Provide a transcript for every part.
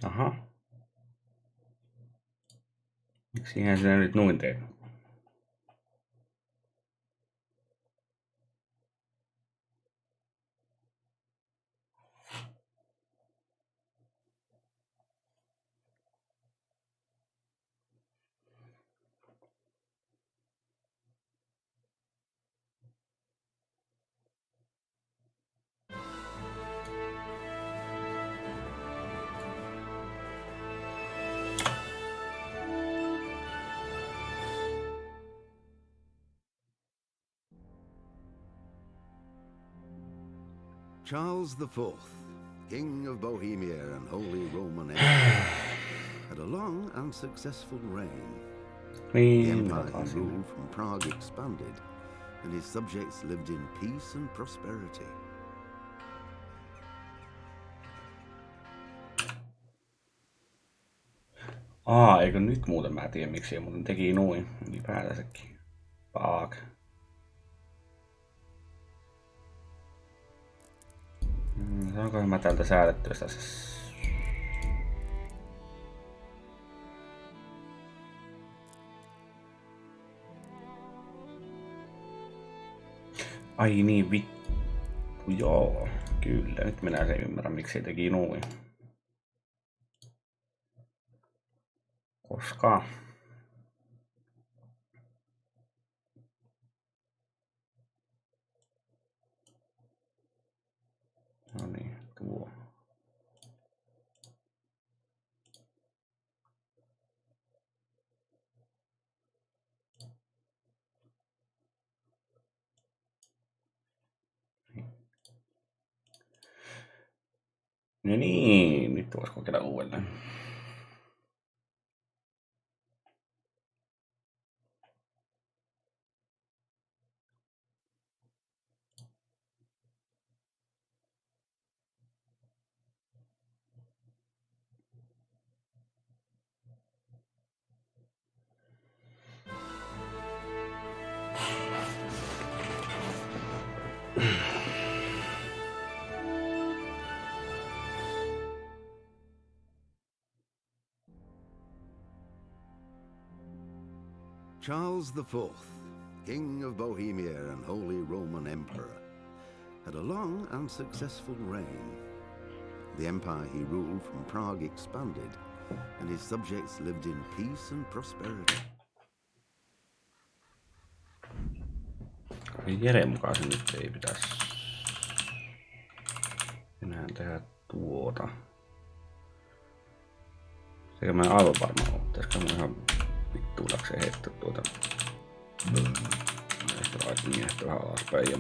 Aha. Miksihän sinä nyt noin teet? Charles IV, King of Bohemia and Holy Roman Empire, had a long and successful reign. The empire he ruled from Prague expanded, and his subjects lived in peace and prosperity. Eikö nyt muuten mä tiedä miksi muuten teki noin ylipäätänsäkin. Paak. Saankohan mä täältä säädettyä tässä? Ai niin vittu, joo, kyllä, nyt minä sen ymmärrän miksi se teki noin. Koska no niin, tuo. No niin, nyt voisi kokeilla uudelleen. Charles IV, King of Bohemia and Holy Roman Emperor, had a long and successful reign. The empire he ruled from Prague expanded, and his subjects lived in peace and prosperity. Jere mukaan se nyt ei pitäisi enää tehdä tuota. Sekä mä en aivan varmaan ole. Pitäisikö mä ihan vittuudakseen heittää tuota. Ehkä laitin miehtä vähän alaspäin ja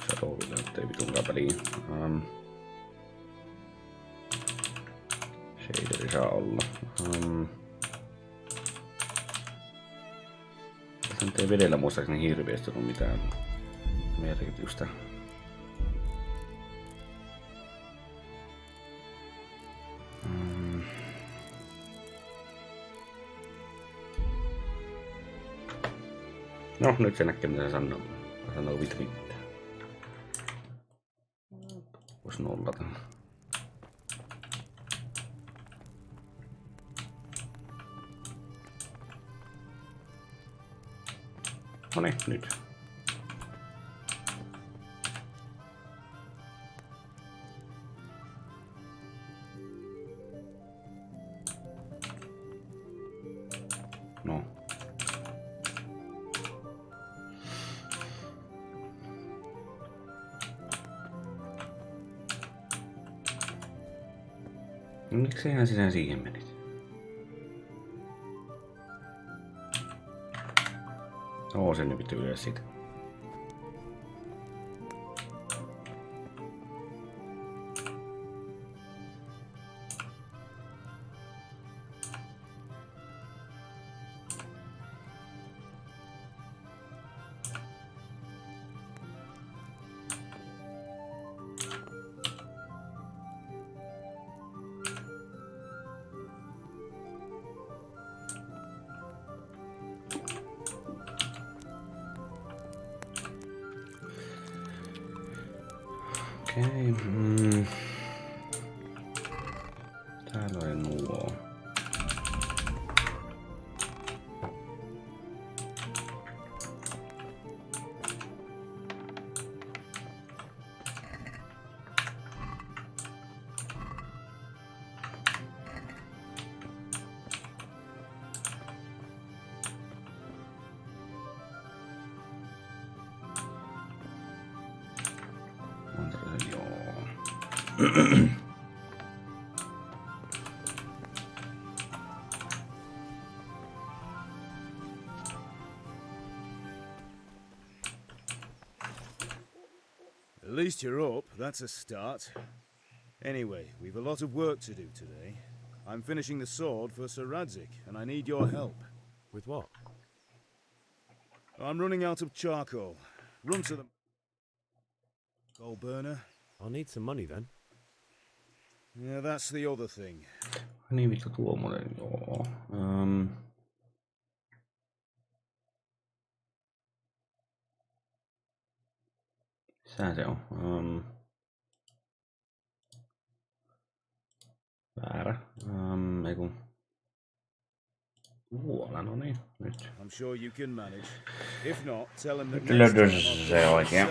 se roolille nyt ei vitunkaan väliin. Shaderi saa olla. Tässä nyt ei vedellä muistaakseni hirveästi ollut mitään merkitystä. No, nyt se näkee mitä se sanoo. Sanoo vitvittää. Vois nollata. Noniin, nyt. Miksehän sinä siihen menit? Sen nyt pitää ylös siitä. Okei. Täällä oli nuo. At least you're up, that's a start. Anyway, we've a lot of work to do today. I'm finishing the sword for Sir Radzik, and I need your help. With what? I'm running out of charcoal. Run to the coal burner. I'll need some money then. Yeah, that's the other thing. Niin vittu tuommoinen, joo. Missä se on? Väärä. Ei kun. Tuolla, no niin, nyt. I'm sure you can manage. If not, tell him that Nyt löydös se oikein.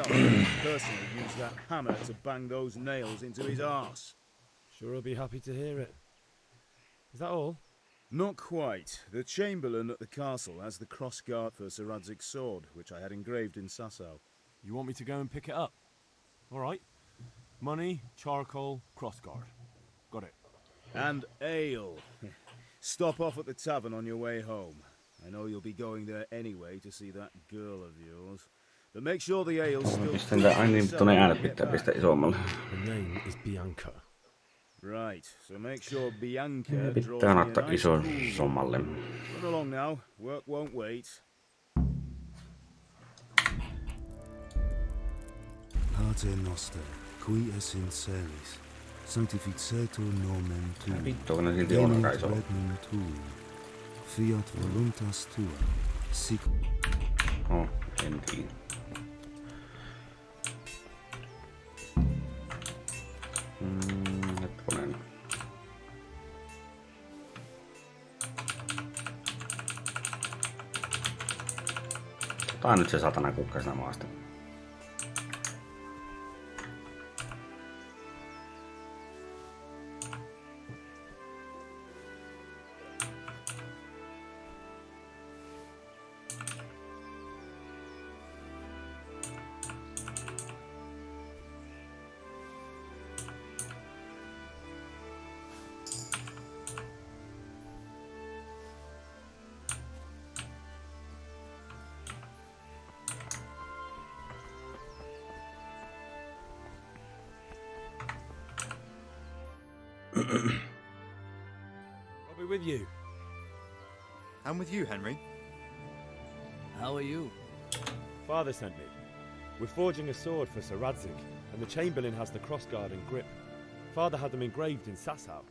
personally use that hammer to bang those nails into his arse. Sure, I'll be happy to hear it. Is that all? Not quite. The Chamberlain at the castle has the crossguard for Sir Radzik's sword, which I had engraved in Sasau. You want me to go and pick it up? All right. Money, charcoal, crossguard. Got it. And ale. Stop off at the tavern on your way home. I know you'll be going there anyway to see that girl of yours. But make sure the ale's still... Pistän tää aina niin tuonne äänet pitää pistää isommalle. Her name is Bianca. Right, so make sure Bianca Pitää nauttaa isommalle. Run along now, work won't wait. Pater noster, qui es in celis, sanctificetur nomen tuum. Vittu, ne silti on aika iso. Regnum tuum. Fiat voluntas tua. Sic. En tiedä. Hetkonen. Otetaan nyt se satana kukkasena maasta. I'll be with you. I'm with you, Henry. How are you? Father sent me. We're forging a sword for Sir Radzik, and the Chamberlain has the crossguard and grip. Father had them engraved in Sasau.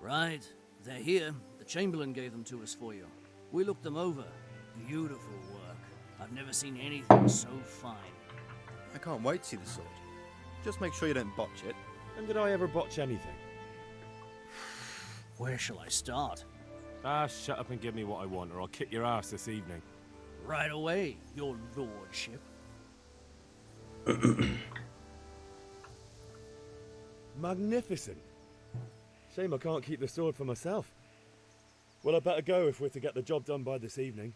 Right. They're here. The Chamberlain gave them to us for you. We looked them over. Beautiful work. I've never seen anything so fine. I can't wait to see the sword. Just make sure you don't botch it. And did I ever botch anything? Where shall I start? Shut up and give me what I want, or I'll kick your ass this evening. Right away, your lordship. Magnificent. Shame I can't keep the sword for myself. Well, I better go if we're to get the job done by this evening.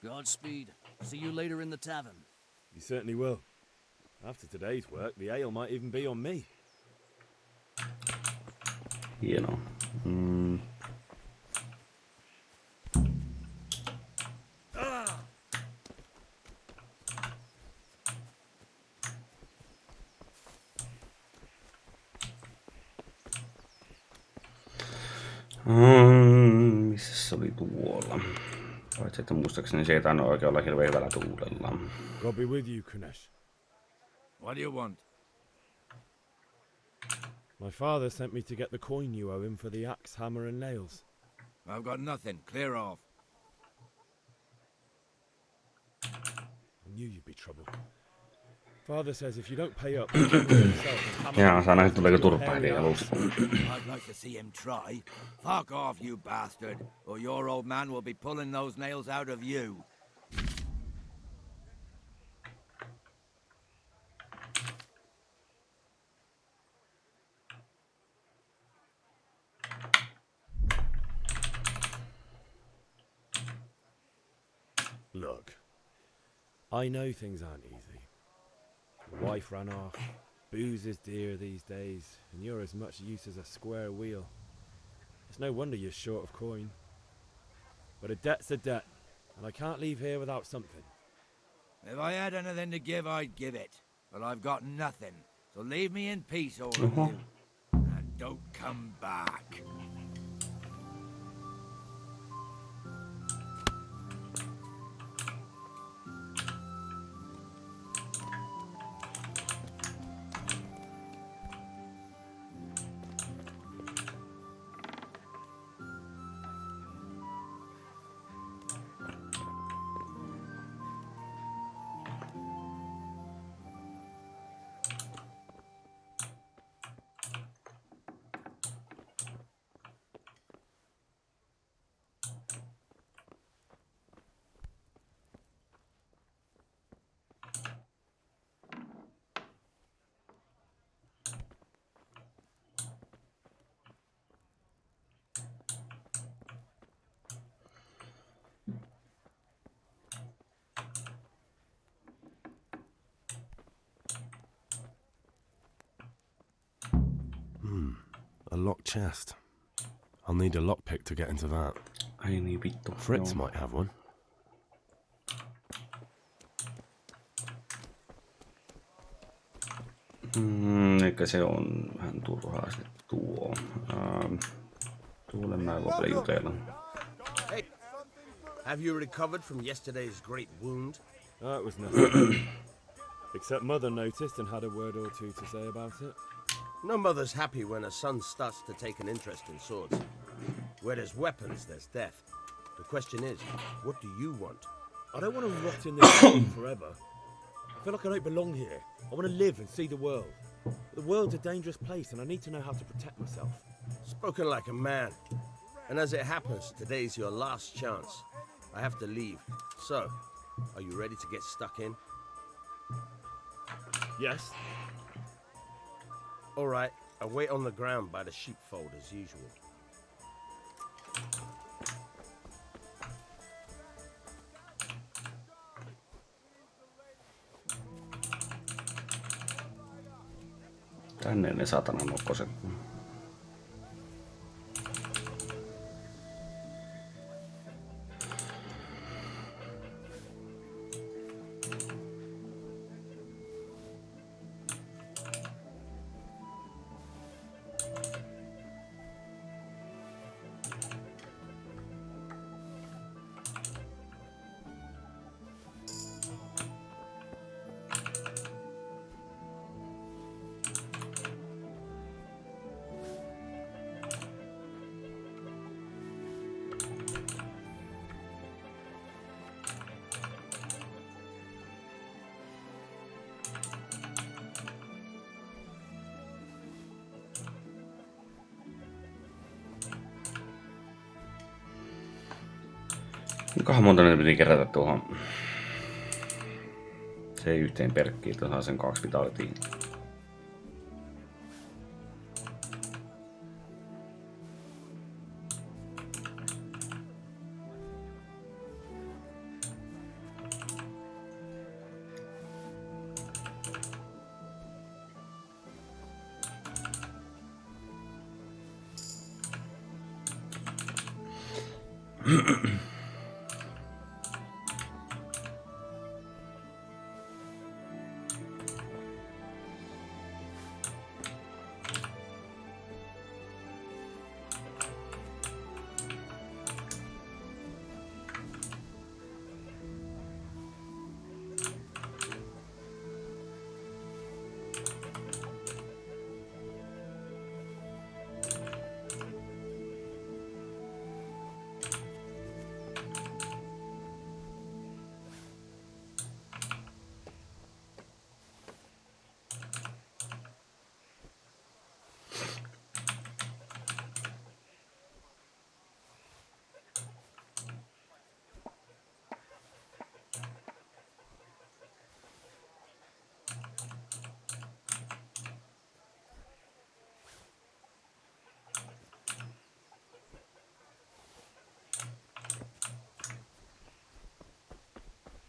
Godspeed. See you later in the tavern. You certainly will. After today's work, the ale might even be on me. Hienoa. Missä se oli tuolla? Paitsi että muistaakseni se ei tainnut oikein olla hirveän hyvällä tuulella. God be with you, Kunesh. What do you want? My father sent me to get the coin you owe him for the axe, hammer and nails. I've got nothing. Clear off. I knew you'd be trouble. Father says if you don't pay up, he'll do it himself and hammer Jaa, saa nähdä tuleeko your turpailija hairy aluksi. I'd like to see him try. Fuck off, you bastard, or your old man will be pulling those nails out of you. Look, I know things aren't easy. Your wife ran off, booze is dear these days, and you're as much use as a square wheel. It's no wonder you're short of coin. But a debt's a debt, and I can't leave here without something. If I had anything to give, I'd give it. But I've got nothing. So leave me in peace, all of you. And don't come back. A locked chest. I'll need a lockpick to get into that. Ai niin vittu. Fritz Joo. might have one. Eikä se on vähän turhaa sitten tuo. Tuolle mä en voi jutella. Hey, have you recovered from yesterday's great wound? That was nothing. Except Mother noticed and had a word or two to say about it. No mother's happy when a son starts to take an interest in swords. Where there's weapons, there's death. The question is, what do you want? I don't want to rot in this world forever. I feel like I don't belong here. I want to live and see the world. The world's a dangerous place and I need to know how to protect myself. Spoken like a man. And as it happens, today's your last chance. I have to leave. So, are you ready to get stuck in? Yes? All right, I'll wait on the ground by the sheepfold as usual. Tänne ne satana nokkoset. Kuinkahan monta ne piti kerätä tuohon? Se ei yhteen perkkiin, että saa sen 2 vitalitiin.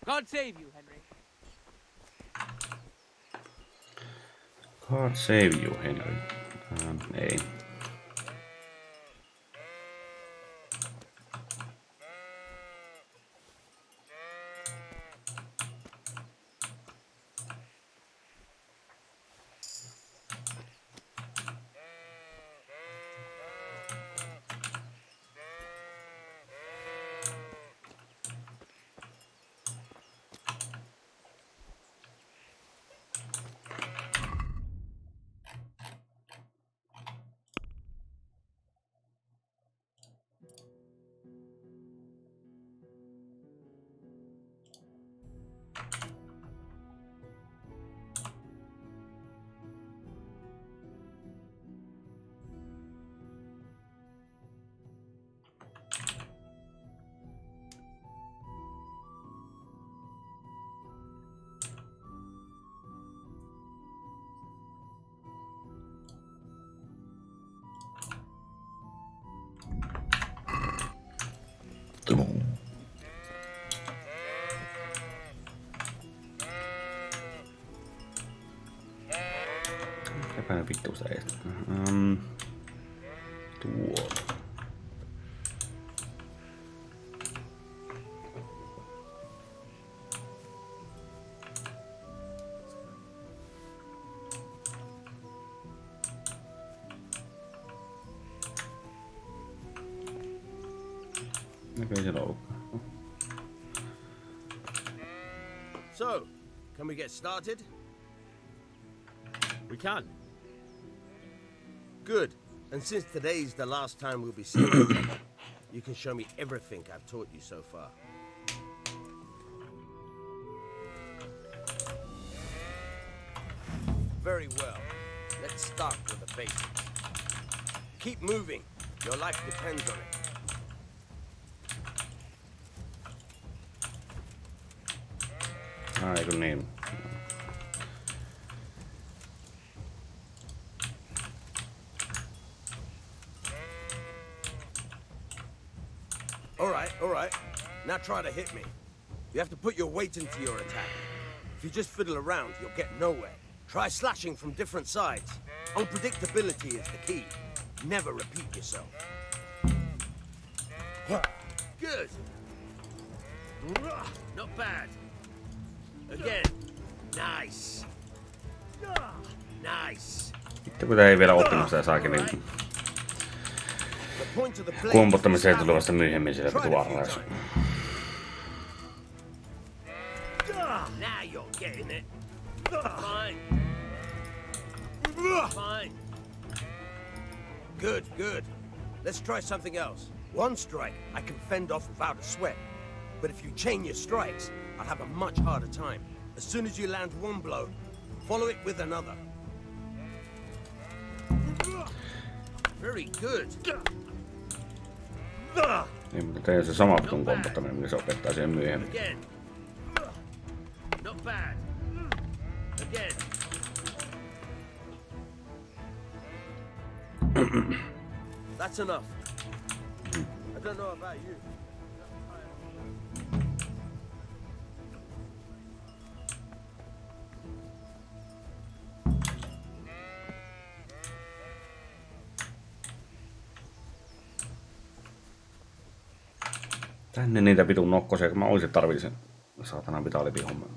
God save you, Henry. God save you, Henry. Ei. Mikäpäin vittu sitä ei. Tuo. Näköi siellä olekaan. So, can we get started? We can. Good. And since today's the last time we'll be seeing each other, you can show me everything I've taught you so far. Very well. Let's start with the basics. Keep moving. Your life depends on it. Aiku niin. All right. Now try to hit me. You have to put your weight into your attack. If you just fiddle around, you'll get nowhere. Try slashing from different sides. Unpredictability is the key. Never repeat yourself. Good. Not bad. Again. Nice. Nice. Vittu kun tää ei vielä oppinut sitä saakeliin. Kombottamiseen tulee vasta myöhemmin siellä vitu arraisu. Now you're getting it. Fine. Fine. Good. Let's try something else. One strike I can fend off without a sweat. But if you chain your strikes, I'll have a much harder time. As soon as you land one blow, follow it with another. Very good. Niin, mutta tein se sama vitun kombottaminen, niin se opettaa siihen myöhemmin. Again. Not bad. Again. That's enough. I don't know about you. Tänne niitä vitun nokkosia, kun mä oisin tarvii sen saatana vitalipihomman.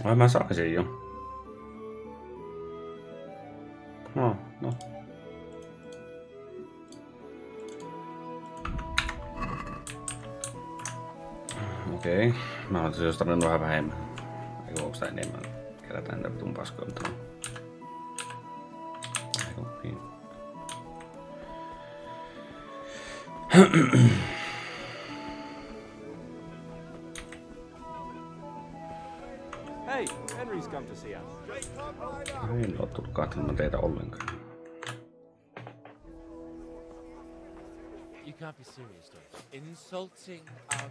Ai mä saisin jo. No. Okei. Mä olisin jos tarvinnut vähän vähemmän. Eikö onko sitä enemmän? Kerätään niitä vitun paskoja. Eikö niin. Hey, Henry's come to see us. En oo tullut katselemaan teitä ollenkaan. You can't be serious, though. Insulting our...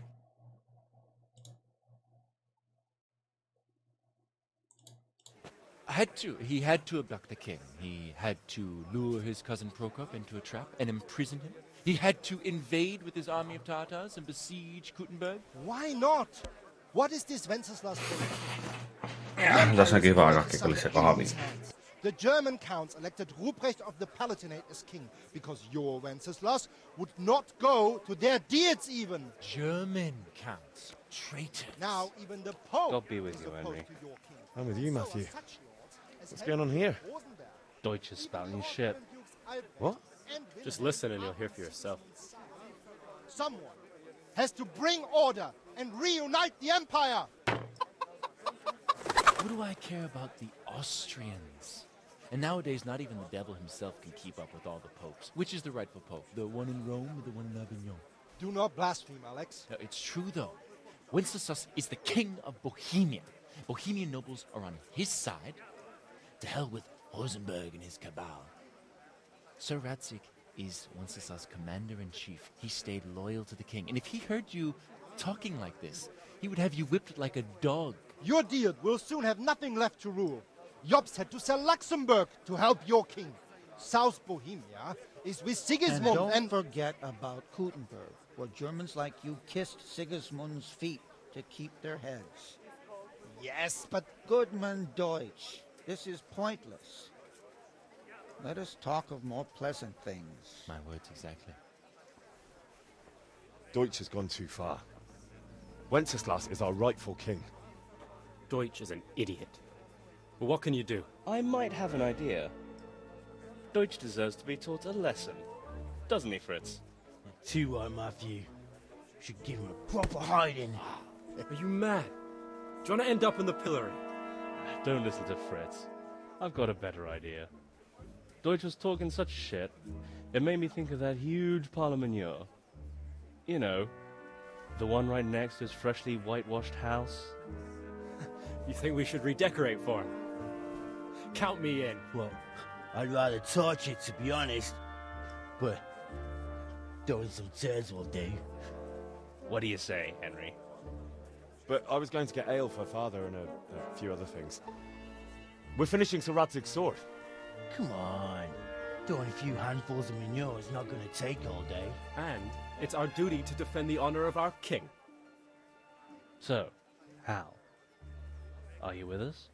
He had to abduct the king. He had to lure his cousin Prokop into a trap and imprison him. He had to invade with his army of Tartars and besiege Kuttenberg. Why not? What is this Wenceslas thing? Tässä on kiva aika se kahvi. The German counts elected Ruprecht of the Palatinate as king because your Wenceslas would not go to their deeds even. German counts, traitors. Now even the Pope God be with is you, opposed Henry. to your king. I'm with you, Matthew. So are such lords as What's going on here? Deutsch is spouting shit. What? Just listen and you'll hear for yourself. Someone has to bring order and reunite the empire. What do I care about the Austrians? And nowadays, not even the devil himself can keep up with all the popes. Which is the rightful pope? The one in Rome or the one in Avignon? Do not blaspheme, Alex. No, it's true, though. Wenceslas is the king of Bohemia. Bohemian nobles are on his side. To hell with Rosenberg and his cabal. Sir Radzik is Wenceslas' commander-in-chief. He stayed loyal to the king. And if he heard you talking like this, he would have you whipped like a dog. Your deal will soon have nothing left to rule. Jobst had to sell Luxembourg to help your king. South Bohemia is with Sigismund and don't forget about Kuttenberg, where Germans like you kissed Sigismund's feet to keep their heads. Yes, but... Goodman Deutsch, this is pointless. Let us talk of more pleasant things. My words exactly. Deutsch has gone too far. Wenceslas is our rightful king. Deutsch is an idiot. But what can you do? I might have an idea. Deutsch deserves to be taught a lesson. Doesn't he, Fritz? Too right, Matthew. Should give him a proper hiding. Are you mad? Do you want to end up in the pillory? Don't listen to Fritz. I've got a better idea. Deutsch was talking such shit, it made me think of that huge parliament. You know, the one right next to his freshly whitewashed house. You think we should redecorate for him? Count me in. Well, I'd rather torch it, to be honest. But throwing some tears will do. What do you say, Henry? But I was going to get ale for father and a few other things. We're finishing Sir Radzig's sword. Come on. Throwing a few handfuls of manure is not going to take all day. And it's our duty to defend the honor of our king. So, Hal, are you with us?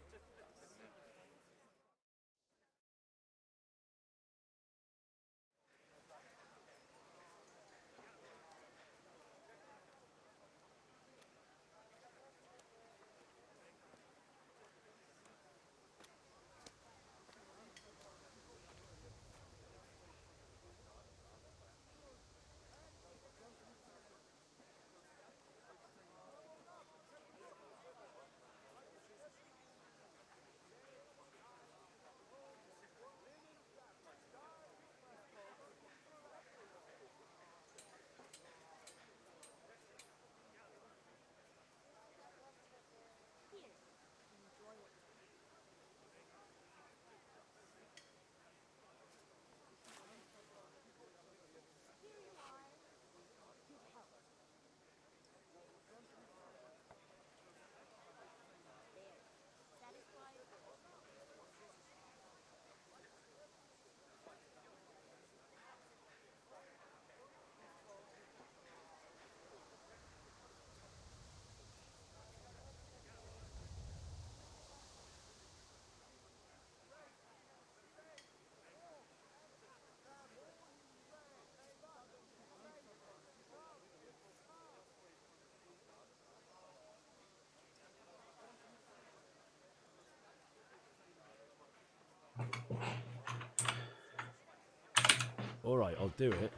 Alright, I'll do it.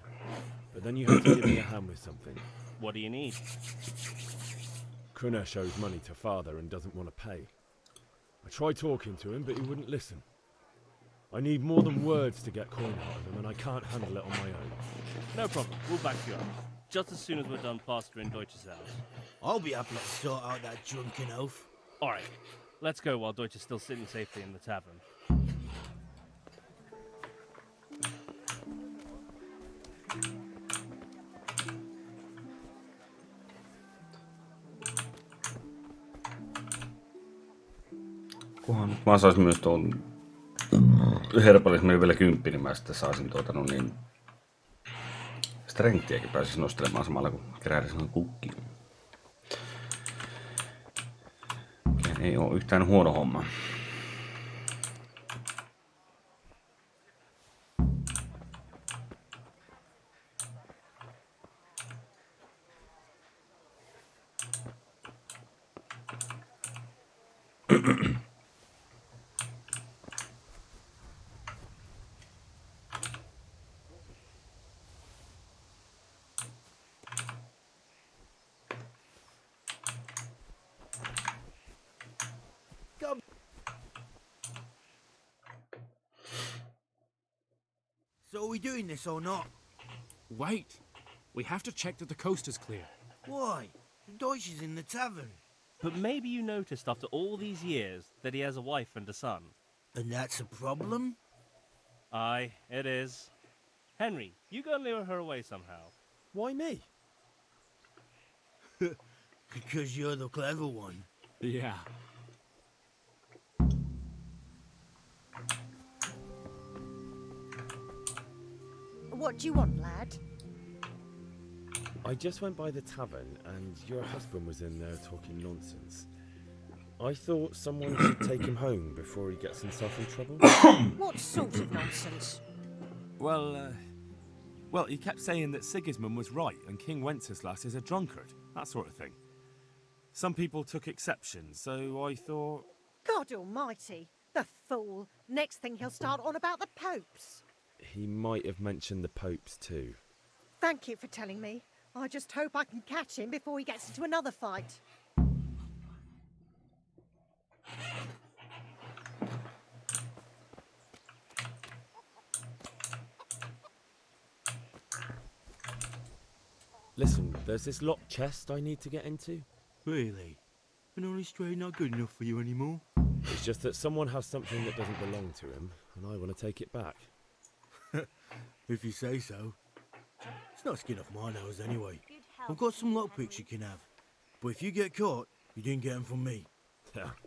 But then you have to give me a hand with something. What do you need? Kruna shows money to father and doesn't want to pay. I tried talking to him, but he wouldn't listen. I need more than words to get coin out of him, and I can't handle it on my own. No problem, we'll back you up. Just as soon as we're done plastering Deutsch's house. I'll be happy to sort out that drunken oaf. Alright, let's go while Deutsch is still sitting safely in the tavern. Kunhan mä saisin myös tuon herbalismin vielä 10, niin mä sitten saisin strengthiäkin pääsis nostelemaan samalla kun keräilisin kukkiin. Ei oo yhtään huono homma. So are we doing this or not? Wait. We have to check that the coast is clear. Why? Deutsch is in the tavern. But maybe you noticed after all these years that he has a wife and a son. And that's a problem? Aye, it is. Henry, you go and lure her away somehow. Why me? Because you're the clever one. Yeah. What do you want, lad? I just went by the tavern and your husband was in there talking nonsense. I thought someone should take him home before he gets himself in trouble. What sort of nonsense? Well, he kept saying that Sigismund was right and King Wenceslas is a drunkard, that sort of thing. Some people took exception, so I thought... God almighty, the fool. Next thing he'll start on about the popes. He might have mentioned the popes too. Thank you for telling me. I just hope I can catch him before he gets into another fight. Listen, there's this locked chest I need to get into. Really? And only straight not good enough for you anymore? It's just that someone has something that doesn't belong to him, and I want to take it back. If you say so. It's not skin off my nose anyway. I've got some lockpicks you can have. But if you get caught, you didn't get them from me.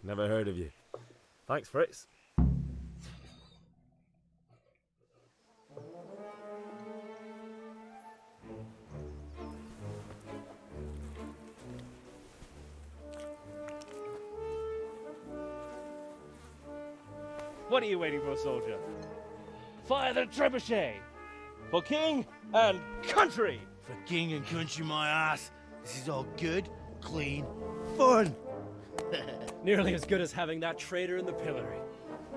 Never heard of you. Thanks, Fritz. What are you waiting for, soldier? Fire the trebuchet! For king and country! For king and country, my ass. This is all good, clean, fun. Nearly as good as having that traitor in the pillory.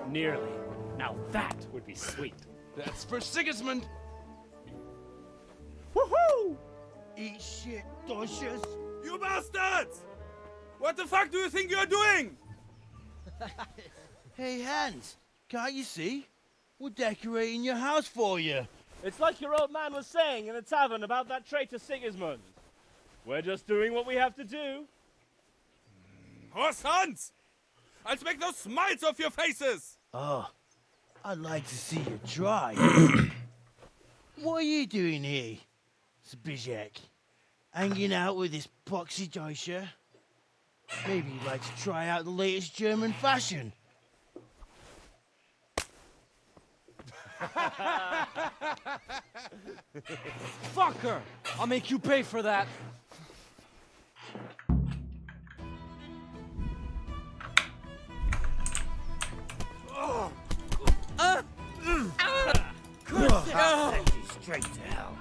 Nearly. Now that would be sweet. That's for Sigismund! Woohoo! Eat shit, Deutsches. You bastards! What the fuck do you think you're doing? Hey, Hans, can't you see? We're decorating your house for you. It's like your old man was saying in the tavern about that traitor Sigismund. We're just doing what we have to do. Horse Hans! I'll make those smiles off your faces! Oh, I'd like to see you try. What are you doing here, Zbigniew? Hanging out with this poxy Deutscher? Maybe you'd like to try out the latest German fashion. Fucker! I'll make you pay for that. I'll send you straight to hell.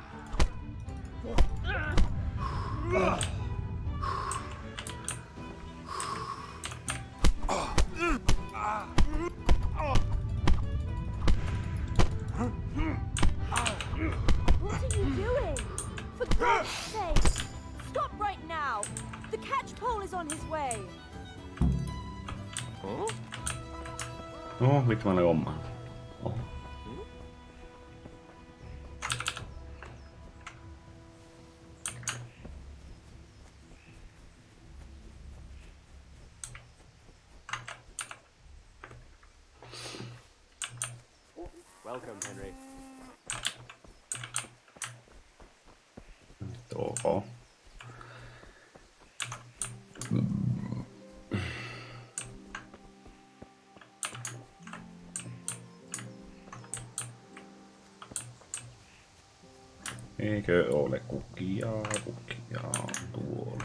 way! Stop right now! The catch pole is on his way! Huh? No, vittu mä olen ommaan. Oho. Welcome, Henry. Oho. Eikö ole kukia tuolla?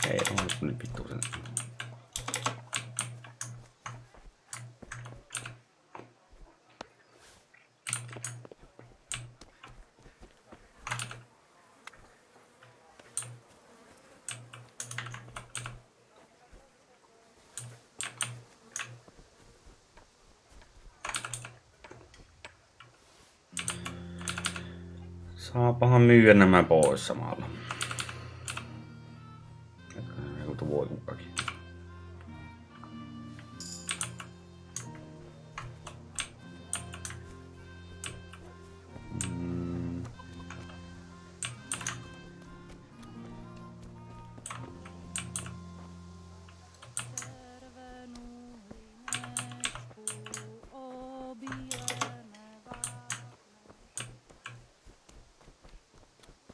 Ei, on nyt vittuisen. Saapahan myyä nämä pois samalla. Joku voi kukakin.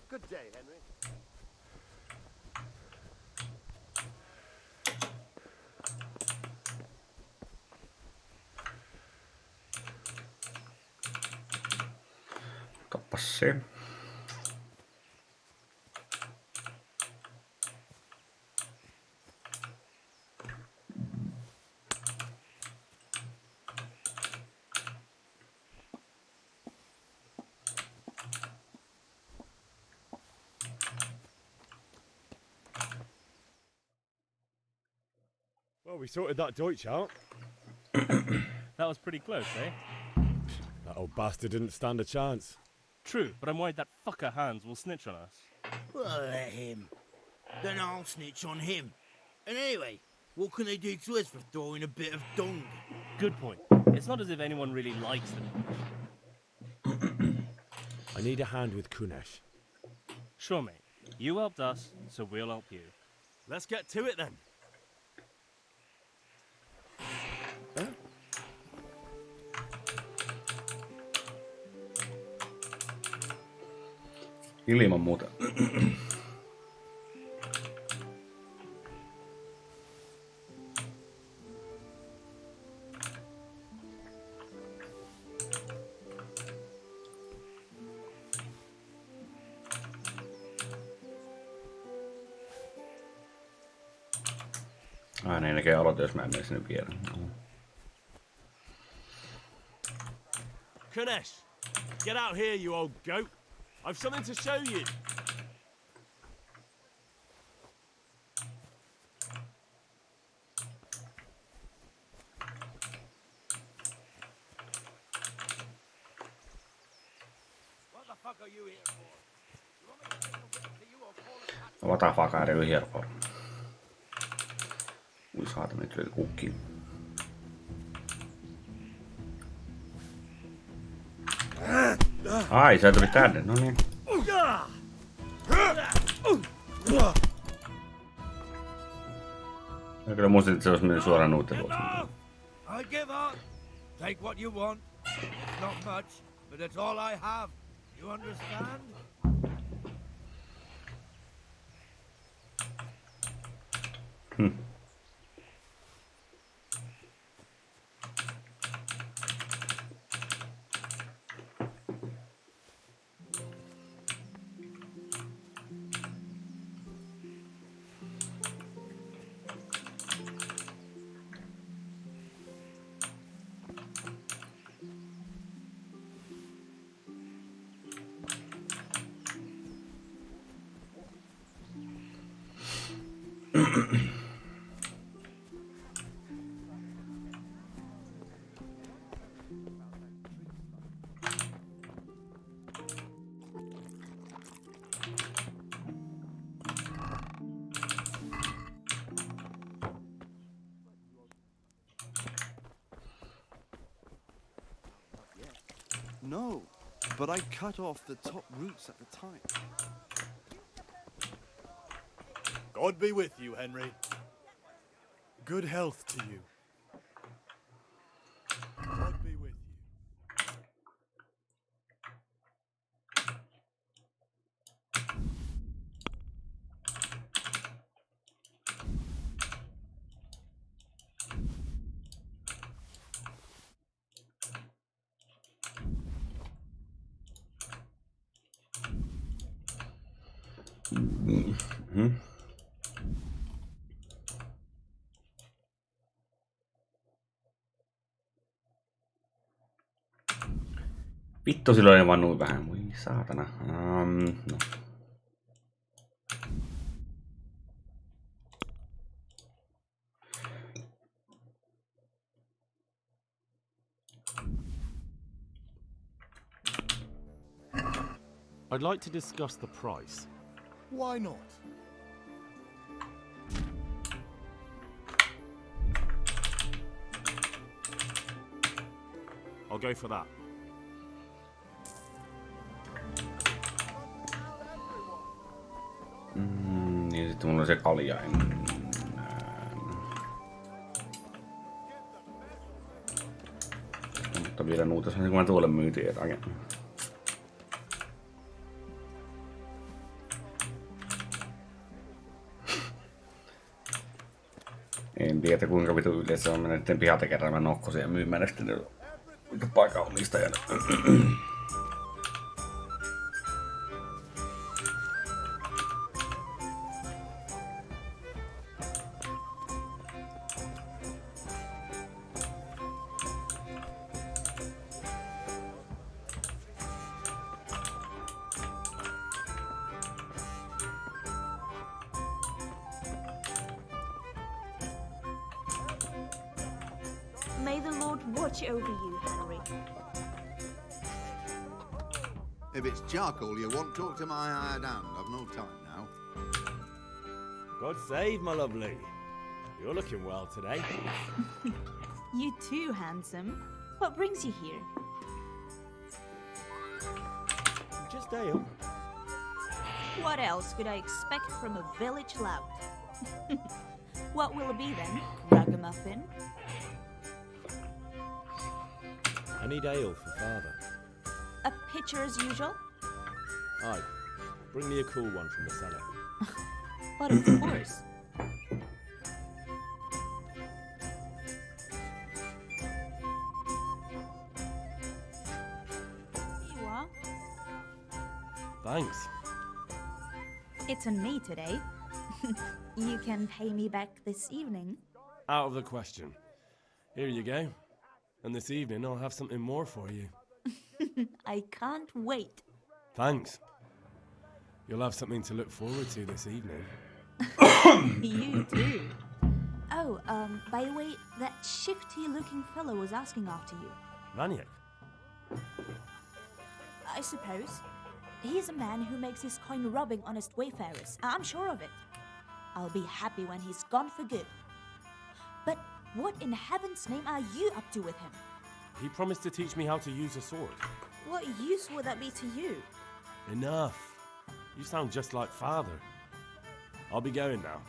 Good day, Henry. Kappas se. Well, we sorted that Deutsch out. That was pretty close, eh? That old bastard didn't stand a chance. True, but I'm worried that fucker Hans will snitch on us. Well, let him. Then I'll snitch on him. And anyway, what can they do to us for throwing a bit of dung? Good point. It's not as if anyone really likes them. I need a hand with Kunesh. Sure, mate. You helped us, so we'll help you. Let's get to it then. Ilman muuta. Aina ei näkee aloita, jos mä en mene sinne vielä. Kunesh, get out here, you old goat. I've something to show you. What the fuck are you here for? You want me to take a whip to you or call it? What the fuck are you here for? Ui saatana, nyt löi kukkiin. Ai, sä tuli tänne, no niin. Mä kyllä muistin, että se olisi mennyt suoraan nuutteluun. I give up. Take what you want. Not much. but it's all I have. You understand? No, but I cut off the top roots at the time. God be with you, Henry. Good health to you. God be with you. Vittu, silloin ei vaan noin vähän. Voi saatana. No. I'd like to discuss the price. Why not? I'll go for that. Niin sitten mulla on se kaljain. Mutta vielä nuutas, kun mä tuolle myytiin jotakin. En tiedä kuinka vitu yleensä on mennä niiden pihalta kerran nokkosia ja myymään ne sitten paikan omistajana. May the Lord watch over you, Henry. If it's charcoal you want, talk to my hired hand. I've no time now. God save, my lovely. You're looking well today. You too, handsome. What brings you here? Just ale. What else could I expect from a village lout? What will it be then? Ragamuffin? I need ale for father. A pitcher as usual? Aye. Bring me a cool one from the cellar. But of course. Here you are. Thanks. It's on me today. You can pay me back this evening. Out of the question. Here you go. And this evening I'll have something more for you. I can't wait. Thanks. You'll have something to look forward to this evening. You too. Oh, by the way, that shifty-looking fellow was asking after you. Vaniak? I suppose. He's a man who makes his coin robbing honest wayfarers. I'm sure of it. I'll be happy when he's gone for good. But what in heaven's name are you up to with him? He promised to teach me how to use a sword. What use would that be to you? Enough. You sound just like father. I'll be going now.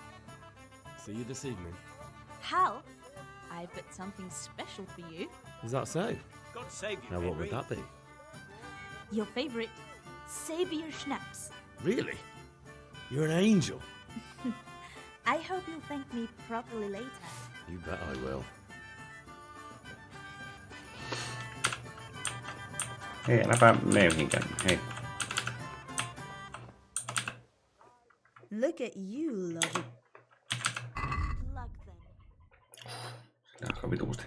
See you this evening. Hal, I've got something special for you. Is that so? God save you, Now what Henry. would that be? Your favorite, Savior Schnapps. Really? You're an angel. I hope you'll thank me properly later. You bet I will. Hei, äläpä mene mihinkään. Hei. Look at you, love it. Luck then. Sitä aika vituusti.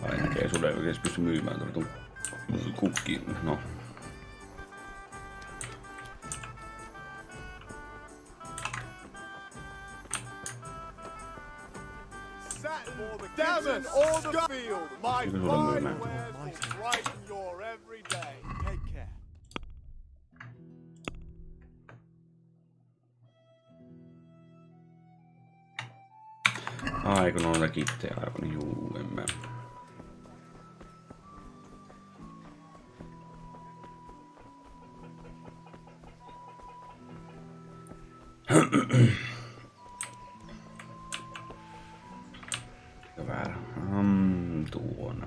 Ai näkee sulle ei oikeesti pysty myymään tuon kukkiin. No. Damn it! All the field! My fine wares will brighten your every day. Take care. Ai kun on noita kittejä aivan, juu, en mä. Väärä. Tuonne.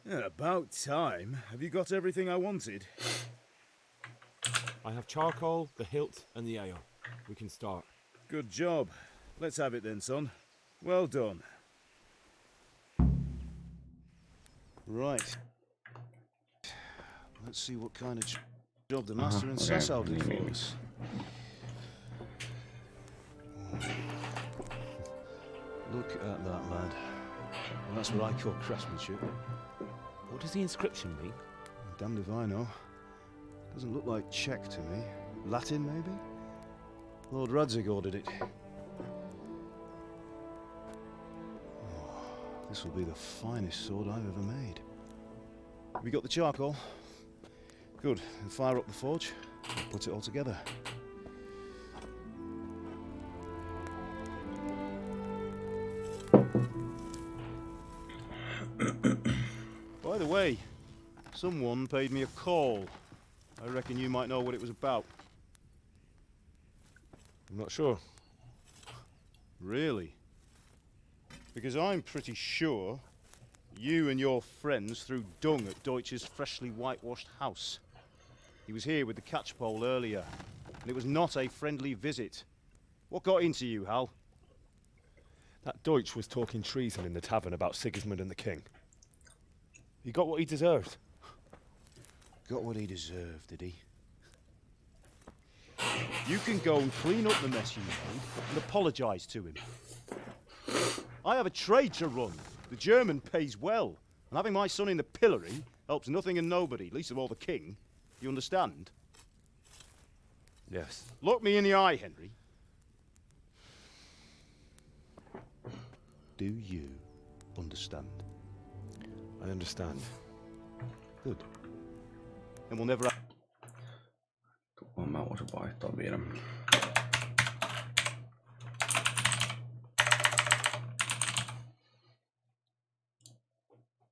Yeah, about time. Have you got everything I wanted? I have charcoal, the hilt, and the ale. We can start. Good job. Let's have it then, son. Well done. Right. Let's see what kind of job the master and Sasau did for us. Look at that, lad. Well, that's what I call craftsmanship. What does the inscription mean? Damned if I know. Doesn't look like Czech to me. Latin, maybe? Lord Radzig ordered it. Oh, this will be the finest sword I've ever made. Have you got the charcoal? Good. Then fire up the forge and put it all together. By the way, someone paid me a call. I reckon you might know what it was about. I'm not sure. Really? Because I'm pretty sure you and your friends threw dung at Deutsch's freshly whitewashed house. He was here with the catchpole earlier, and it was not a friendly visit. What got into you, Hal? That Deutsch was talking treason in the tavern about Sigismund and the king. He got what he deserved. Got what he deserved, did he? You can go and clean up the mess you made and apologise to him. I have a trade to run. The German pays well, and having my son in the pillory helps nothing and nobody, least of all the king. You understand? Yes. Look me in the eye, Henry. Do you understand? I understand. Good. And we'll never have... Tuohon mä voisin vaihtaa vielä.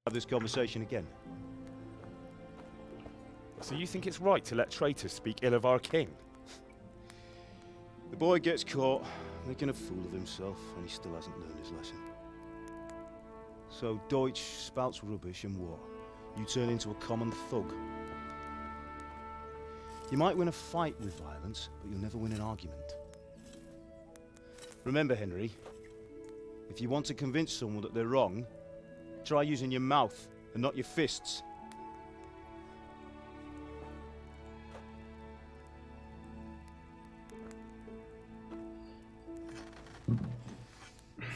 Have this conversation again. So you think it's right to let traitors speak ill of our king? The boy gets caught, making a fool of himself, and he still hasn't learned his lesson. So Deutsch spouts rubbish and what? You turn into a common thug. You might win a fight with violence, but you'll never win an argument. Remember, Henry, if you want to convince someone that they're wrong, try using your mouth and not your fists.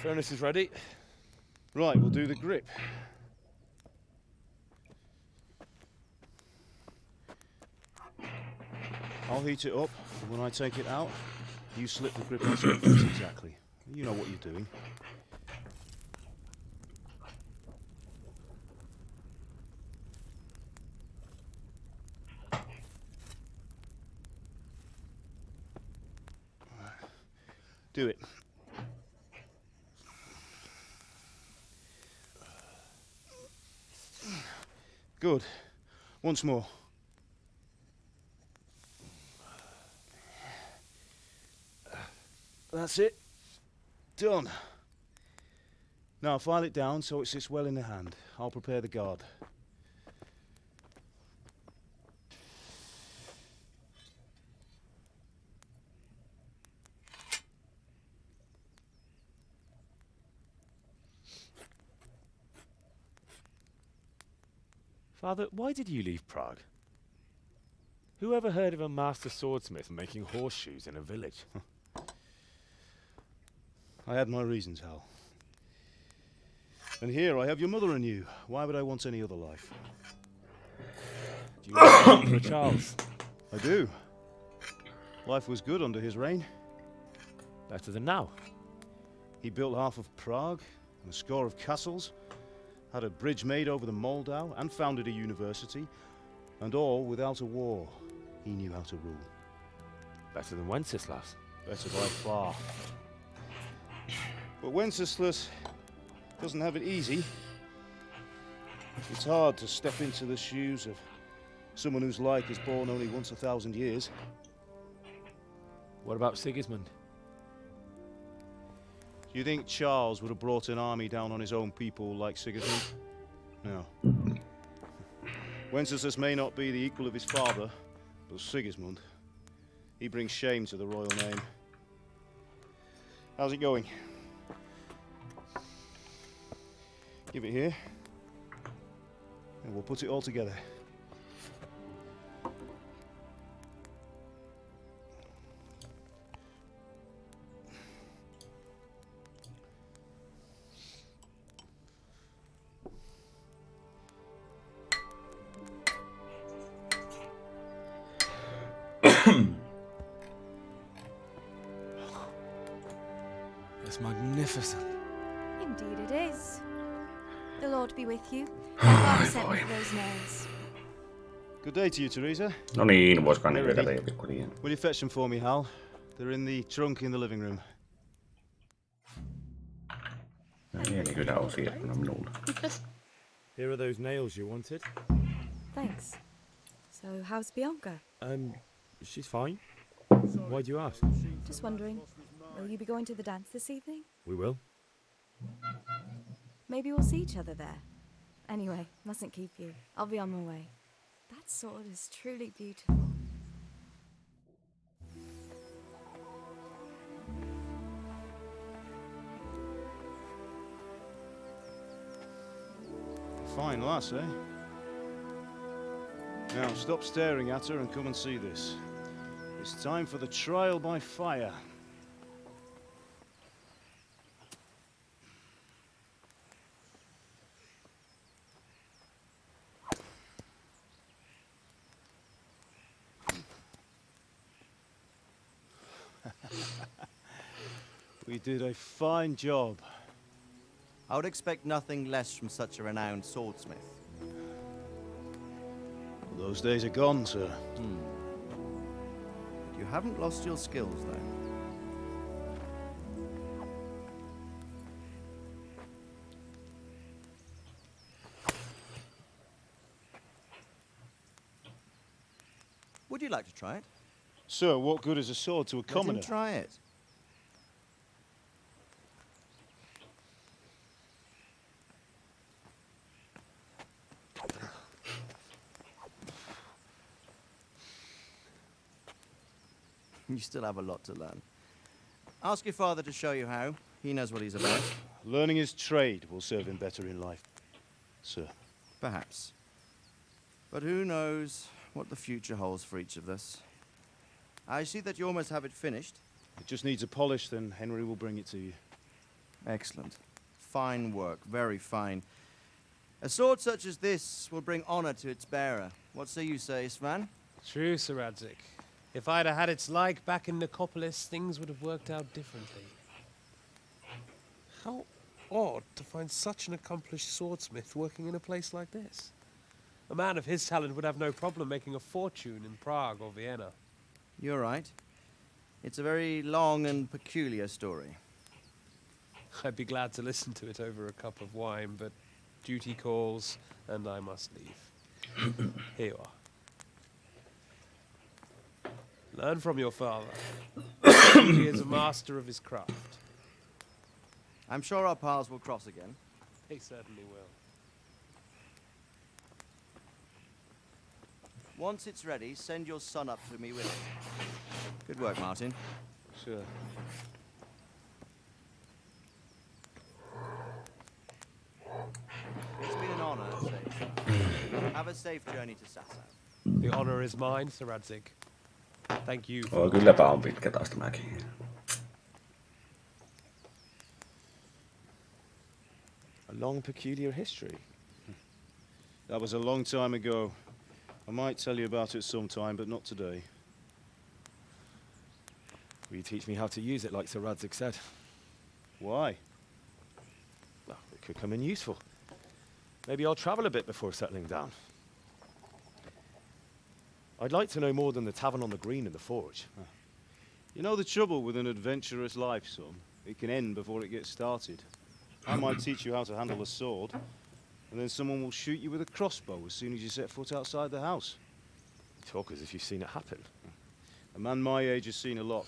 Furnace is ready. Right, we'll do the grip. I'll heat it up, and when I take it out, you slip the grip on surface exactly. You know what you're doing. Do it. Good. Once more. That's it. Done. Now file it down so it sits well in the hand. I'll prepare the guard. Father, why did you leave Prague? Who ever heard of a master swordsmith making horseshoes in a village? I had my reasons, Hal. And here I have your mother and you. Why would I want any other life? Do you want Emperor Charles? I do. Life was good under his reign. Better than now. He built half of Prague and a score of castles, had a bridge made over the Moldau, and founded a university, and all without a war. He knew how to rule. Better than Wenceslas. Better by far. But Wenceslas doesn't have it easy. It's hard to step into the shoes of someone whose like is born only once 1,000 years. What about Sigismund? Do you think Charles would have brought an army down on his own people like Sigismund? No. Wenceslas may not be the equal of his father, but Sigismund, he brings shame to the royal name. How's it going? Give it here, and we'll put it all together. It's magnificent. Indeed it is. The Lord be with you. God sent me for those nails. Good day to you, Teresa. No niin, voisikohan ne vetätä jo pikkuliin. Will you fetch them for me, Hal? They're in the trunk in the living room. Mieli kyllä on siirtynä minulle. Here are those nails you wanted. Thanks. So, how's Bianca? She's fine. Why do you ask? Just wondering, will you be going to the dance this evening? We will. Maybe we'll see each other there. Anyway, mustn't keep you. I'll be on my way. That sword is truly beautiful. Fine lass, eh? Now stop staring at her and come and see this. It's time for the trial by fire. We did a fine job. I would expect nothing less from such a renowned swordsmith. Well, those days are gone, sir. You haven't lost your skills, though. Would you like to try it? Sir, what good is a sword to a commoner? Let him try it. You still have a lot to learn. Ask your father to show you how. He knows what he's about. Learning his trade will serve him better in life, sir. Perhaps. But who knows what the future holds for each of us. I see that you almost have it finished. It just needs a polish, then Henry will bring it to you. Excellent. Fine work, very fine. A sword such as this will bring honor to its bearer. What say you, Svan? True, Sir Radzik. If I'd have had its like back in Nicopolis, things would have worked out differently. How odd to find such an accomplished swordsmith working in a place like this. A man of his talent would have no problem making a fortune in Prague or Vienna. You're right. It's a very long and peculiar story. I'd be glad to listen to it over a cup of wine, but duty calls, and I must leave. Here you are. Learn from your father. He is a master of his craft. I'm sure our paths will cross again. They certainly will. Once it's ready, send your son up to me with it. Good work, Martin. Sure. It's been an honor, say. Have a safe journey to Sassa. The honor is mine, Sir Radzig. Thank you. Oh, kylläpä on pitkä taas tämäkin. A long, peculiar history. That was a long time ago. I might tell you about it sometime, but not today. Will you teach me how to use it like Sir Radzig said? Why? Well, it could come in useful. Maybe I'll travel a bit before settling down. I'd like to know more than the tavern on the green and the forge. You know the trouble with an adventurous life, son? It can end before it gets started. I might teach you how to handle a sword, and then someone will shoot you with a crossbow as soon as you set foot outside the house. You talk as if you've seen it happen. A man my age has seen a lot.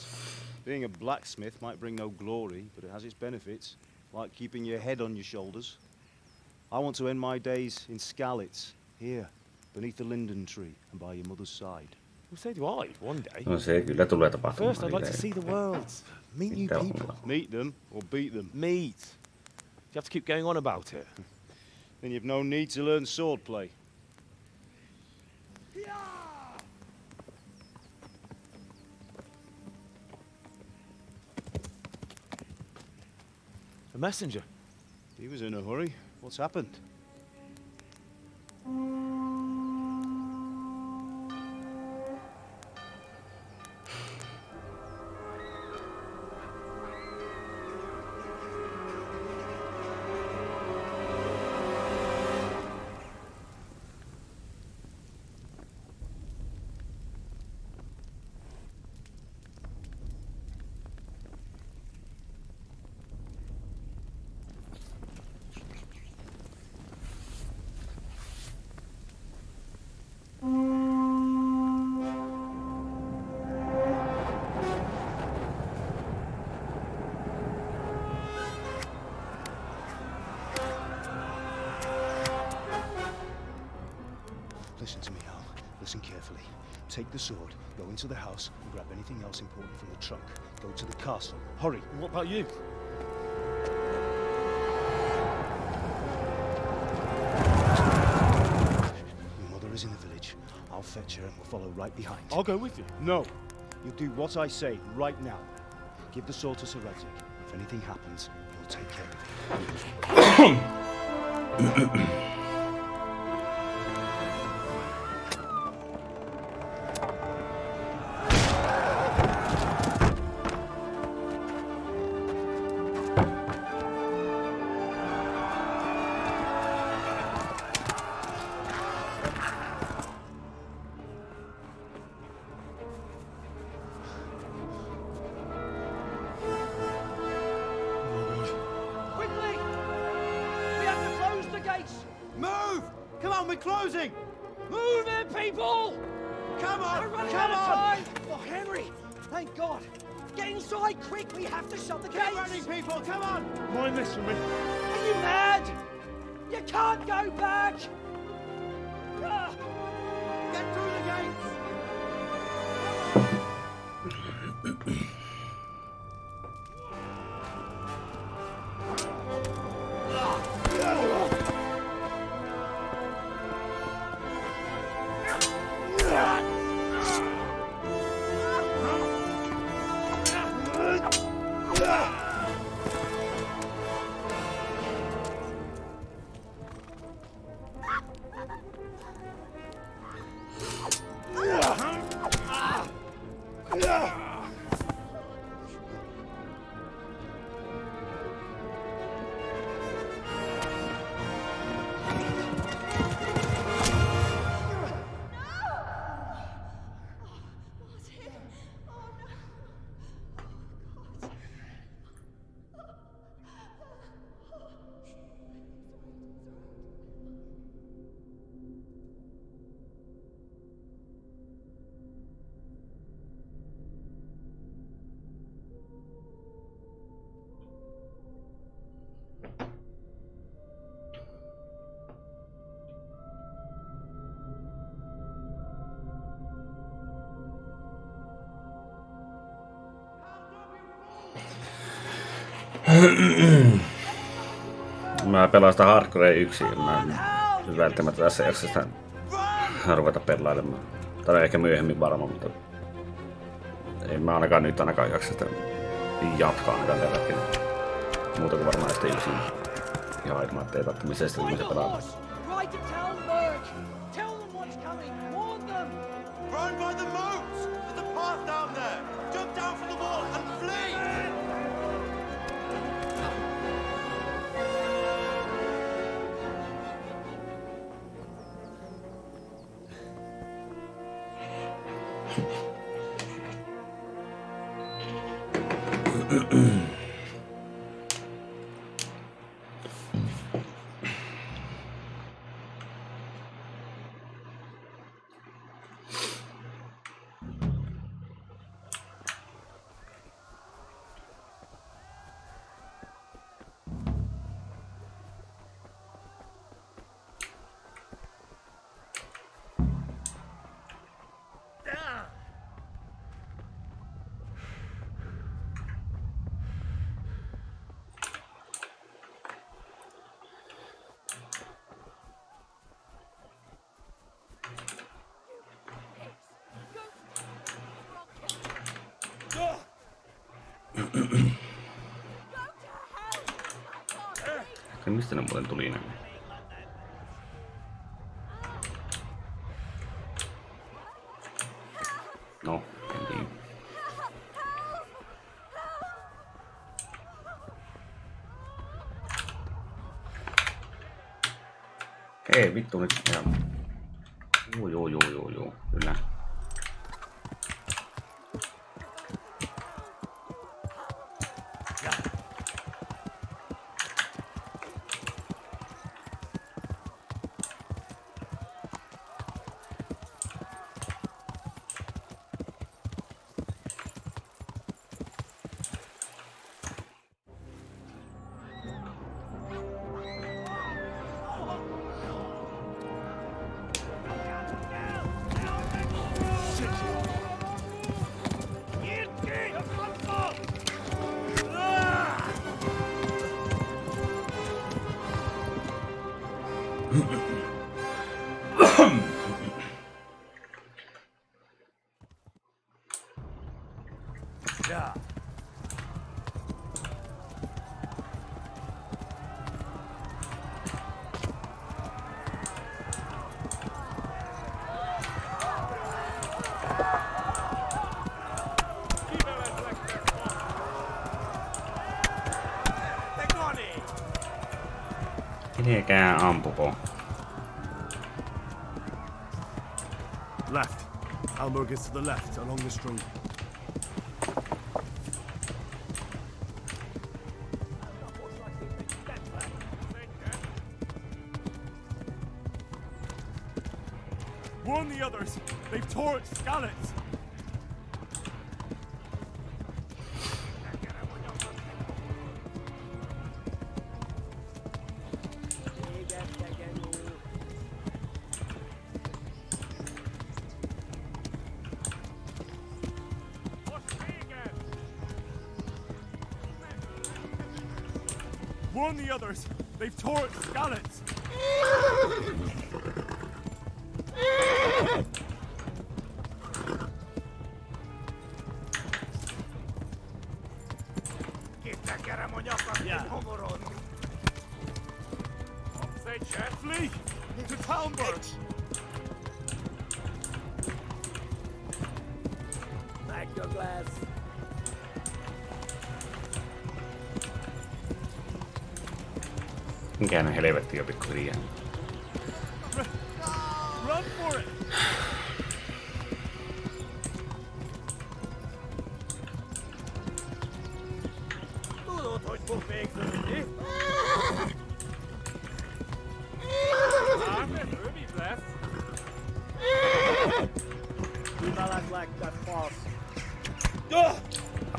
Being a blacksmith might bring no glory, but it has its benefits, like keeping your head on your shoulders. I want to end my days in Skalitz, here, beneath the linden tree and by your mother's side. Well, so do I, one day. No se kyllä tulee tapahtumaan. First, I'd like to see the world, meet new people. Meet them or beat them? Meet. You have to keep going on about it. Then you've no need to learn swordplay. A messenger. He was in a hurry. What's happened? Listen to me, Al. Listen carefully. Take the sword, go into the house, and grab anything else important from the trunk. Go to the castle. Hurry. And what about you? Your mother is in the village. I'll fetch her and we'll follow right behind. I'll go with you. No. You do what I say right now. Give the sword to Sir Radzig. If anything happens, he'll take care of it. Move! Come on, we're closing! Move it, people! Come on! We're running Come out of on! time! Oh, Henry! Thank God! Get inside, quick! We have to shut the gates! Keep running, people! Come on! Mind this for me. Are you mad? You can't go back! Ah. Get through the gates! Mä pelaan sitä hardcorea yksin. Mä en välttämättä tässä jaksa sitä ruveta pelailemaan. Tai ehkä myöhemmin varmaan, mutta ei mä ainakaan nyt jaksa sitä jatkaa ainakaan tällä hetkellä. Muuta kuin varmaan sitten yksin. Ihan ilman, ettei välttämättä sitä kun se pelaa. Run by the moats! There's a path down there! Jump down from the wall and flee! Mistä ne muuten tuli ne? No, en Hei, vittu nyt ihan. Joo, kyllä. Kenenkään ampuko. Left. Almor gets to the left, along the stream. Warn the others! They've tore its scallops! Warn the others! They've tore its scallops! Say gently to Talmberg! Back your glass. Minkään helvetti jo pikkuhiljaa. Run for it!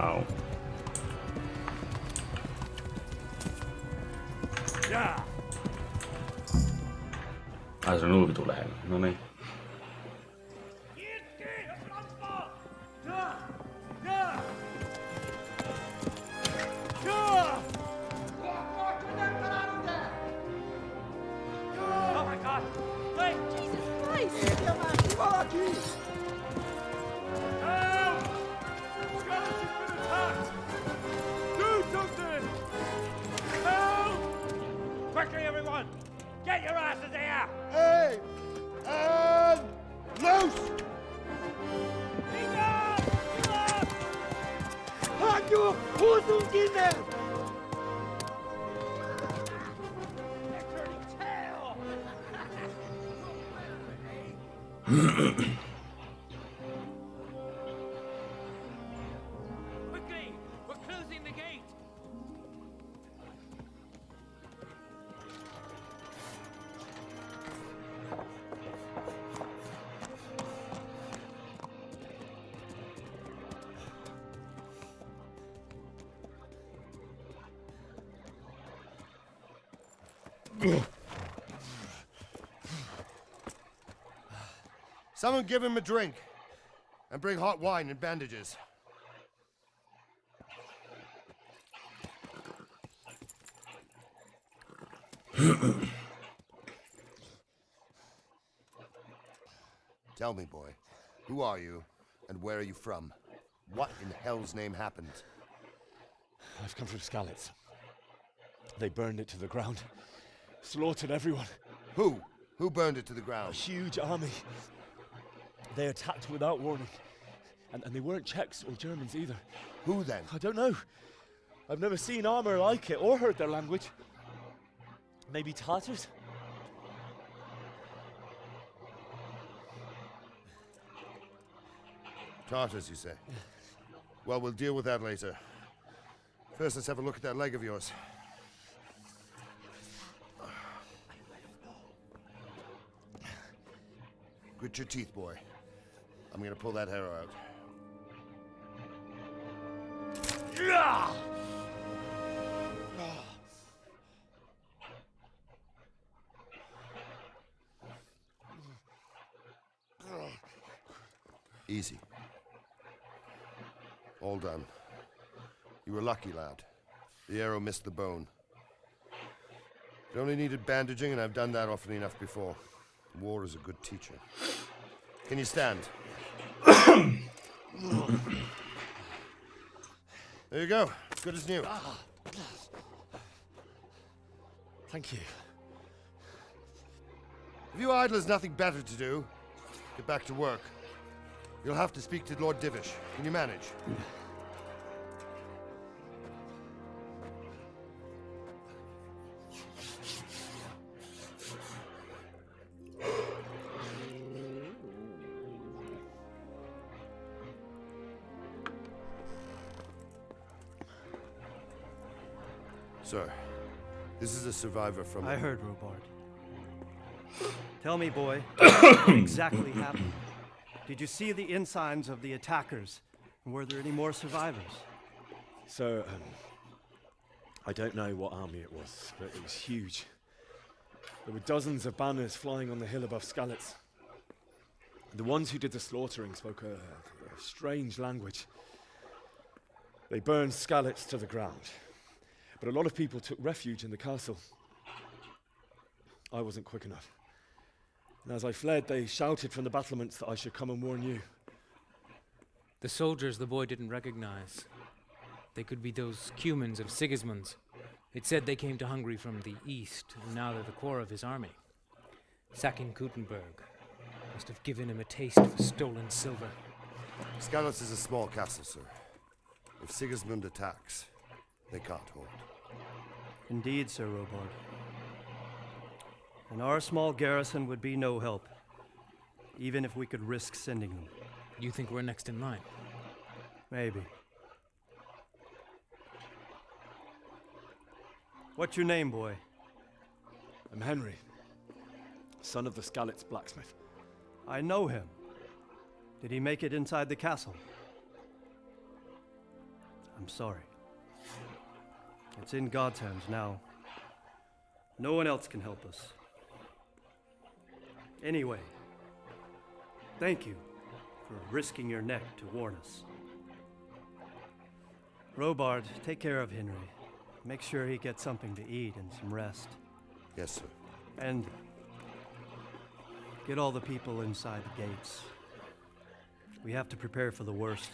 Au. Ai se on ulvitu lähellä. Noniin. Hey! And loose! Hanju, who's in there? Quickly! We're closing the gate! Someone give him a drink. And bring hot wine and bandages. Tell me, boy, who are you and where are you from? What in hell's name happened? I've come from Skalitz. They burned it to the ground. Slaughtered everyone. Who? Who burned it to the ground? A huge army. They attacked without warning. And they weren't Czechs or Germans either. Who then? I don't know. I've never seen armor like it or heard their language. Maybe Tatars? Tartars, you say? Well, we'll deal with that later. First, let's have a look at that leg of yours. Grit your teeth, boy. I'm gonna pull that arrow out. Easy. All done. You were lucky, lad. The arrow missed the bone. It only needed bandaging, and I've done that often enough before. War is a good teacher. Can you stand? There you go. Good as new. Thank you. If you idlers nothing better to do, get back to work. You'll have to speak to Lord Divish. Can you manage? Sir, this is a survivor from... I heard, Robard. Tell me, boy, what exactly happened? Did you see the ensigns of the attackers? And were there any more survivors? So, I don't know what army it was, but it was huge. There were dozens of banners flying on the hill above Skalitz. The ones who did the slaughtering spoke a strange language. They burned Skalitz to the ground. But a lot of people took refuge in the castle. I wasn't quick enough. And as I fled, they shouted from the battlements that I should come and warn you. The soldiers the boy didn't recognize. They could be those Cumans of Sigismund's. It said they came to Hungary from the east, and now they're the core of his army. Sacking Kuttenberg must have given him a taste for stolen silver. Skalitz is a small castle, sir. If Sigismund attacks, they can't hold. Indeed, Sir Robard. And our small garrison would be no help, even if we could risk sending them. You think we're next in line? Maybe. What's your name, boy? I'm Henry, son of the Skalitz blacksmith. I know him. Did he make it inside the castle? I'm sorry. It's in God's hands now. No one else can help us. Anyway, thank you for risking your neck to warn us. Robard, take care of Henry. Make sure he gets something to eat and some rest. Yes, sir. And get all the people inside the gates. We have to prepare for the worst.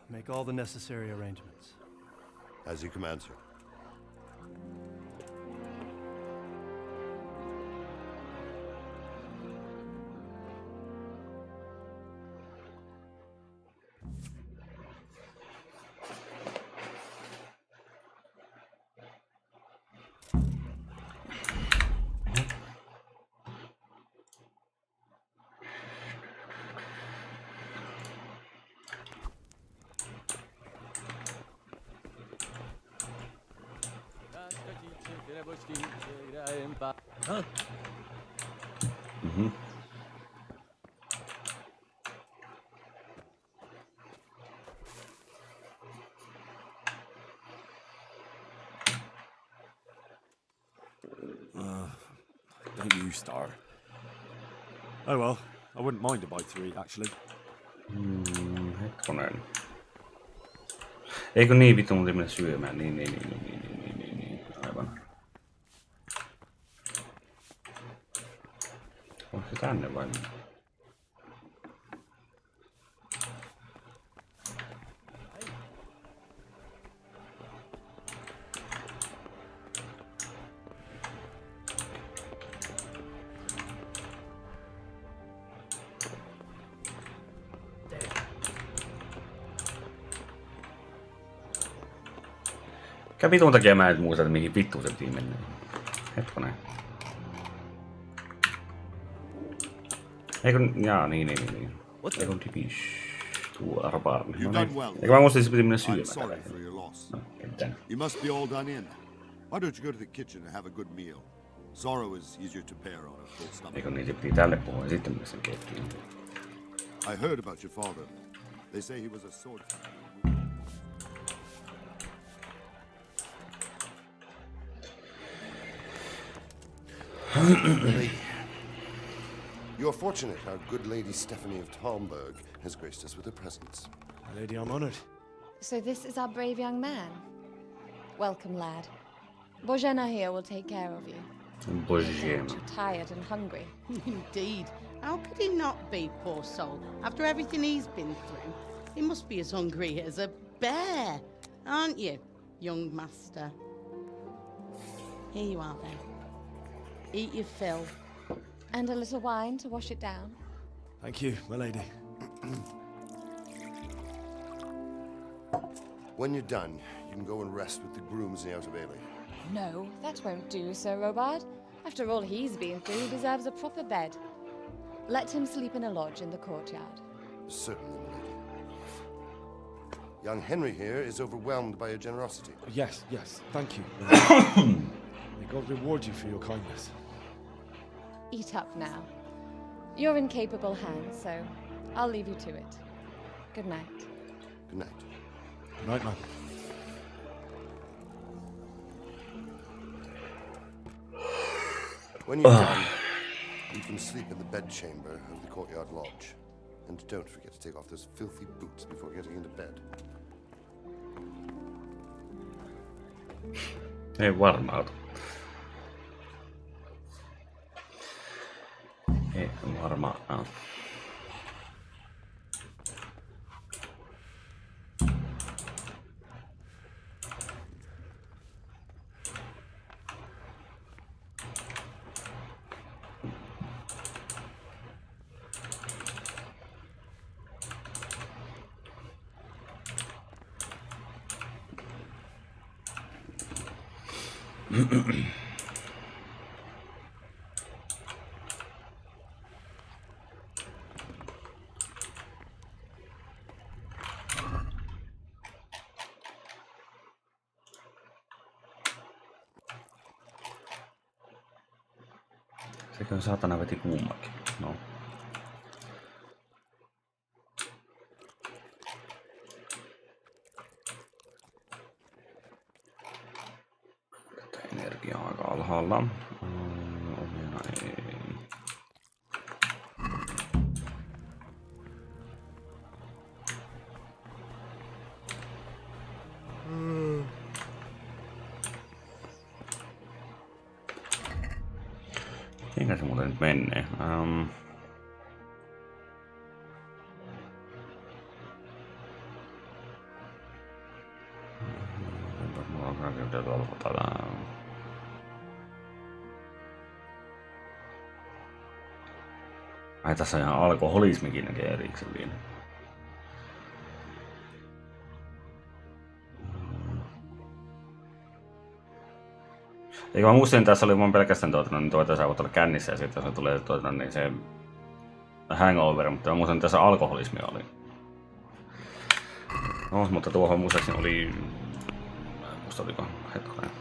Make all the necessary arrangements. As you command, sir. Mhm. Don't you start. Oh well, I wouldn't mind a bite to eat, actually. Hetkonen. Eikö niin vittu mun mennä syömään? Niin. Aivan. Onko se tänne vai? Mikä vitun takia mä en muista, että mihin vittuun se piti mennä. Hetkonen. Eikö... Jaa, niin. Eikö tipish... Tuo arpaa. Eikö mä muistin, että se piti mennä syömään. No, ketään. You must be all done in. Why don't you go to the kitchen and have a good meal? Sorrow is easier to bear on a full stomach. Eikö niin, se piti tälle puhua ja sitten mennä sen keittiöön. I heard about your father. They say he was a swordsman. You're fortunate our good Lady Stephanie of Talmberg has graced us with her presence. Lady, I'm honored. So this is our brave young man. Welcome, lad. Bojana here will take care of you. Bojana. You're tired and hungry. Indeed. How could he not be, poor soul? After everything he's been through, he must be as hungry as a bear, aren't you, young master? Here you are, then. Eat your fill. And a little wine to wash it down. Thank you, my lady. When you're done, you can go and rest with the grooms in the Outer Bailey. No, that won't do, Sir Robard. After all he's been through, he deserves a proper bed. Let him sleep in a lodge in the courtyard. Certainly, my lady. Young Henry here is overwhelmed by your generosity. Yes, thank you. May God reward you for your kindness. Eat up now. You're in capable hands, so I'll leave you to it. Good night. Good night. Good night, man. When you're done, you can sleep in the bedchamber of the courtyard lodge. And don't forget to take off those filthy boots before getting into bed. Ei varmauta. Ei varmaan. Sekö saatana veti kummakin? No. Tätä energiaa aika alhaalla. Omena ei. Mihinkä se muuten nyt menee? Mulla on kaikkea tuolla. Ai tässä on ihan alkoholismikin näkee erikseen vielä. Eikö mä muistin, tässä oli vaan pelkästään tuota saavut olla kännissä ja sitten se tulee niin se hangover, mutta mä muistin, että tässä alkoholismi oli. No, mutta tuohon muistaakseni oli... Musta oliko hetkonen.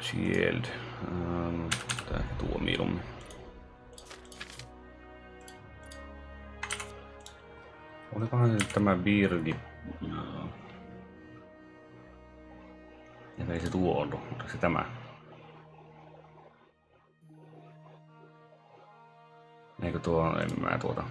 Shield. Tää tuo mieluummin. Olikohan se tämä Birgi? Ja ei se tuo ollut, mutta se tämä. Eikö tuo, en mä tuota.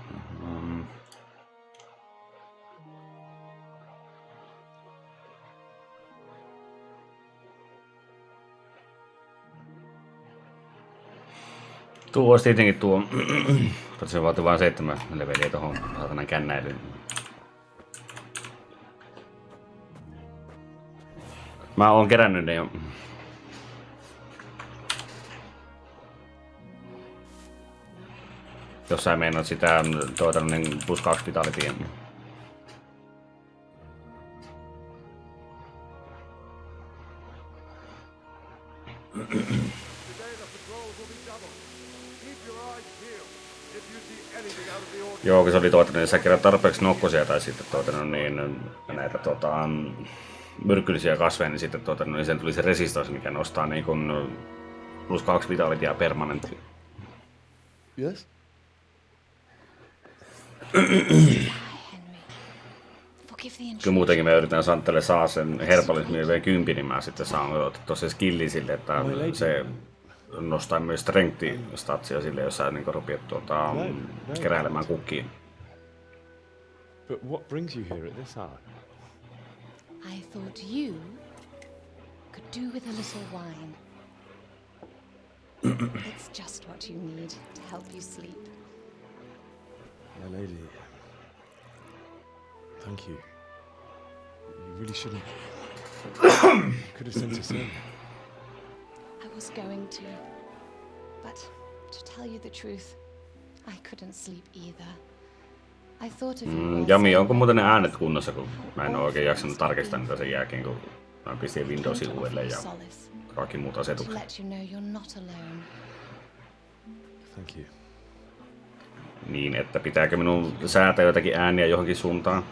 Tuo olisi tietenkin tuo, mutta se vaatii vain 7 leveliä tohon saatanan kännäilyyn. Mä oon kerännyt ne jo. Jos sä meinaat sitä niin +2 vitalityä. Joo, kun se oli niin sä kerät tarpeeksi nokkosia tai sitten niin näitä myrkyllisiä kasveja, niin sitten niin sen tuli se resistance, mikä nostaa niin kuin +2 vitalityä permanentti. Yes? Kyllä muutenkin me yritän Santelle saa sen herbalismin vielä 10, niin mä sitten saan ottaa se skilli sille, että se nostaa myös strength-statsia sille, jos sä niin rupeat keräilemään kukkiin. But what brings you here at this hour? I thought you could do with a little wine. It's just what you need to help you sleep. My lady, thank you. You really shouldn't. Could have sent us in. I was going to, but to tell you the truth, I couldn't sleep either. I thought of you. Jami, onko muuten ne äänet kunnossa, kun mä en oo oikein jaksanut tarkistaa niitä sen jälkeen, kun mä pistin windowsin uudelleen ja kaikki muut asetukset. Let you know you're not alone. Thank you. Niin, että pitääkö minun säätää jotakin ääniä johonkin suuntaan?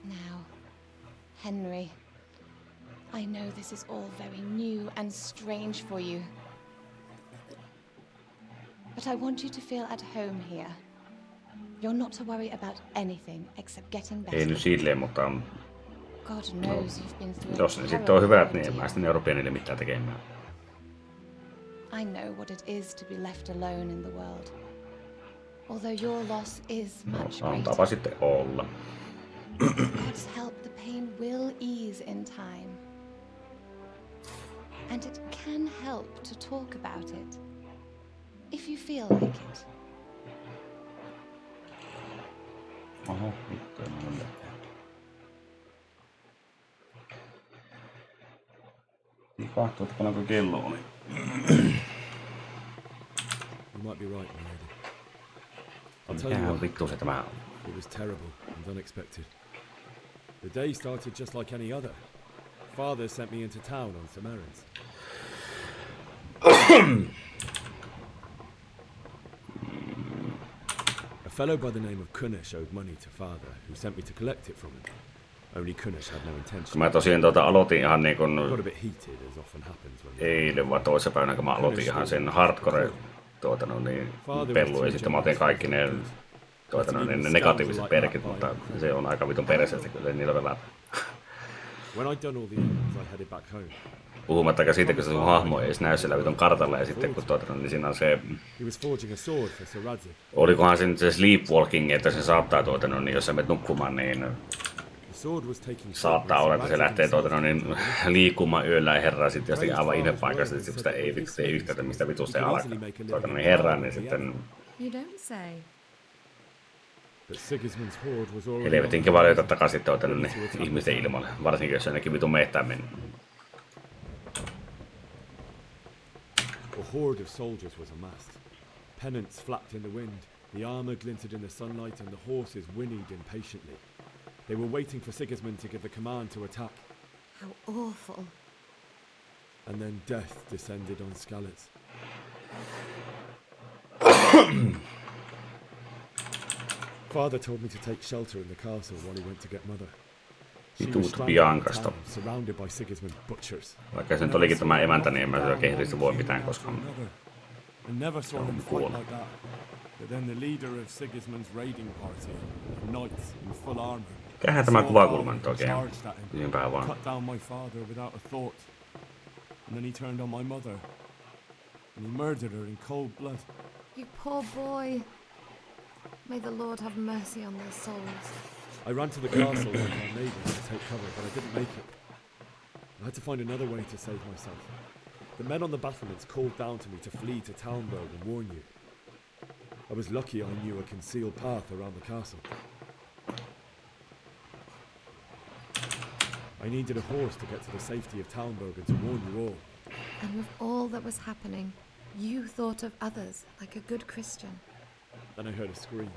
Now, Henry, I know this is all very new and strange for you. But I want you to feel at home here. You're not to worry about anything except getting better. Ei nyt silleen, mutta God knows you've been through jos ne sitten on hyvät, niin en mä sitten Euroopan niille mitään tekemään. I know what it is to be left alone in the world. Although your loss is much greater. Antaapa sitten olla. With God's help, the pain will ease in time. And it can help to talk about it. If you feel like it. Oho, vittu en ole. Niin kahtoo, että paljonko kello oli. You might be right, my lady. I'll tell Mikähän you on vittu se tämä on? It was terrible and unexpected. The day started just like any other. Father sent me into town on some errands. A fellow by the name of Kunesh owed money to father, who sent me to collect it from him. Only Kunesh had no intention. Mä tosiaan aloitin ihan niin kuin Got a bit heated, as often happens when eilen vai toisessa päivänä, kun mä aloitin ihan sen hardcore pellu ja sitten mä otin kaikki ne ne negatiiviset perkit, mutta se on aika vitun peräisesti, kyllä niillä pelaa. When I'd done all the errands, I headed back home. Puhumattakaan siitä, kun se sun hahmo ei edes näy siellä vitun kartalla ja sitten kun niin siinä on se... He was forging a sword for Sir Radzig. Olikohan se nyt se sleepwalking, että se saattaa niin jos sä menet nukkumaan, niin saattaa olla, että se lähtee niin liikkumaan yöllä ja herraa sitten jostakin aivan ihmepaikasta, että sitä ei vittu tee yhtään, mistä vitusta ei alkaa. Niin herraa, niin sitten... You don't say. Helvetin kiva löytää takaisin ne ihmisten ilmoille, varsinkin jos ainakin vitun mehtään mennä. A horde of soldiers was amassed. Pennants flapped in the wind, the armor glinted in the sunlight, and the horses whinnied impatiently. They were waiting for Sigismund to give the command to attack. How awful. And then death descended on Skalitz. Father told me to take shelter in the castle while he went to get Mother. Vitut Biancasta. surrounded by Sigismund's butchers. Vaikka se nyt olikin tämä emäntä, niin en mä oikein hirveästi voi mitään, koska I never saw him fight like that. But then the leader of Sigismund's raiding party, knights in full armor, mikähän tämä kuvakulma nyt oikein on? charged at him, Niinpä vaan. cut down my father without a thought. And then he turned on my mother. And he murdered her in cold blood. You poor boy. May the Lord have mercy on their souls. I ran to the castle like our neighbours to take cover, but I didn't make it. I had to find another way to save myself. The men on the battlements called down to me to flee to Talmberg and warn you. I was lucky I knew a concealed path around the castle. I needed a horse to get to the safety of Talmberg and to warn you all. And with all that was happening, you thought of others like a good Christian. Then I heard a scream.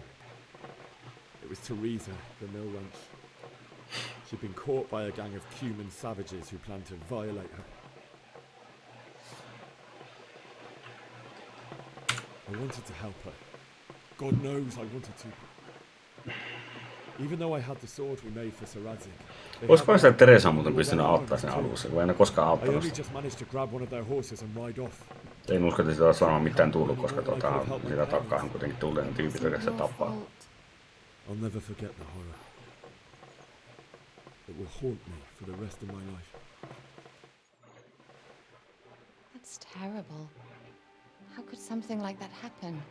It was Teresa, the mill wench. She'd been caught by a gang of Cuman savages who planned to violate her. I wanted to help her. God knows I wanted to. Even though I had the sword we made for Saradzic. Olisiko sitä Teresa muuten pystynyt auttaa sen alussa, kun ei ne koskaan I auttanut only sitä. just managed to grab one of their horses and ride off. En usko, että sitä olisi varmaan mitään tullut, koska sitä takaa on kuitenkin tullut ne tyypit, jotka sitä tappaa. I'll never forget the horror. It will haunt me for the rest of my life. That's terrible. How could something like that happen?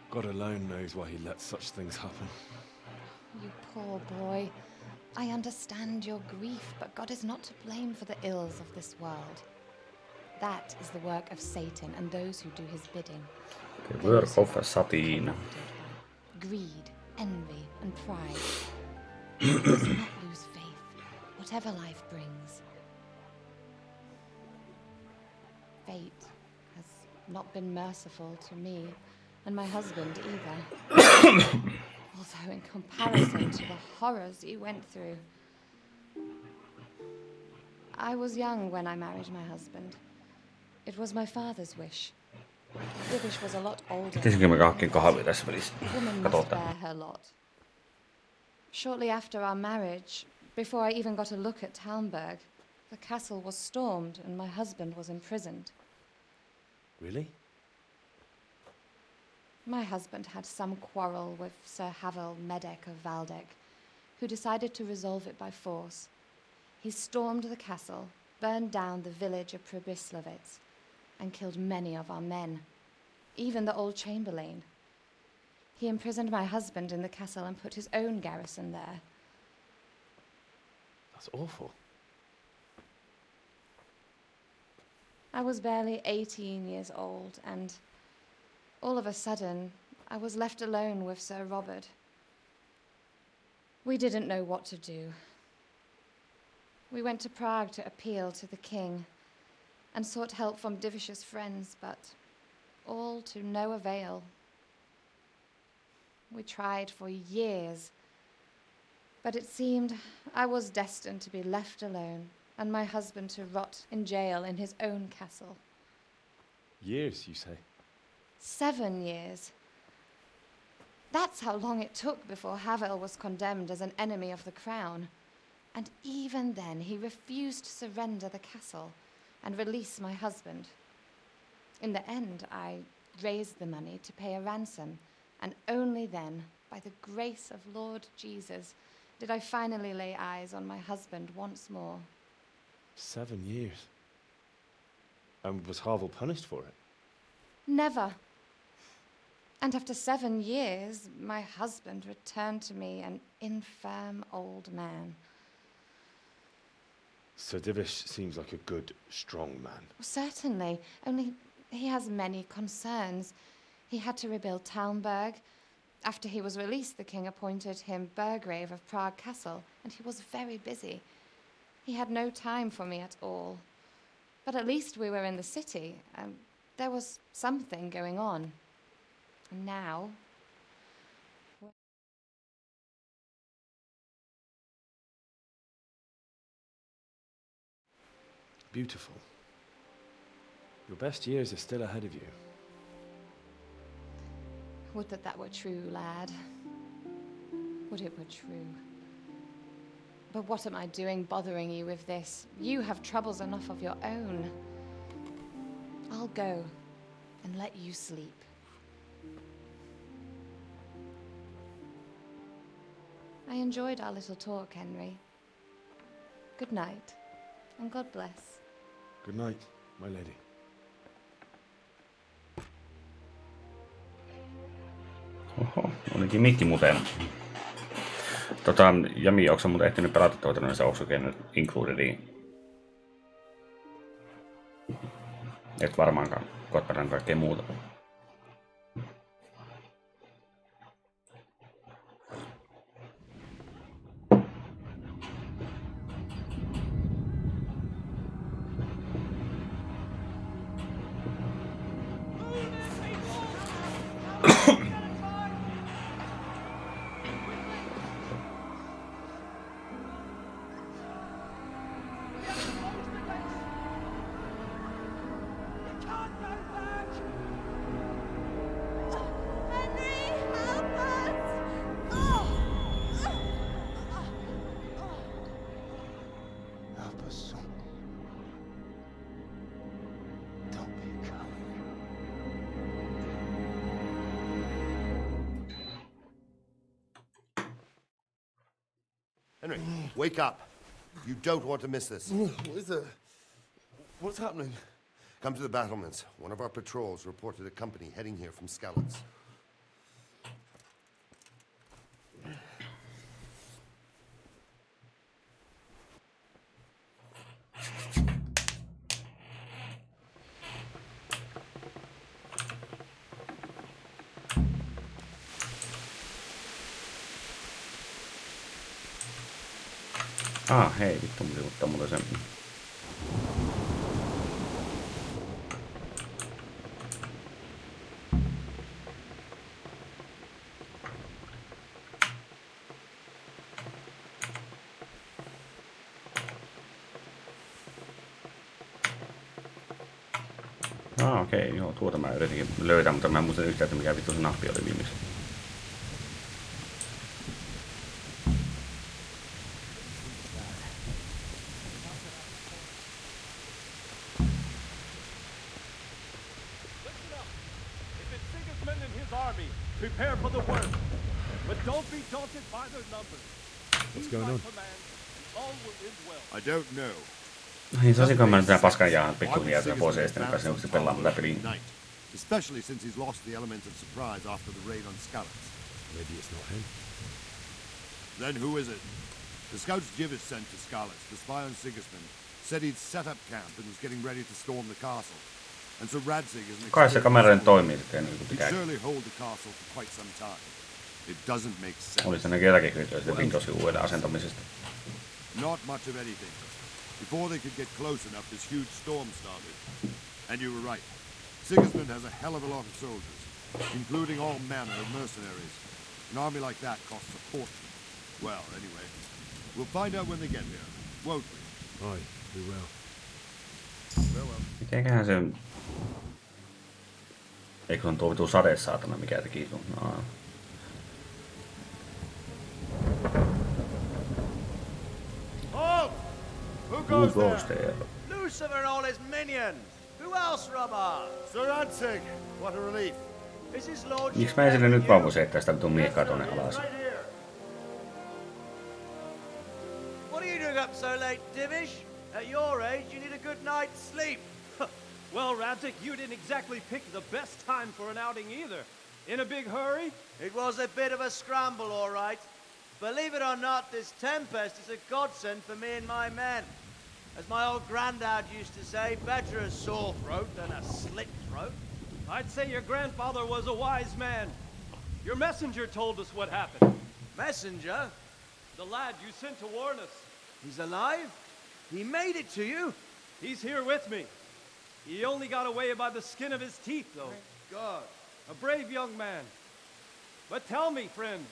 God alone knows why he lets such things happen. You poor boy. I understand your grief, but God is not to blame for the ills of this world. That is the work of Satan and those who do his bidding. The work of Satan. Greed, envy, and pride. Let us not lose faith, whatever life brings. Fate has not been merciful to me and my husband either. Although in comparison to the horrors you went through. I was young when I married my husband. It was my father's wish. Divish was a lot older. Pitäisikö me kahkin kahvia tässä välissä? Woman must Katsotaan. bear her lot. Shortly after our marriage, before I even got a look at Talmberg, the castle was stormed and my husband was imprisoned. Really? My husband had some quarrel with Sir Havel Medek of Valdek, who decided to resolve it by force. He stormed the castle, burned down the village of Pribyslavitz, and killed many of our men, even the old chamberlain. He imprisoned my husband in the castle and put his own garrison there. That's awful. I was barely 18 years old, and all of a sudden, I was left alone with Sir Robert. We didn't know what to do. We went to Prague to appeal to the king and sought help from Divish's friends, but all to no avail. We tried for years, but it seemed I was destined to be left alone and my husband to rot in jail in his own castle. Years, you say? 7 years. That's how long it took before Havel was condemned as an enemy of the crown. And even then, he refused to surrender the castle and release my husband. In the end, I raised the money to pay a ransom, and only then, by the grace of Lord Jesus, did I finally lay eyes on my husband once more. 7 years. And was Havel punished for it? Never. And after 7 years, my husband returned to me an infirm old man. Sir Divish seems like a good, strong man. Certainly, only he has many concerns. He had to rebuild Talmberg. After he was released, the king appointed him Burgrave of Prague Castle, and he was very busy. He had no time for me at all. But at least we were in the city, and there was something going on. And now... Beautiful. Your best years are still ahead of you. Would that that were true, lad. Would it were true. But what am I doing bothering you with this? You have troubles enough of your own. I'll go and let you sleep. I enjoyed our little talk, Henry. Good night, and God bless. Good night, my lady. Oho, olikin mikki muuten. Jami, onko sä muuten ehtinyt pelata tuota, se onko oikein includediin? Et varmaankaan, koettaan kaikkea muuta. Henry, wake up. You don't want to miss this. What's happening? Come to the battlements. One of our patrols reported a company heading here from Skalitz. Hei, vittu, mun ottaa mulle sen. Okei, joo, tuota mä yritinkin löytää, mutta mä en muista yhtään, että mikä vittu se nappi oli viimeksi. Prepare for the worst, but don't be daunted by their numbers. What's going on? All will end well. I don't know. Niin, saisinko mä nyt tää paskan jaan pikkuhiljaa pois ja sitten pääsin oikeasti pelaamaan tätä peliä. Especially since he's lost the element of surprise after the raid on Skalitz. Maybe it's not him. Then who is it? The scouts Jivis sent to Skalitz to spy on Sigismund said he'd set up camp and was getting ready to storm the castle. And so Radzig is an kai se kamera nyt toimii sitten niin kuin pitää. surely hold the castle for quite some time. It doesn't make sense. Oli se jotakin hyötyä sitten Windowsin uudelleen asentamisesta. Not much of anything. Before they could get close enough, this huge storm started. And you were right. Sigismund has a hell of a lot of soldiers, including all manner of mercenaries. An army like that costs a fortune. Well, anyway, we'll find out when they get here, won't we? Aye, we will. Farewell. Mikäköhän se on? Eikö on tuo vitu sadesaatana, mikä teki sun? Oh! Who goes there? Lucifer and all his minions! Who else, Robert? Sir Radzig! What a relief! Is his lordship... Miksi mä esille nyt vaan voisi heittää sitä vitun miekkaa tonne alas? What are you doing up so late, Divish? At your age, you need a good night's sleep. Well, Radzig, you didn't exactly pick the best time for an outing either. In a big hurry? It was a bit of a scramble, all right. Believe it or not, this tempest is a godsend for me and my men. As my old granddad used to say, better a sore throat than a slit throat. I'd say your grandfather was a wise man. Your messenger told us what happened. Messenger? The lad you sent to warn us. He's alive? He made it to you? He's here with me. He only got away by the skin of his teeth, though. Thank God. A brave young man. But tell me, friend,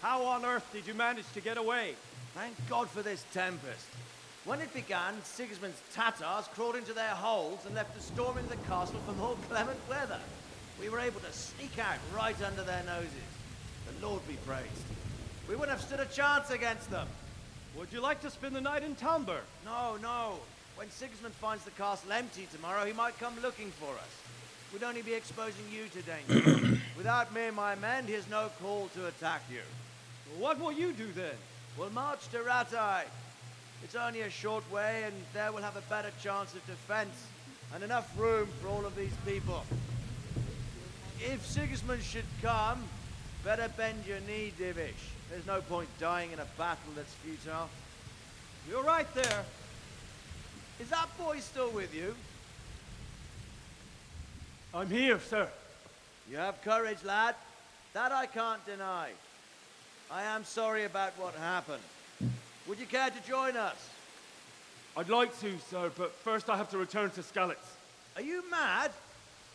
how on earth did you manage to get away? Thank God for this tempest. When it began, Sigismund's Tatars crawled into their holes and left us storming the castle for more clement weather. We were able to sneak out right under their noses. The Lord be praised. We wouldn't have stood a chance against them. Would you like to spend the night in Talmberg? No, no. When Sigismund finds the castle empty tomorrow, he might come looking for us. We'd only be exposing you to danger. Without me and my men, he has no call to attack you. What will you do then? We'll march to Ratai. It's only a short way, and there we'll have a better chance of defense, and enough room for all of these people. If Sigismund should come, better bend your knee, Divish. There's no point dying in a battle that's futile. You're right there. Is that boy still with you? I'm here, sir. You have courage, lad. That I can't deny. I am sorry about what happened. Would you care to join us? I'd like to, sir, but first I have to return to Skalitz. Are you mad?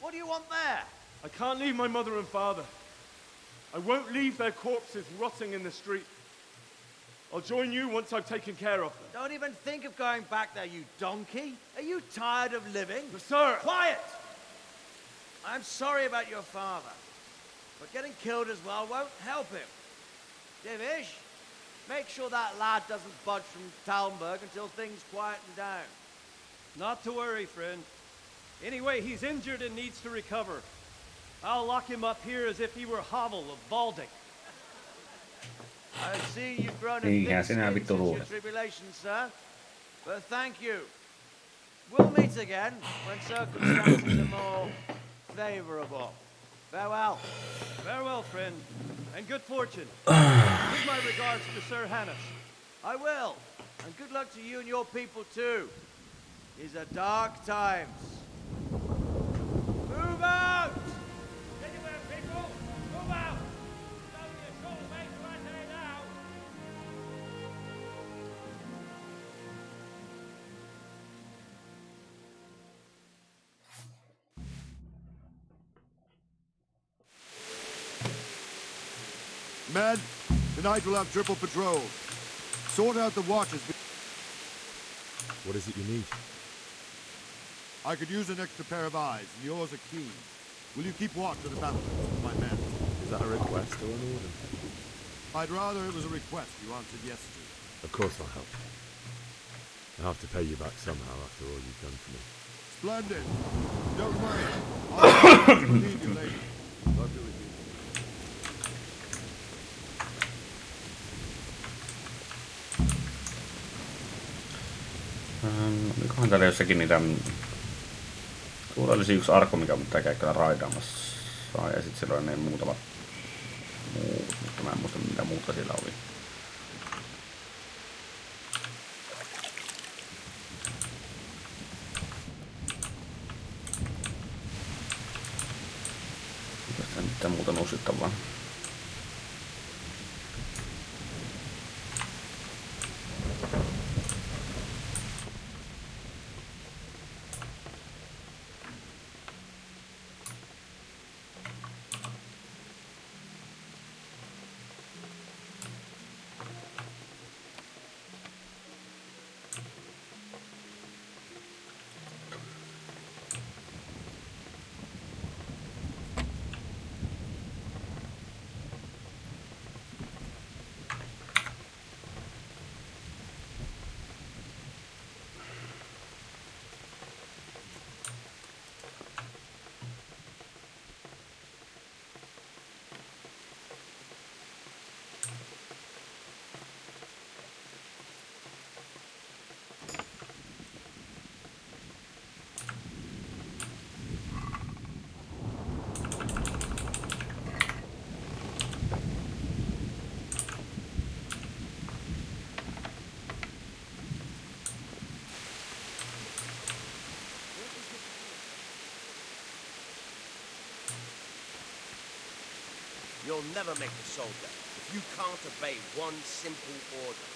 What do you want there? I can't leave my mother and father. I won't leave their corpses rotting in the street. I'll join you once I've taken care of them. Don't even think of going back there, you donkey. Are you tired of living? But sir! Quiet! I'm sorry about your father, but getting killed as well won't help him. Divish, make sure that lad doesn't budge from Talmberg until things quieten down. Not to worry, friend. Anyway, he's injured and needs to recover. I'll lock him up here as if he were Havel of Balding. I see you've grown a Eihän thick sinä skin vittu since your luule. tribulation, sir. But thank you. We'll meet again when circumstances are more favorable. Farewell. Farewell, friend, and good fortune. Give my regards to Sir Hanush. I will, and good luck to you and your people too. These are dark times. Move out! Anywhere, people! Move out! It's only a short way to Äänet now. Men, tonight we'll have triple patrol. Sort out the watches. What is it you need? I could use an extra pair of eyes, and yours are keen. Will you keep watch of the battlefield, my men? Is that a request or an order? I'd rather it was a request you answered yes to. Of course I'll help. I'll have to pay you back somehow after all you've done for me. Splendid. Don't worry. I'll relieve you later. Love you with you. Olikohan täällä jossakin niitä... Tuolla olisi yksi arkku, mikä pitää käydä kyllä raidaamassa. Ja sit siellä on ne muutamat muut, mutta mä en muista mitä muuta siellä oli. Tästä mitään muuta nousittavaa. You'll never make a soldier if you can't obey one simple order.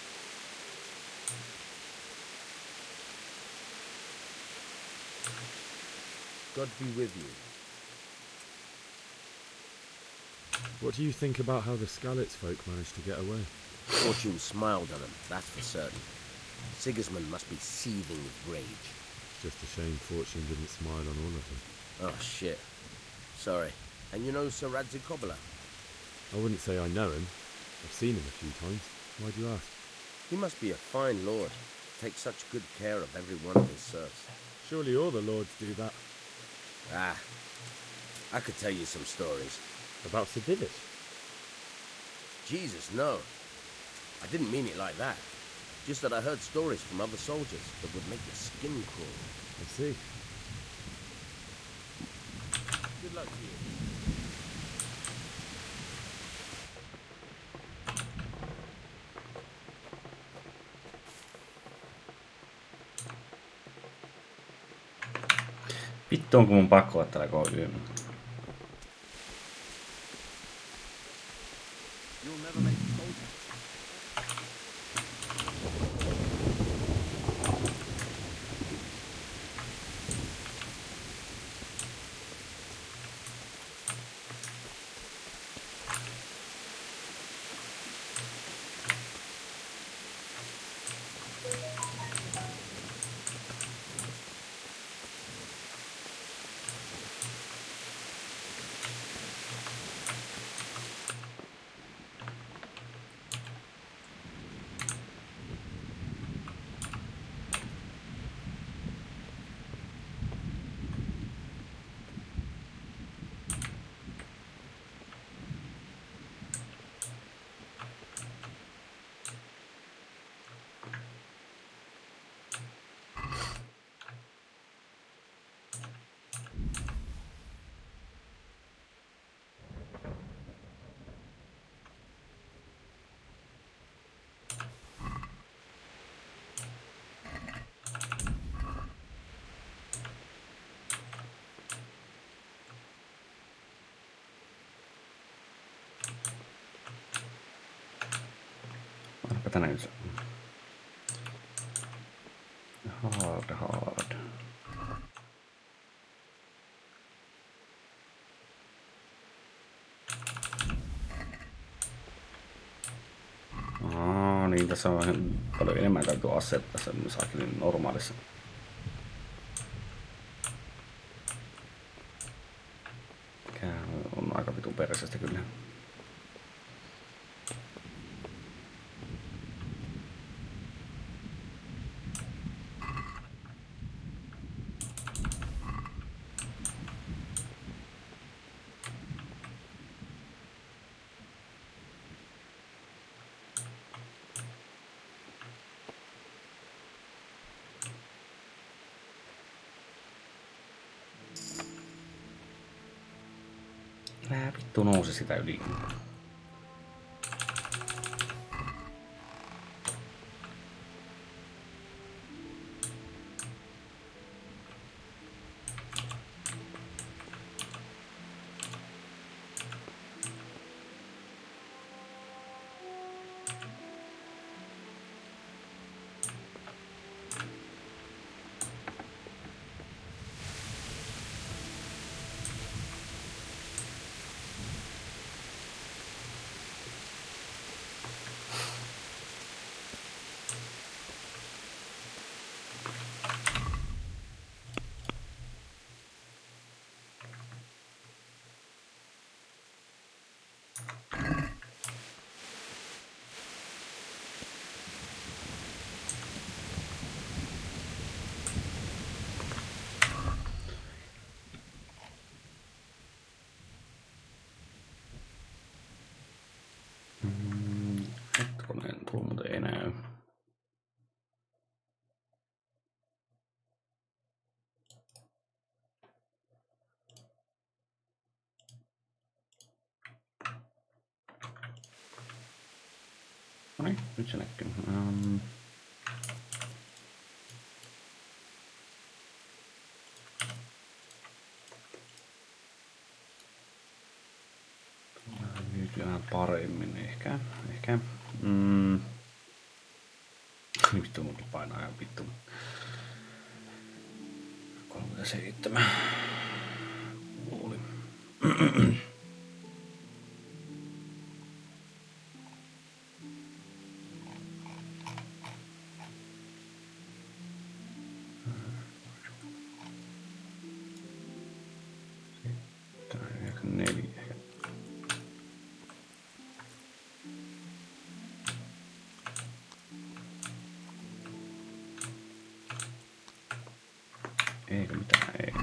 God be with you. What do you think about how the Skalitz folk managed to get away? Fortune smiled on them, that's for certain. Sigismund must be seething with rage. Just a shame Fortune didn't smile on all of them. Oh, shit. Sorry. And you know Sir Radzikobala? I wouldn't say I know him. I've seen him a few times. Why do you ask? He must be a fine lord. Takes such good care of every one of his serfs. Surely all the lords do that. Ah, I could tell you some stories. About Sir Divish? Jesus, no. I didn't mean it like that. Just that I heard stories from other soldiers that would make your skin crawl. I see. Good luck to you. Vittu onko mun pakko ottaa koko yön. Tänään nyt. Hard. Niin tässä on paljon enemmän täytyy asettaa sen saakin normaalissa. Mikä on aika vitun perseestä kyllä. Älä vittu nousi sitä yli. Hetkonen, tuo muuten ei näy. Noniin, nyt se näkyy. Nyt vähän paremmin ehkä. Vittu mun painaa ihan vittu. 37. Luuli. Eikö mitään? Ei.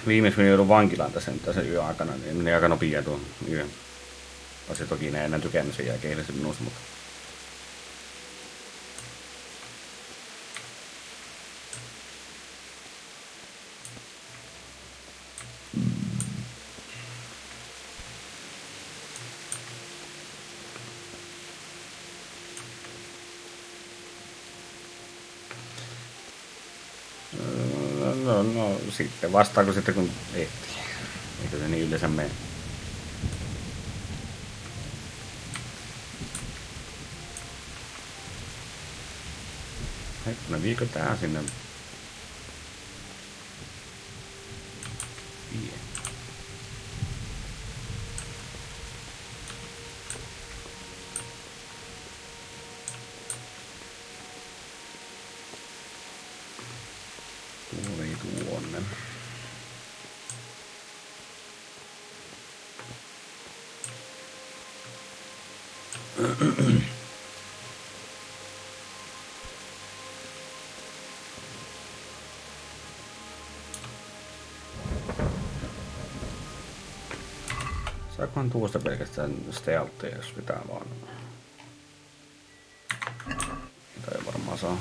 Viimeis minä joudun vankilaan tässä yön aikana, niin meni aika nopea tuo yö. Pasi toki ne enää tykännyt sen jälkeen minusta, mutta... No, sitten vastaako sitten kun ehtii. Eikö se niin yleensä mene? Hetkinen, viikö tää sinne? Tuonne. Saakohan tuosta pelkästään stealthia, jos pitää vaan. Mitä ei varmaan saa.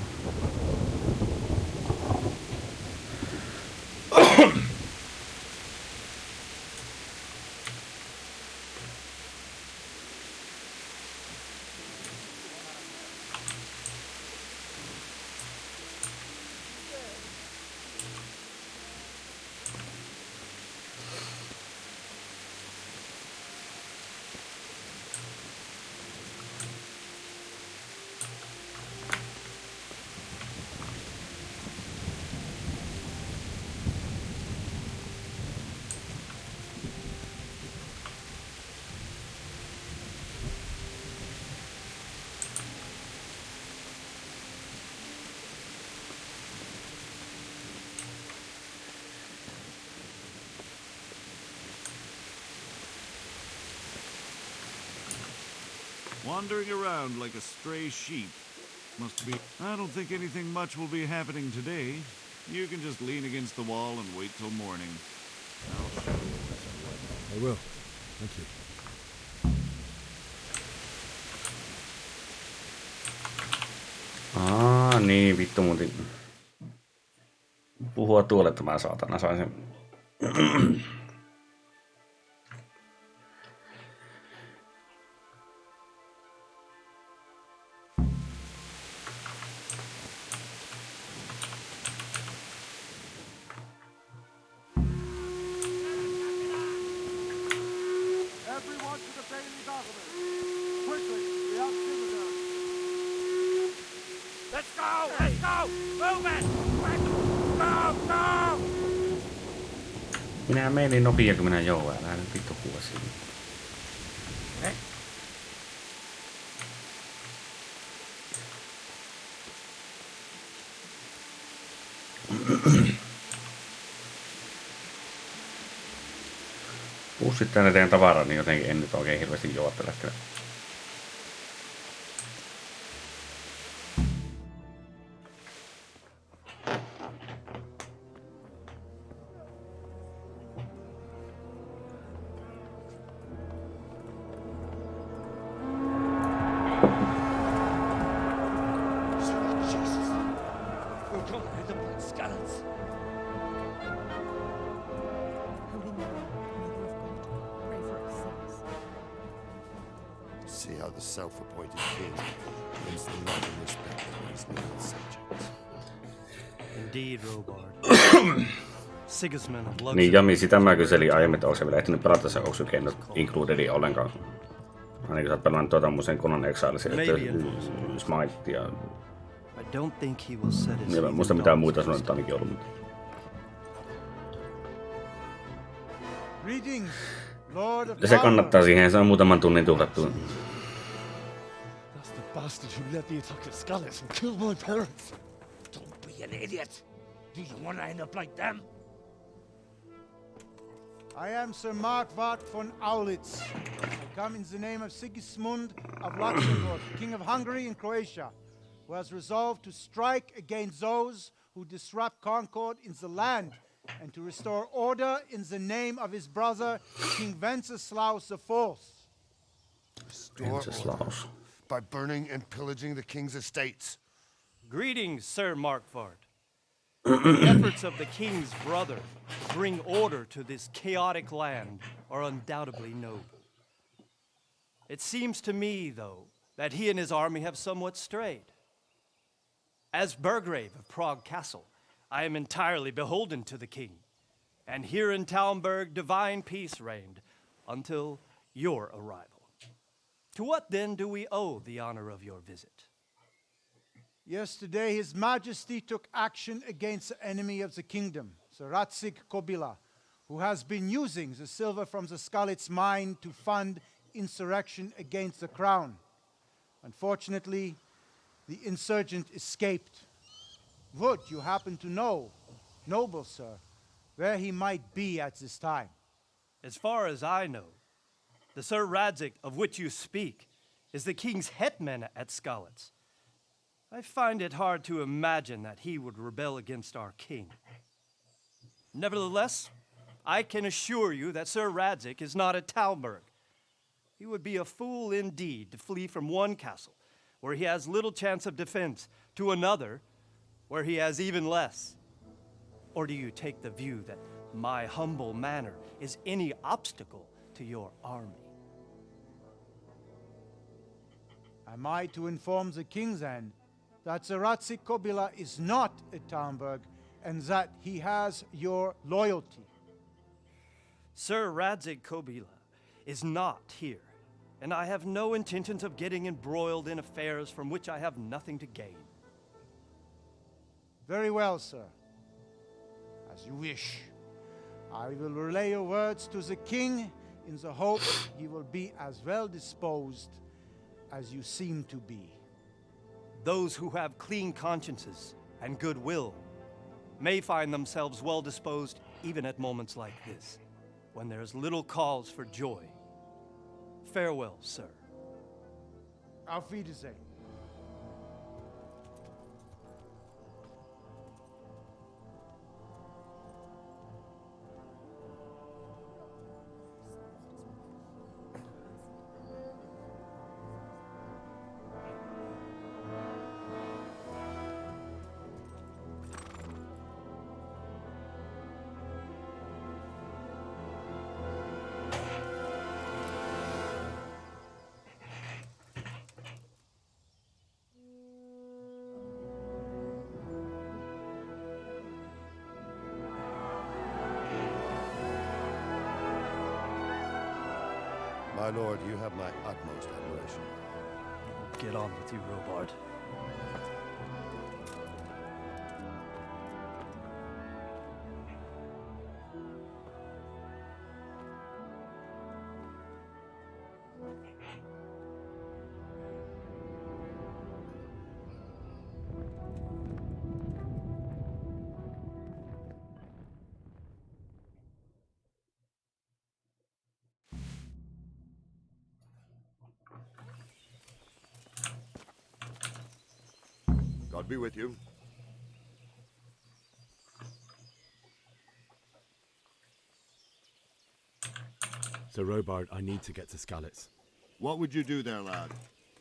Wandering around like a stray sheep. Must be... I don't think anything much will be happening today. You can just lean against the wall and wait till morning. I'll show you. I will. Thank you. Niin, vittu muutin. Puhua tuolle tämä saatana sain sen. Minä menin nopea, kun minä jouan. Älä nyt vittu puhua siinä. Pussit tänne teidän tavaraa, niin jotenkin en nyt oikein hirveästi juottele kyllä. See how the self-appointed king wins the love and respect of his loyal subjects. Indeed, Robard. Sigismund of Luxembourg. Niin Jami, sitä mä kyselin aiemmin, että onko se vielä ehtinyt pelata se Oxygen Includedin ollenkaan. Ainakin sä oot pelannut tuota musen Conan Exilesi, että Smite ja... I don't think he will set his Niin, muista mitään muita sanoa, että ainakin ollut. Mutta... Greetings, Lord of Ja se kannattaa siihen, se on muutaman tunnin tuhlattu. That's the bastard who led the attack at Scarlet and killed my parents. Don't be an idiot. Do you want to end up like them? I am Sir Markvart von Aulitz. I come in the name of Sigismund of Luxembourg, King of Hungary and Croatia, who has resolved to strike against those who disrupt concord in the land and to restore order in the name of his brother, King Wenceslaus IV. Wenceslaus. By burning and pillaging the king's estates. Greetings, Sir Markvart. The efforts of the king's brother to bring order to this chaotic land are undoubtedly noble. It seems to me, though, that he and his army have somewhat strayed. As Burgrave of Prague Castle, I am entirely beholden to the king, and here in Talmberg divine peace reigned until your arrival. To what then do we owe the honor of your visit? Yesterday, His Majesty took action against the enemy of the kingdom, Sir Ratsig Kobila, who has been using the silver from the Skalitz mine to fund insurrection against the crown. Unfortunately, the insurgent escaped. Would you happen to know, noble sir, where he might be at this time? As far as I know, the Sir Radzic of which you speak is the king's hetman at Skalitz. I find it hard to imagine that he would rebel against our king. Nevertheless, I can assure you that Sir Radzic is not at Talmberg. He would be a fool indeed to flee from one castle, where he has little chance of defense, to another, where he has even less. Or do you take the view that my humble manner is any obstacle to your army? Am I to inform the king then that Sir Ratsig Kobila is not at Talmberg and that he has your loyalty? Sir Radzic Kobila is not here, and I have no intentions of getting embroiled in affairs from which I have nothing to gain. Very well, sir. As you wish. I will relay your words to the king in the hope he will be as well disposed as you seem to be. Those who have clean consciences and goodwill may find themselves well disposed even at moments like this, when there is little cause for joy. Farewell, sir. Auf Wiedersehen. My lord, you have my utmost admiration. Get on with you, Robard. God be with you. Sir Robard, I need to get to Skalitz. What would you do there, lad?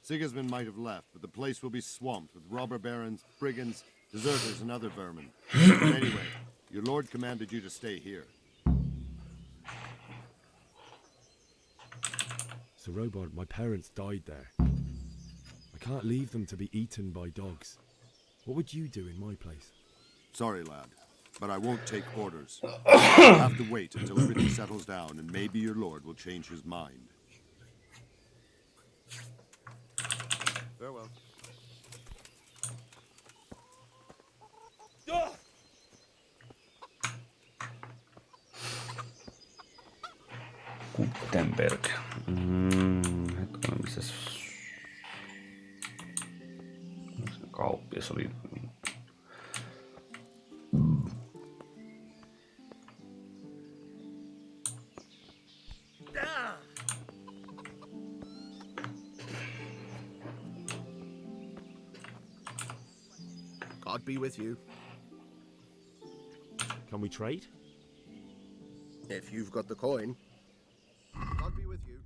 Sigismund might have left, but the place will be swamped with robber barons, brigands, deserters, and other vermin. Anyway, your lord commanded you to stay here. Sir Robard, my parents died there. I can't leave them to be eaten by dogs. What would you do in my place? Sorry, lad, but I won't take orders. You'll have to wait until everything settles down, and maybe your lord will change his mind. Farewell. Gutenberg. Hetkinen, missäs... Kauppias oli... God be with you. Can we trade? If you've got the coin. God be with you.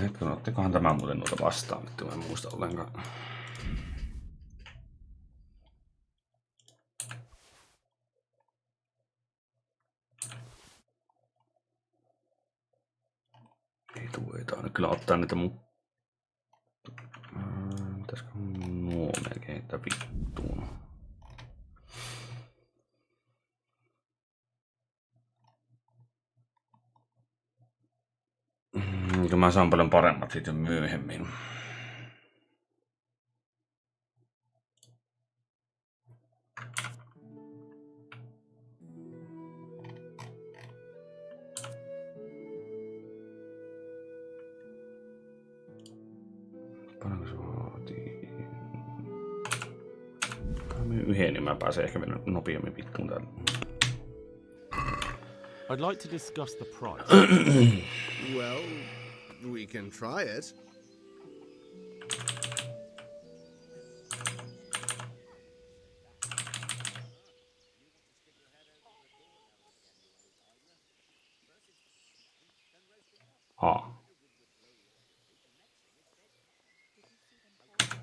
Hetkinen, ottikohan tämä muuten noita vastaan, että mä en muista ollenkaan. Ei tainnut kyllä ottaa niitä mun... Pitäisikö nuo melkein heittää vittuun? Mä saan paljon paremmat sitten myöhemmin. Paljonko se vaatii? Yhden, niin mä pääsen ehkä vielä nopeammin vittuun täällä. I'd like to discuss the price. Well, we can try it.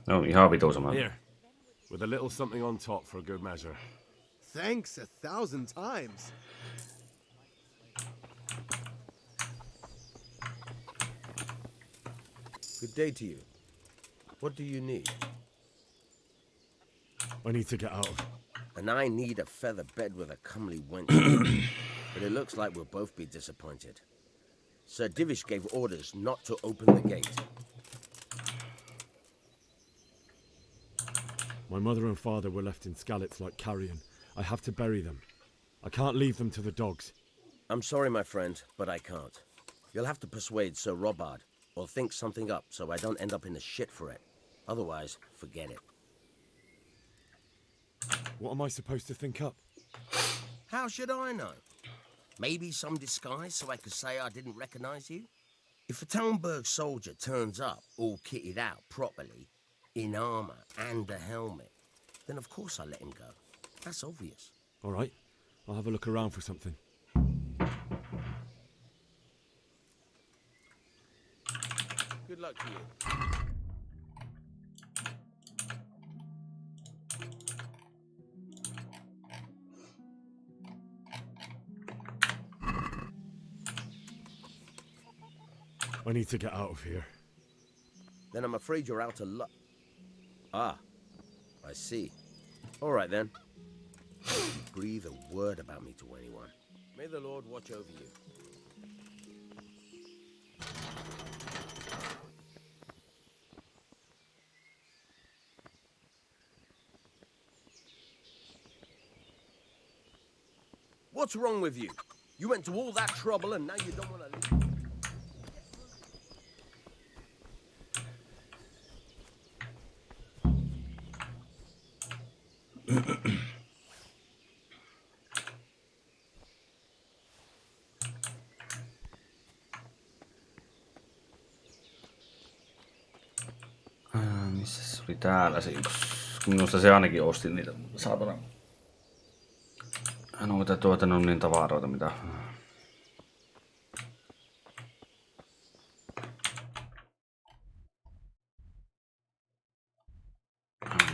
No, ihan vituusama. Here, with a little something on top for a good measure. Thanks 1,000 times. Good day to you. What do you need? I need to get out. And I need a feather bed with a comely wench. But it looks like we'll both be disappointed. Sir Divish gave orders not to open the gate. My mother and father were left in Skalitz like carrion. I have to bury them. I can't leave them to the dogs. I'm sorry, my friend, but I can't. You'll have to persuade Sir Robard, or think something up so I don't end up in the shit for it. Otherwise, forget it. What am I supposed to think up? How should I know? Maybe some disguise so I could say I didn't recognize you? If a Talmberg soldier turns up all kitted out properly, in armor and a helmet, then of course I let him go. That's obvious. All right, I'll have a look around for something. Good luck to you. I need to get out of here. Then I'm afraid you're out of luck. Ah, I see. All right then. Don't you breathe a word about me to anyone. May the Lord watch over you. What's wrong with you? You went to all that trouble and now you don't want to leave? Missä se oli täällä se yksi? Minusta se ainakin osti niitä saatana noita niin tavaroita mitä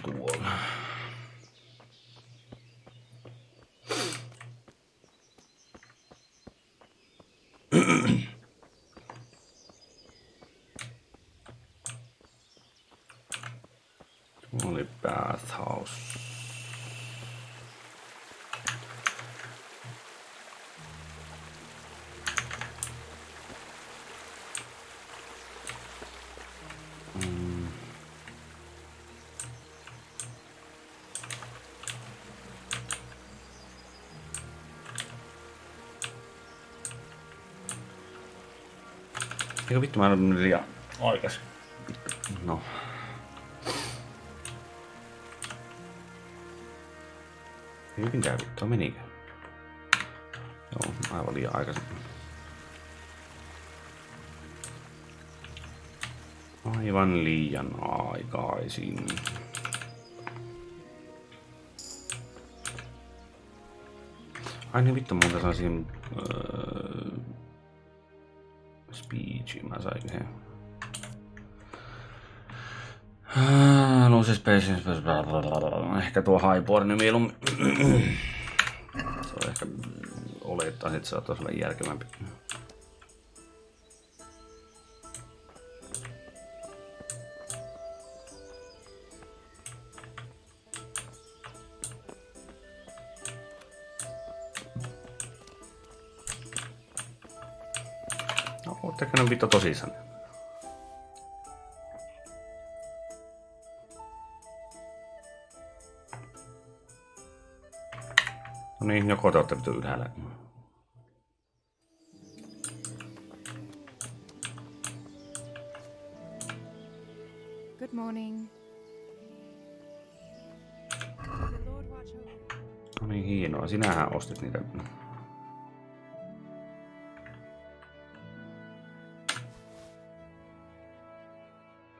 tuolla. Oli bathhouse. Eikö vittu mä en liian aikaisin. No. Hyvin tää vittua menikö? Joo, aivan liian aikaisin. Aivan liian aikaisin. Ai niin vittu muuta saa siihen speechiin mä sain yhden. Lose space, ehkä tuo highboard mieluummin. Se on ehkä olettaisin, että se saattaisi olla järkevämpi. No, ootteko ne vittu tosissaan? No niin, joko te ootte vittu ylhäällä. Good morning. The Lord watch over. No niin, hienoa. Sinähän ostit niitä.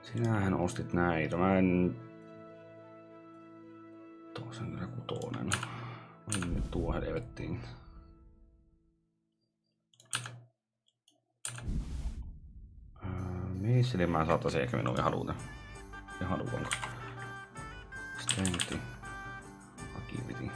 Sinähän ostit näitä. Mä en... Tuossa on kyllä kutonen. Olin nyt tuo helvettiin. Missä mä saattaisin ehkä minua haluta. Ja haluanko. Strengthi. Agility.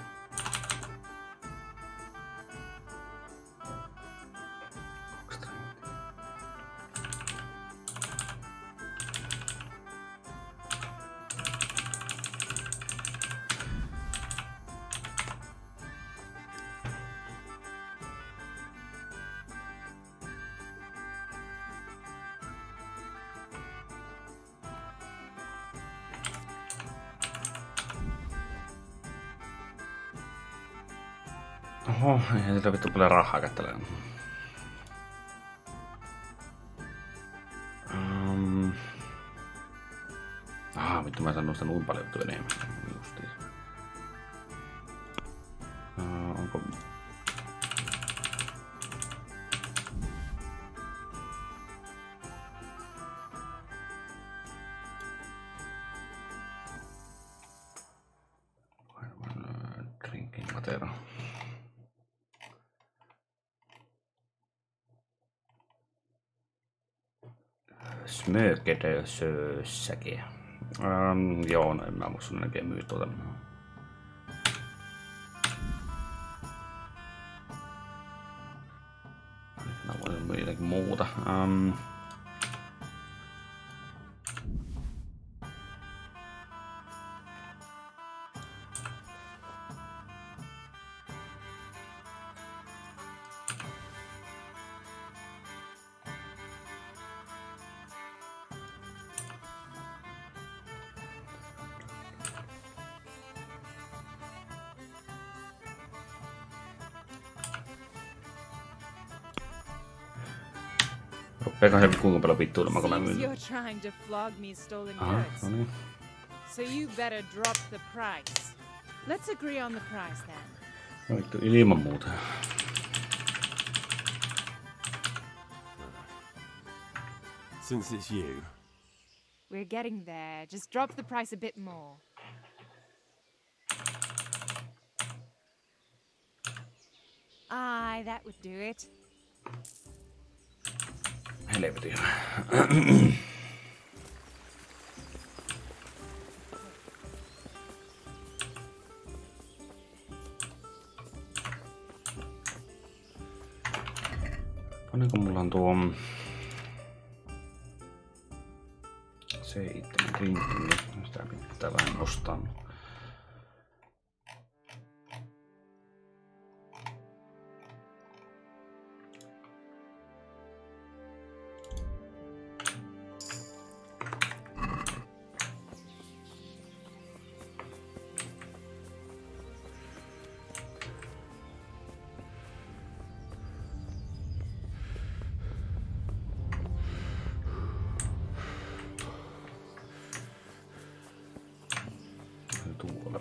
Oho, eihän sitä vittu kyllä rahaa kättelee. Vittu mä saan nosta noin paljon vittu enemmän. Justiin. Onko... Drinking water. Smökedösössäkin. Joo, no en mä muista näkee myy tuota. Mä voin myy jotakin muuta. Eiköhän joku kuinka paljon vittuilema, kun mä Seems myyn. you're trying to flog me stolen Aha, goods. no niin. So you better drop the price. Let's agree on the price then. No vittu, ilman muuta. Since it's you. We're getting there. Just drop the price a bit more. Aye, that would do it. Helvetin. Paljonko mulla on tuo 7 rinkin, sitä pitää vähän nostaa. Tuolla.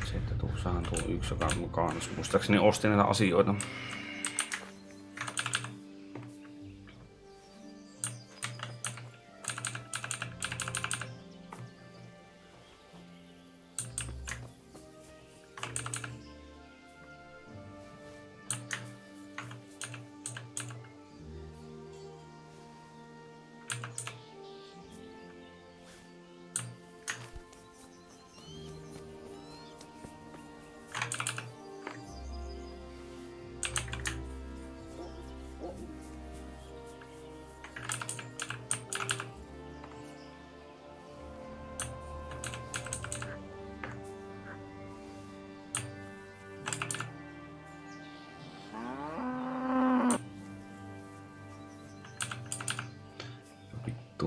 Sitten tuossahan tuo yksi, joka on mukaan. Muistaakseni ostin näitä asioita.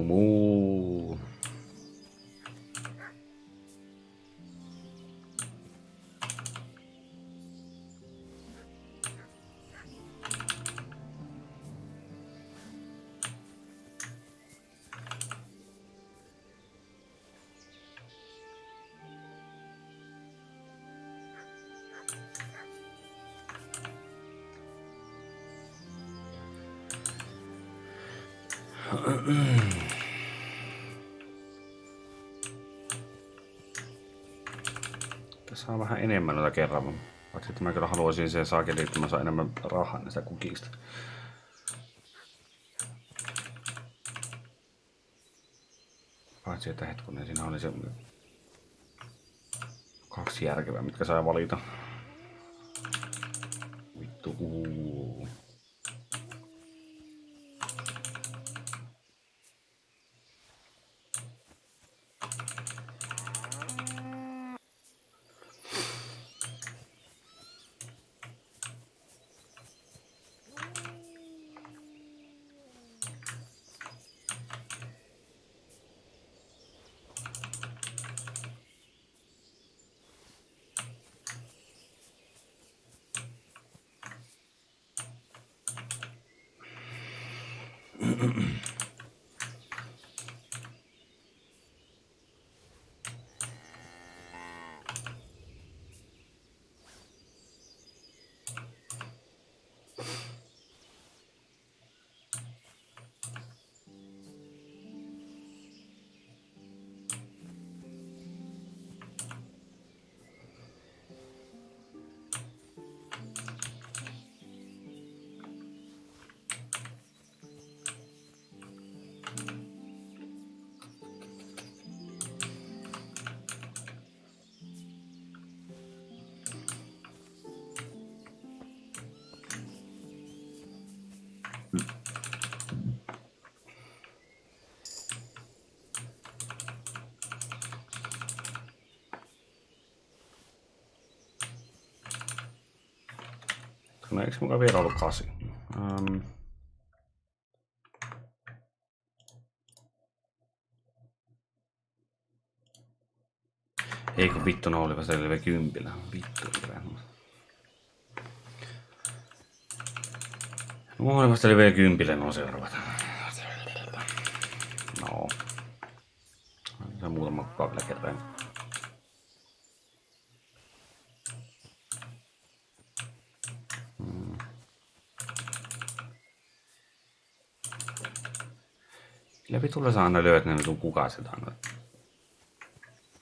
Muu. Tässä on vähän enemmän noita kerran. Vaikka että mä kyllä haluaisin sen saakeli, että mä saan enemmän rahaa näistä kukista. Paitsi että hetkonen, siinä oli se 2 järkevää, mitkä saa valita. Vittu. No eikö mukaan vielä ollut 8? Eikö vittu, no olipa selvä 10. Vittu. Muodemasta oli vielä 10 nuo seuraavat. No. Se on muutama kukaan vielä kerran. Kyllä vitulla saa aina löytää ne vitun kukaset aina.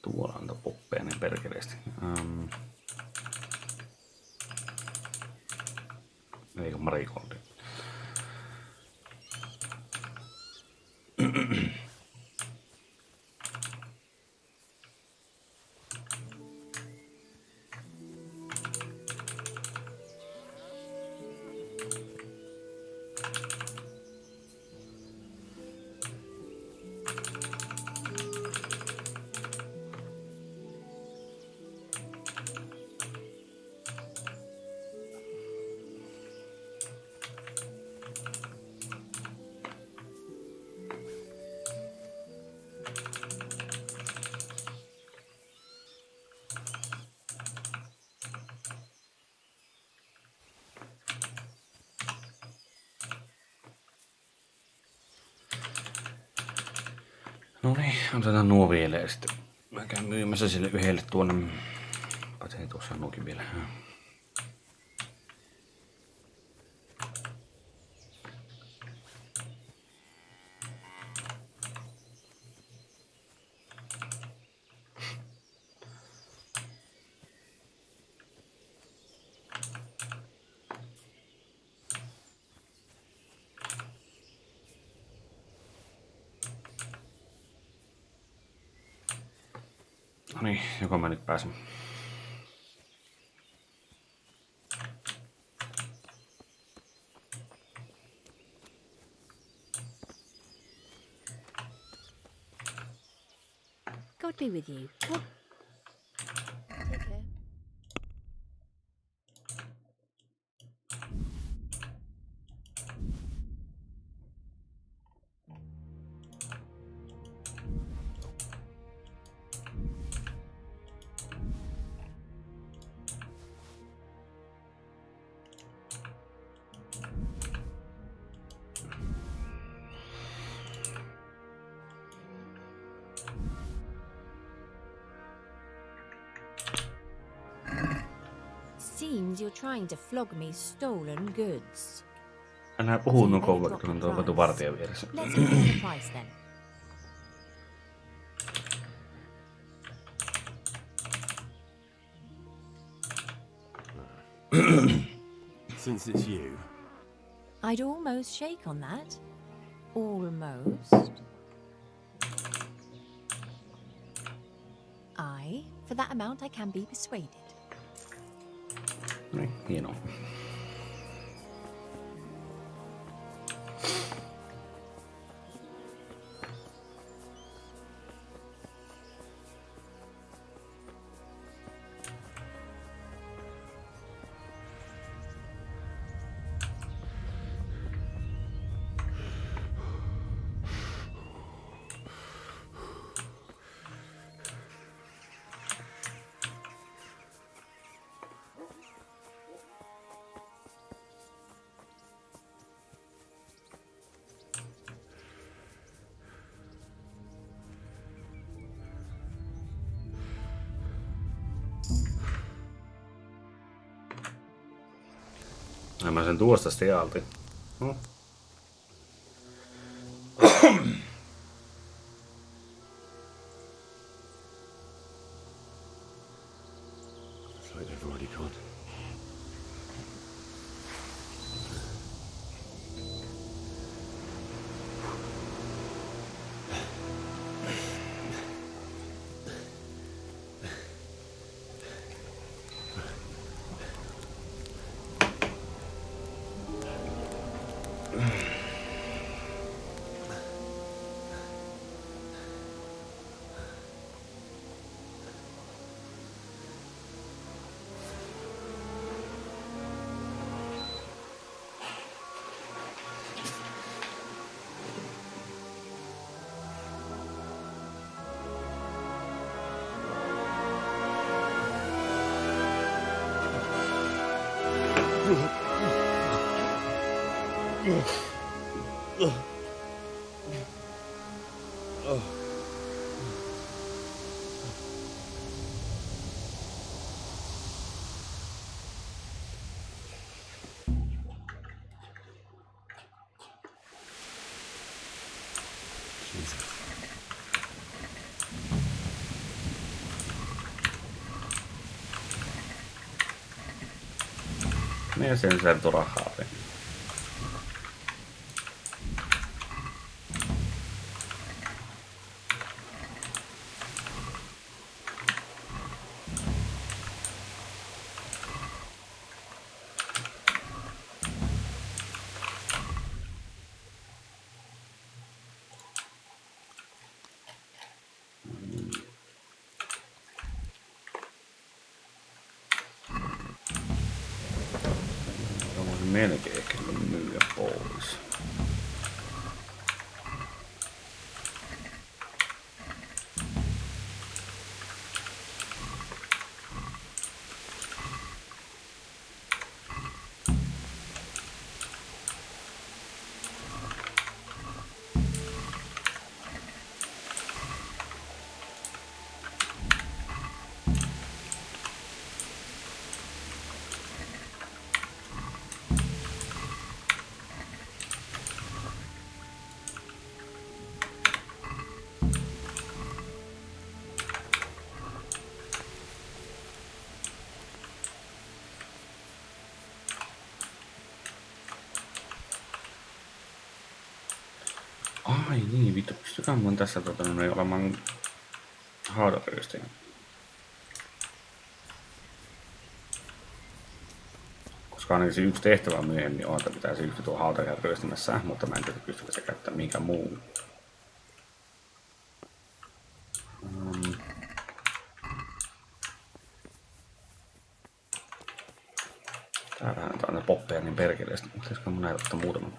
Tuolla on poppeja niin perkeleesti. Eikö Marikoldi? No niin, otetaan nuo vielä ja sitten mä käyn myymässä sille yhdelle tuonne. Paitsi ei tuossa nuokin vielä. No niin, joko mä nyt pääsen. God be with you. What? Take care. Seems you're trying to flog me stolen goods. Älä puhu nukoon, kun on tuo vartija vieressä. Let's agree on the price then. Since it's you. I'd almost shake on that. Almost. For that amount I can be persuaded. Niin, hienoa. Mä sen tuosta sieltä. No. It's like they've already gone. Niin sen sieltä rahaa. Melkein ehkä myyä pois. Ai niin, vittu, pystykään mun tässä olemaan haudaryöstäjä. Koska ainakin se yksi tehtävä myöhemmin on, että pitäisi yksi tuo hautajan ryöstämässä, mutta mä en tiedä pystykö se käyttämään mihinkään muuhun. Täällähän on poppeja niin perkeleesti, mutta pitäisikö mun näitä ottaa muutaman?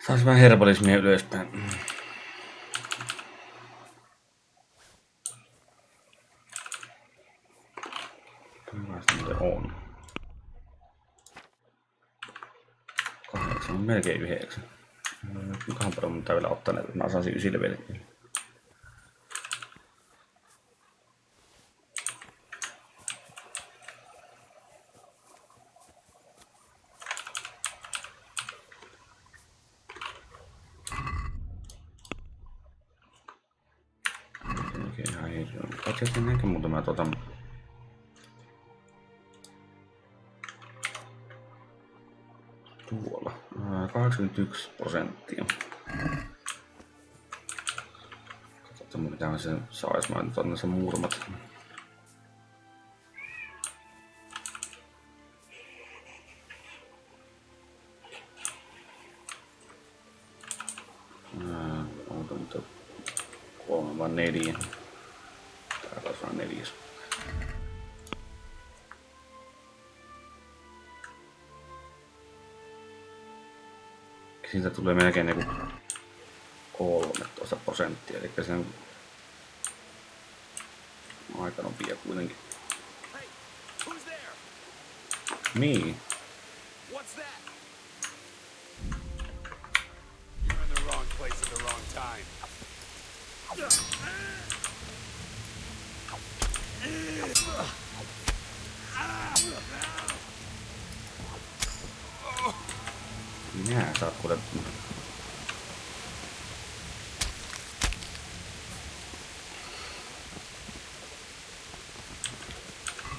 Saisi vähän herbalismia ylöspäin. Millaista muuten on? 8 on melkein 9. Kuinkahan paljon mun pitää vielä ottaa näitä, että mä saisin 9 levelit. Katsotaan näinkö muuta mä tuolla. 81%. Katsotaan mitä se sais. Mä nyt otan sen muutamat. Onko nyt 3 vai 4? Täällä on 4. Siitä tulee melkein niinku 13%, eli se on aika nopea kuitenkin. Niin. What's that? You're in the wrong place at the wrong time. Minä saat kuule.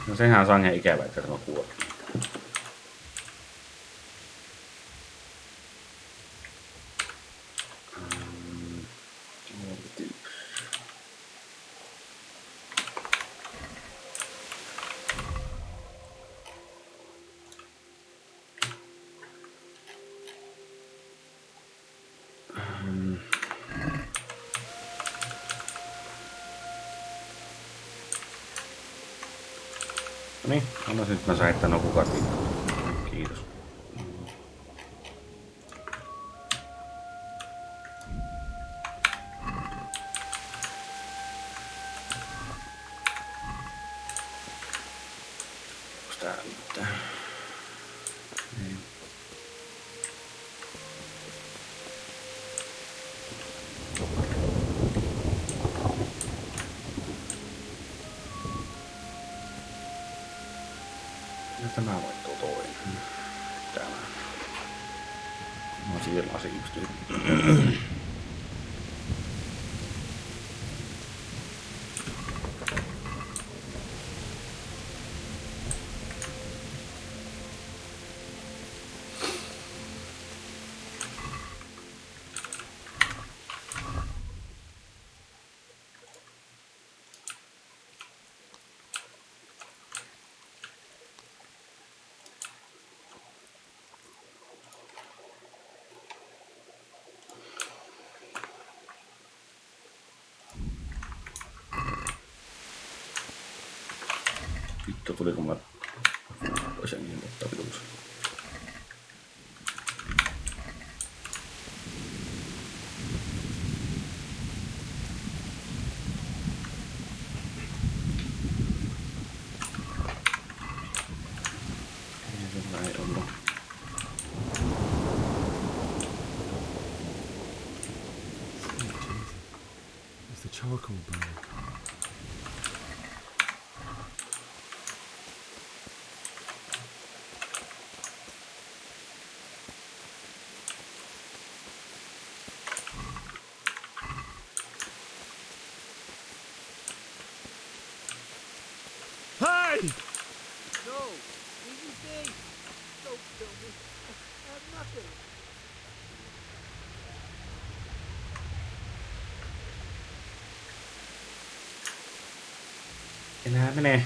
No sehän on sangen ikävä, että se on kuollut. Niin, anna nyt mä sain tän kukakin. Kiitos. Onks tää mitään? Niin. Siirlasi yksi tyyppi. Vittu, tuliko mä toisenkin ottaa vituus. Ei ollut. It's the charcoal burning. Hey! No, easy thing. Don't kill me. I have nothing. Enää menee.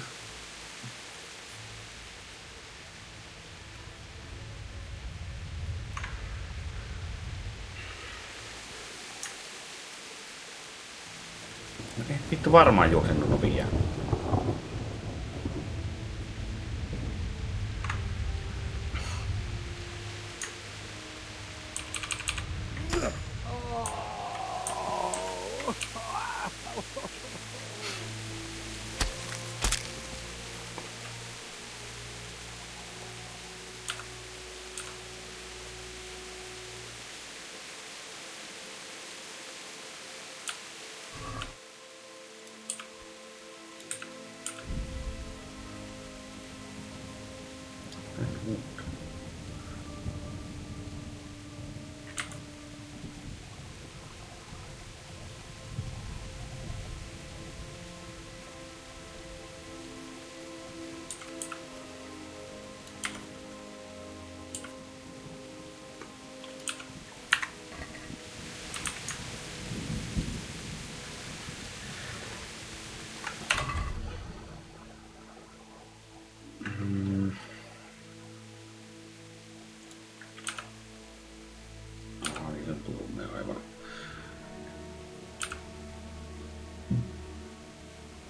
No ei vittu varmaan juoksenut nopeaa.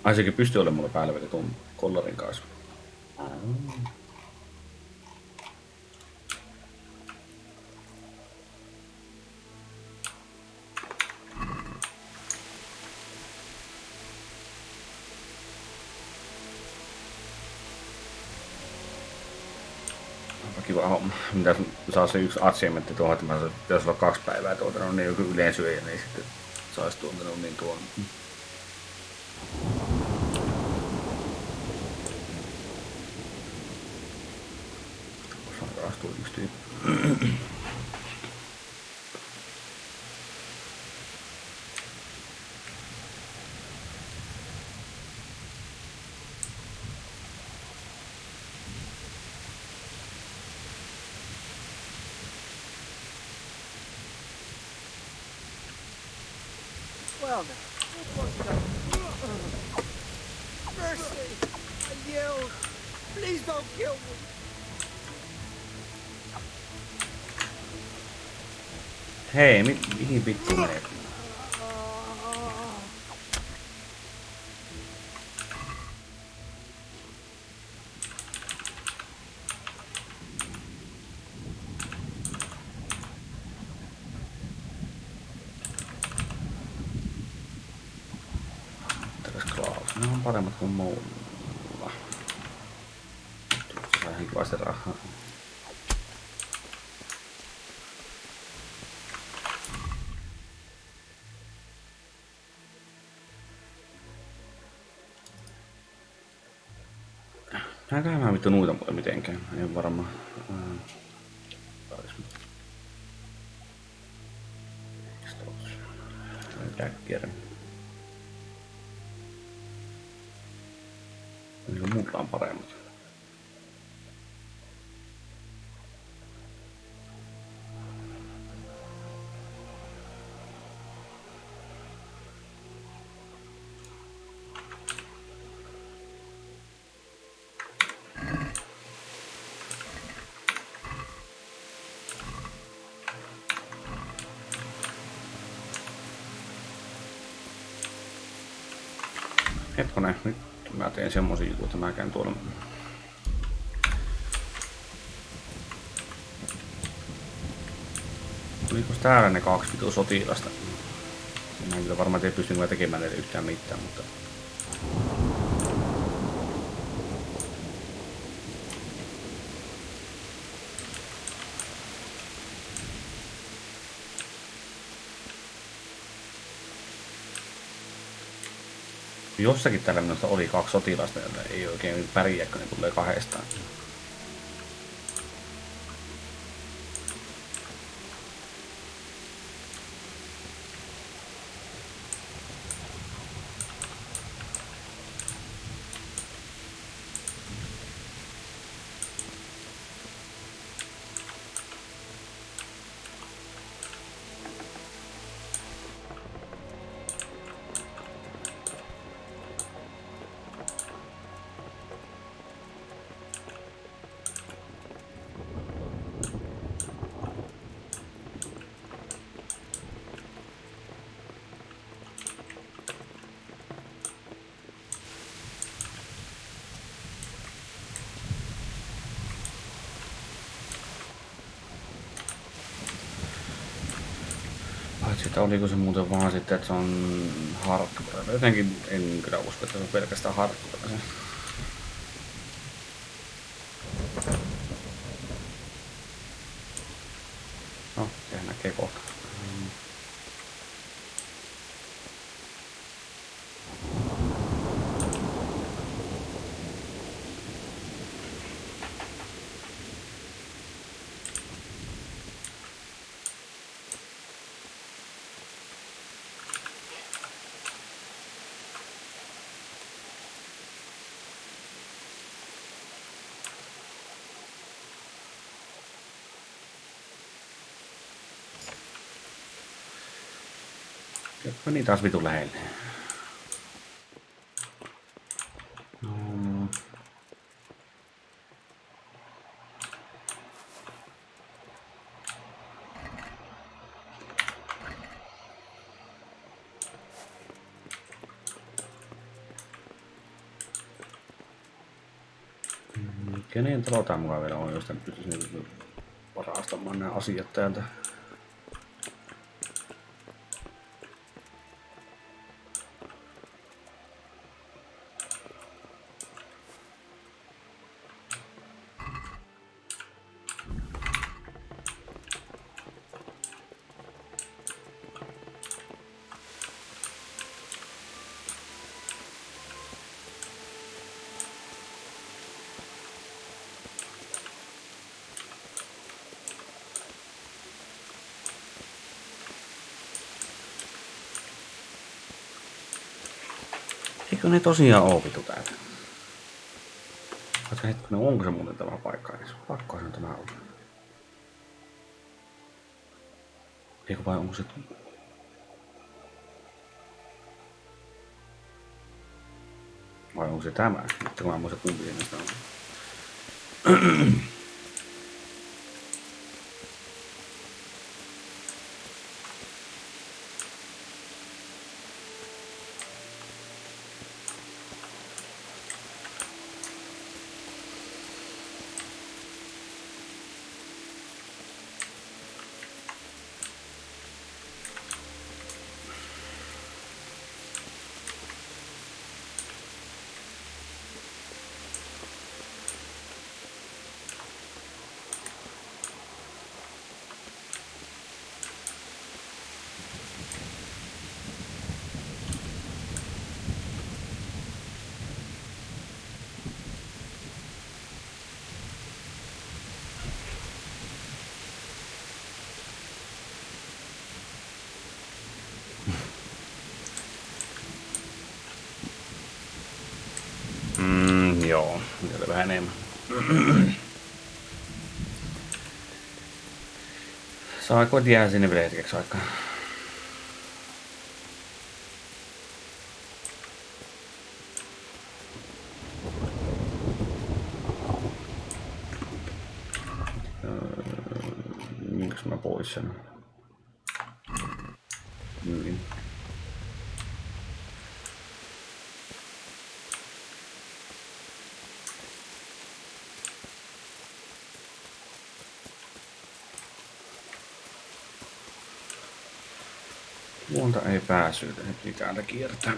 Ai sekin pystyy olemaan mulla päällä vielä tuon kollarin kanssa. Kiva homma. Mitäs saa se yksi achievementti tuohon, että mä pitäisi olla 2 päivää tuotanut niin joku ylensyöjä, niin sitten saisi tuotanut niin tuon. Taas tuli yksi tyyppi. Well now, this wasn't a... Mercy! I yelled. Please don't kill me. Hei, mihin vittu menee? Ne on paremmat kuin muulla. Saa hikvaasti rahaa. Mä käymään vittu noita mulle mitenkään. Ei varmaan. Käkkierä. Niin mulla on paremmat. Hetkonen, nyt mä teen semmosia juttuja, että mä käyn tuolla. Olikos täällä ne 2 vitu sotilasta? Mä en kyllä varmaan pystyn tekemään niille yhtään mitään, mutta... Jossakin täällä minusta oli 2 sotilasta, joita ei oikein pärjää, kun ne tulee 2. Että oliko se muuten vaan sitten, että se on hardcore. Jotenkin en kyllä usko, että se on pelkästään hardcore. No, sehän näkee kohta. Meni taas vitun lähelle. Kenen talo tää mukaan vielä on, jos tän pystyisin varastamaan nämä asiat täältä. Eikö ne tosiaan oo vitu täältä? Katso hetkinen, onko se muuten tämä paikka edes? Pakko se on tämä olla. Eikö vai onko se... Vai onko se tämä? Mutta kun mä muistan kumpi niistä on. Saako jää sinne vielä hetkeksi aikaa? Minkäs mä pois sen? Myin. Luonta ei päässyt, heti täältä kiertää.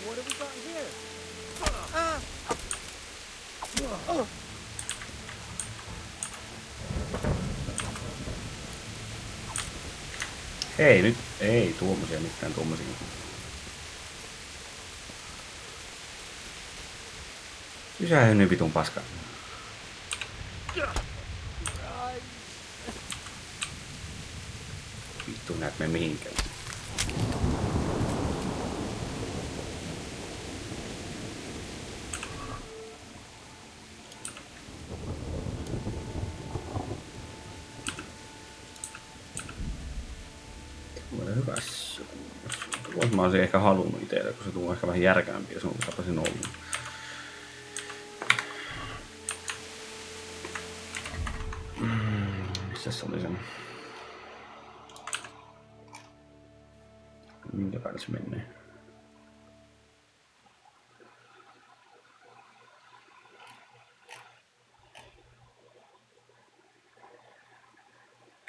What have we got here? Ei nyt, ei tuommoisia, mitään tuommoisia. Pysähy nyt vitun paska. Vittu näet me mihinkään. Hyvässä. Mä olisin ehkä halunnut itselle, kun se tulee ehkä vähän järkevämpi ja sun tapasin ollut. Missä se oli sen? Minkä päälle se menee?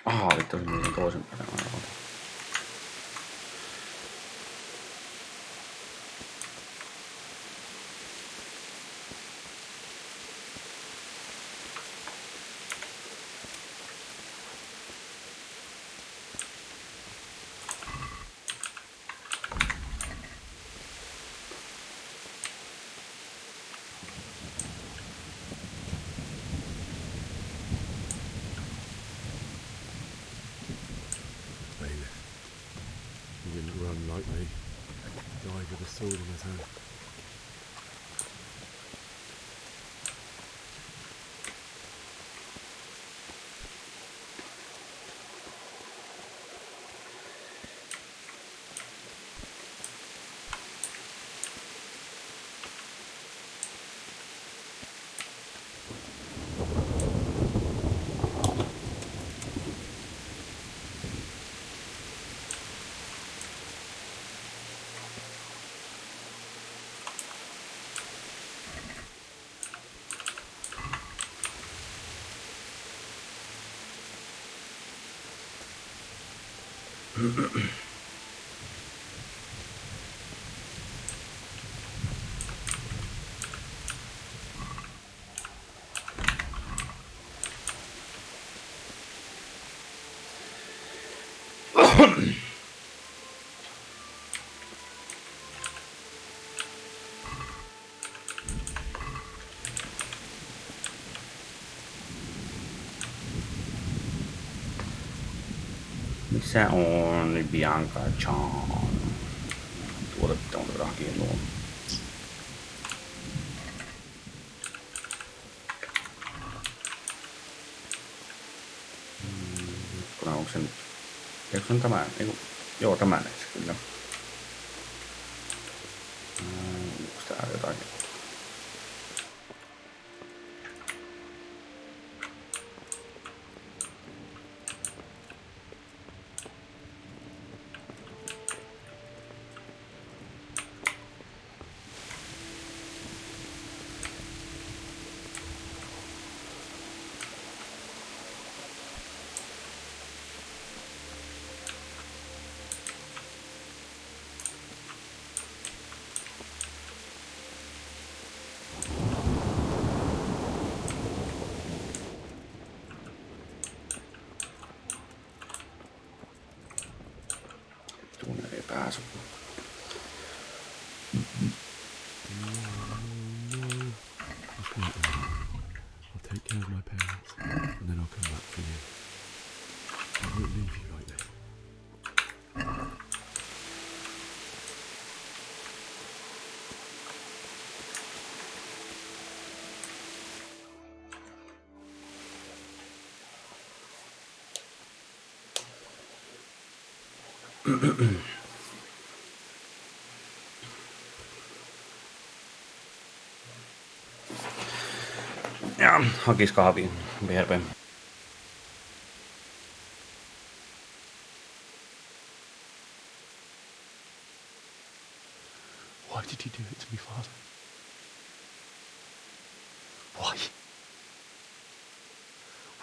Aha, vittu se meni sen toisen päälle. He didn't run like me. Died with a sword in his hand. Missä on Bianca Chan? Tuote on rahkien nuo. Onko se nyt? Eikö se on tämä? Eiku, joo, tämä näissä kyllä. Onko täällä jotakin? care of my parents, and then I'll come back for you. I won't leave you like this. Ja, hakis kahviin. BRP. Why did you do it to me, Father? Why?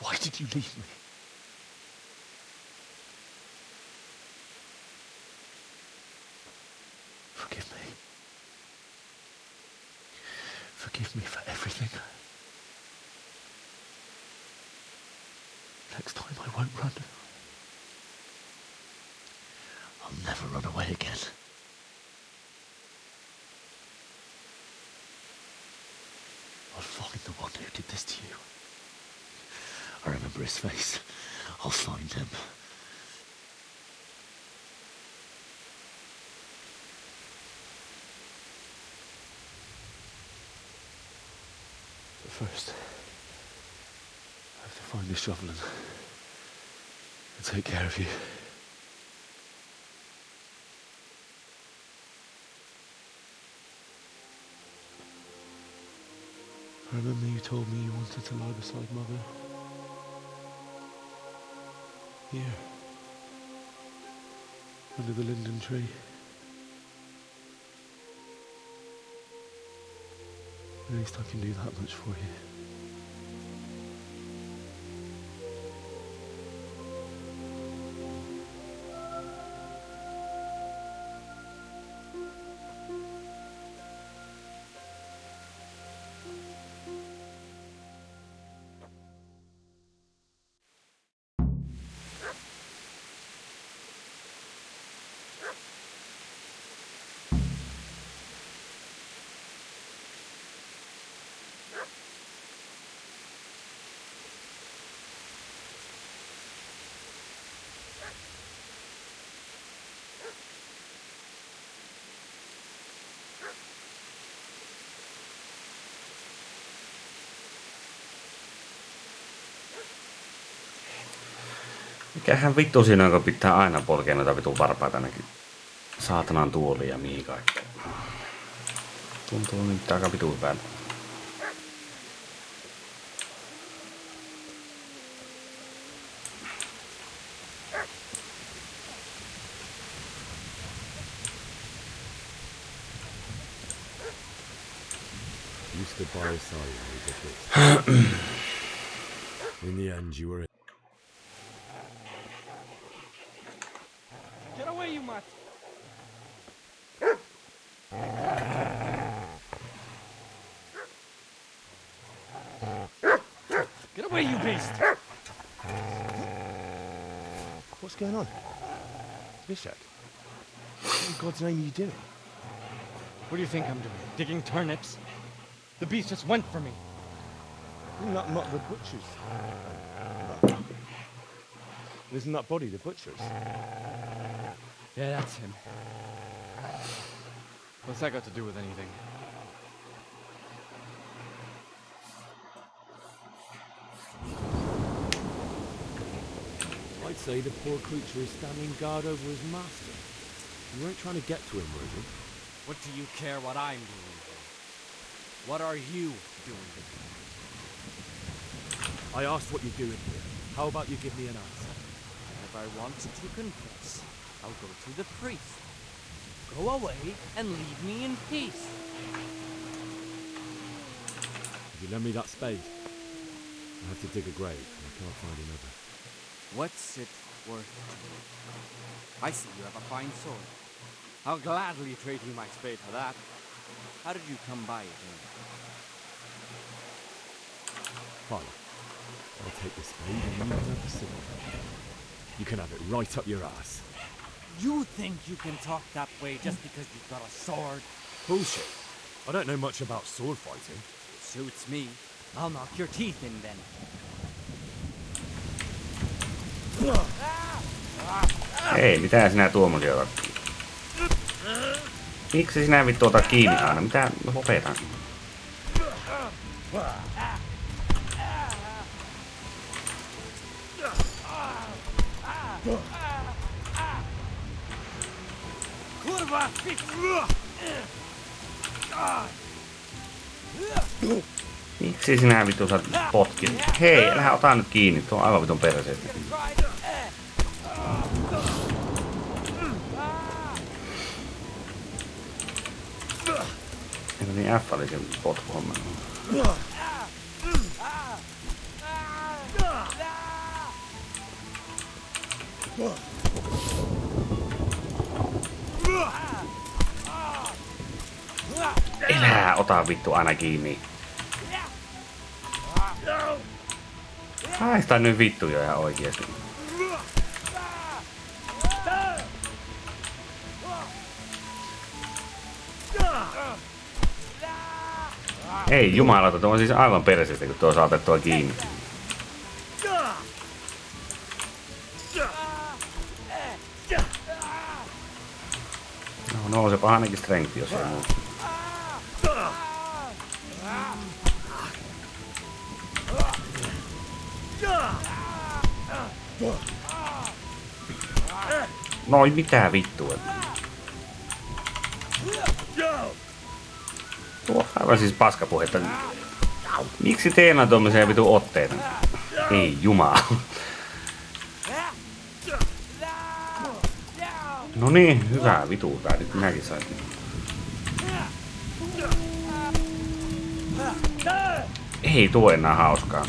Why did you leave me? Forgive me. Forgive me for everything. Next time I won't run. I'll never run away again. I'll find the one who did this to you. I remember his face. I'll find him. But first, I have to find this shovel and take care of you. I remember you told me you wanted to lie beside Mother. Here. Under the linden tree. At least I can do that much for you. Mikähän vittu siinä on, kun pitää aina polkea noita vitun varpaita ainakin saatanan tuoliin ja mihin kaikkea. Tuntuu nyt aika vitun hyvältä. You stood by his side when he did this. In the end, you were. Get away, you mutt! Get away, you beast! What's going on? Bishop? What in God's name are you doing? What do you think I'm doing? Digging turnips? The beast just went for me. Isn't that not the butcher's? Isn't that body the butcher's? Yeah, that's him. What's that got to do with anything? I'd say the poor creature is standing guard over his master. You weren't trying to get to him, were you? What do you care what I'm doing? What are you doing? I asked what you're doing here. How about you give me an answer? If I want to confess, I'll go to the priest. Go away and leave me in peace. If you lend me that spade, I have to dig a grave and I can't find another. What's it worth to you? I see you have a fine sword. I'll gladly trade you my spade for that. How did you come by it? Fine. I'll take the spade and you can have the sword. You can have it right up your ass. You think you can talk that way just because you've got a sword? Bullshit. I don't know much about sword fighting. It suits me. I'll knock your teeth in then. Ei, mitä sinä tuommoisia otat? Miksi sinä vittu otat kiinni aina? Mitä? Lopetan. Miksi sinä vittu saat potkin? Hei, älä ota nyt kiinni, tuo on aivan vitun perseestä. Eikö niin F oli se potkuhomma? Elää ota vittu aina kiinni. Haista nyt vittu jo ihan oikeesti. Ei jumalauta, tuo on siis aivan perseestä, kun tuo saa otettua kiinni. No se ainakin strength, jos ei muuta. Noi mitä vittua. Tuo on aivan siis paskapuhetta. Miksi teillä tuommoisia vitu otteita? Ei jumala. No niin, hyvää vituuta. Nyt minäkin sain. Ei tuo enää hauskaa.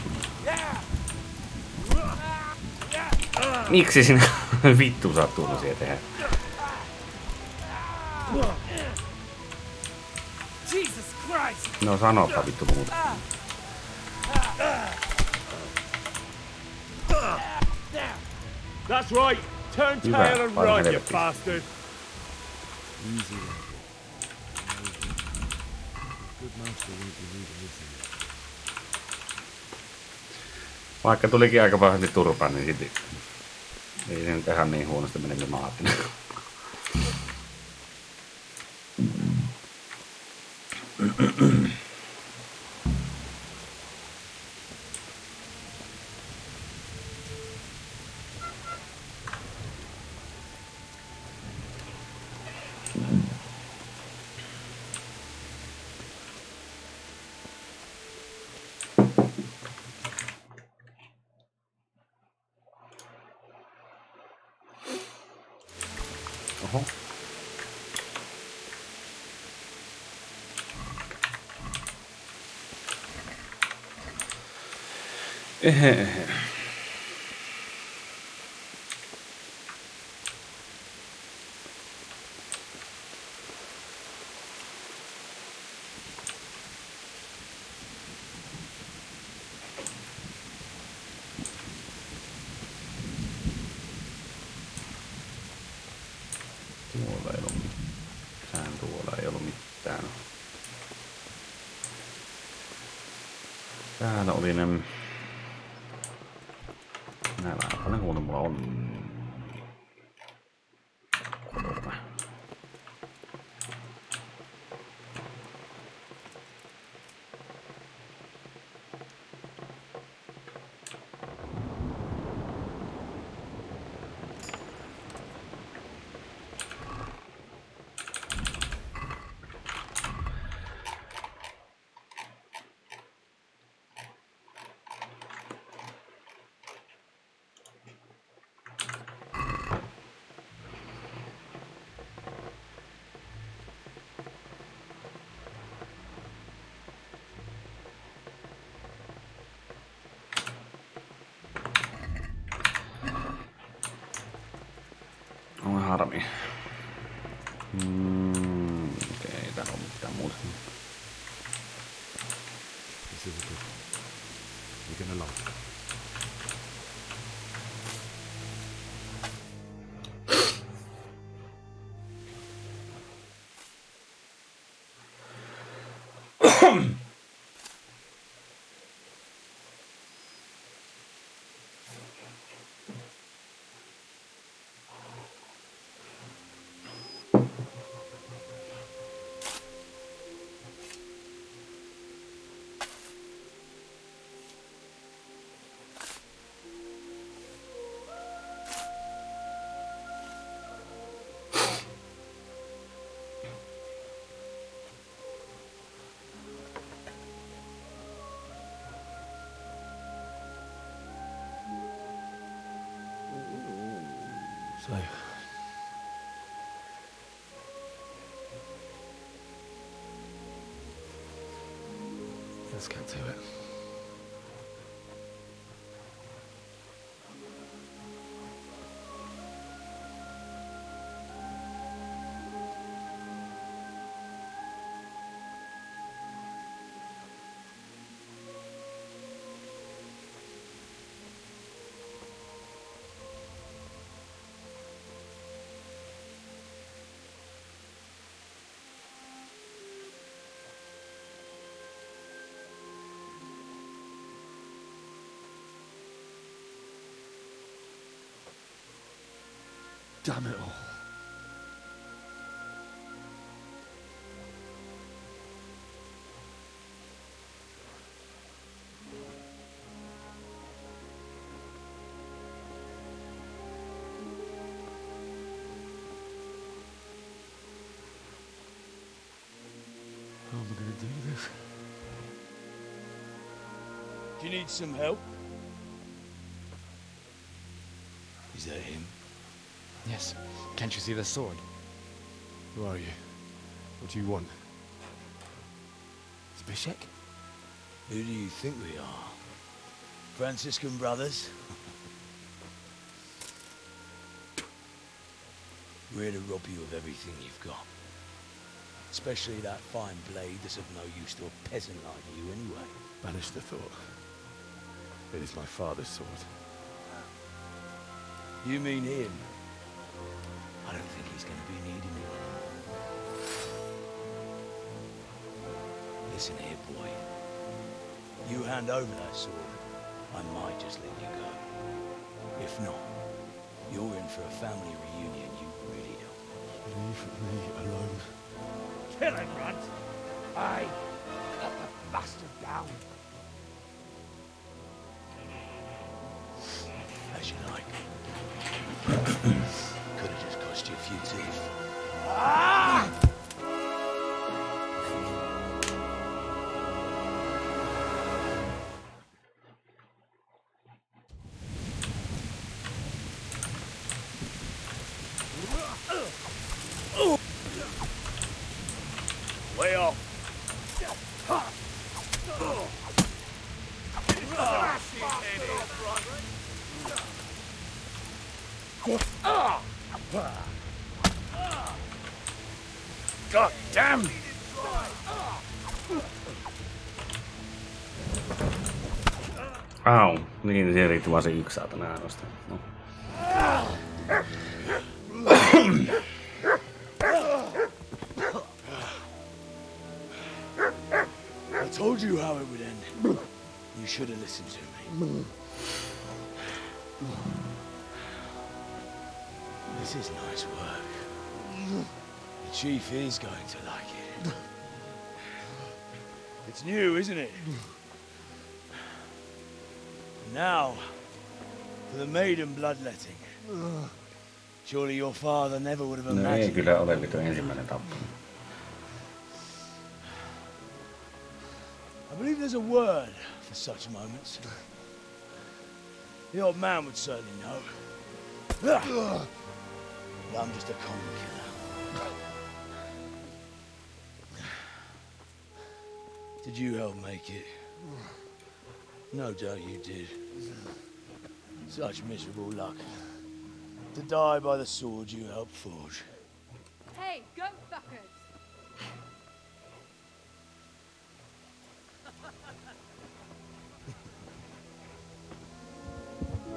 Miksi sinä vittu saat tuollaisia tehdä? No sanopa vittu muuta. That's right. Turn tail and run, you bastard. Easy. Good master won't be needing this. Vaikka tulikin aika pahasti turpaan, niin silti ei se nyt ihan niin huonosti mene, mitä mä ajattelin. Oho. Tuolla ei ollut mitään. Täällä oli ne... Näillä on paljon huono mulla on. On harmi. Ei täällä ole mitään muuta. This is a good one. You're gonna love it. So, let's get to it. Damn it all. How am I going to do this? Do you need some help? Is that him? Yes. Can't you see the sword? Who are you? What do you want? Zbyszek? Who do you think we are? Franciscan brothers? We're here to rob you of everything you've got. Especially that fine blade that's of no use to a peasant like you anyway. Banish the thought. It is my father's sword. You mean him? I don't think he's going to be needing it. Listen here, boy. You hand over that sword, I might just let you go. If not, you're in for a family reunion you really don't. Leave me alone. Kill him, Runt! Aye. Cut the bastard down. As you like. Could have just cost you a few teeth. Ah! Way off. God damn! Au, niin siihen riitti vaan se yksi saatana äänosta. No. I told you how it would end. You should have listened to me. This is nice work. The chief is going to like it. It's new, isn't it? Now, for the maiden bloodletting. Surely your father never would have No ei imagined. kyllä ole vittu ensimmäinen tappo. I believe there's a word for such moments. The old man would certainly know. But I'm just a common killer. Did you help make it? No doubt you did. Such miserable luck. To die by the sword you helped forge. Hey, goat fuckers!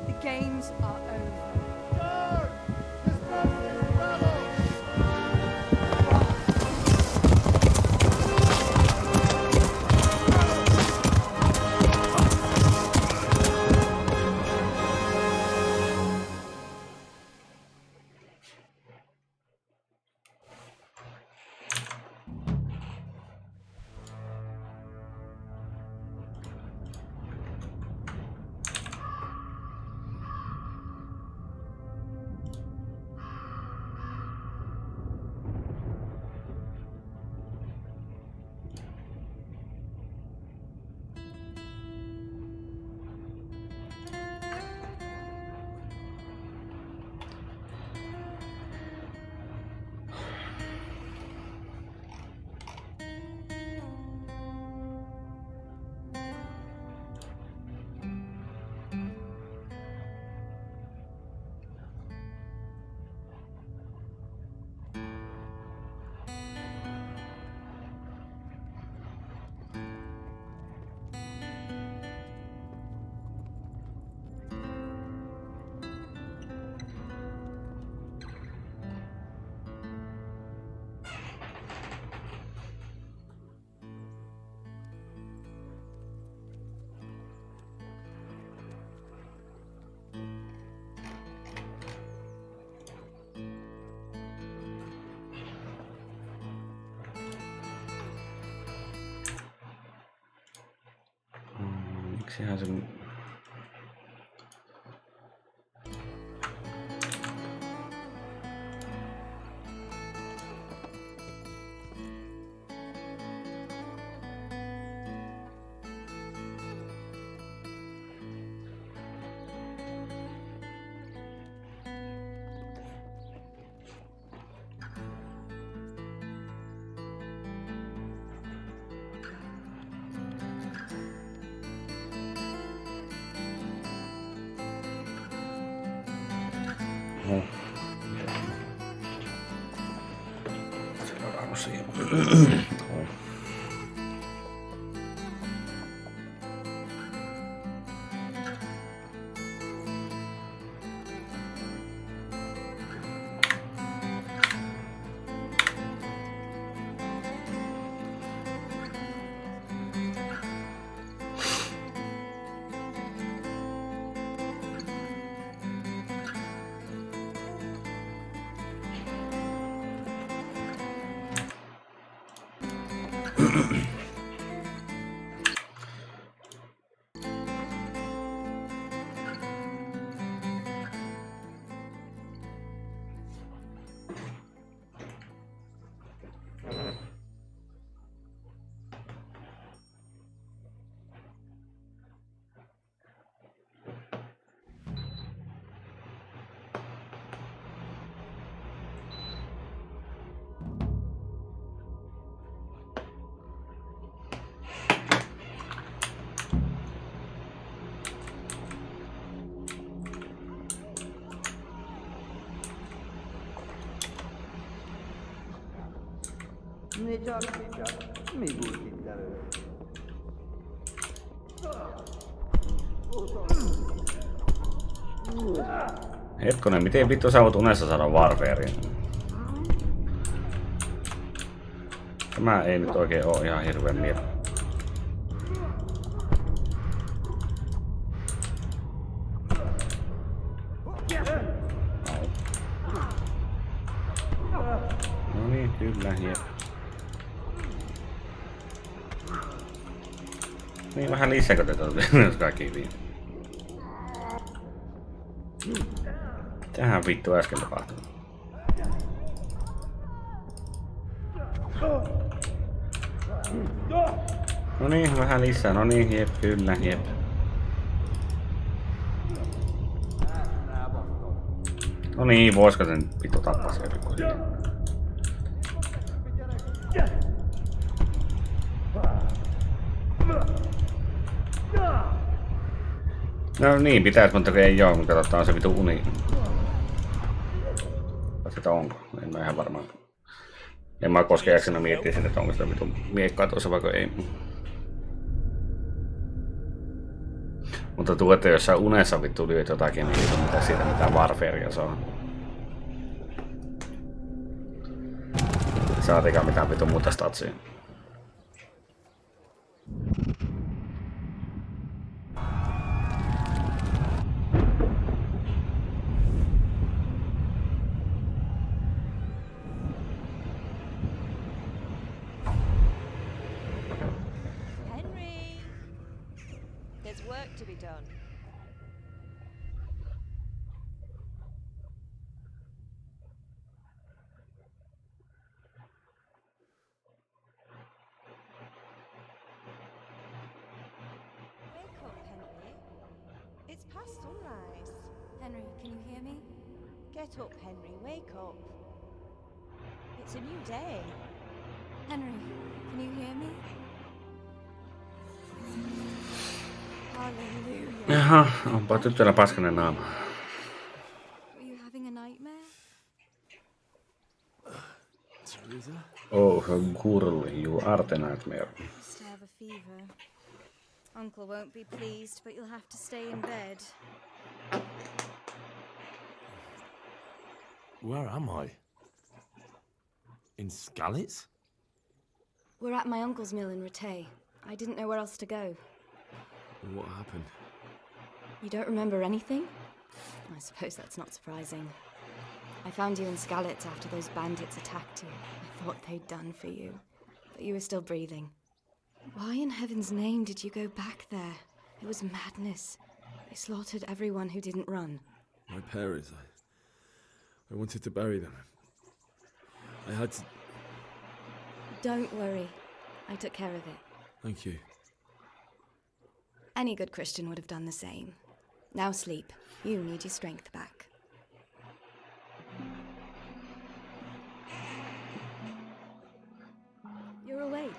The games are over. Miksihän se... Seuraavaksi siihen. Hetkonen, miten vittu sä voit unessa saada warfarein? Tämä ei nyt oikein oo ihan hirveen mieltä. No niin, kyllä, jep. Niin vähän lisääkö tätä jos kaikki hyvin? Tähän vittu äsken tapahtui. No niin, vähän lisää. No niin, jep, kyllä, jep. No niin, voisiko sen vittu tappaa se joku hieno? No niin, pitäis, mutta ei joo, kun katsotaan se vitu uni. Sitä onko? En mä ihan varmaan. En mä koskaan jaksanut miettiä sen, että onko sitä vitu miekkaa tuossa vaikka ei. Mutta tuo, että jos sä unessa vittu lyöt jotakin, niin ei ole mitään siitä mitään warfarea se on. Saatikaan mitään vitu muuta statsia. There's work to be done. Wake up, Henry. It's past sunrise. Henry, can you hear me? Get up, Henry. Wake up. It's a new day. Henry, can you hear me? Hallelujah. Jaha, onpa tytöllä paskanen naama. Were you having a nightmare? Teresa? Oh, girl, you are the nightmare. Used to have a fever. Uncle won't be pleased, but you'll have to stay in bed. Where am I? In Skalitz? We're at my uncle's mill in Rattay. I didn't know where else to go. What happened? You don't remember anything? I suppose that's not surprising. I found you in Skalitz after those bandits attacked you. I thought they'd done for you, but you were still breathing. Why in heaven's name did you go back there? It was madness. They slaughtered everyone who didn't run. My parents, I wanted to bury them. I had to... Don't worry. I took care of it. Thank you. Any good Christian would have done the same. Now sleep. You need your strength back. You're awake.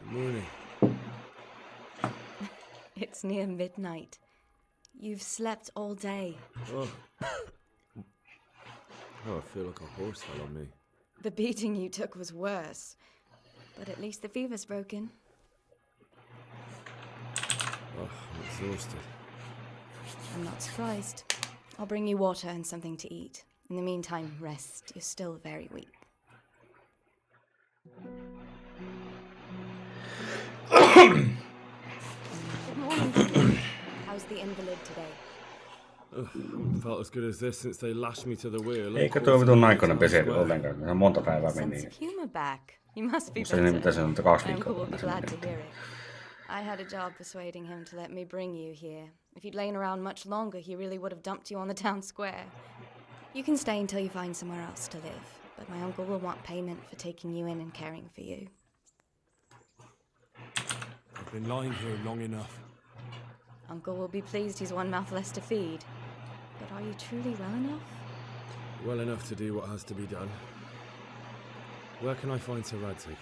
Good morning. It's near midnight. You've slept all day. Oh, I feel like a horse fell on me. The beating you took was worse. But at least the fever's broken. Oh, I'm exhausted. I'm not surprised. I'll bring you water and something to eat. In the meantime, rest. You're still very weak. Good morning. How's the invalid today? Felt as good as this since they lashed me to the wheel. Eikä tuo vitun aikoinen peseri ollenkaan. Se on monta päivää meni. Sense of humor back. You must be Se mitä se on 2 My viikkoa. uncle will be glad to hear it. I had a job persuading him to let me bring you here. If you'd lain around much longer, he really would have dumped you on the town square. You can stay until you find somewhere else to live, but my uncle will want payment for taking you in and caring for you. I've been lying here long enough. Uncle will be pleased he's one mouth less to feed. But are you truly well enough? Well enough to do what has to be done. Where can I find Sir Radzig?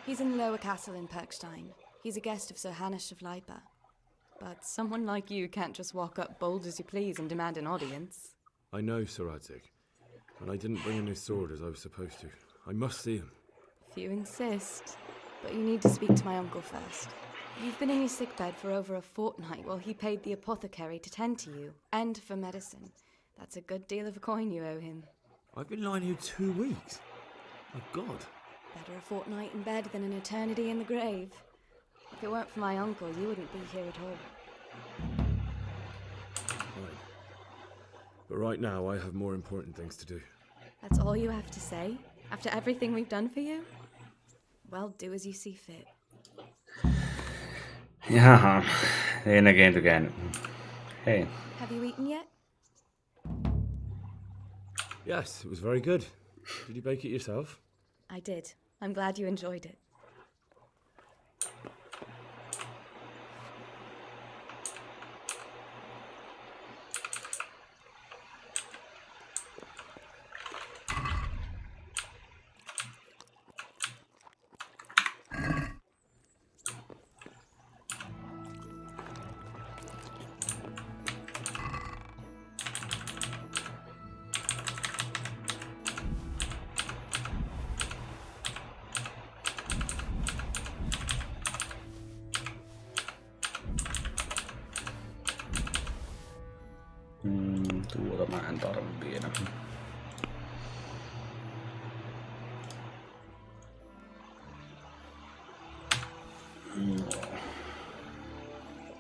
He's in the lower castle in Perkstein. He's a guest of Sir Hanush of Leipa. But someone like you can't just walk up bold as you please and demand an audience. I know Sir Radzig, and I didn't bring in his sword as I was supposed to. I must see him. If you insist. But you need to speak to my uncle first. You've been in your sickbed for over a fortnight while he paid the apothecary to tend to you, and for medicine. That's a good deal of a coin you owe him. I've been lying here 2 weeks. My God. Better a fortnight in bed than an eternity in the grave. If it weren't for my uncle, you wouldn't be here at all. Fine. But right now, I have more important things to do. That's all you have to say? After everything we've done for you? Well, do as you see fit. Jaha, ei näkeen tykännyt. Hei. Have you eaten yet? Yes, it was very good. Did you bake it yourself? I did. I'm glad you enjoyed it. Tuota mä en tarvi vielä.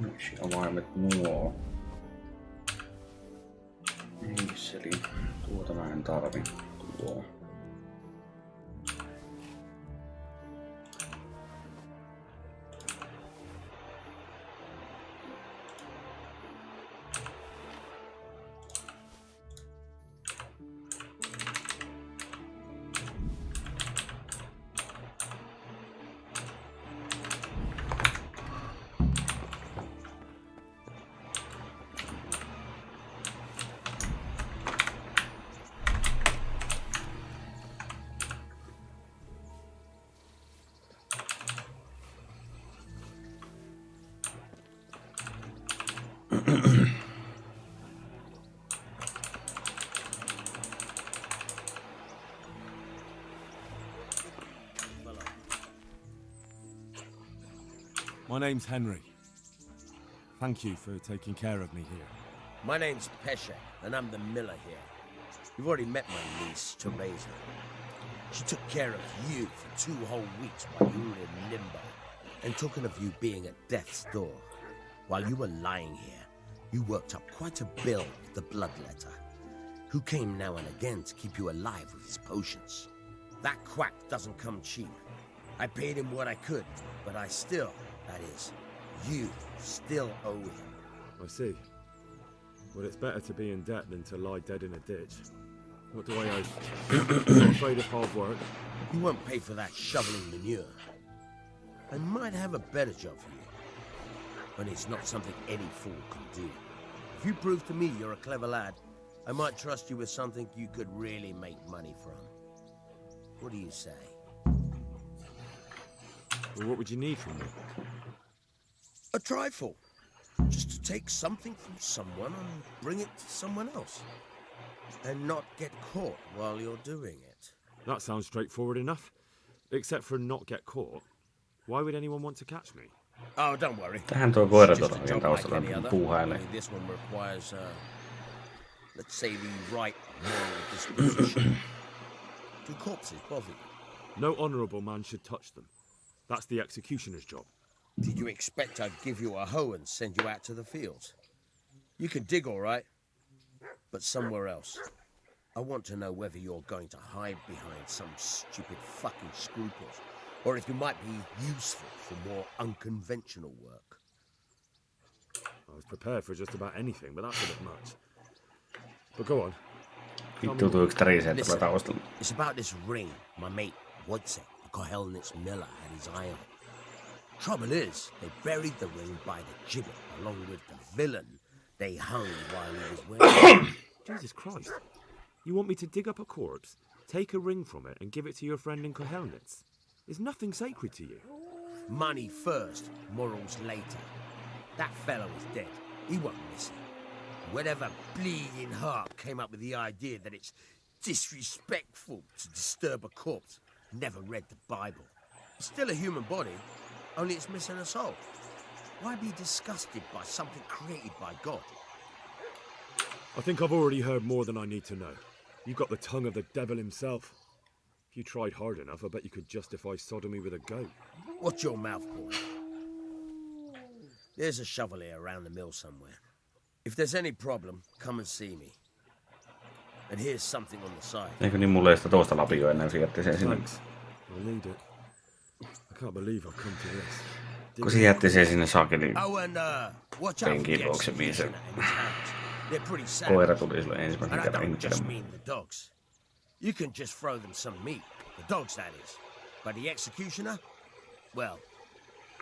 Miksi avaimet nuo? Eli tuota mä en tarvi. Tuo. My name's Henry. Thank you for taking care of me here. My name's Pesha, and I'm the miller here. You've already met my niece, Teresa. She took care of you for 2 whole weeks while you were in limbo. And talking of you being at death's door, while you were lying here, you worked up quite a bill with the bloodletter, who came now and again to keep you alive with his potions. That quack doesn't come cheap. I paid him what I could, but I still, that is, You still owe him. I see. Well, it's better to be in debt than to lie dead in a ditch. What do I owe? I'm not afraid of hard work. You won't pay for that shoveling manure. I might have a better job for you. But it's not something any fool can do. If you prove to me you're a clever lad, I might trust you with something you could really make money from. What do you say? Well, what would you need from me? A trifle. Just to take something from someone and bring it to someone else. And not get caught while you're doing it. That sounds straightforward enough. Except for not get caught. Why would anyone want to catch me? Oh, don't worry. Tähän tuo koira oikein taustalla puuhailee. Only this one requires, let's say the right moral disposition. Do corpses bother you? No honourable man should touch them. That's the executioner's job. Did you expect I'd give you a hoe and send you out to the fields? You can dig all right, but somewhere else. I want to know whether you're going to hide behind some stupid fucking scruples, or if you might be useful for more unconventional work. I was prepared for just about anything, but that's a bit much. But go on. Vittuutuuko tärisee tuolla taustalla? It's about this ring my mate Wojciech, the kohillen's miller, had his eye on. Trouble is, they buried the ring by the gibbet along with the villain they hung while he was wearing it. Jesus Christ. You want me to dig up a corpse, take a ring from it, and give it to your friend in Kohillen's? Is nothing sacred to you? Money first, morals later. That fellow is dead. He won't miss it. Whatever bleeding heart came up with the idea that it's disrespectful to disturb a corpse never read the Bible. It's still a human body, only it's missing a soul. Why be disgusted by something created by God? I think I've already heard more than I need to know. You've got the tongue of the devil himself. If you tried hard enough, I bet you could justify sodomy with a goat. Watch your mouth, boy. There's a shovel here around the mill somewhere. If there's any problem, come and see me. And here's something on the side. Eikö niin mulle sitä toista lapioa ennen se jätti sen sinne? Thanks. I'll need it. I can't believe I've come to this. Kun se jätti sen sinne sakeliin Oh, and watch out for penkin the luokse, mihin se executioner and his hands. They're pretty savage. koira tuli sille ensimmäisen And I kerran don't just ihmettelemään. mean the dogs. You can just throw them some meat. The dogs, that is. But the executioner? Well,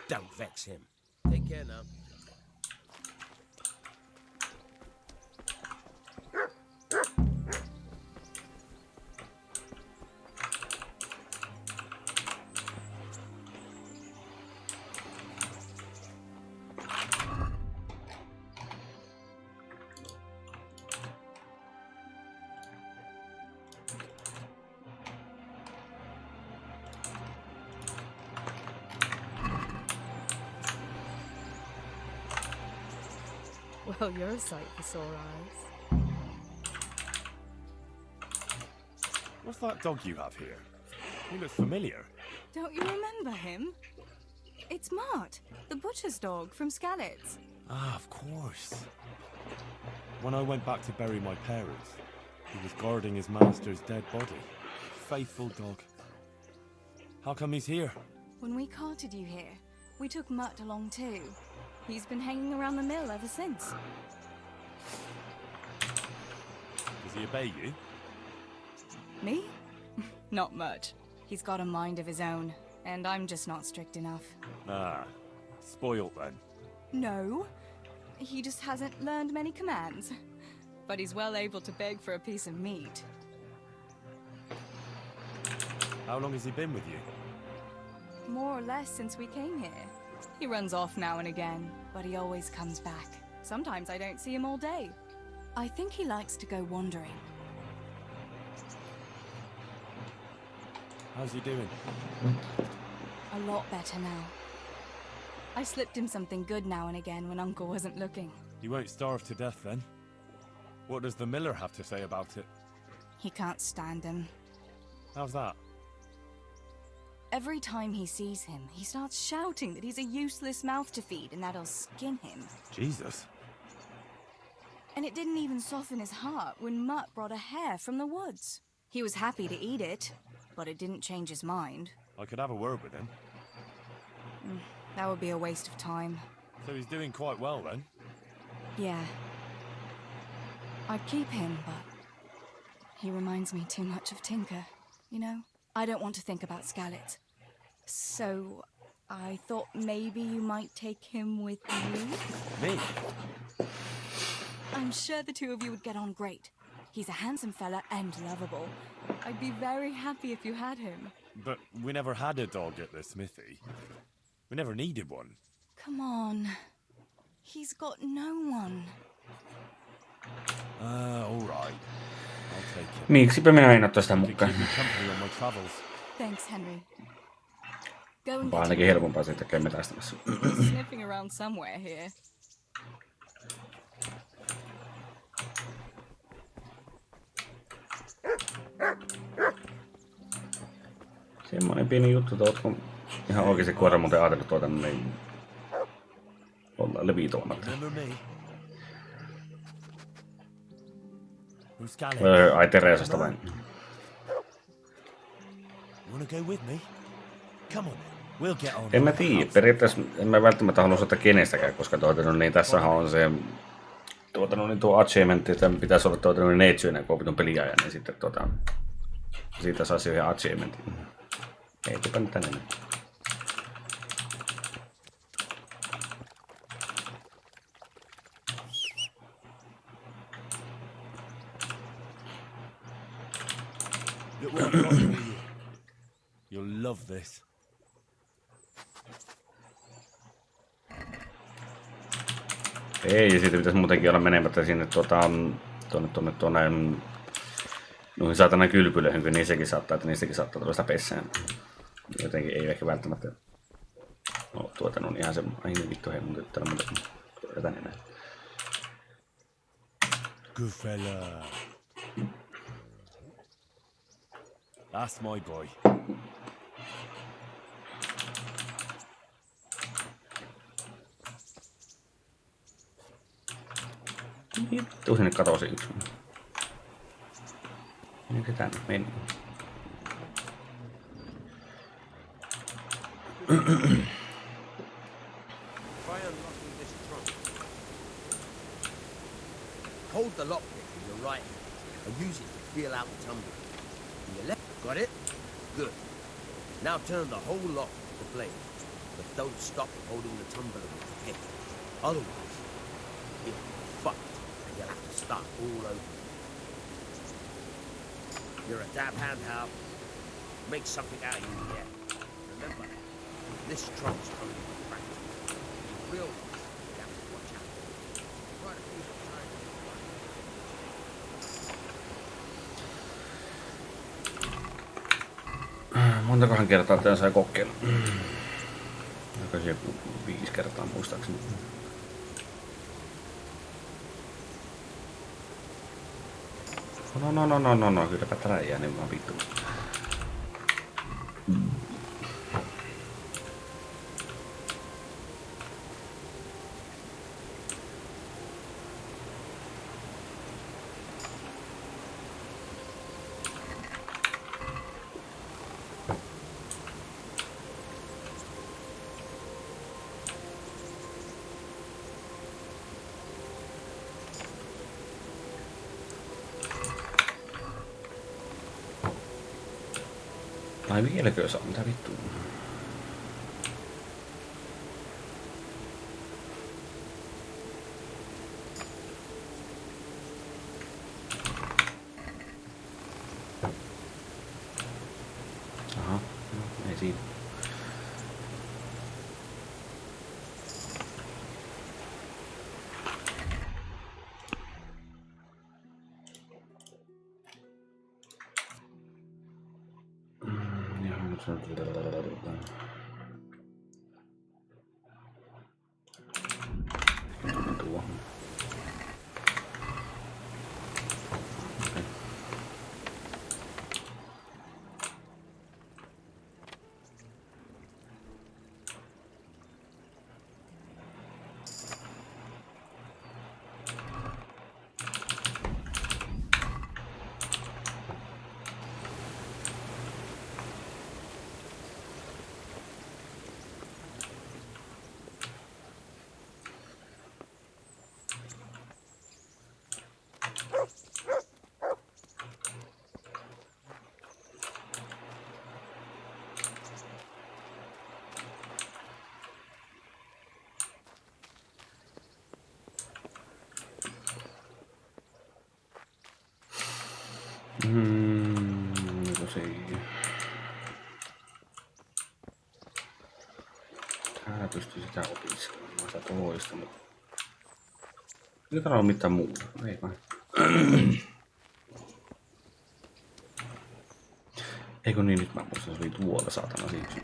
don't vex him. Take care now. Well, you're a sight for sore eyes. What's that dog you have here? He looks familiar. Don't you remember him? It's Mart, the butcher's dog from Skalitz. Ah, of course. When I went back to bury my parents, he was guarding his master's dead body. Faithful dog. How come he's here? When we carted you here, we took Mutt along too. He's been hanging around the mill ever since. Does he obey you? Me? Not much. He's got a mind of his own, and I'm just not strict enough. Ah, spoilt then. No, he just hasn't learned many commands. But he's well able to beg for a piece of meat. How long has he been with you? More or less since we came here. He runs off now and again, but he always comes back. Sometimes I don't see him all day. I think he likes to go wandering. How's he doing? A lot better now. I slipped him something good now and again when Uncle wasn't looking. He won't starve to death then. What does the miller have to say about it? He can't stand him. How's that? Every time he sees him, he starts shouting that he's a useless mouth to feed and that he'll skin him. Jesus. And it didn't even soften his heart when Mutt brought a hare from the woods. He was happy to eat it, but it didn't change his mind. I could have a word with him. That would be a waste of time. So he's doing quite well then? Yeah. I'd keep him, but he reminds me too much of Tinker, you know? I don't want to think about Scarlet. So I thought maybe you might take him with you? Me? I'm sure the two of you would get on great. He's a handsome fella and lovable. I'd be very happy if you had him. But we never had a dog at the smithy. We never needed one. Come on. He's got no one. All right. I'll take him. Miksipä minä en ottaa sitä mukaan? Keep me company on my travels. Thanks, Henry. Go and On ainakin helpompaa siitä käydä metästämässä. sniffing around somewhere here. Semmoinen pieni juttu, että ootko ihan oikeesti koira muuten ajatellut tuota, niin ollaan leviitoimatta. Ai Teresasta vain. En mä tiedä, periaatteessa en mä välttämättä halua ottaa kenestäkään, koska niin tässähän on se tuo achievementti, että pitäisi olla neitsyinen, kun opitun peliajan, niin sitten siitä saisi yhden achievementin. Ei tupa nyt tänne. Look what I've got for you. You'll love this. Ei, ja siitä pitäisi muutenkin olla menemättä sinne tuonne noihin saatana kylpylöihin, kun niistäkin saattaa tulla sitä pessään. Jotenkin ei ehkä välttämättä on ihan se aina vittu hei mun tyttärä muuta jotain enää. Good fella. That's my boy. Vittu sinne katosi yksi. Menikö tänne? Meni. Hold the lockpick in your right hand and use it to feel out the tumbler. In your left, got it? Good. Now turn the whole lock to the blade, but don't stop holding the tumbler with the pick. Otherwise, you'll be fucked and you'll have to start all over. You're a dab hand, Hal. Make something out of you yet. Remember, this trunk's only for practice. The real ones, you have to watch out. Try to keep it tight. Montakohan kertaa tämän sai kokeilla? Aika se 5 kertaa muistaakseni. No, kylläpä träijää, niin vaan vittu. Ai vieläkö saa? Mitä vittua? Aha, no, ei siinä. Tosi. Täällä pystyy sitä opiskelemaan sitä toista, mutta ei täällä ole mitään muuta. Ei vaan. Eikö niin, nyt mä muistan, se oli tuolta saatana siksi.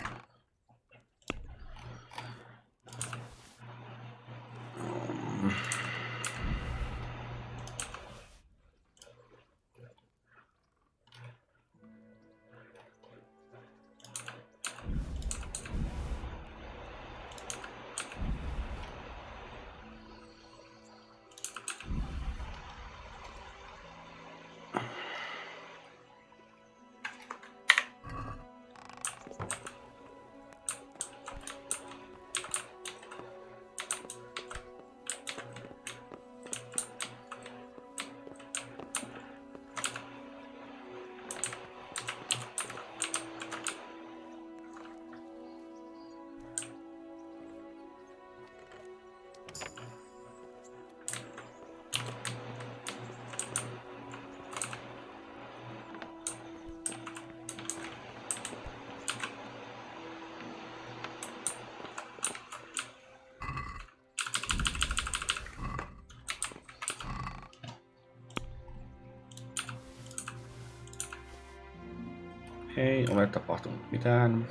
Ei ole tapahtunut mitään.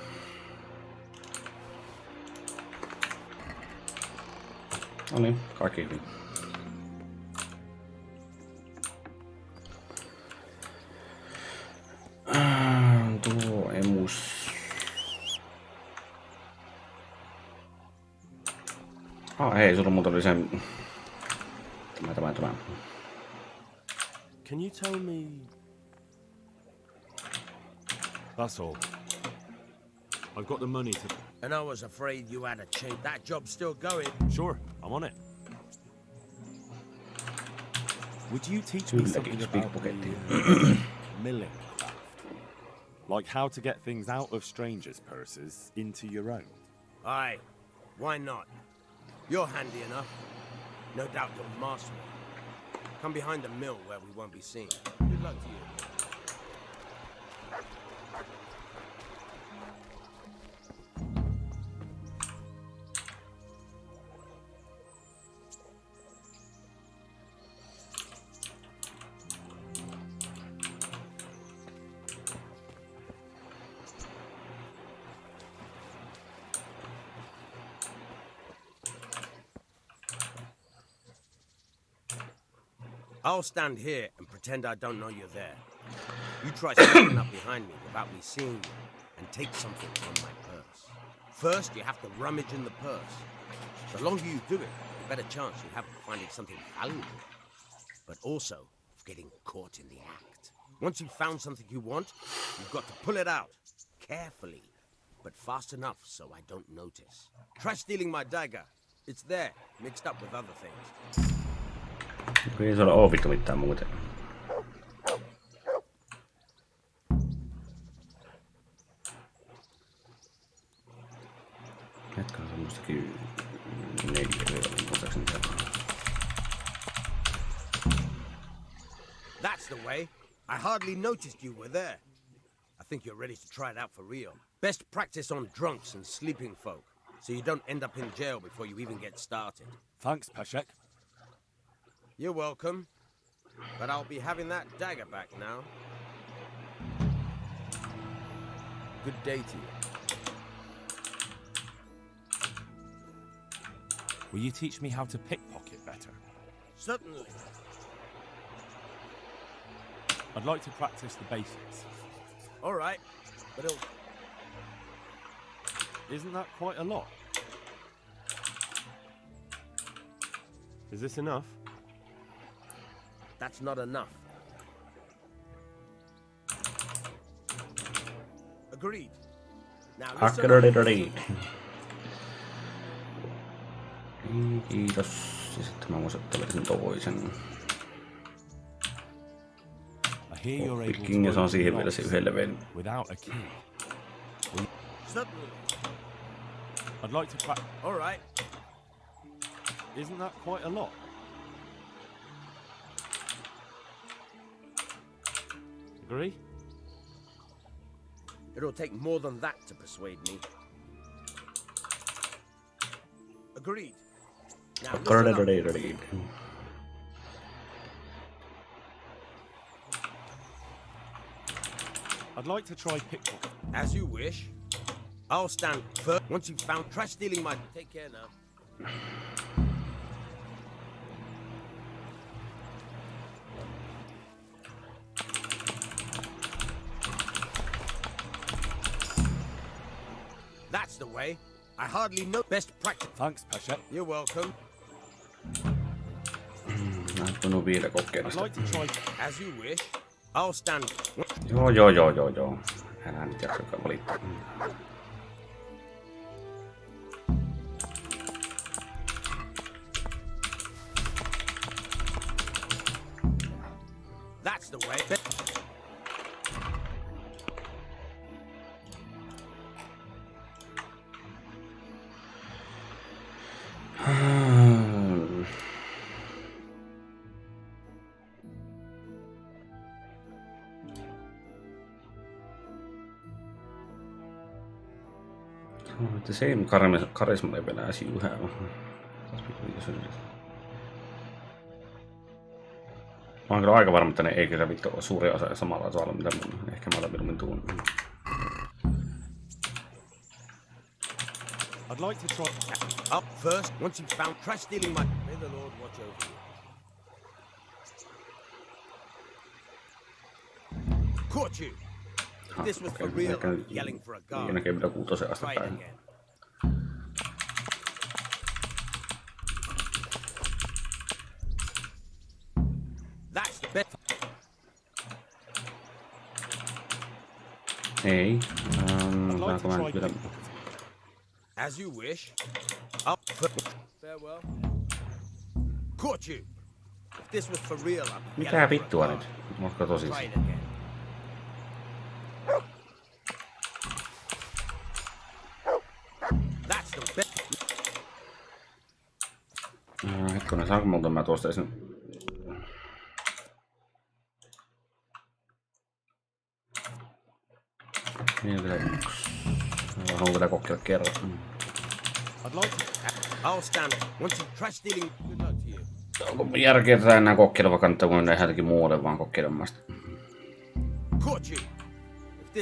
No niin, kaikki hyvin. Tuo emus. Hei, sulla muuta oli sen... Tämä. Can you tell me... That's all. I've got the money to... And I was afraid you had a change. That job's still going. Sure, I'm on it. Would you teach me something about the milling craft? Like how to get things out of strangers' purses into your own? Aye, why not? You're handy enough. No doubt you'll master it. Come behind the mill where we won't be seen. Good luck to you. I'll stand here and pretend I don't know you're there. You try sneaking up behind me without me seeing you and take something from my purse. First, you have to rummage in the purse. The longer you do it, the better chance you have of finding something valuable. But also of getting caught in the act. Once you've found something you want, you've got to pull it out. Carefully, but fast enough so I don't notice. Try stealing my dagger. It's there, mixed up with other things. Ei se ole opittu mitään muuten. Jatkaa semmoistakin 4 muistaakseni. That's the way. I hardly noticed you were there. I think you're ready to try it out for real. Best practice on drunks and sleeping folk, so you don't end up in jail before you even get started. Thanks, Peshek. You're welcome, but I'll be having that dagger back now. Good day to you. Will you teach me how to pickpocket better? Certainly. I'd like to practice the basics. All right, but it'll... Isn't that quite a lot? Is this enough? That's not enough. Agreed. Now listen. Agreed. Kiitos. Ja sitten mä muistuttelen sen toisen. Picking, ja se on siihen vielä se yhden levelin. Without a key. I'd like to all right. Isn't that quite a lot? Agree? It'll take more than that to persuade me. Agreed. Now listen up. I'd like to try pickpocket. As you wish. I'll stand first. Once you've found, try stealing my... Take care now. That's the way. I hardly know best practice. Thanks, Pasha. You're welcome. Näyttänyt vielä kokeilla I'd like to try. As you wish. I'll stand. Joo. Älä nyt jaksakaan valittaa. That's the way. The same charisma level as you have. Mä oon kyllä aika varma, että ne ei kyllä vittu ole suuri osa samalla tavalla, mitä mun ehkä mä olen mieluummin tuun. I'd like to try. Up first. Once you've found, try stealing my... May the Lord watch over you. Caught you. If this was for real, I'd be yelling for a guard. Näkee mitä kuutosen asti Try päin. it again. That's the best. Ei. Saanko mä nyt vielä... As you wish. Up first. Farewell. Caught you. If this was for real, I'd be Mitä vittua nyt? Motka tosi. Try it again. That's the best. Hetkonen, saanko multa mä tuosta esim... Niin vielä yksi. Mä haluan vielä kokeilla kerran. I'll stand. Once you try stealing, good luck to you. Onko järkeä tätä enää kokeilla, vaikka nyt voin nähdä jotenkin muualle vaan kokeilemaan sitä.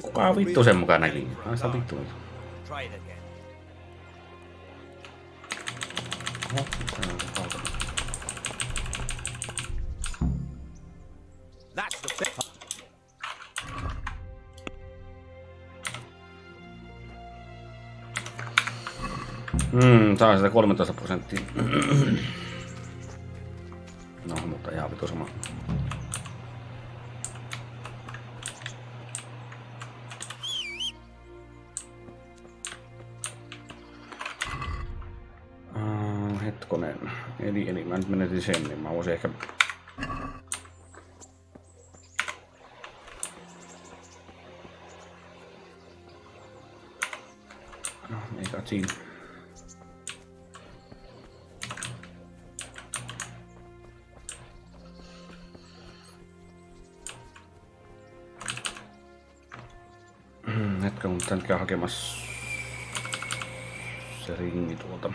Kuka vittu sen mukaan näki? Ai sitä vittu. Try it again. That's the best. Tää on sitä 13%. No, mutta ihan vitu sama. Hetkonen. Eli mä nyt menetin sen, niin mä voisin ehkä... No, ei kai siinä. Hetken, mutta nyt käy hakemassa se ringi tuolta.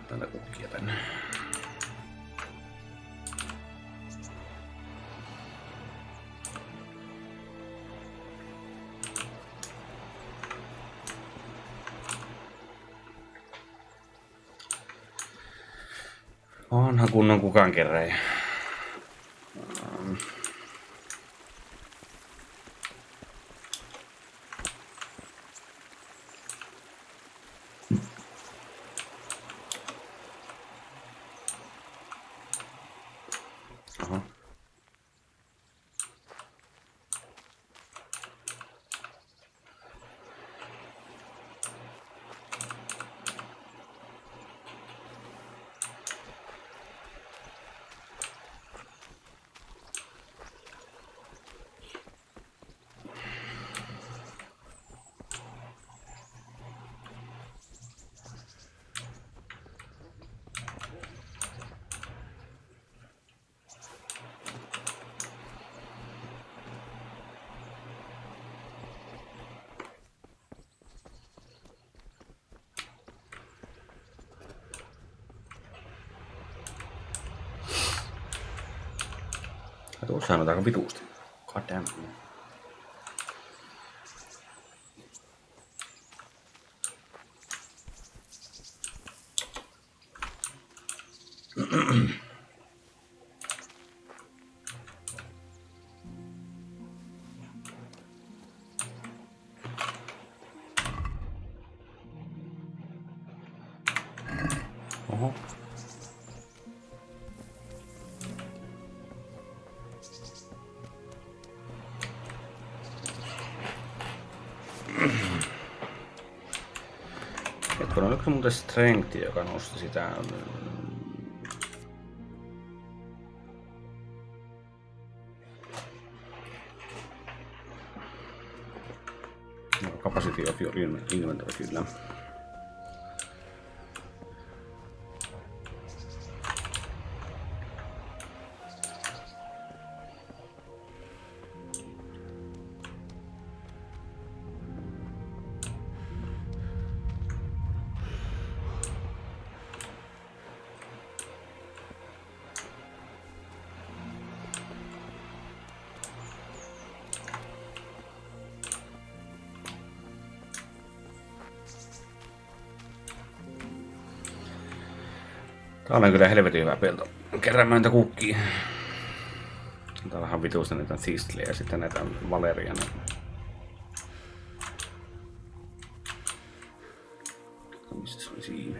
Täällä kukkia tänne. Onhan kunnon kukaan kerran. Tuossahan on aika vituusti. God damn. Oho. Hetkinen, oliko se muuten strength, joka nosti sitä? No, capacity of your inventory kyllä. Tää on kyllä helvetin hyvä pelto. Keräämään niitä kukkia. Tää on vähän vituista niitä thistleja ja sitten näitä valeria. Missä se oli siinä?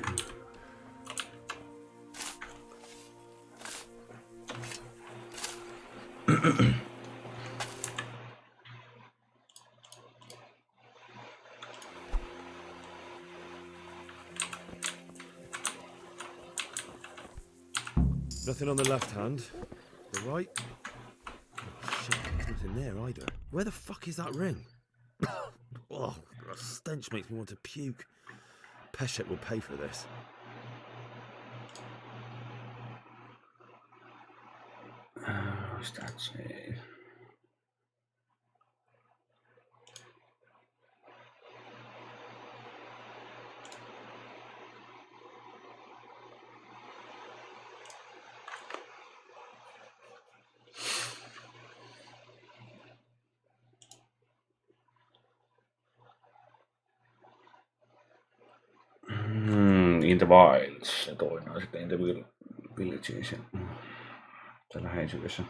Nothing on the left hand. The right? Oh, shit, there's nothing there either. Where the fuck is that ring? Oh, the stench makes me want to puke. Peshet will pay for this. What's that say? In the Wilds ja toinen on sitten In the Villages ja se läheisyydessä.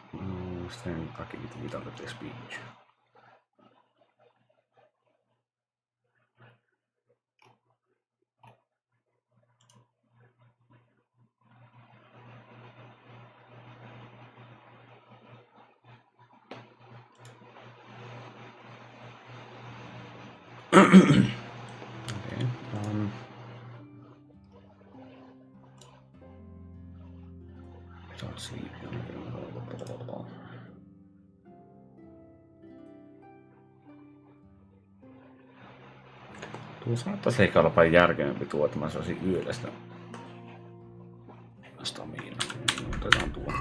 Sitten kaikki vitallet ja speech. Okay, don't sleep. Tuo saattaisi ehkä olla paljon järkevämpi tuo, että mä saisin yöllä sitä stamiina. Otetaan tuo.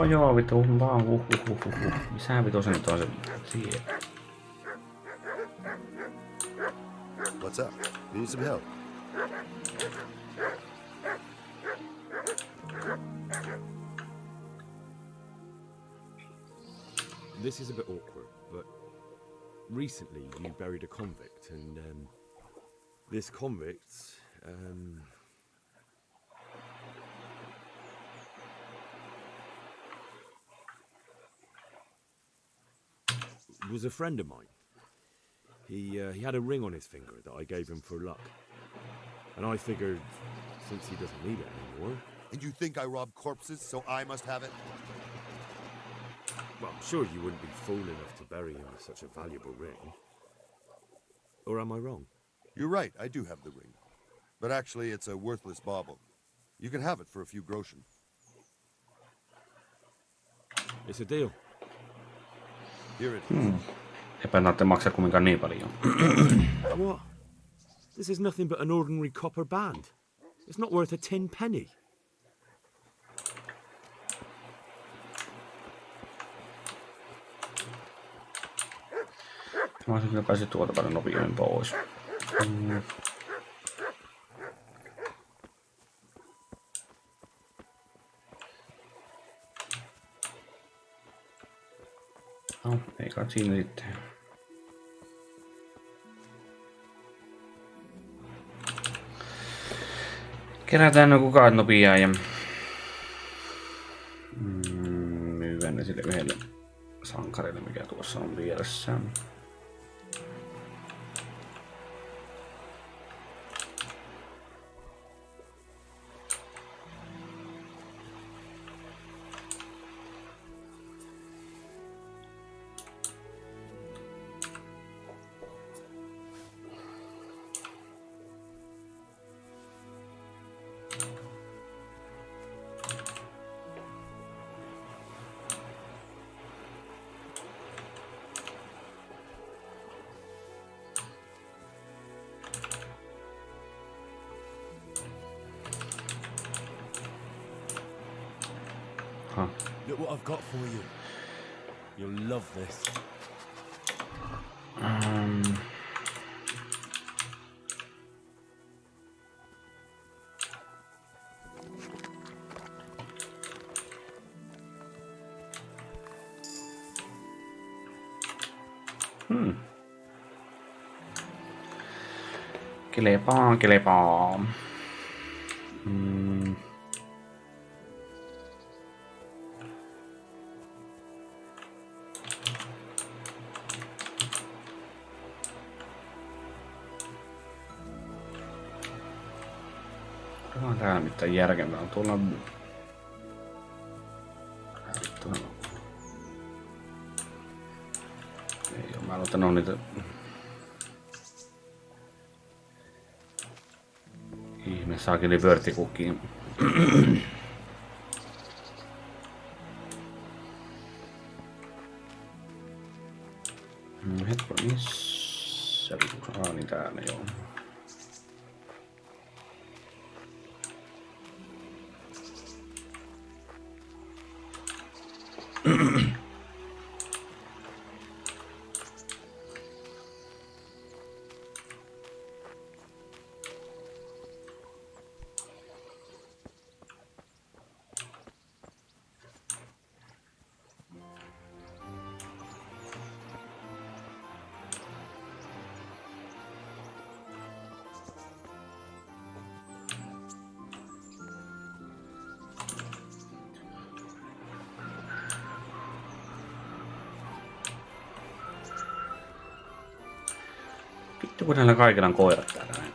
Joo, vittu, vaan Missähän vittu se nyt on se siihen? What's up? You need some help? This is a bit awkward. but recently you buried a convict, and this convict, was a friend of mine. He had a ring on his finger that I gave him for luck. And I figured, since he doesn't need it anymore... And you think I rob corpses, so I must have it? Well, I'm sure you wouldn't be fool enough to bury him with such a valuable ring. Or am I wrong? You're right, I do have the ring. But actually, it's a worthless bauble. You can have it for a few groschen. It's a deal. Here it is. Eipä näette maksaa kumminkaan niin paljon. What? This is nothing but an ordinary copper band. It's not worth a 10 penny. Mä olisin kyllä päässyt tuolta paljon nopeammin pois. No, ei kai siinä sitten. Kerätään no kukaan nopeaa ja myydään ne sille yhdelle sankarille, mikä tuossa on vieressä. Look what I've got for you. You'll love this. Kelepaa. Onhan täällä mitään järkevää. On tuolla... Ei oo, mä en ottanut niitä... Ihme saakeli vörttikukkiin. Hetko, missä vitu? Niin täällä joo. Vittu kun näillä kaikilla on koirat täällä näin.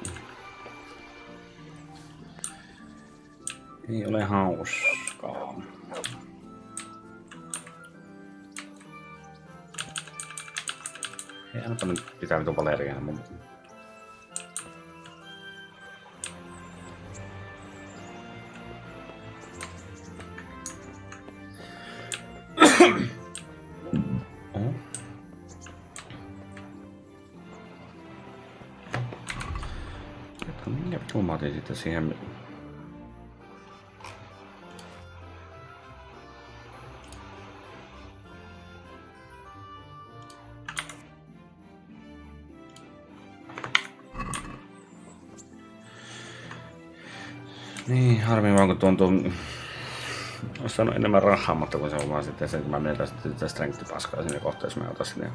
Ei ole hauskaa. Ei annapa nyt pitää vitun valeriana mun. Mä otin sitten siihen... Niin, harmi vaan kun tuntuu Olisi saanut enemmän rahaa, mutta kun se on vaan sitten se, että mä menen sitä strength-paskaa sinne kohtaan, jos mä otan sinne.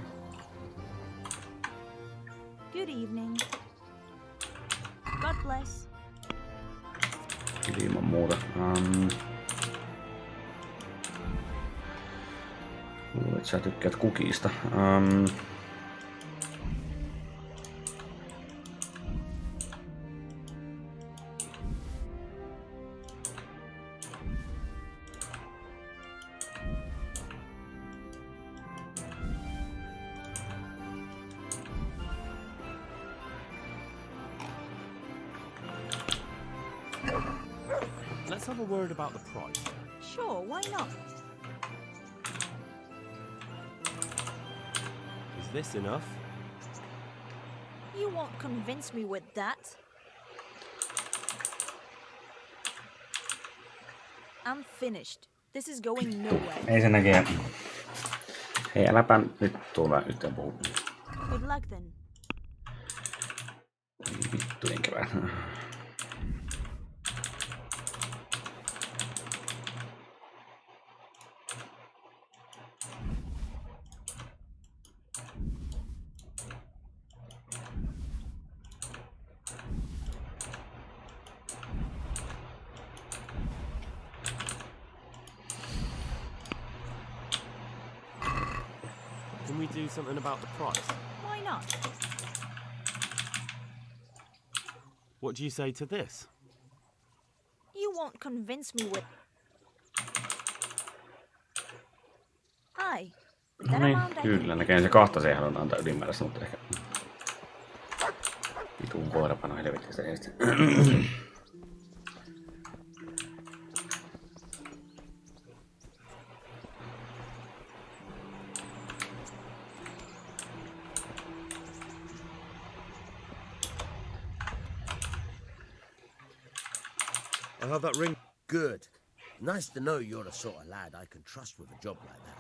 Good evening. God bless. Ilman muuta. Luulen, että sä tykkäät kukista. Let's have a word about the price. Sure, why not? Is this enough? You won't convince me with that. I'm finished. This is going nowhere. Ei se näkee. Hei, äläpä nyt tule yhteen puhua. Good luck then. Vittu enkä vähän. Can we do something about the price? Why not? What do you say to this? You won't convince me with... Hi. With No that niin, amount I kyllä. Näkee se kahta se ei halunnut antaa ylimääräistä, mutta ehkä... Vitun koirapano helvetistä eestä. I have that ring. Good. Nice to know you're the sort of lad I can trust with a job like that.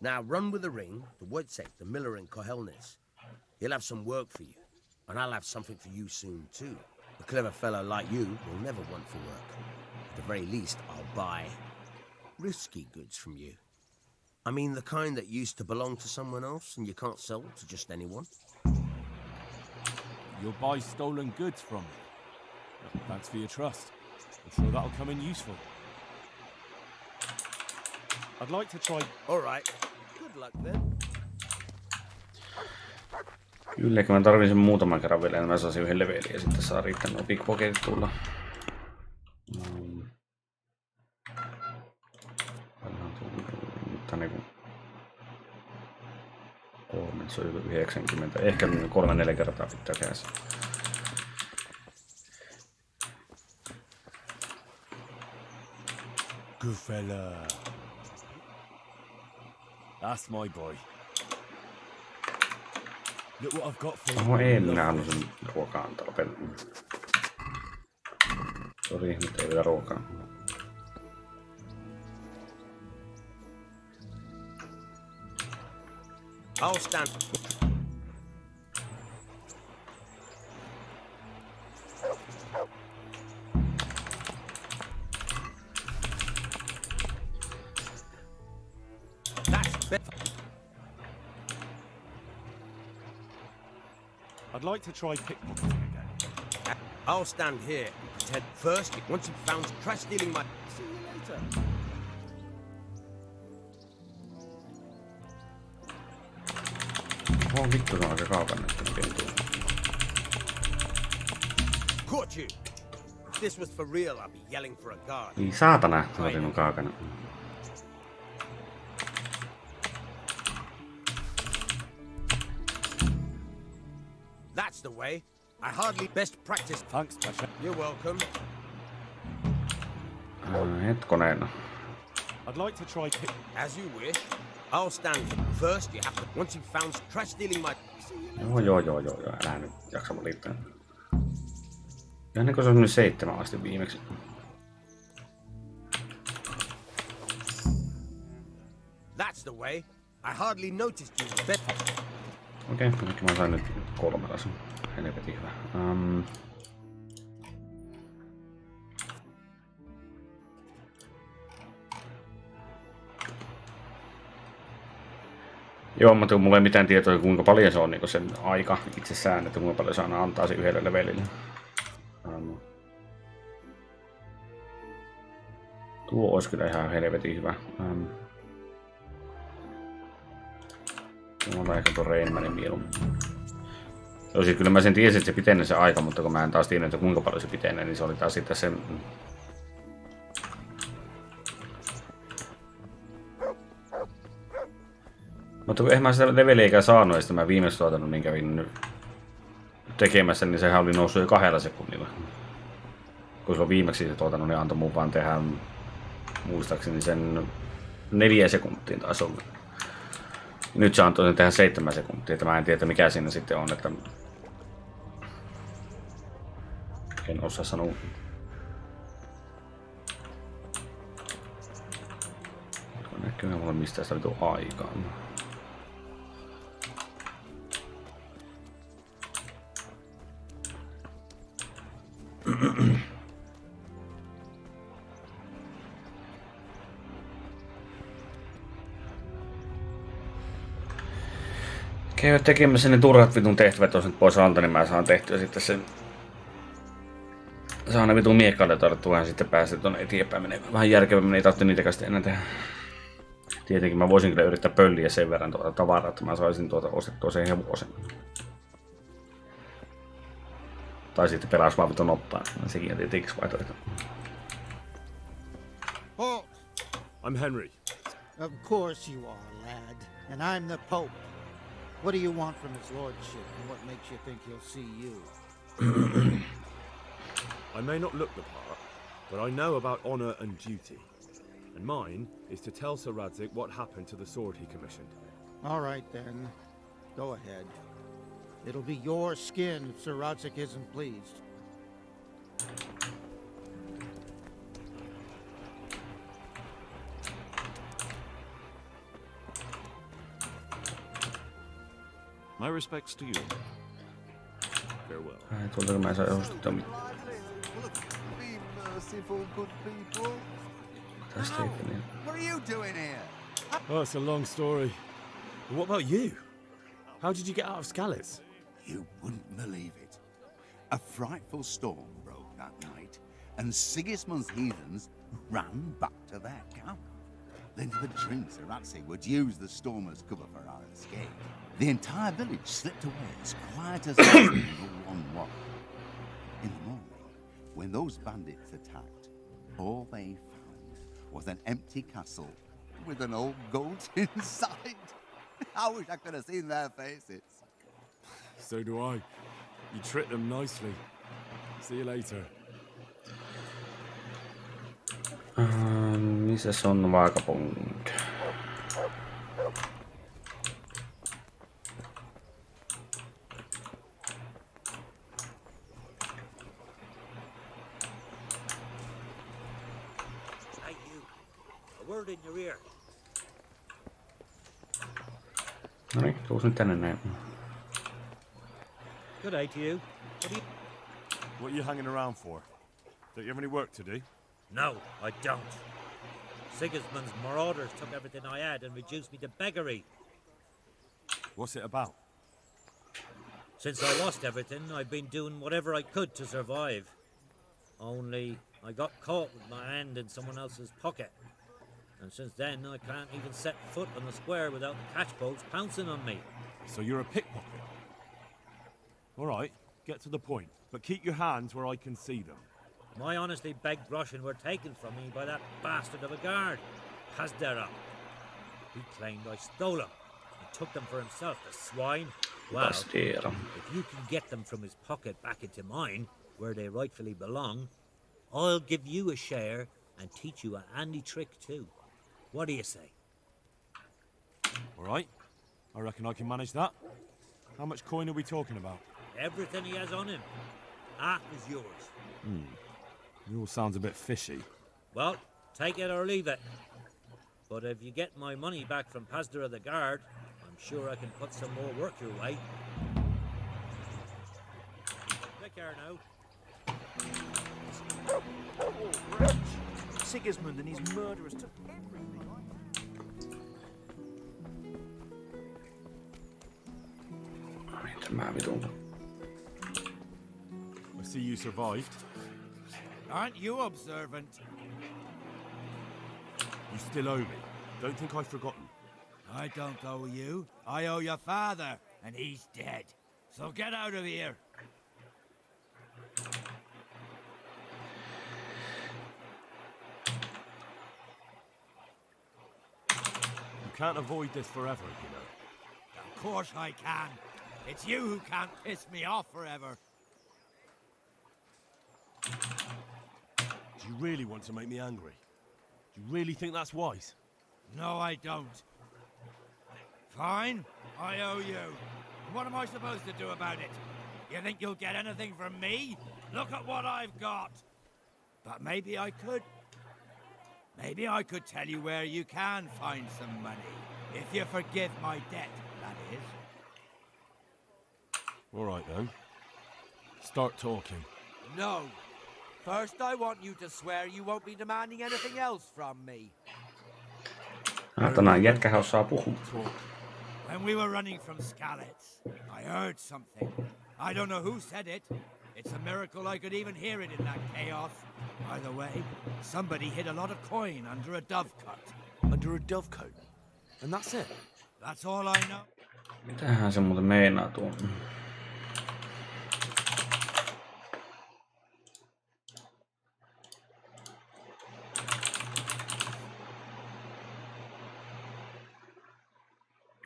Now run with the ring to Wojciech, the miller in Kohilles. He'll have some work for you, and I'll have something for you soon too. A clever fellow like you will never want for work. At the very least, I'll buy risky goods from you. I mean the kind that used to belong to someone else and you can't sell to just anyone. You'll buy stolen goods from me. Well, thanks for your trust. I'm sure that'll come in useful. I'd like to try... All right. Good luck then. Kyllä, kun mä tarvitsen muutaman kerran vielä, niin mä saisin yhden levelin ja sitten saa riittää nuo pickpocketit tulla. Mutta niinku... 3, se on 90. Ehkä 3-4 kertaa pitää tehdä se. Good fella. That's my boy. Look what I've got for you. No en nähnyt sen ruokaa antaa lopettaa. Sori, nyt ei vielä ruokaa. I'll stand. I'd like to try pickpocketing again. I'll stand here and pretend first. Once you've found, try stealing my... See you later. Oh vittu, se on aika kaukana, että miten tuo. Caught you. If this was for real, I'd be yelling for a guard. Niin saatana, se on sinun kaukana. That's the way. I hardly best practice. Thanks, Pasha. You're welcome. Hetkonen. I'd like to try pick... As you wish. I'll stand here. First, you have to... Once you've found... Try stealing my... Joo. Älä nyt jaksa valittaa. Ihan niin kuin se on nyt 7 asti viimeksi. That's the way. I hardly noticed you. Okei, mä sain nyt 3 taas. Helvetin hyvä. Joo, mutta mulla ei mitään tietoa, kuinka paljon se on niin sen aika itsessään, että kuinka paljon se aina antaa sen yhdelle levelille. Tuo olisi kyllä ihan helvetin hyvä. Mulla on ehkä tuo Rainmanin mieluummin. Joo, siis kyllä mä sen tiesin, että se pitenee se aika, mutta kun mä en taas tiedä, että kuinka paljon se pitenee, niin se oli taas sitten sen... Mutta kun eihän mä sitä leveliäkään saanut, ja sitten mä viimeksi tuotanut, niin kävin tekemässä, niin sehän oli noussut jo 2 sekunnilla. Kun se on viimeksi se tuotanut, niin antoi mun vaan tehdä, muistaakseni sen 4 sekuntiin taisi olla. Nyt se antoi sen tehdä 7 sekuntia, että mä en tiedä mikä siinä sitten on, että... En osaa sanoa. Näkyy mulle mistä sitä vitu aikaa. Käy tekemässä ne turhat vitun tehtävät tuossa nyt pois alta, niin mä saan tehtyä sitten sen... Saan ne vitun miekkaille tarttua ja sitten päästä tuonne eteenpäin menee. Vähän järkevämmin, ei tarvitse niitäkään sitten enää tehdä. Tietenkin mä voisin kyllä yrittää pölliä sen verran tuota tavaraa, että mä saisin ostettua sen hevosen. Tai sitten pelas vaan vitun noppaa. Sekin on tietenkin vaihtoehto. Halt! I'm Henry. Of course you are, lad. And I'm the Pope. What do you want from his lordship, and what makes you think he'll see you? I may not look the part, but I know about honor and duty. And mine is to tell Sir Radzig what happened to the sword he commissioned. All right, then. Go ahead. It'll be your skin if Sir Radzig isn't pleased. My respects to you. Farewell. Tuolta mä en saa ostettua mitään. Be merciful, good people. Tästä ei mene. What are you doing here? Oh, it's a long story. But what about you? How did you get out of Skalitz? You wouldn't believe it. A frightful storm broke that night, and Sigismund's heathens ran back to their camp. Then the drinks of Radzig would use the storm as cover for our escape. The entire village slipped away as quiet as one walk. In the morning, when those bandits attacked, all they found was an empty castle with an old goat inside. I wish I could have seen their faces. So do I. You tricked them nicely. See you later. Missä se on vaakapunk? Hey you, a word in your ear. No niin, tuus nyt tänne näin. Good day to you. What are you hanging around for? Don't you have any work to do? No, I don't. Sigismund's marauders took everything I had and reduced me to beggary. What's it about? Since I lost everything, I've been doing whatever I could to survive. Only I got caught with my hand in someone else's pocket. And since then, I can't even set foot on the square without the catchpoles pouncing on me. So you're a pickpocket? All right, get to the point, but keep your hands where I can see them. My honestly begged groschen were taken from me by that bastard of a guard, Pazdera. He claimed I stole them and took them for himself, the swine. Well, Pazdera. if you can get them from his pocket back into mine, where they rightfully belong, I'll give you a share and teach you a handy trick too. What do you say? All right, I reckon I can manage that. How much coin are we talking about? Everything he has on him. Half is yours. It all sounds a bit fishy. Well, take it or leave it. But if you get my money back from Pazdera the guard, I'm sure I can put some more work your way. Take care now. Oh, wretch. Sigismund and his murderers took everything. Tämä vitun. I see you survived. Aren't you observant? You still owe me. Don't think I've forgotten. I don't owe you. I owe your father, and he's dead. So get out of here. You can't avoid this forever, you know. Of course I can. It's you who can't piss me off forever. Do you really want to make me angry? Do you really think that's wise? No, I don't. Fine, I owe you. What am I supposed to do about it? You think you'll get anything from me? Look at what I've got. But maybe I could. Maybe I could tell you where you can find some money. If you forgive my debt, that is. All right, then. Start talking. No. First, I want you to swear you won't be demanding anything else from me. Tänään jätkähän osaa puhua. When we were running from Skalitz, I heard something. I don't know who said it. It's a miracle I could even hear it in that chaos. By the way, somebody hid a lot of coin under a dovecote. Under a dovecote? And that's it? That's all I know. Mitähän se muuten meinaa tuo?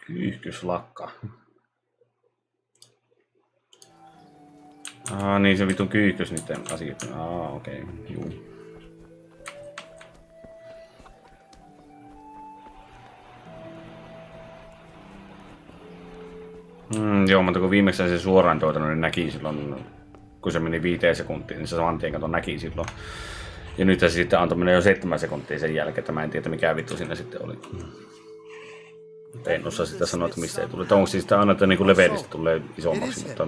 Kyyhkyslakka. Niin se vitun kyyhkys niiden asiat. Okei, juu. Joo, mutta kun viimeksi se suoraan tuotanut, niin näki silloin, kun se meni 5 sekuntia, niin se saman tien kato näki silloin. Ja nyt se sitten antoi mennä jo 7 sekuntia sen jälkeen, että mä en tiedä mikä vittu siinä sitten oli. En osaa sitä sanoa, että mistä ei tule. Onko siis sitä aina, että niin levelistä tulee isommaksi, mutta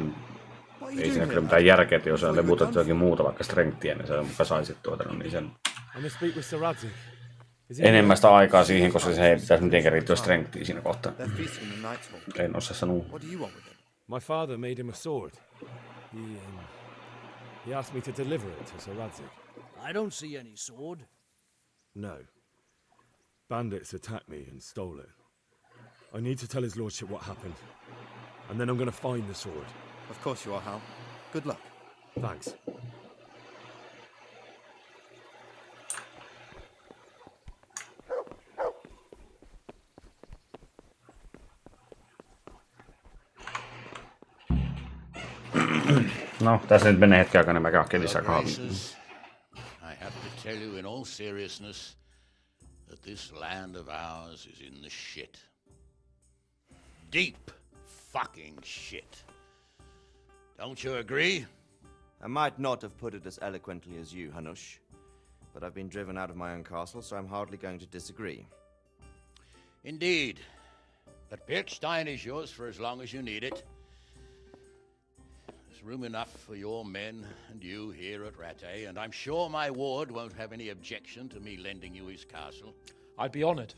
ei siinä kyllä mitään järkeä, että jos on levutettu jokin muuta, vaikka strengthia, niin se muka saisit niin sen enemmän sitä aikaa siihen, koska se ei pitäisi mitenkään riittyä strengthia siinä kohtaa. En osaa sanoa. My father made him a sword. He asked me to deliver it to Sir Radzig. I don't see any sword. No. Bandits attacked me and stole it. I need to tell his lordship what happened. And then I'm going to find the sword. Of course you are, Hal. Good luck. Thanks. No, tässä nyt menee hetken aikaa, niin mä käyn lisää kahvia. I have to tell you in all seriousness that this land of ours is in the shit. Deep fucking shit. Don't you agree? I might not have put it as eloquently as you, Hanush, but I've been driven out of my own castle, so I'm hardly going to disagree. Indeed. But Pilchstein is yours for as long as you need it. There's room enough for your men and you here at Rattay, and I'm sure my ward won't have any objection to me lending you his castle. I'd be honoured.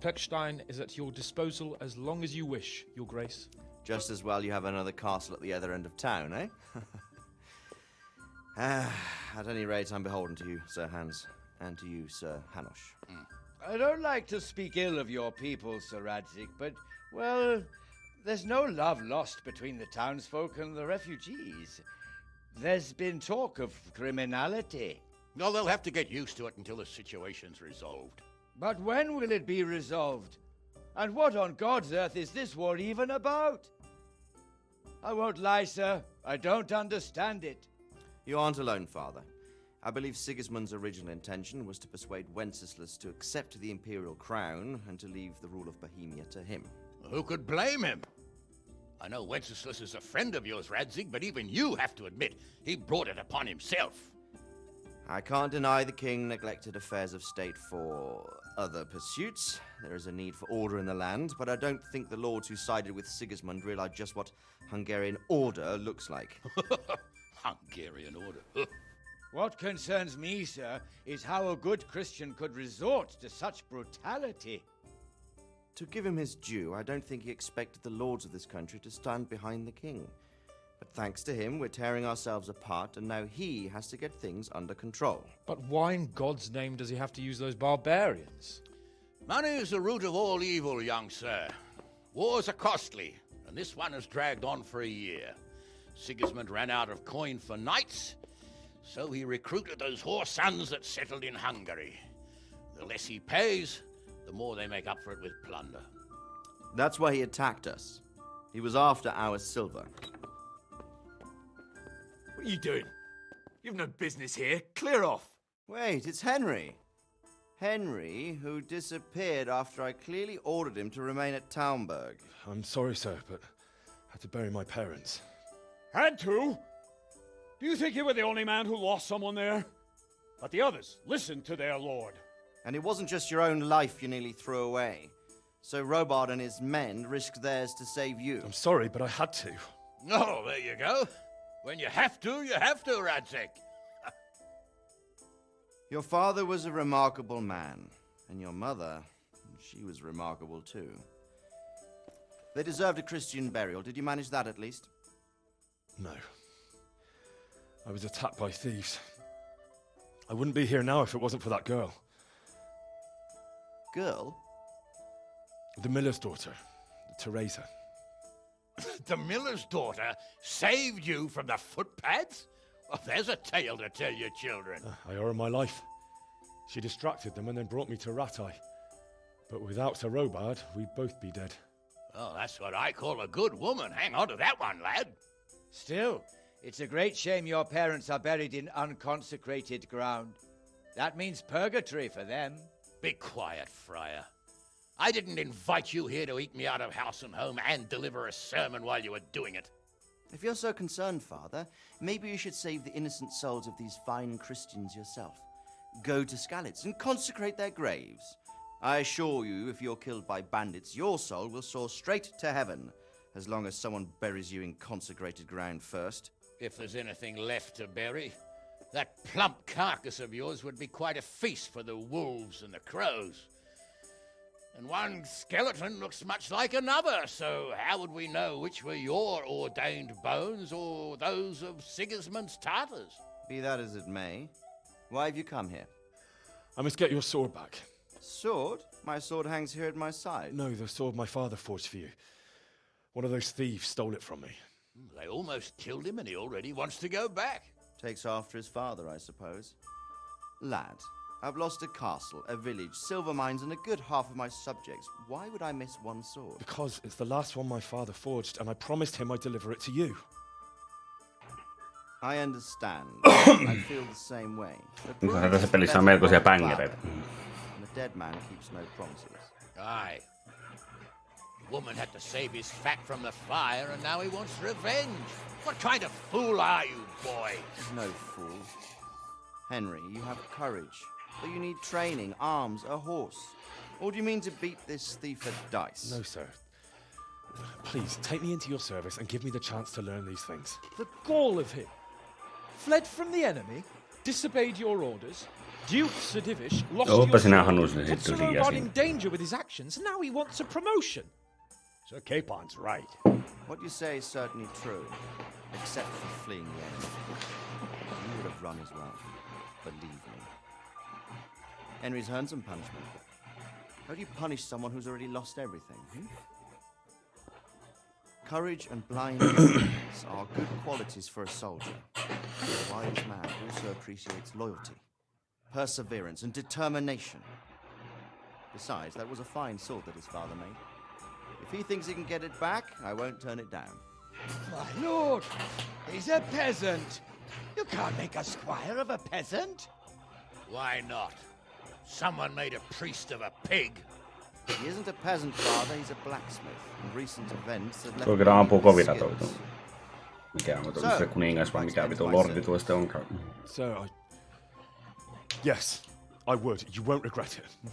Pechstein is at your disposal as long as you wish, Your Grace. Just as well you have another castle at the other end of town, eh? At any rate, I'm beholden to you, Sir Hans, and to you, Sir Hanush. I don't like to speak ill of your people, Sir Radzig, but, well, there's no love lost between the townsfolk and the refugees. There's been talk of criminality. Well, they'll have to get used to it until the situation's resolved. But when will it be resolved? And what on God's earth is this war even about? I won't lie, sir. I don't understand it. You aren't alone, Father. I believe Sigismund's original intention was to persuade Wenceslas to accept the imperial crown and to leave the rule of Bohemia to him. Who could blame him? I know Wenceslas is a friend of yours, Radzig, but even you have to admit he brought it upon himself. I can't deny the king neglected affairs of state for other pursuits. There is a need for order in the land, but I don't think the lords who sided with Sigismund realized just what Hungarian order looks like. Hungarian order? What concerns me, sir, is how a good Christian could resort to such brutality. To give him his due, I don't think he expected the lords of this country to stand behind the king. But thanks to him, we're tearing ourselves apart, and now he has to get things under control. But why in God's name does he have to use those barbarians? Money is the root of all evil, young sir. Wars are costly, and this one has dragged on for a year. Sigismund ran out of coin for knights, so he recruited those whore sons that settled in Hungary. The less he pays, the more they make up for it with plunder. That's why he attacked us. He was after our silver. What are you doing? You've no business here. Clear off. Wait, it's Henry. Henry, who disappeared after I clearly ordered him to remain at Taumberg. I'm sorry, sir, but I had to bury my parents. Had to? Do you think you were the only man who lost someone there? But the others listened to their lord. And it wasn't just your own life you nearly threw away. So Robard and his men risked theirs to save you. I'm sorry, but I had to. Oh, there you go. When you have to, Radzig. Your father was a remarkable man, and your mother, she was remarkable too. They deserved a Christian burial. Did you manage that at least? No. I was attacked by thieves. I wouldn't be here now if it wasn't for that girl. Girl? The miller's daughter, Teresa. The miller's daughter saved you from the footpads? Well, there's a tale to tell your children. I owe her my life. She distracted them and then brought me to Rattay. But without Sir Robard, we'd both be dead. Oh, that's what I call a good woman. Hang on to that one, lad. Still, it's a great shame your parents are buried in unconsecrated ground. That means purgatory for them. Be quiet, Friar. I didn't invite you here to eat me out of house and home and deliver a sermon while you were doing it. If you're so concerned, Father, maybe you should save the innocent souls of these fine Christians yourself. Go to Skalitz and consecrate their graves. I assure you, if you're killed by bandits, your soul will soar straight to heaven, as long as someone buries you in consecrated ground first. If there's anything left to bury, that plump carcass of yours would be quite a feast for the wolves and the crows. And one skeleton looks much like another, so how would we know which were your ordained bones or those of Sigismund's Tartars? Be that as it may, why have you come here? I must get your sword back. Sword? My sword hangs here at my side. No, the sword my father forged for you. One of those thieves stole it from me. They almost killed him and he already wants to go back. Takes after his father, I suppose. Lad, I've lost a castle, a village, silver mines, and a good half of my subjects. Why would I miss one sword? Because it's the last one my father forged, and I promised him I'd deliver it to you. I understand. I feel the same way. Kyllähän tässä pelissä on melkoisia bängereitä. And the dead man keeps no promises. Aye. The woman had to save his fat from the fire, and now he wants revenge. What kind of fool are you, boy? No fool. Henry, you have courage. But you need training, arms, a horse. Or do you mean to beat this thief at dice? No, sir. Please, take me into your service and give me the chance to learn these things. The gall of him. Fled from the enemy, disobeyed your orders. Duke Sir Divish lost Onpa sinä your Hanus sword, nyt put Sir sitten Robard liian in danger with his actions, and now he wants a promotion. Sir Capon's right. What you say is certainly true, except for fleeing the enemy. You would have run as well. Believe me. Henry's earned some punishment. How do you punish someone who's already lost everything? Courage and blind obedience are good qualities for a soldier. A wise man also appreciates loyalty, perseverance, and determination. Besides, that was a fine sword that his father made. If he thinks he can get it back, I won't turn it down. My lord, he's a peasant. You can't make a squire of a peasant. Why not? Someone made a priest of a pig. He isn't a peasant, father, he's a blacksmith. And recent events have left Tuo kyllä ampuu kovin skills. ratoitu. Mikä on se kuningas vai mikä vitu lordi tuo sitten onkaan. Sir, Yes, I would. You won't regret it.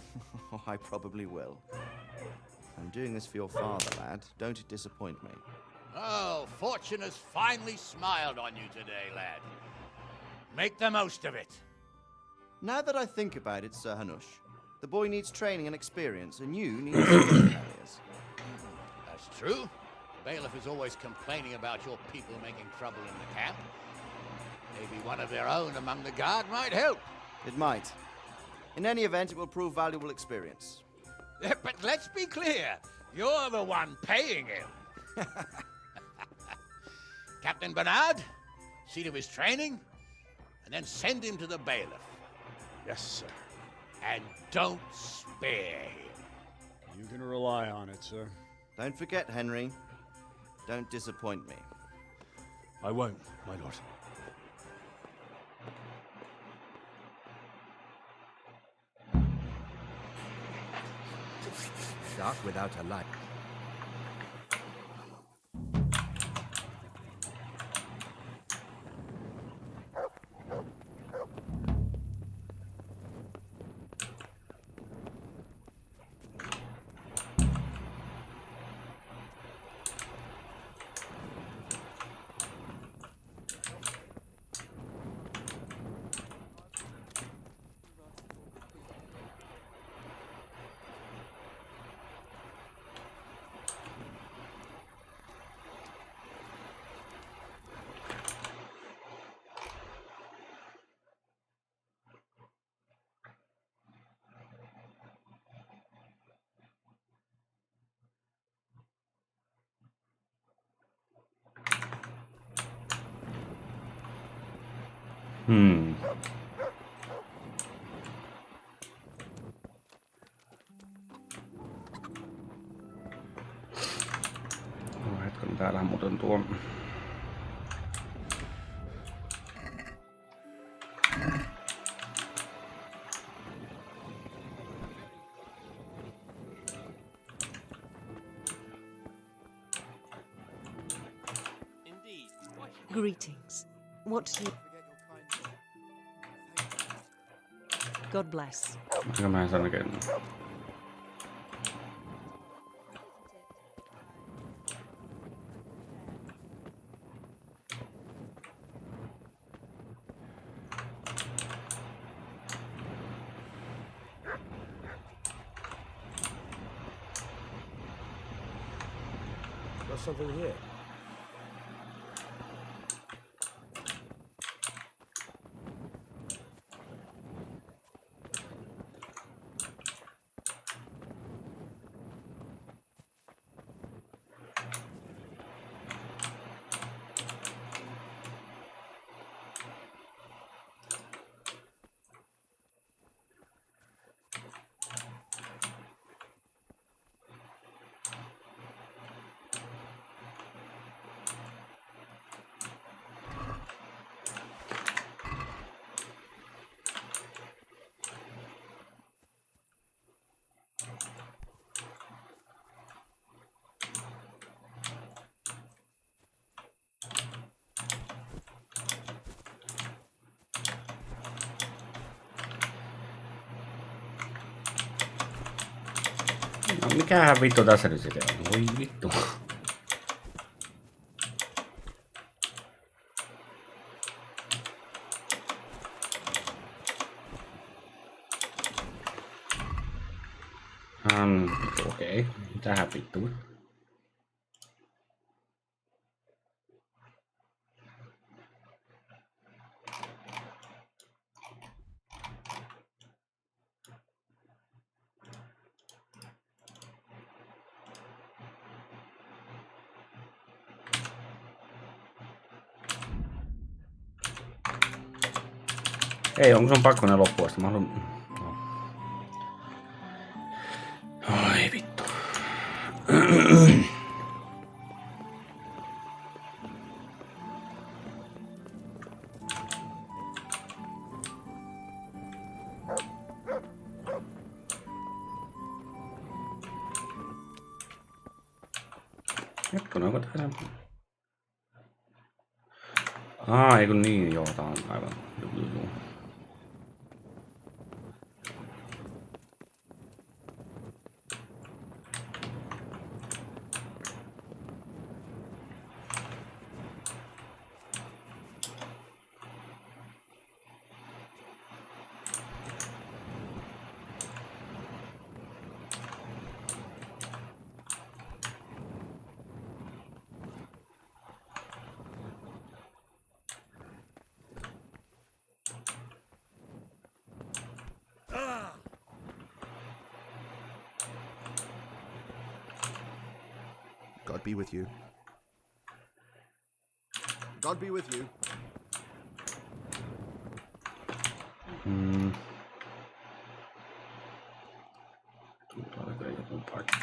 I probably will. I'm doing this for your father, lad. Don't disappoint me. Oh, fortune has finally smiled on you today, lad. Make the most of it. Now that I think about it, Sir Hanush, The boy needs training and experience, and you need skill carriers. That's true. The bailiff is always complaining about your people making trouble in the camp. Maybe one of their own among the guard might help. It might. In any event, it will prove valuable experience. But let's be clear. You're the one paying him. Captain Bernard, see to his training, and then send him to the bailiff. Yes, sir. And don't spare him. You can rely on it, sir. Don't forget, Henry. Don't disappoint me. I won't, my lord. Dark without a light. No hetken, täällähän muuten tuo... Greetings. What do you... God bless. Mikä mä en sano kenellä? Got something here. No mikähän vittu tässä nyt sitten on? Voi vittu. Okei. Mitähän vittu? Ei, onko se on pakko ne loppua, mä haluan... No. Ai vittu. Hetkonen, onko tää... Ei kun niin, joo, tää on aivan... Joo. be with you. God be with you. Tuleeko joku paikka?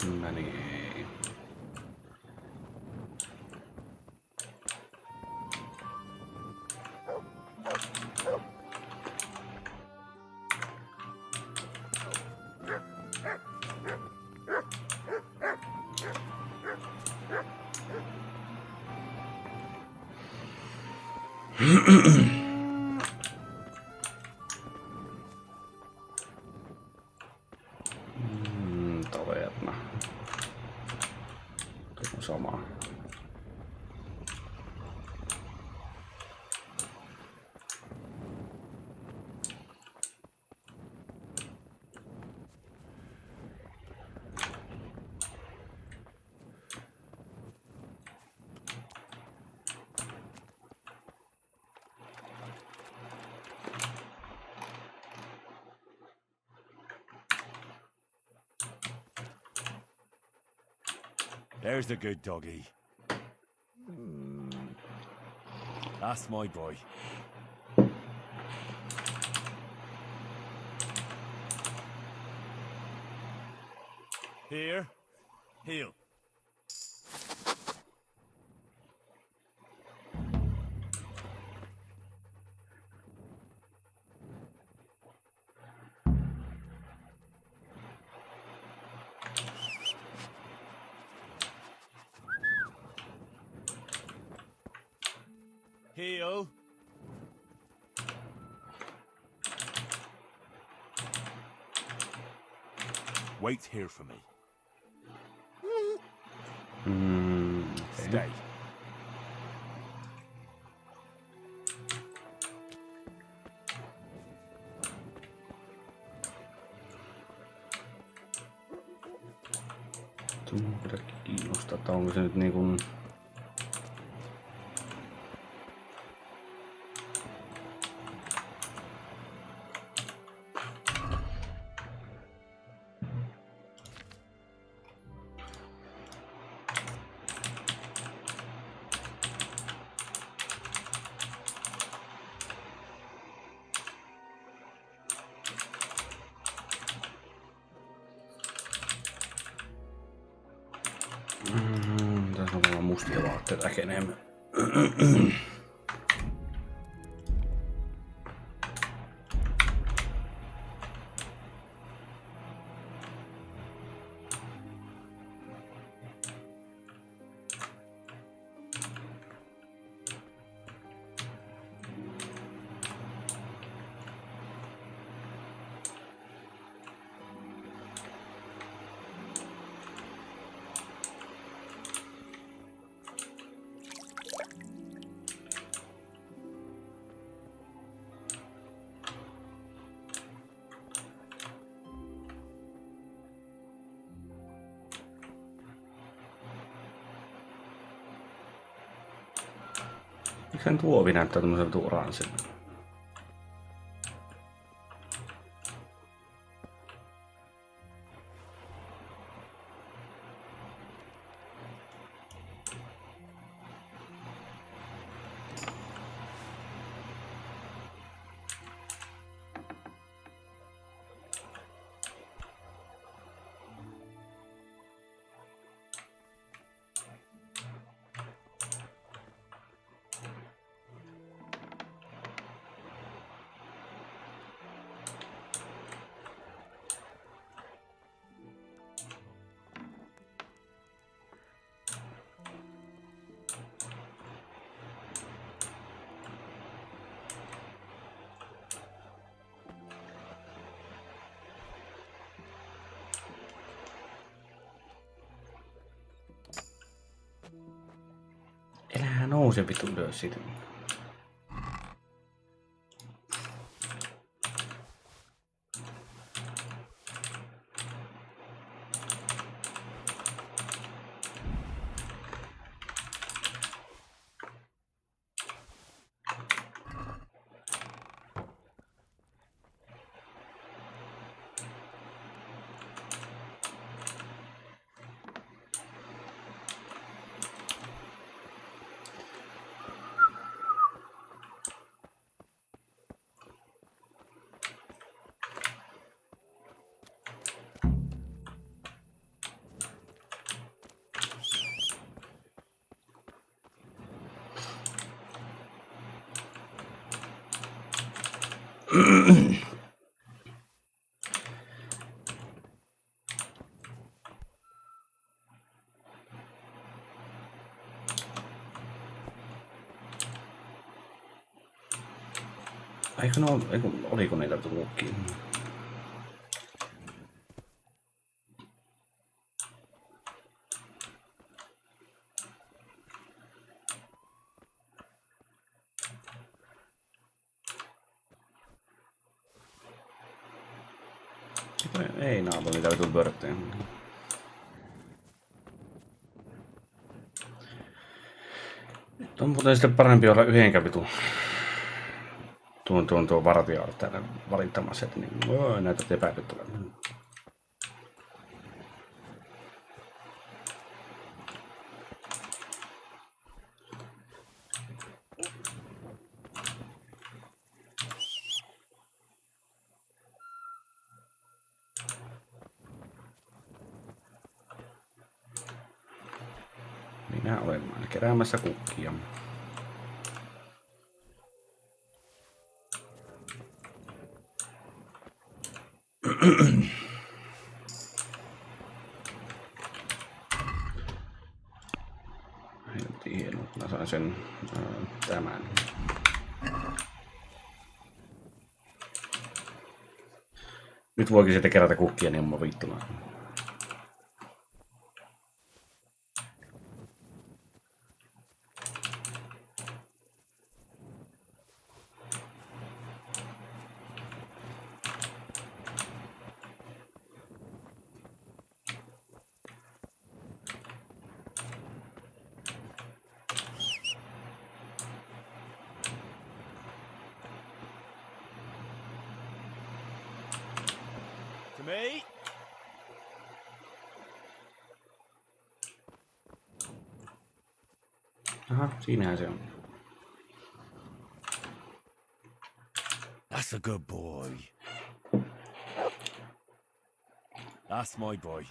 Meni. Taverna. Tuo sama. There's the good doggy. That's my boy. Here. Heel. Heel. Wait here for me. Okay. Stay. Tuntuu kiinnostaa, että onko se nyt niin kuin tässä on vaan mustia vaatteita enemmän. Miksi sen tuovi näyttää tämmöisen oranssin? Elähän nouse vittu ylös siitä. Oliko niitä tullukin? Ei naapuri, niitä oli tullut börtteen. Nyt on muuten sitten parempi olla yhdenkä vitun tuon vartijalle täällä valittamassa, että niin näytät epäilyttävältä. Minä olen keräämässä kukkia. Hienoa, mä sain sen tämän. Nyt voikin sitten kerätä kukkia, niin mä viittuna. To me. Aha, siinähän se on. That's a good boy. That's my boy.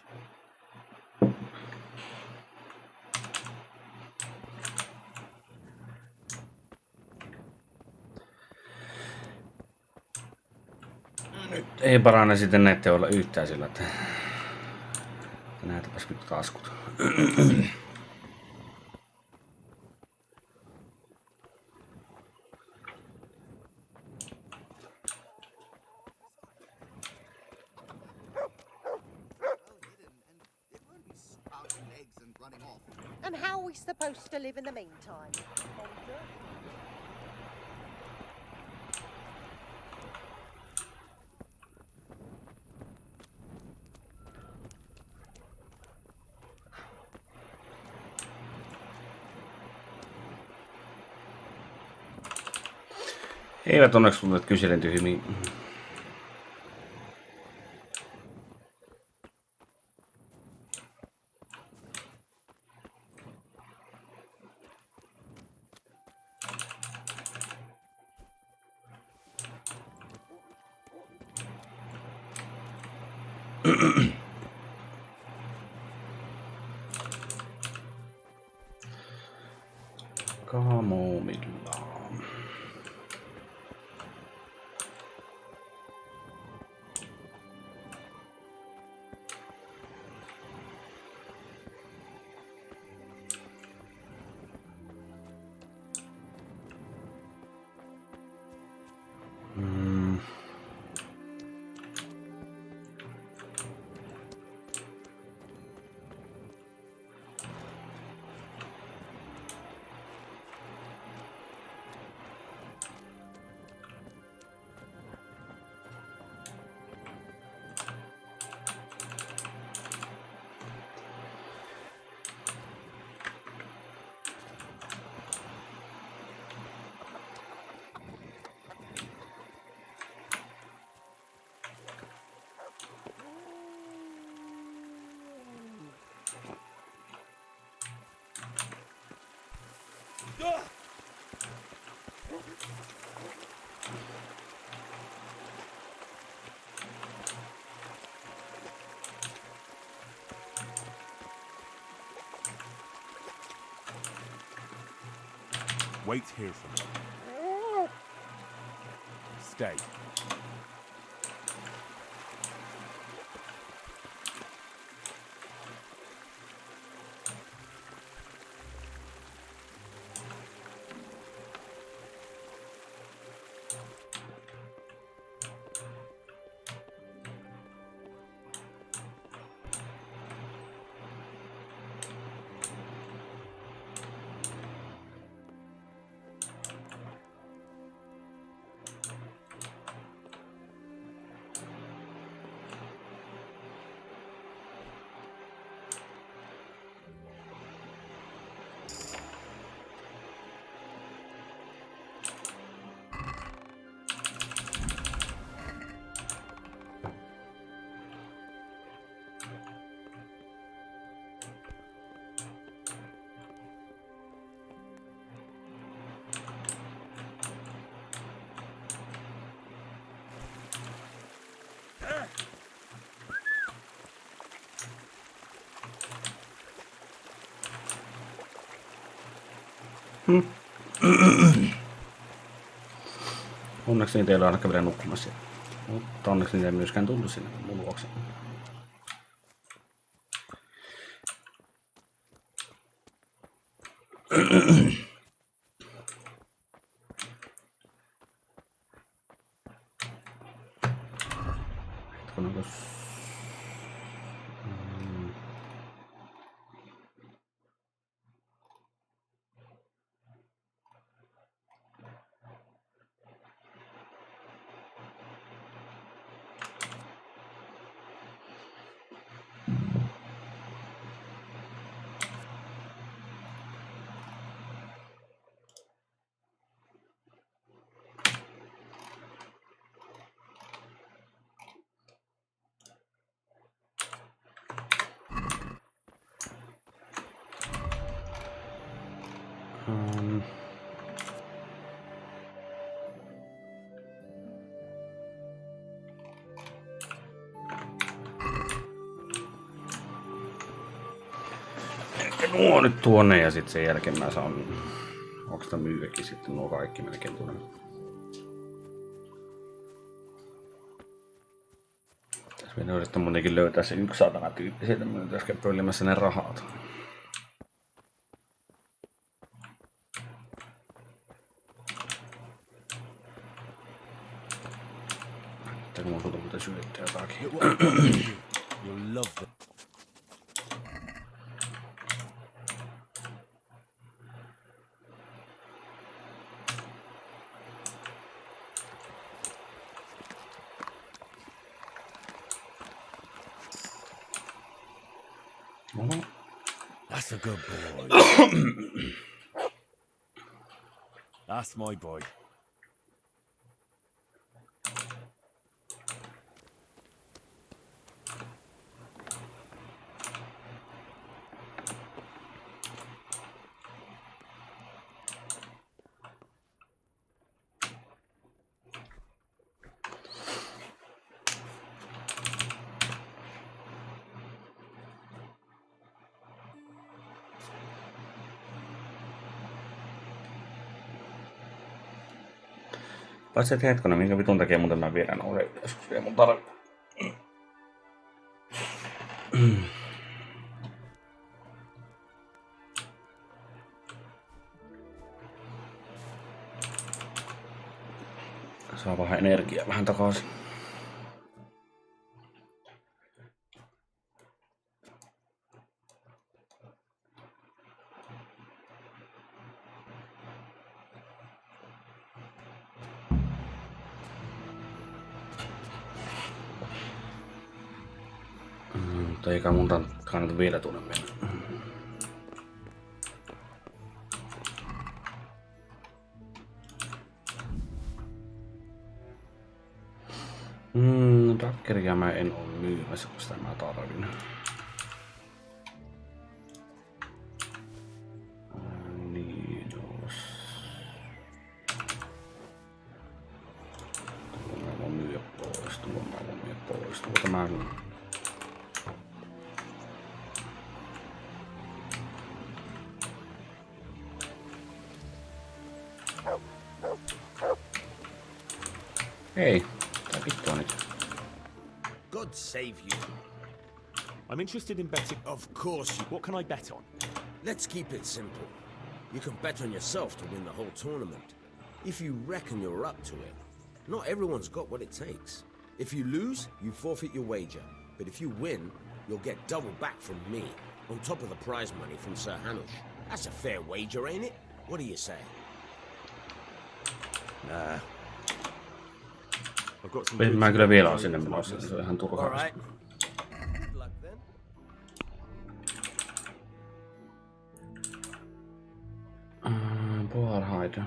Nyt ei parane sitten näette olla yhtään sillä, että näetäpäs nyt taskut. And how are we supposed to live in the meantime? Eivät onneksi tulleet kyselen tyhmiin. Kamomilla. Wait here for me. stay. Onneksi niitä ei ole ainakaan vielä nukkumassa. Mutta onneksi niitä ei myöskään tullut sinne mun luokse. Nuo nyt tuonne ja sitten sen jälkeen mä saan oikeastaan myyäkin sitten nuo kaikki melkein tuonne. Tässä meidän yrittää muutenkin löytää se yksi saatana tyyppi sieltä myötä äsken pöllimässä ne rahat. Että kun mun tullut muuten syöttyä jotakin. You'll love them. That's a good boy. That's my boy. Paitsi et hetkona, minkä vitun takia muuten mä viedän noin joskus vielä mun tarvitse. Saa vähän energiaa vähän takaisin. Mutta eikä mun kannata vielä tuonne mennä. Dakkeria mä en oo myymässä, kun sitä mä tarvin. Niin jos... Tuolla mä voin myyä pois, tuolla mä voin myyä pois, tuolta mä... Ei, tää vittua nyt. God save you. I'm interested in betting. Of course you... What can I bet on? Let's keep it simple. You can bet on yourself to win the whole tournament. If you reckon you're up to it. Not everyone's got what it takes. If you lose, you forfeit your wager. But if you win, you'll get double back from me, on top of the prize money from Sir Hanush. That's a fair wager, ain't it? What do you say? Nah. I've got some... Mä kyllä vielä on sinne menossa, se on ihan turhaa. Alright. Good luck then. Parhaita.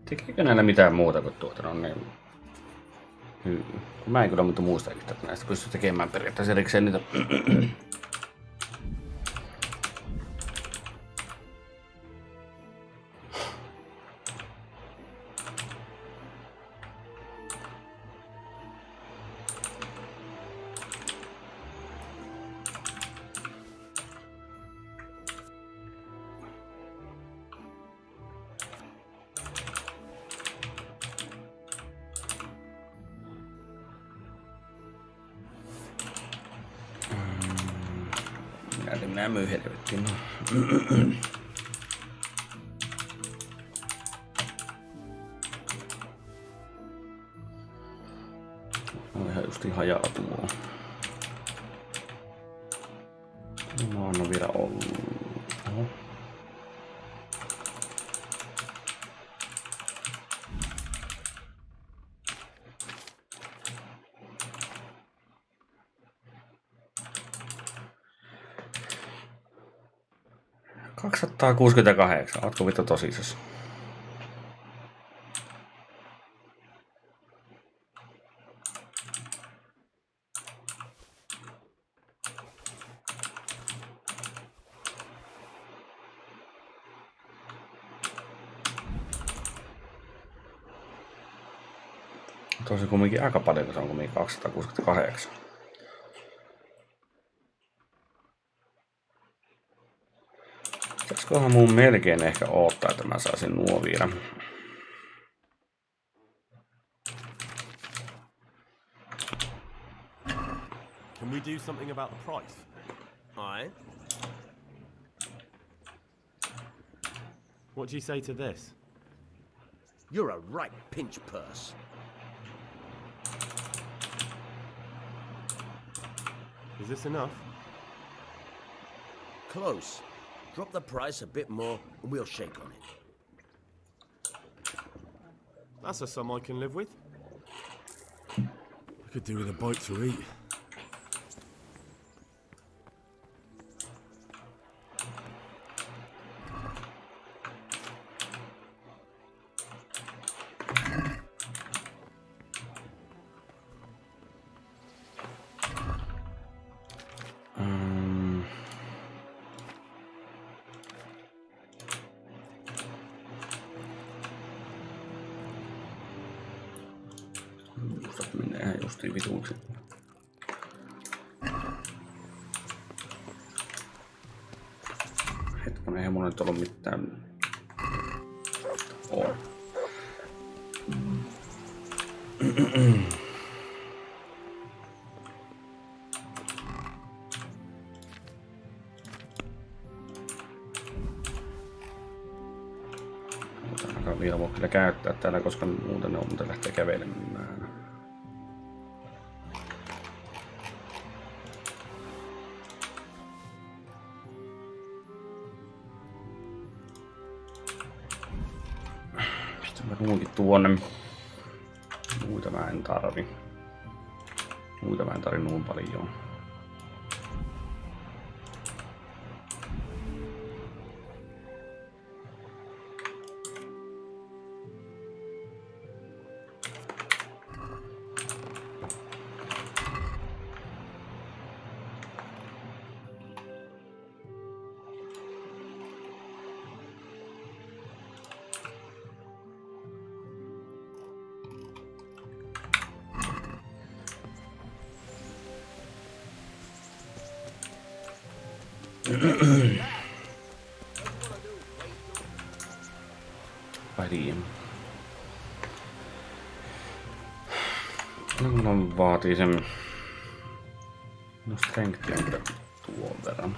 Tekeekö näillä mitään muuta kuin tuota? No niin. Mä en kyllä muista yhtään, että näistä pystyy tekemään periaatteessa erikseen niitä. Minä myy helvettiin. On ihan justiin hajautuu. Mä annan vielä ollut. Oho. $268. Ootko vittu tosissas? Tosi kumminkin aika paljon, kun se on kumminkin 268. Pitäisikö mun melkein ehkä odottaa, että mä saisin nuo vielä. Can we do something about the price? Aye. What do you say to this? You're a right pinch purse. Is this enough? Close. Drop the price a bit more and we'll shake on it. That's a sum I can live with. I could do with a bite to eat. Menee justiin vituiksi. Hetkonen, eihän mulla nyt ollut mitään. On. Mutta ainakaan vielä voi kyllä käyttää täällä, koska muuten ne on muuten lähtee kävelemään. Tuonkin tuonne. Muita mä en tarvi. Muita mä en tarvi noin paljon. Mulla vaatii sen... No strengthia kyllä tuon verran.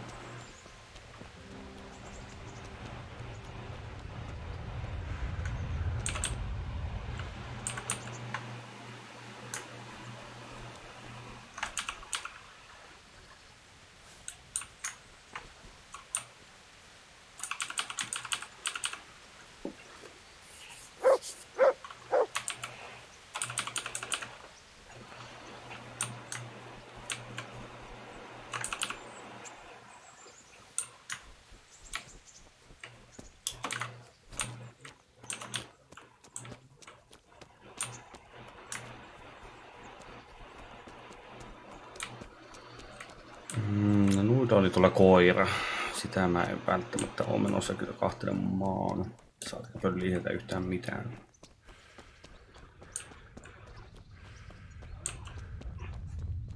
Noita oli tuolla koira. Sitä mä en välttämättä ole menossa kyllä kahtelemaan. Saatko pölliä sieltä yhtään mitään.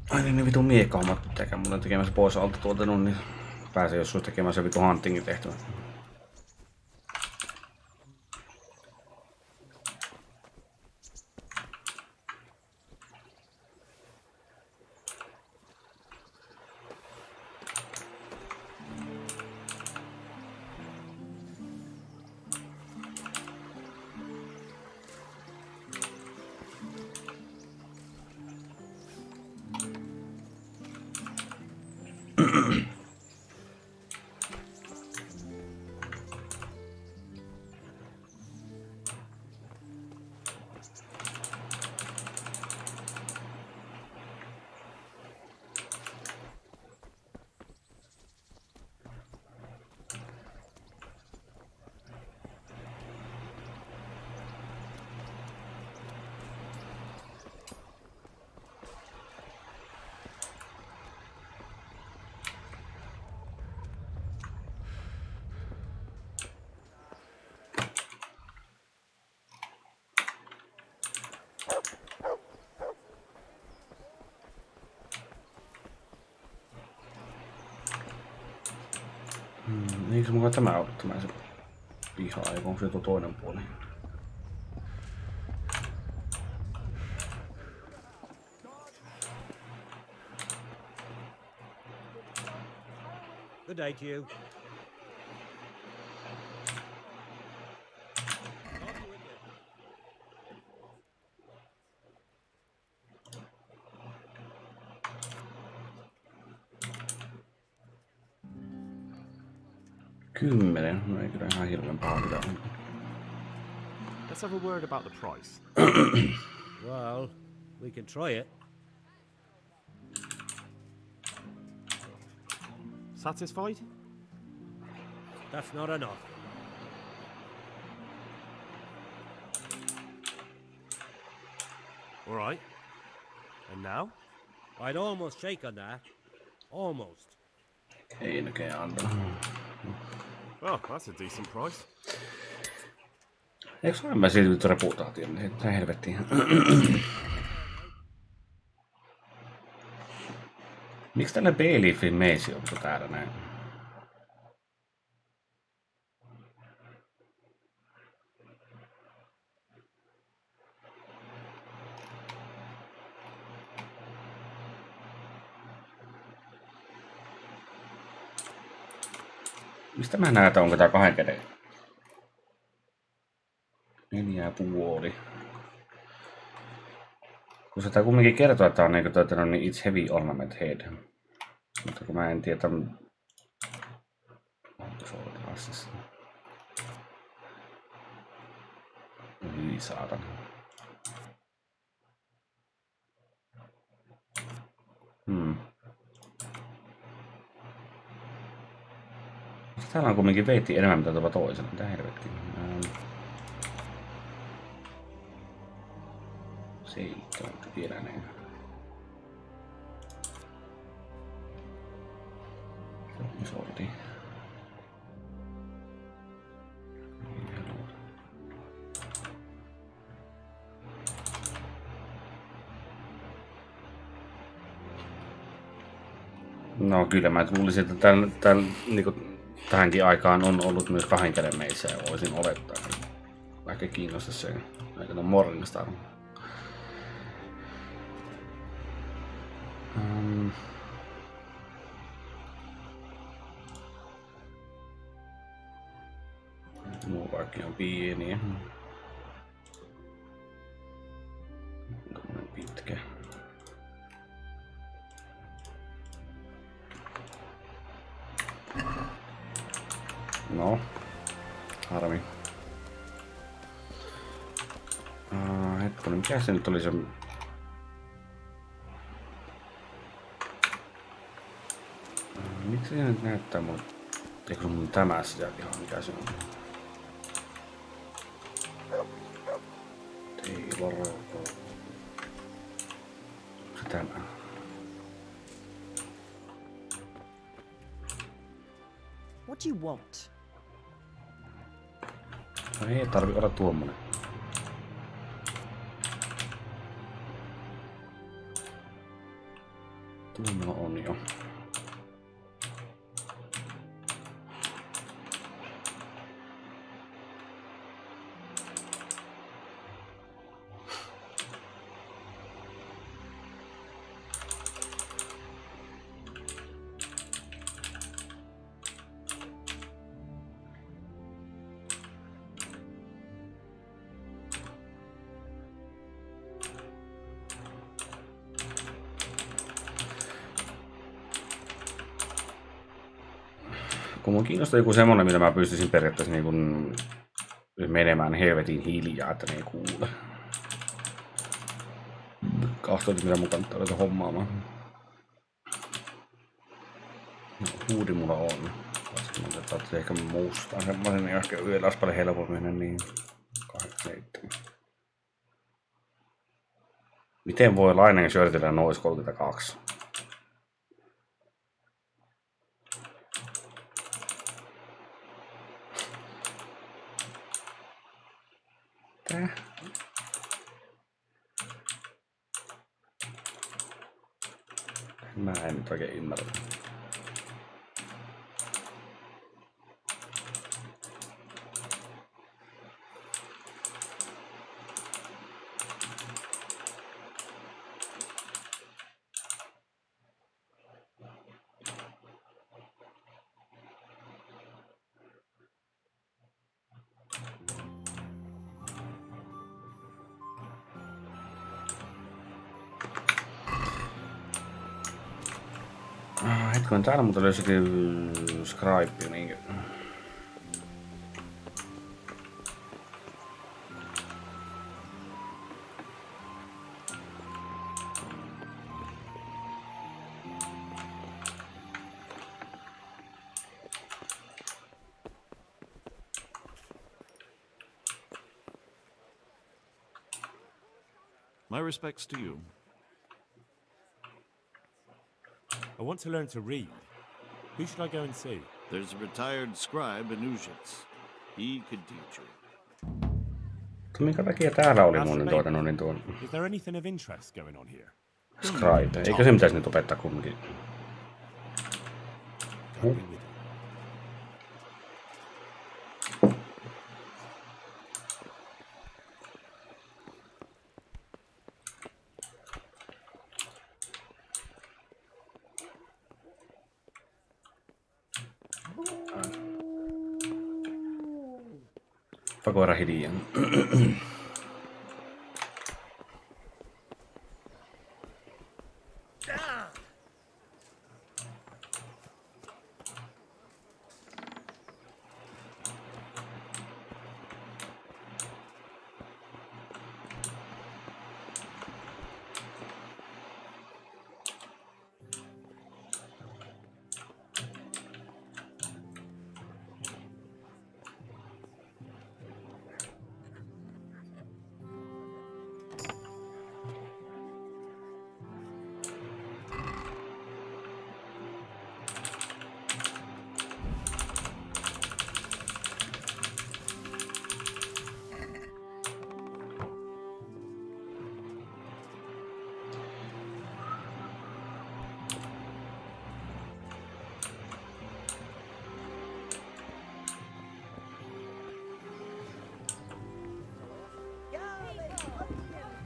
Ai niin ne vitun miekahommat pitääkään mulle tekemässä pois alta tuolta niin pääsee jos olisi tekemään se vitun huntingin tehtävä. Eikö se mukaan tämä ole tämä se piha, ei onko se tuo toinen puoli? Good day to you. Kymmenen, no ei kyllä ihan hirveän paha kyllä on. Let's have a word about the price. Well, we can try it. Satisfied? That's not enough. All right. And now? I'd almost shake on that. Almost. Ei näkään antaa. Oh, that's a decent price. Eikö ole mä siitä reputaation? Mitä helvettiä? Miksi tällä B-Leafin meisi on täällä näin? Mistä mä näytän, onko tää 2 käden? 4,5. Kun se tää kumminkin kertoo, että on niinku niin it's heavy ornament head. Mutta kun mä en tiedä... Onko se ollut klassissa? Hyi saatana. Täällä on kumminkin veitti enemmän mitä tuolla toisella. Mitä helvettiä. 7 vielä näin. Se oli. No kyllä mä luulisin, että täällä niinku tähänkin aikaan on ollut myös 2 käden meissä ja voisin olettaa. Vaikka kiinnostaa se aika Morningstar. Muu kaikki on pieniä. Pitkä. No, harmi. Hetkonen, mikä se nyt oli se... Miksi se nyt näyttää mulle? Eikö se mun tämä sitä ihan mikä se on? Taylor. Se tämä. What do you want? No ei tarvi olla tuommoinen. Tuommoinen on jo. Kun mun kiinnostaa joku semmonen, mitä mä pystyisin periaatteessa niin kun menemään helvetin hiljaa, että ne ei kuule. Kahtoitin mitä mun kannattaa ruveta hommaamaan. No, huudi mulla on. Mä otetaan ehkä mustaan semmosen, niin ehkä yöllä olisi paljon helpompi mennä niin. 8-7. Miten voi lainen shirtillä nois 32? Tää? Mä en nyt oikein ymmärrä. Hetken täällä muuten löysikin scribe, niinkö? My respects to you. I want to learn to read. Who should I go and see? There's a retired scribe in Ujits. He could teach you. Minkä takia täällä oli mun niin tuon Is there anything of interest going on here? scribe? Eikö se pitäisi nyt opettaa kumminkin? Koira hiljaa.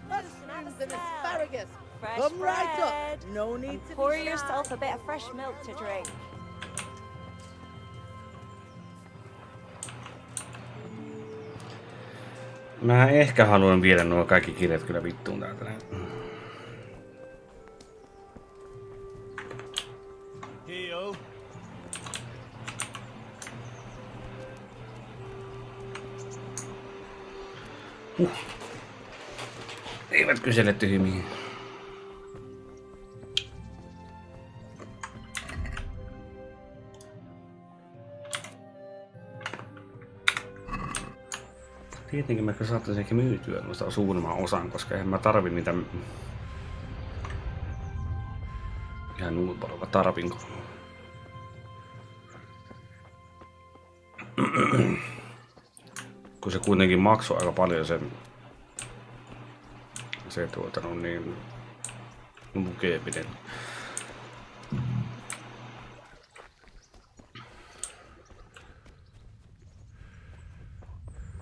Mushrooms and asparagus. fresh Come right bread. up. No need And to pour be shy. yourself a bit of fresh milk to drink. Mä ehkä haluan viedä nuo kaikki kirjat kyllä vittuun täältä. Heal. Eivät kysele tyhmiä. Tietenkin mä saattaisin ehkä myytyä noista suurimman osan, koska eihän mä tarvi niitä ihan ulporalla tarvinko. Kun se kuitenkin maksoi aika paljon se niin lukeminen.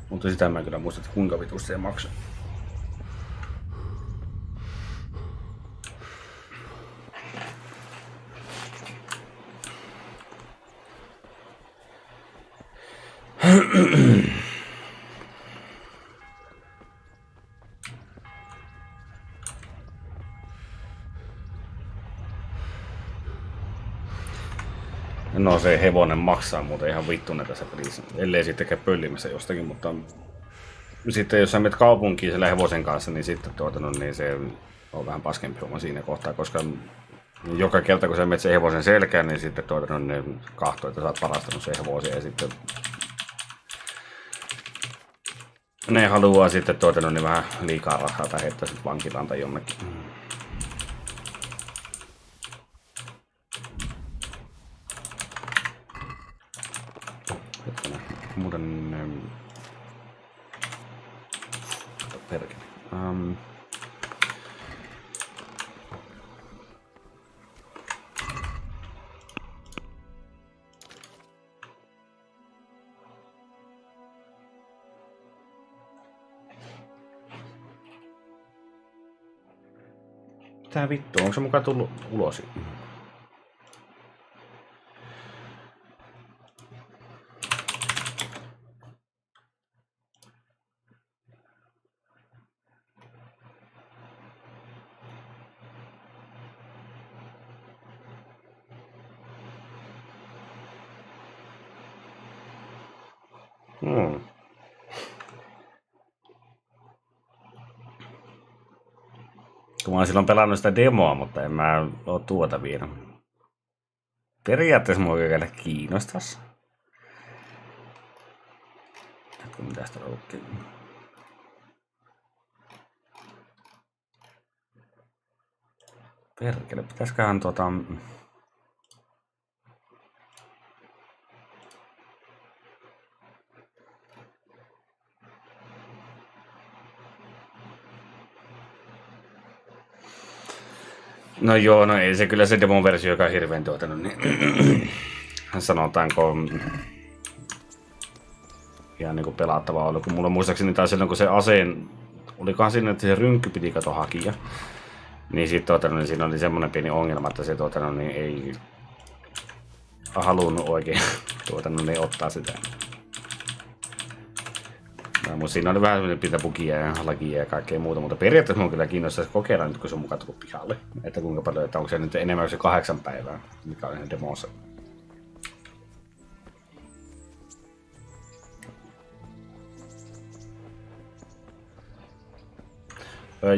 Mutta sitä mä en kyllä muista, että kuinka vitusti se maksoi. No se hevonen maksaa muuten ihan vittunen tässä pelissä, ellei sitten käy pöllimässä jostakin, mutta sitten jos sä menet kaupunkiin sillä hevosen kanssa, niin sitten niin se on vähän paskempi homma siinä kohtaa, koska joka kerta kun sä menet sen hevosen selkään, niin sitten ne kahtoo, että sä oot varastanut sen hevosen ja sitten ne haluaa sitten niin vähän liikaa rahaa tai heittää sitten vankilaan tai jonnekin. Muuten perkele. Tää vittu, onko se mukaan tullut ulos? Kun mä oon silloin pelannut sitä demoa, mutta en mä oo tuota vielä. Periaatteessa mua kyllä kiinnostais. Mitä sitä lukee? Perkele, pitäisköhän No joo, no ei se kyllä se demon-versio, joka on hirveän niin sanotaanko ihan niinku pelattavaa ollut, kun mulla muistaakseni taisi silloin kun se aseen, olikohan siinä, että se rynkky piti kato hakia, niin sitten niin siinä oli semmoinen pieni ongelma, että se niin ei halunnut oikein niin ottaa sitä. Mutta siinä oli vähän semmoinen pitää bugia ja lakia ja kaikkea muuta, mutta periaatteessa mun kyllä kiinnostaisi kokeilla nyt, kun se on mukaan tullut pihalle. Että kuinka paljon, että onko se nyt enemmän se 8 päivää, mikä on ihan demossa.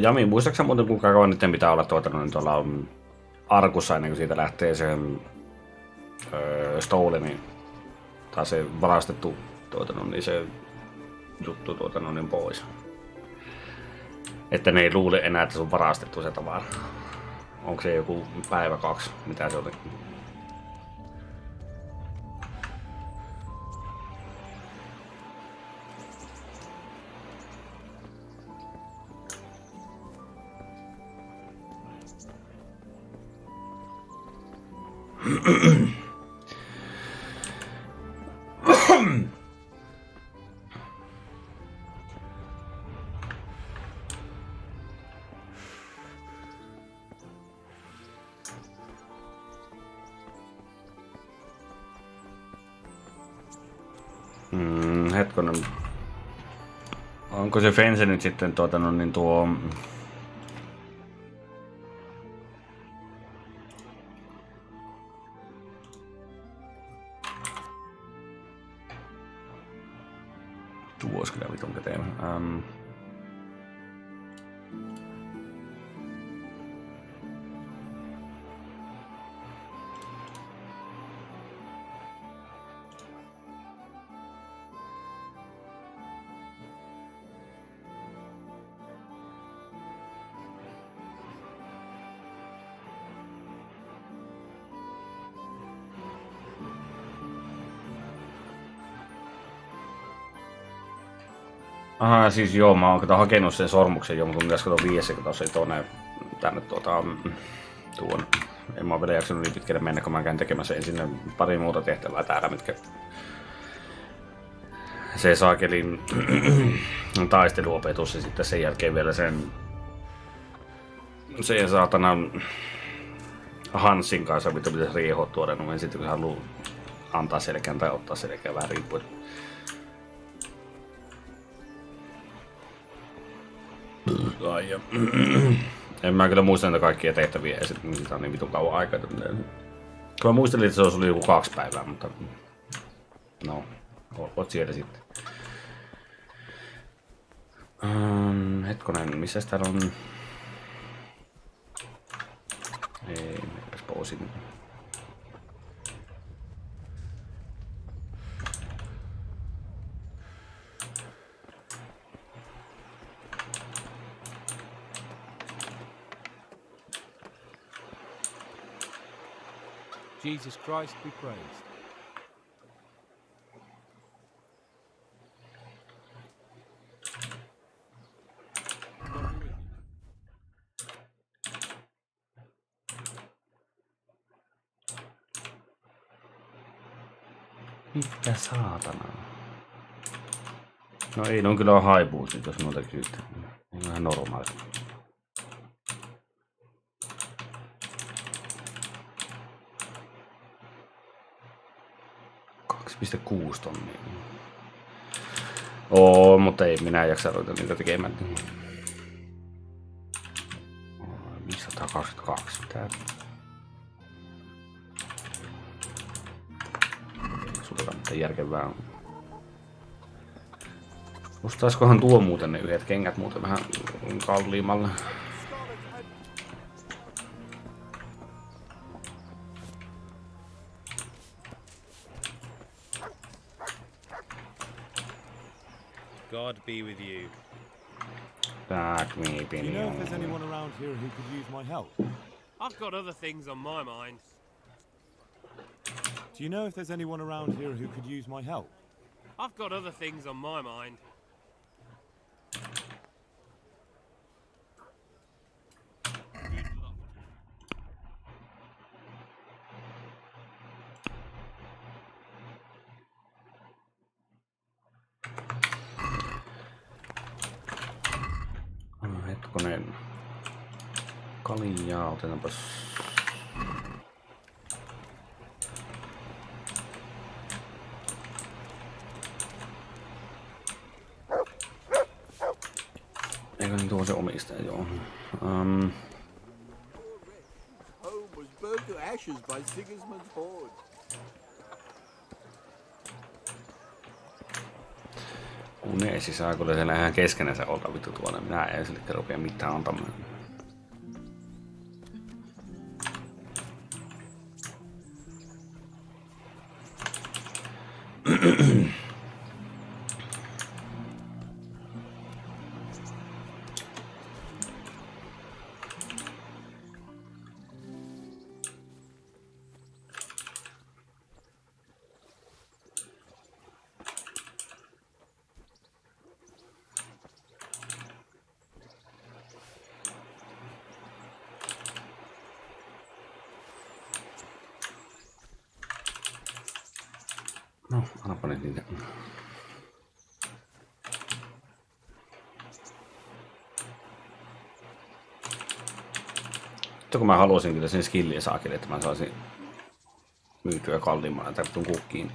Jami, muistaaksä muuten kuinka kauan nyt pitää olla niin tuolla arkussa ennen kuin siitä lähtee se stoleni, tai se varastettu niin se juttu niin pois. Että ne ei luule enää, että se on varastettu se tavara. Onko se joku päivä 2, mitä se oli? Hetkonen. Onko se Fense nyt sitten niin tuo... Tuo olisi kyllä vitun käteen. Aha, siis joo, mä oon hakenut sen sormuksen jo, mutta pitäis katsoa 5 sekuntia se tuonne tänne tuon. En mä oo vielä jaksanut niin pitkälle mennä, kun mä käyn tekemässä ensin pari muuta tehtävää täällä, mitkä se saakelin taisteluopetus ja sitten sen jälkeen vielä sen saatanan Hansin kanssa, mitä pitäisi riehoa tuoda, no sitten kun haluaa antaa selkään tai ottaa selkään vähän riippuen. Ai ja. En mä kyllä muista näitä kaikkia tehtäviä ja sitten niitä on niin vitun kauan aikaa. Mä muistelin, että se olisi ollut joku 2 päivää, mutta no, oot siellä sitten. Hetkonen, missä täällä on? Ei, mennäs poisin. Jesus Christ be praised. Mitä saatana? No ei, ne on kyllä haipuut nyt, jos noita kysytään. On ihan normaali. 2,6 tonnia. Oo, mutta ei minä jaksa ruveta niitä tekemään. 522, mitä? Sulta mitään järkevää on. Ostaiskohan tuo muuten ne yhdet kengät muuten vähän kalliimmalla? God be with you. Back me, Do you know if there's anyone around here who could use my help? I've got other things on my mind. Do you know if there's anyone around here who could use my help? I've got other things on my mind. Hetkonen. Kaljaa, otetaanpas. Eikö niin tuo se omistaja, joo. Home was burned to ashes by Sigismund's horde. Kun ei sisään, kun siellä ihan keskenänsä olla vittu tuolla. Minä en sille rupea mitään antamaan. No, annapa nyt niitä. Sitten kun mä haluaisin kyllä sen skillin saakeli, että mä saisin myytyä kalliimmalla tarttun kukkiin.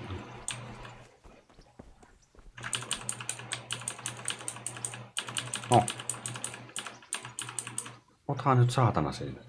No. Oothan nyt saatana siinä.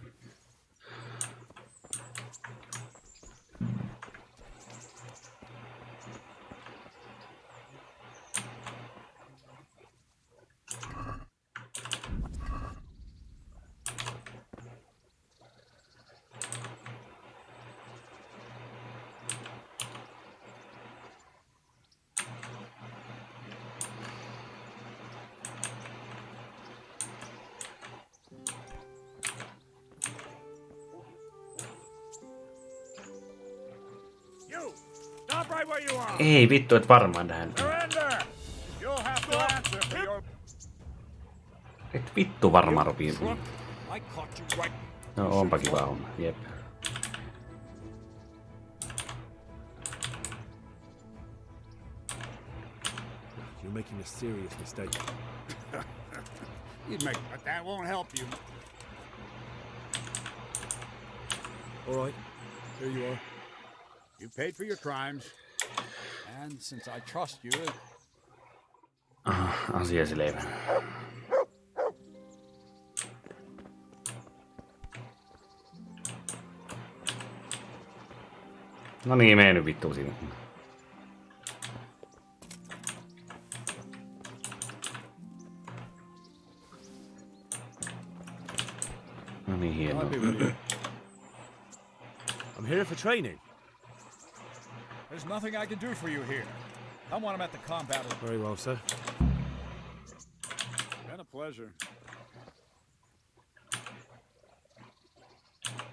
You! Stop right where you are! Ei vittu, et varmaan nähnyt. Surrender! You'll have to answer for your... Et vittu varmaan rupii. I caught you right... No onpa kiva homma, jep. You're making a serious mistake. You'd make, but that won't help you. All right, here you are. You paid for your crimes. And since I trust you... Asiasileivä. No niin, mene nyt vittuun siinä. No niin, hienoa. I'm here for training. There's nothing I can do for you here. I want him at the combat. Very well, sir. Been a pleasure.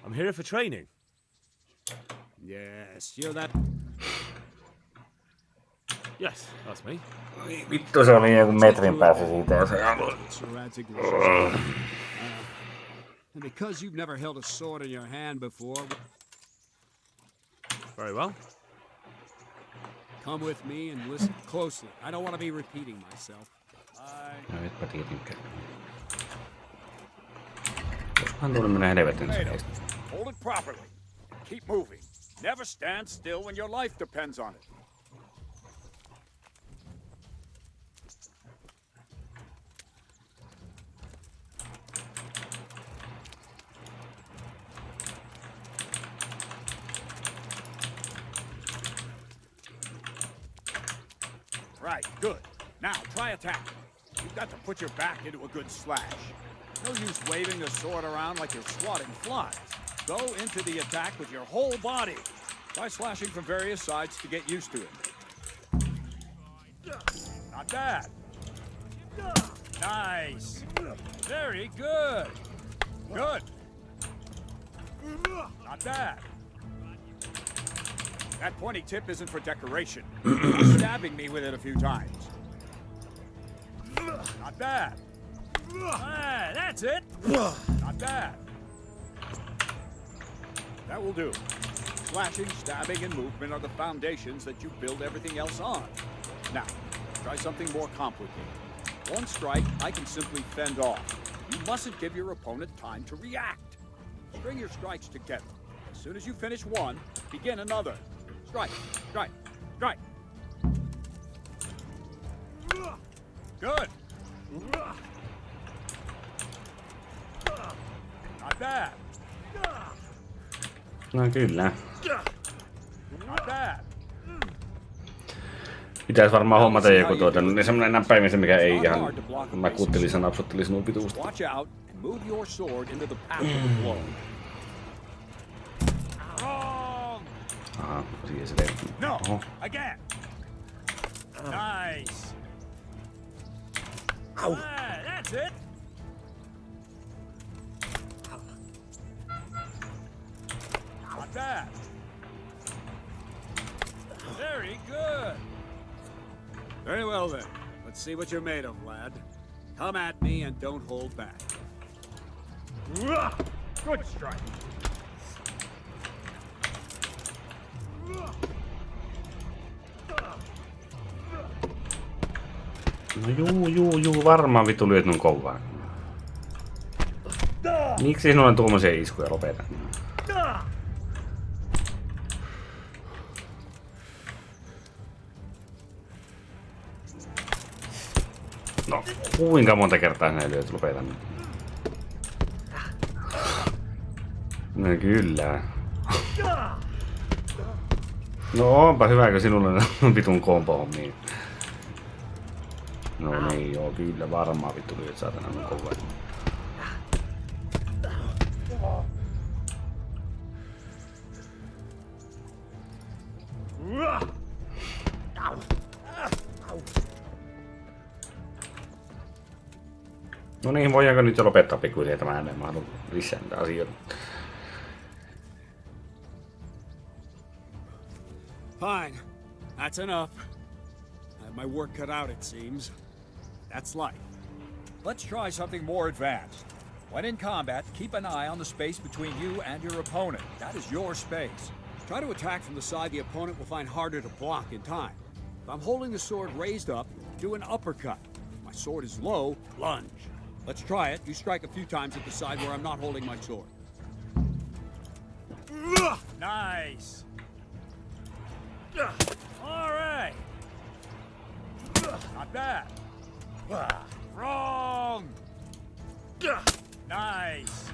I'm here for training. Yes, you're that... Yes, that's me. Vittu, se oli joku metrin päässä siitä ja se And because you've never held a sword in your hand before... Very well. Come with me and listen closely. I don't want to be repeating myself. No etpä tietenkään. Koskahan tuli mennä helvetin seistä. Hold it properly. Keep moving. Never stand still when your life depends on it. Right, good. Now, try attack. You've got to put your back into a good slash. No use waving the sword around like you're swatting flies. Go into the attack with your whole body. Try slashing from various sides to get used to it. Not bad. Nice. Very good. Good. Not bad. That pointy tip isn't for decoration. You're stabbing me with it a few times. Not bad. Ah, that's it. Not bad. That will do. Slashing, stabbing, and movement are the foundations that you build everything else on. Now, try something more complicated. One strike, I can simply fend off. You mustn't give your opponent time to react. String your strikes together. As soon as you finish one, begin another. Strike, strike, strike. Good. Not bad. No kyllä. Not bad. Pitäis varmaan hommata joku niin semmonen näppäimisen, mikä ei ihan... Mä kuuttelin ja napsuttelin sinun pituusta. Watch out and move your sword into the path of the blow. Aha, siihen se teet. No, again. Nice. Ah, that's it. Not bad. Very good. Very well then. Let's see what you're made of, lad. Come at me and don't hold back. Good strike. No juu, varmaan vittu lyöt nun kovaa. Miksi sinulla on tuommoisia iskuja, lopeta? No, kuinka monta kertaa sinä lyöt, lopeta nyt. No kyllä. No onpa hyvä, kun sinulle on vitun kompo-hommia. No niin, joo, kyllä varmaan vittu lyöt saatana on kova. No niin, voidaanko nyt jo lopettaa pikkuhiljaa tämä ääneen? Mä haluan lisää niitä asioita. Fine. That's enough. I have my work cut out, it seems. That's life. Let's try something more advanced. When in combat, keep an eye on the space between you and your opponent. That is your space. Try to attack from the side the opponent will find harder to block in time. If I'm holding the sword raised up, do an uppercut. If my sword is low, lunge. Let's try it. You strike a few times at the side where I'm not holding my sword. Nice. All right. Not bad. Wrong. Nice.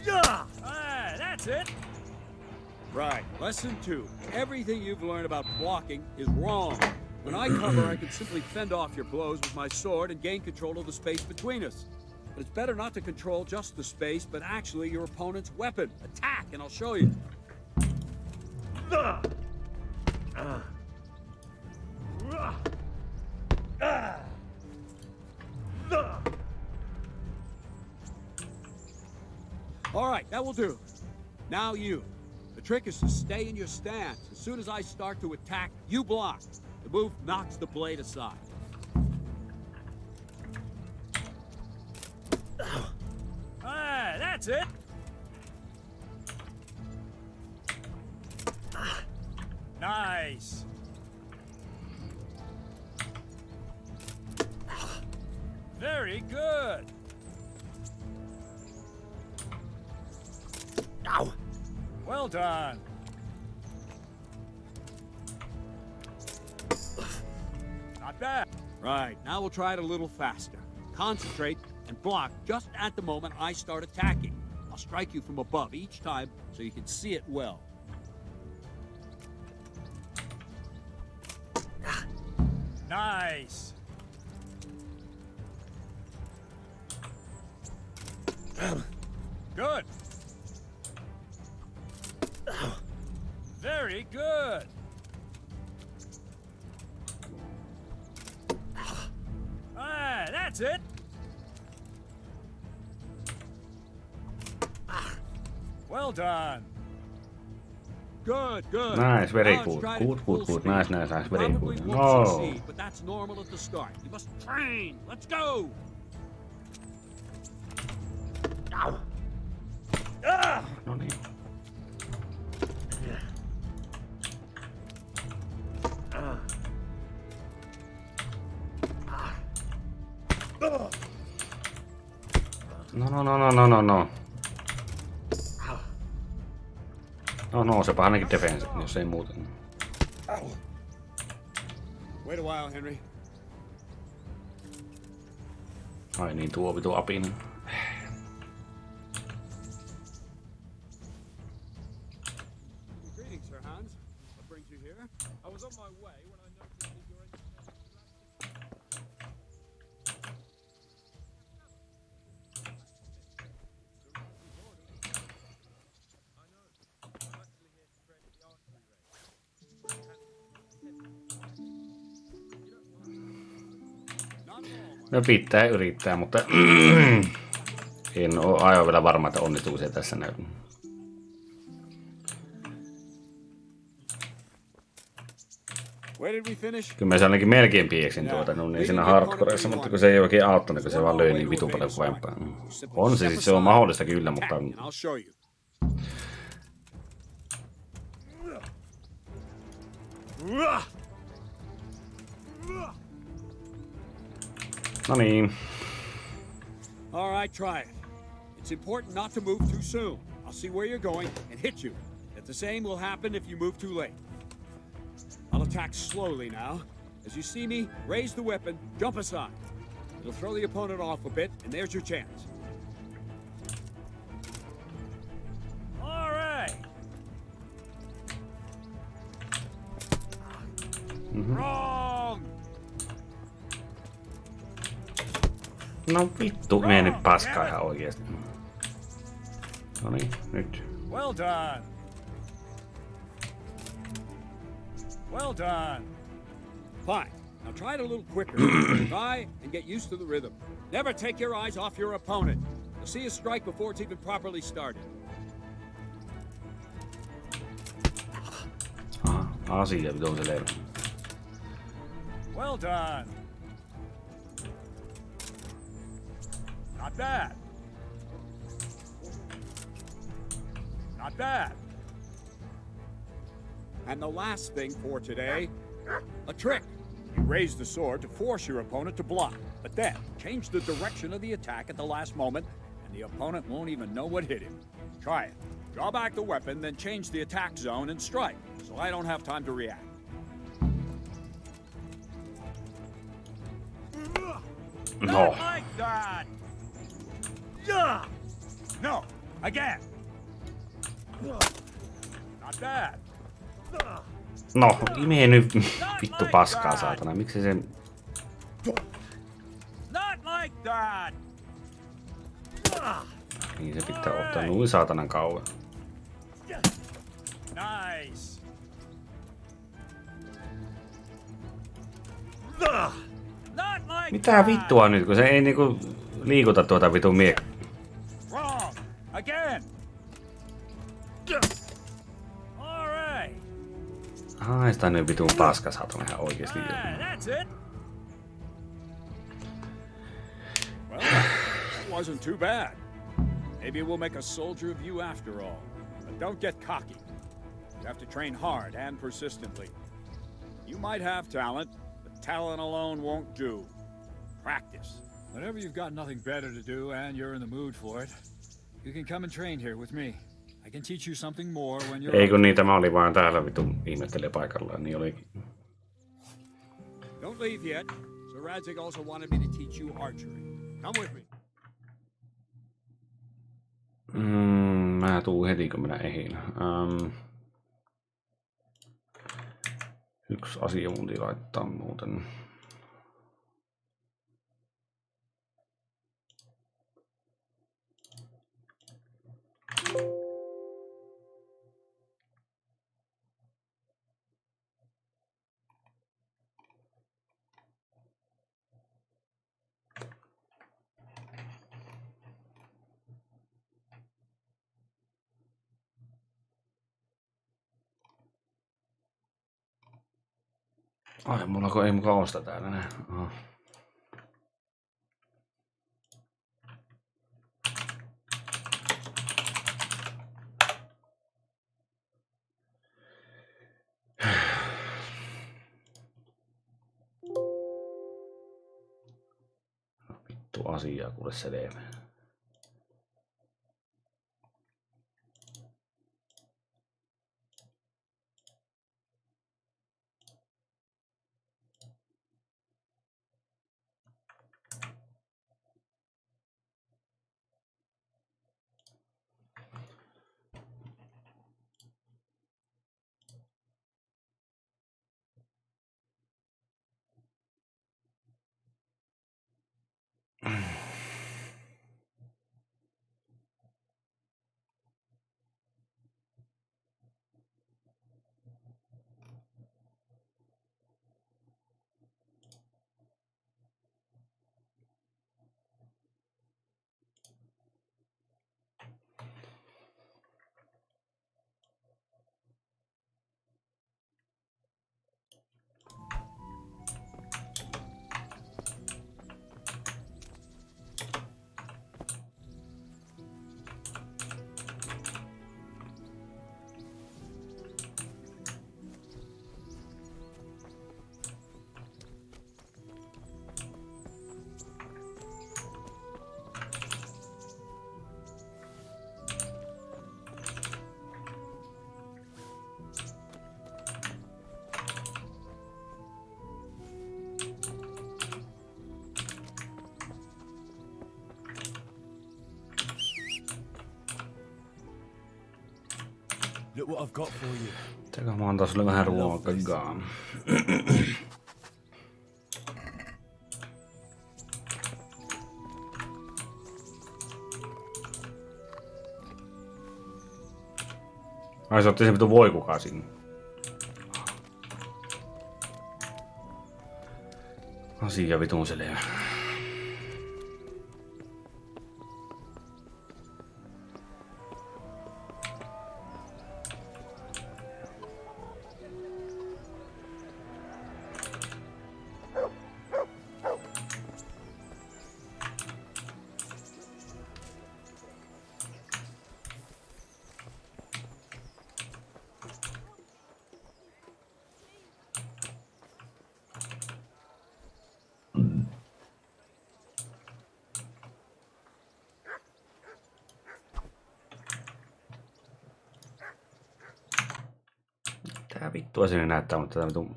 That's it. Right. Lesson 2. Everything you've learned about blocking is wrong. When I cover, I can simply fend off your blows with my sword and gain control of the space between us. But it's better not to control just the space, but actually your opponent's weapon. Attack, and I'll show you. All right, that will do. Now you. The trick is to stay in your stance. As soon as I start to attack, you block. The move knocks the blade aside. That's it. Nice. Very good. Ow. Well done. Not bad. Right, now we'll try it a little faster. Concentrate and block just at the moment I start attacking. I'll strike you from above each time so you can see it well. Nice. Good. Very good. That's it. Well done. Good, good. Nice, very good. Good. Nice, very good. No. Succeed, but that's normal at the start. You must train. Let's go. Ow. No niin. No. No nousepa ainakin defense, jos ei muuta. Wait a while, Henry. Ai niin, tuo vitu apina. Greetings, Sir Hans. What brings you here? I was on my way when I noticed that you're in. No pitää yrittää, mutta en ole aivan vielä varma, että onnistuuko se tässä näin. Kyllä mä se ainakin melkein pieksin tuota, no niin siinä hardcoreissa, mutta kun se ei oikein auttanut, kun se vaan löi niin vitun paljon kovempaa. On se siis, se on mahdollista kyllä, mutta... No niin. All right, try it. It's important not to move too soon. I'll see where you're going and hit you. If the same will happen if you move too late. I'll attack slowly now. As you see me, raise the weapon, jump aside. It'll throw the opponent off a bit, and there's your chance. All right. Wrong. No vittu, mene nyt paskaa ihan oikeesti. Noniin, nyt. Well done. Well done. Fine. Now try it a little quicker. Try and get used to the rhythm. Never take your eyes off your opponent. You'll see a strike before it's even properly started. Aha, asia vitun se levy. Well done. Not bad. Not bad. And the last thing for today, a trick. You raise the sword to force your opponent to block, but then change the direction of the attack at the last moment, and the opponent won't even know what hit him. Try it. Draw back the weapon, then change the attack zone and strike, so I don't have time to react. No. Not like that. Yeah. No, again. Not bad. No, imee nyt vittu paskaa saatana. Miksi se... Not like that. Niin se pitää ottaa noin saatanan kauan. Nice. Not like Mitä vittua nyt, kun se ei niinku liikuta tuota vitun miekkaa. Wrong. Again. All right. Haista nyt vitun paska saatana ihan oikeesti. That's it. Well, that wasn't too bad. Maybe we'll make a soldier of you after all. But don't get cocky. You have to train hard and persistently. You might have talent, but talent alone won't do. Practice. Whenever you've got nothing better to do and you're in the mood for it, you can come and train here with me. I can teach you something more when you're... Ei kun niitä mä olin vaan täällä vitun ihmettelee paikallaan, niin olikin. Don't leave yet. Sir Radzig also wanted me to teach you archery. Come with me. Mä tuun heti kun minä ehin. Yksi asia mun piti laittaa muuten. Ai, mulla ei mukaan osta täällä nää. Aha. Vittu asiaa kuule selvä. Look what I've got for you. Teka mä antaa sulle vähän ruokaa. Ai se otti se vitu voikukaa sinne. Asia vitun selvä. Tää vittua sinne näyttää, mutta tää vitu...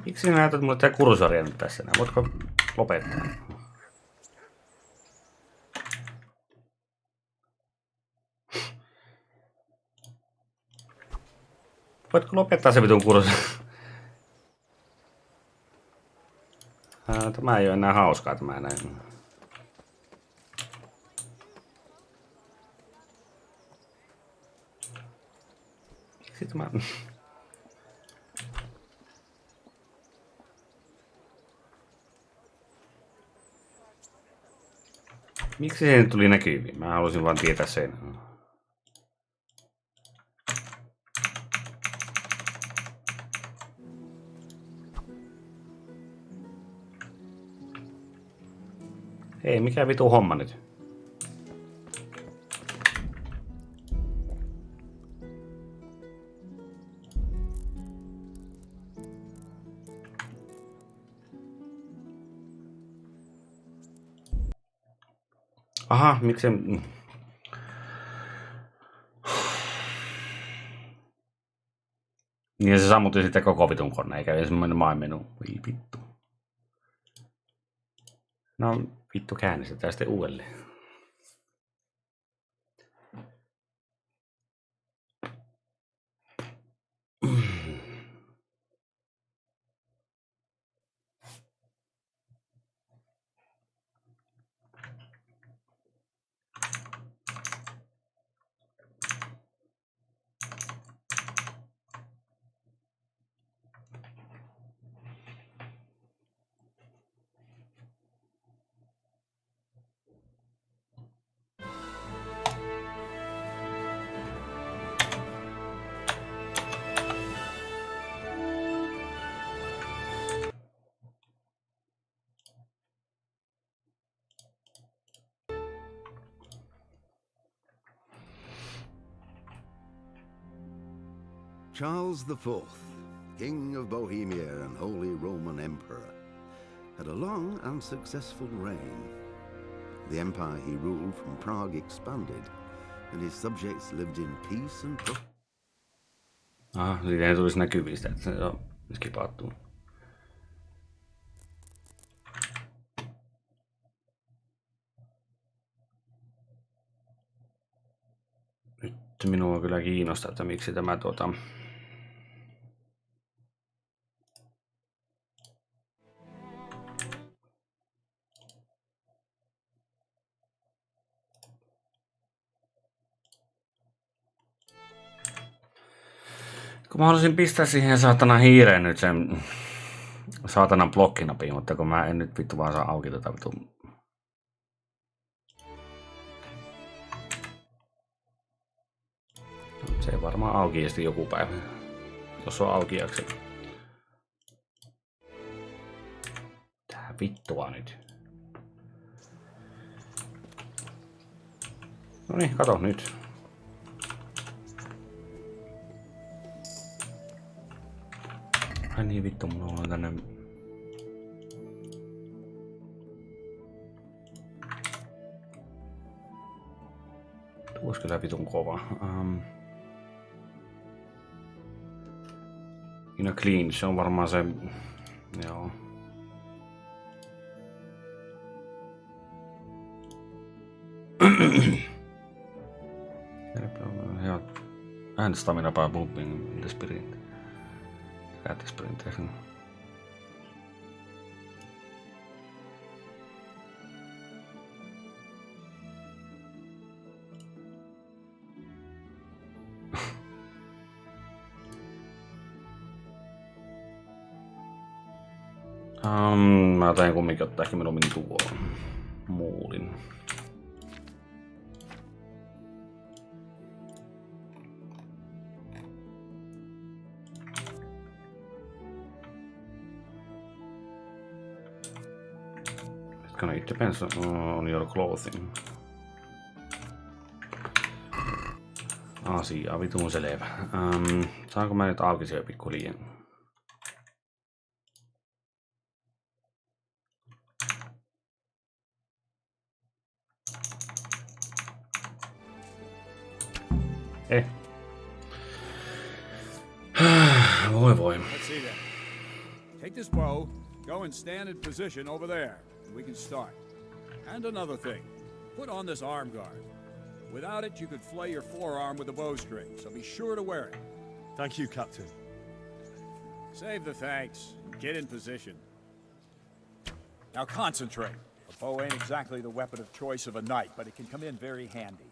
Miksi sinä näytät mulle tää kursoria nyt tässä näin? Voitko lopettaa? Voitko lopettaa se vitun kursori? Tämä ei oo enää hauskaa tämä näin. Sitten mä... Miksi se nyt tuli näkyviin? Mä halusin vaan tietää sen. Hei, mikä vitu homma nyt? Aha, miksi... Niin se sammutti sitten koko vitun koneen, eikä ensimmäinen maanmenu. Voi vittu. No vittu, käännistetään sitten uudelleen. Charles IV, King of Bohemia and Holy Roman Emperor, had a long and successful reign. The empire he ruled from Prague expanded, and his subjects lived in peace and siitä ei tulisi näkyvistä, että se on skipattu. Nyt minua kyllä kiinnostaa, että miksi tämä kun mä haluaisin pistää siihen saatanan hiireen nyt sen saatanan blokkinapiin, mutta kun mä en nyt vittu vaan saa auki tätä vittu. Se ei varmaan auki ja sitten joku päivä, jos on auki jaksella. Tää vittua nyt. Noniin, kato nyt. Ai niin vittu, mulla on tänne... Tuois kyllä vitun kova. Inner clean, se on varmaan se... Joo. And stamina by moving the sprint. At the sprint. Mä tain kumminkin ottaa ehkä minun tuo muulin. It's gonna it depends on your clothing. Asia, vitun selvä. Saanko mä nyt auki siellä pikkuliin? Voi. Let's see then. Take this bow, go and stand in position over there, and we can start. And another thing, put on this arm guard. Without it, you could flay your forearm with a bowstring, so be sure to wear it. Thank you, Captain. Save the thanks. Get in position. Now concentrate. A bow ain't exactly the weapon of choice of a knight, but it can come in very handy.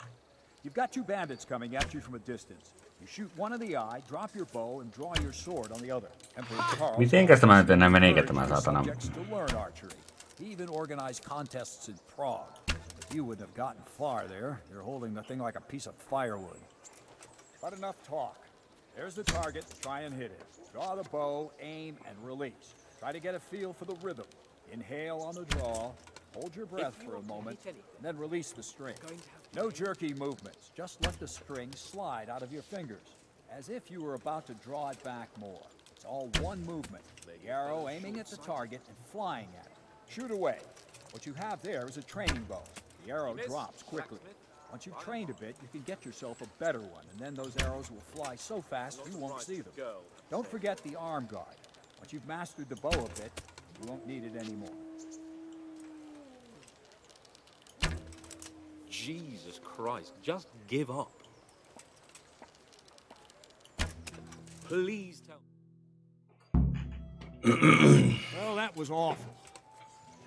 You've got two bandits coming at you from a distance. You shoot one in the eye, drop your bow, and draw your sword on the other. Emperor Charles Mitenkäs tämä nyt enää menikö tämä saatana? to learn archery. He even organized contests in Prague. But you wouldn't have gotten far there. You're holding the thing like a piece of firewood. But enough talk. There's the target. Try and hit it. Draw the bow, aim, and release. Try to get a feel for the rhythm. Inhale on the draw. Hold your breath for a moment, and then release the string. No jerky movements. Just let the string slide out of your fingers, as if you were about to draw it back more. It's all one movement. The arrow aiming at the target and flying at it. Shoot away. What you have there is a training bow. The arrow drops quickly. Once you've trained a bit, you can get yourself a better one, and then those arrows will fly so fast you won't see them. Don't forget the arm guard. Once you've mastered the bow a bit, you won't need it anymore. Jesus Christ, just give up. Please tell Well, that was awful.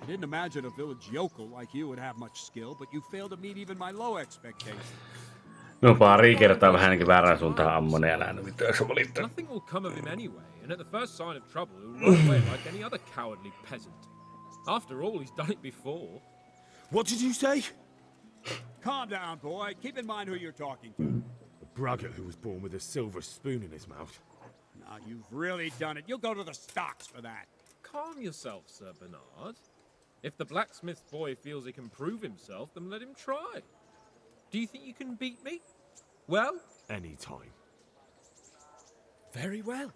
I didn't imagine a village yokel like you would have much skill, but you failed to meet even my low expectations. No pari kertaa vähän ainakin väärään suuntaan ammonen elänyt, mitä jos valittaa. Nothing will come of him anyway, and at the first sign of trouble, he'll run away like any other cowardly peasant. After all, he's done it before. What did you say? Calm down, boy. Keep in mind who you're talking to. A braggart who was born with a silver spoon in his mouth. Now, you've really done it. You'll go to the stocks for that. Calm yourself, Sir Bernard. If the blacksmith boy feels he can prove himself, then let him try. Do you think you can beat me? Well? Anytime. Very well.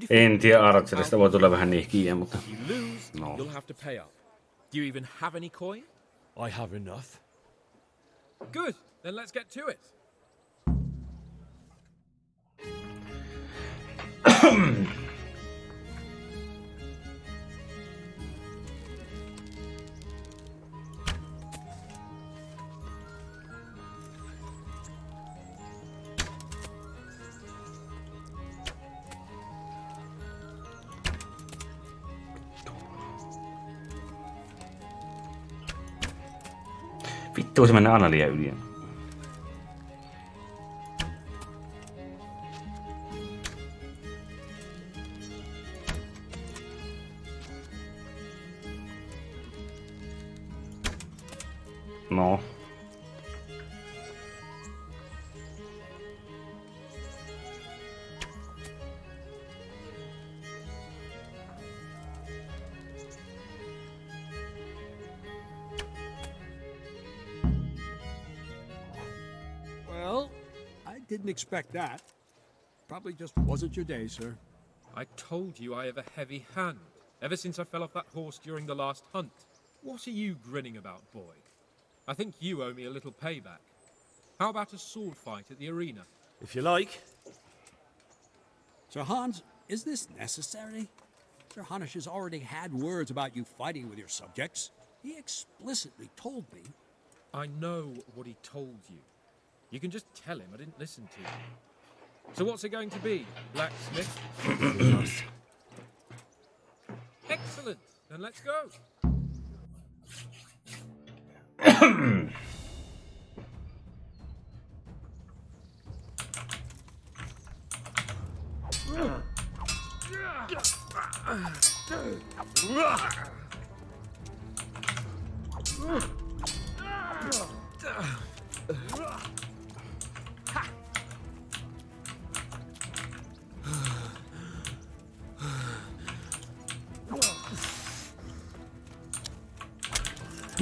En tiedä, Archerista voi tulla vähän nihkiä, mutta... If you lose, you'll have to pay up. Do you even have any coin? I have enough. Good, then let's get to it. Vittu se mennä Analia yli. No. Well, I didn't expect that. Probably just wasn't your day, sir. I told you I have a heavy hand, ever since I fell off that horse during the last hunt. What are you grinning about, boy? I think you owe me a little payback. How about a sword fight at the arena? If you like. Sir Hans, is this necessary? Sir Hanush has already had words about you fighting with your subjects. He explicitly told me. I know what he told you. You can just tell him I didn't listen to you. So what's it going to be, blacksmith? Excellent. Then let's go.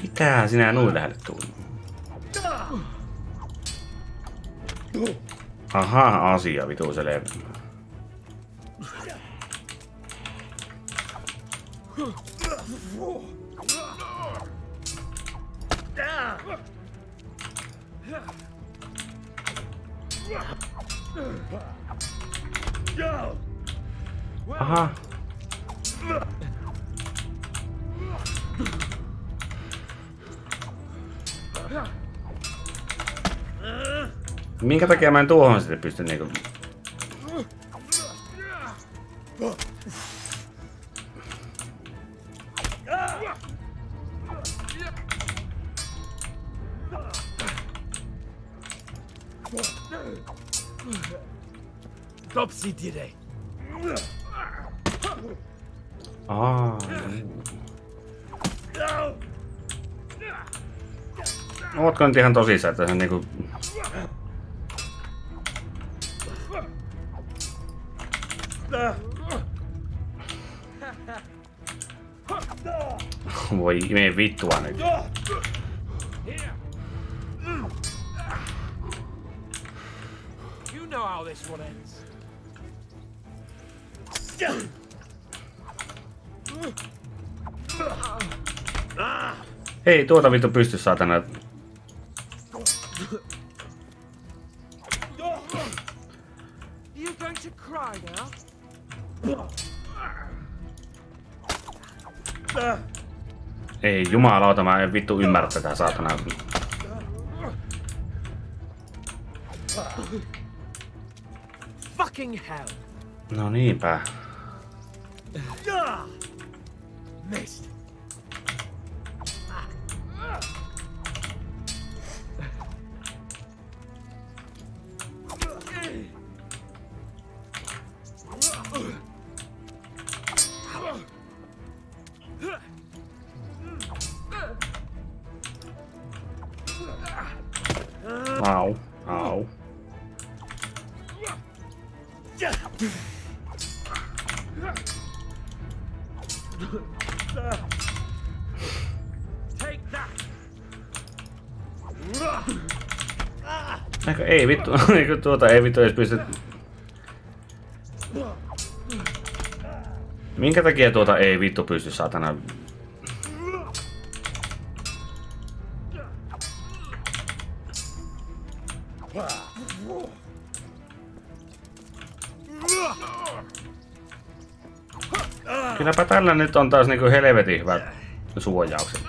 Mitä sinä noin lähdet tuun? Aha, asia vitu se levy. Aha. Minkä takia mä en tuohon sitten pysty niinku... Topsy today. Ootko nyt ihan tosissaan, että se niinku... Voi mene vittua nyt. You know how this one ends. Ei tuota vittu pysty saatana. You going to cry now? Ei jumalauta, mä en vittu ymmärrä tätä saatana. Fucking hell. No niinpä. Missed. Au, au. Ei vittu, tuota ei vittu edes pysty. Minkä takia tuota ei vittu pysty saatana? Kylläpä tällä nyt on taas niinku helvetin hyvät suojaukset.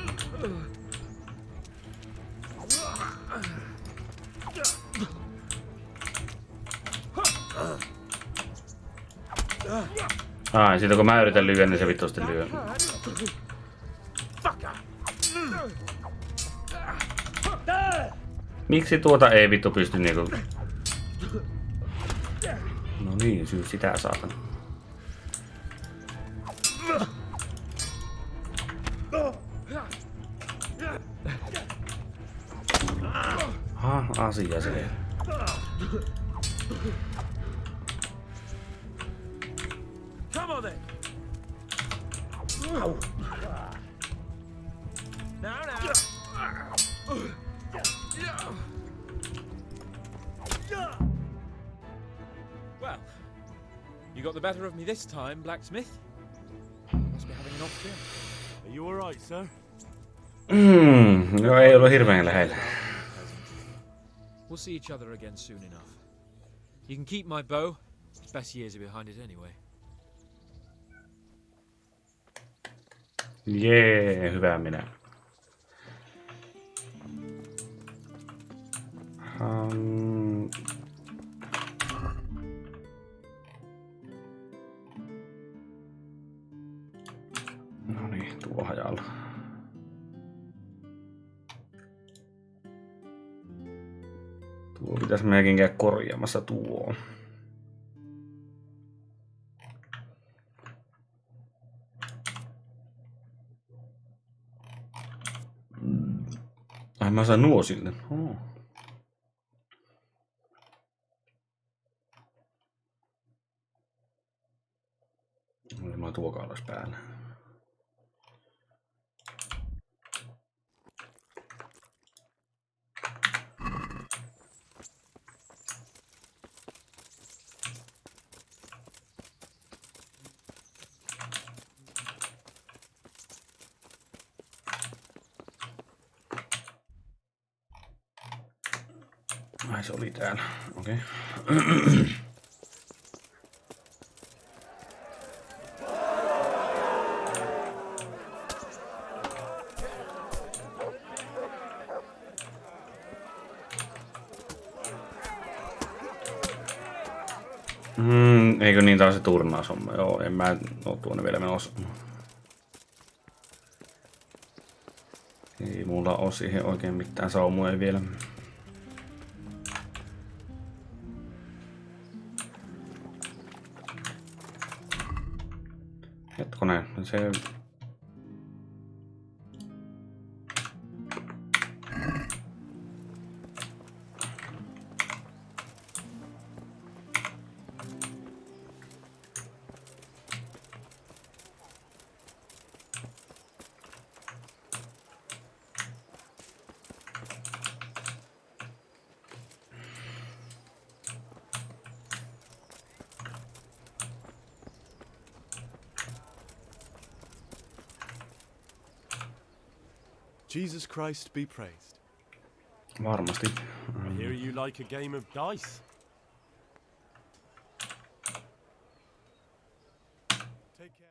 Ai, siitä kun mä yritän lyödä, niin se vittu sitten lyö. Miksi tuota ei vittu pysty niinku... No niin, syy sitä saatana. Aha, asia se. Come on then. Now. Well, you got the better of me this time, blacksmith. Must be having an off day. Are you all right, sir? No ei ollut hirveän lähellä. We'll see each other again soon enough. You can keep my bow. Best years are behind it anyway. Jee, hyvä minä. tuo hajalla. Tuo pitäisi meidänkin käydä korjaamassa tuo. Ai mä saan nuo sille. Oh. Mulla on tuokaan alas päällä. Ai se oli täällä. Okei. Okay. Eikö niin taas se turnaushomma? Joo, en mä oo tuonne vielä menossa. Ei mulla oo siihen oikein mitään saumoja vielä. Hetkonen, se... Jesus Christ be praised. Varmasti. I hear you like a game of dice. Take care.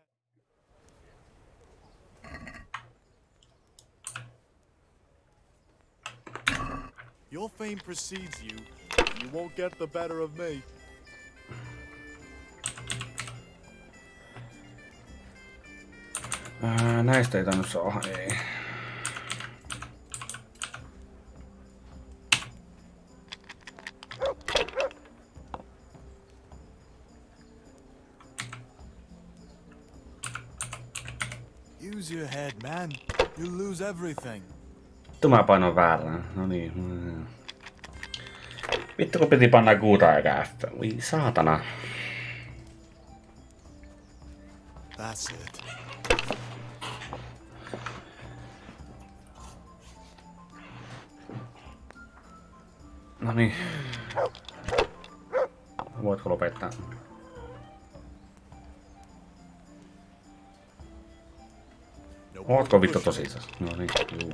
Your fame precedes you. You won't get the better of me. Näistä ei tainnut saada, ei. Use your head, man. You'll lose everything. Vittu mä painoin väärään. No niin. Vittu kun piti panna Qta eikä F. Ui saatana. That's it. No niin. Voitko lopettaa? Ootko vittu tosissaan? No niin, juu.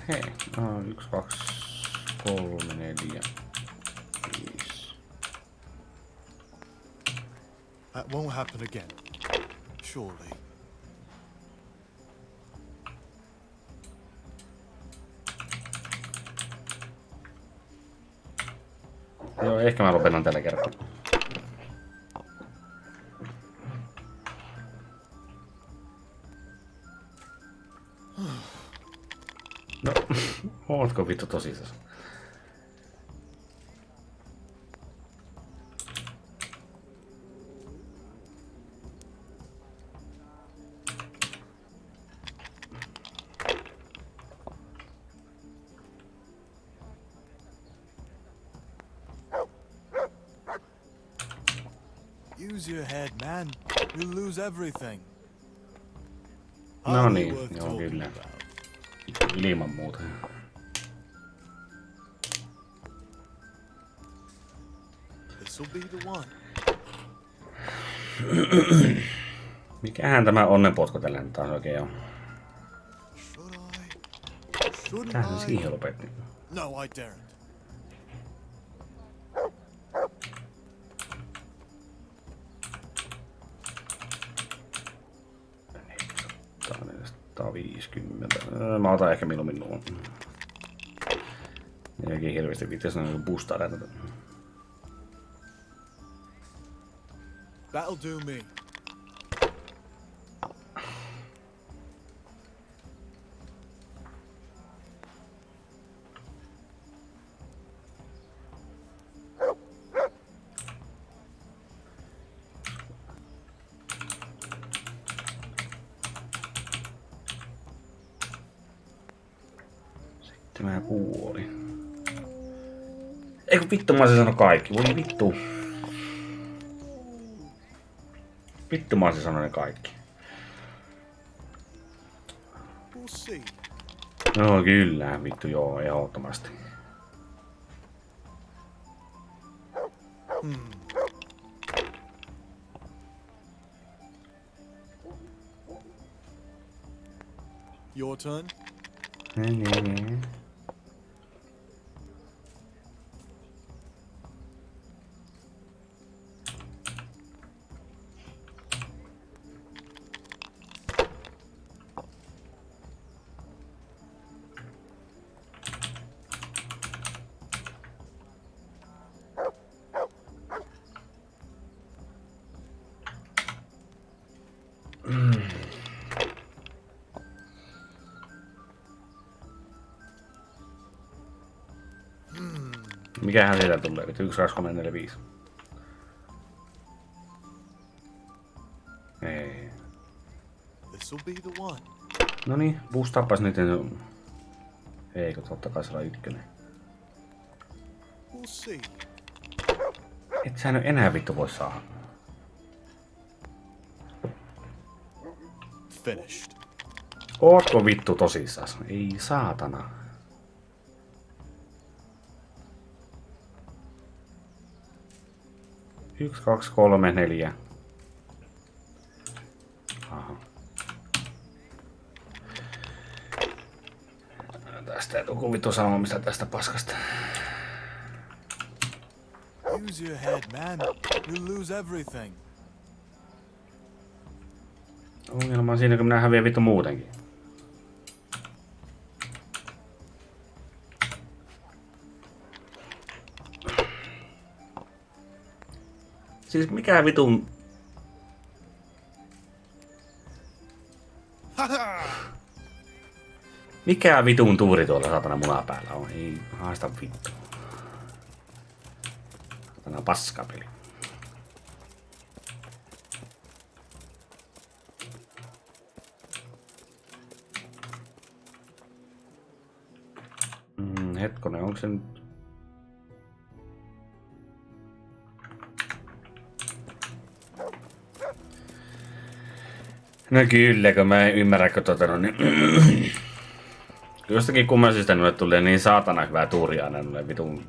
Hei, 1, 2, 3, 4, 5. That won't happen again. Surely. Joo, ehkä mä lopetan tällä kertaa. No, ootko vittu tosissaan? Use your head, man. You'll lose everything. No niin, joo kyllä. Ilman muuta. This'll be the one. Mikähän tämä onnenpotku tällä nyt taas oikein on? Tähän siihen lopetti. No, I daren't. Tää 50. Mä otan ehkä minun nuo. Eikin hirveästi viittäisi noin bustailla tätä. That'll do me. Tämä puoli. Eikö vittu mä olisin sanonut kaikki? Voi vittu. Vittu mä olisin sanonut ne kaikki. We'll see. No kyllä, vittu joo, ehdottomasti. Your turn. Nee. Mikähän siitä tulee? 1, 2, 3, 4, 5. Ei. This'll be the one. Noniin, boostaapas nyt. Eikö totta kai se on 1. We'll see. Et sä nyt enää vittu voi saada. Finished. Ootko vittu tosissas? Ei saatana. 1, 2, 3, 4. Aha. Tästä ei tule vittu sanomista tästä paskasta. Use your head, man. You'll lose everything. Ongelma on siinä, kun minä häviän vittu muutenkin. Siis mikä vitun... Mikä vitun tuuri tuolla saatana munapäällä on? Ei haista vittu. Saatana paskapeli. Hetkonen, onko se nyt... No kyllä, kun mä en ymmärrä, kun niin... Jostakin kummallisista nuille tulee niin saatana hyvää tuuria aina nuille vitun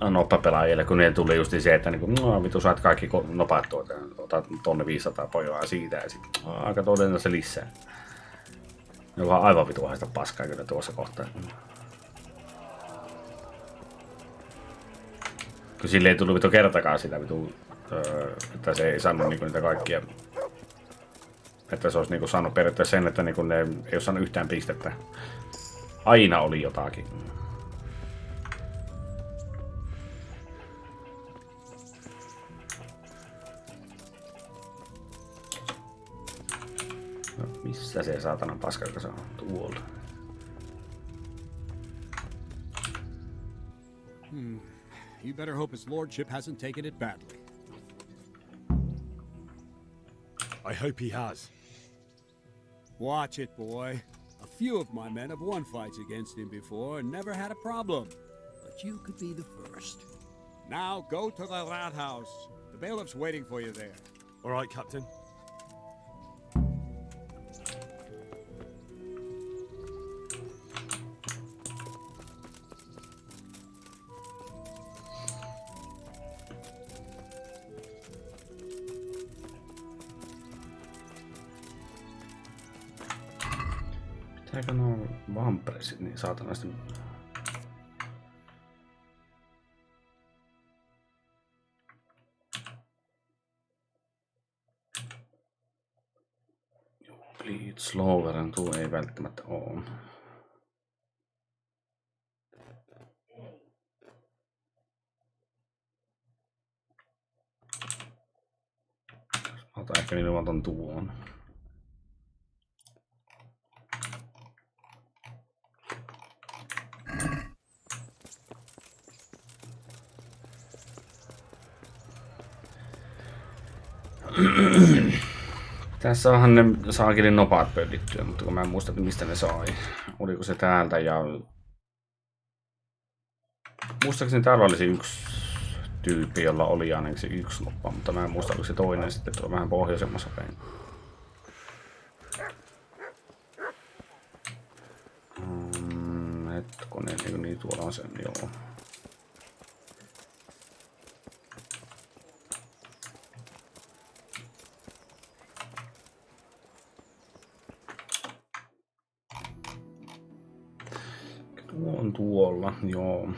noppapelaajille, kun niille tuli just se, että niinku, no vitu saat kaikki nopat tuota, otat tonne 500 pojaa siitä ja sit aika todella se lisää. Ne on aivan vitu haista paskaa kyllä tuossa kohtaa. Kun sille ei tullut vitu kertakaan sitä vitu, että se ei saanut niinku niitä kaikkia. Että se olisi niinku saanut periaatteessa sen, että niinku ne ei ole saanut yhtään pistettä. Aina oli jotakin. No, missä se saatanan paska, joka se on tuolta? You better hope his lordship hasn't taken it badly. I hope he has. Watch it, boy. A few of my men have won fights against him before and never had a problem. But you could be the first. Now go to the rat house. The bailiff's waiting for you there. All right, Captain. Pitääkö nuo vampresit niin saatanasti? Bleed slower, tuo ei välttämättä oo. Ota ehkä nimenomaan ton tuon. Tässä onhan ne saakeli nopat pöllittyä, mutta kun mä en muista, että mistä ne sai. Oliko se täältä ja... Muistaakseni täällä olisi yksi tyyppi, jolla oli ainakin se yksi noppa, mutta mä en muista, oliko se toinen sitten tuo vähän pohjoisemmassa päin. Hetkonen, niin tuolla on sen, joo. Tuo on tuolla, joo.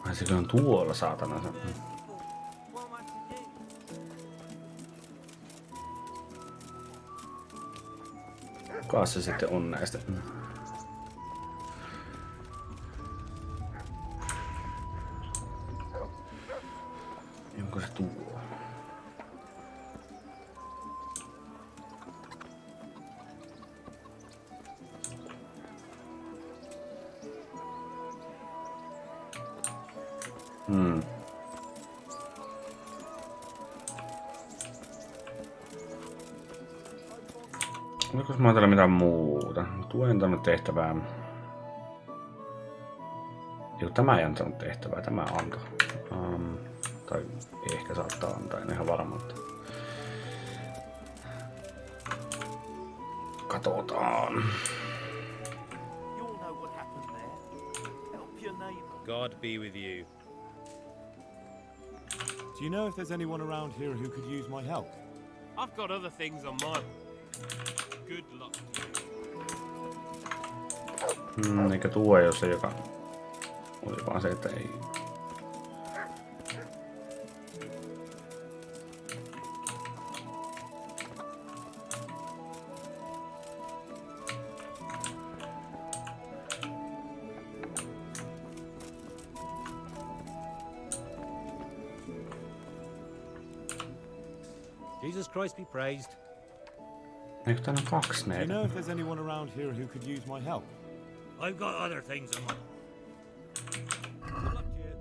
Ai se on tuolla, saatana. Kuka se sitten on näistä? Onko se tuo? Oliko mä ajatella mitään muuta? Tuen tänne tehtävää. Joo, tämä ei antanut tehtävää, tämä antoi. Tai ehkä saattaa antaa, en ihan varma, mutta... Katsotaan. God be with you. Do you know if there's anyone around here who could use my help? I've got other things on mine. Good luck. Eikä tuo ei ole se, joka oli vaan se, että ei. Jesus Christ be praised. Eikö täällä on kaksi Do you näitä? know if there's anyone around here who could use my help? I've got other things on my... Good luck to you.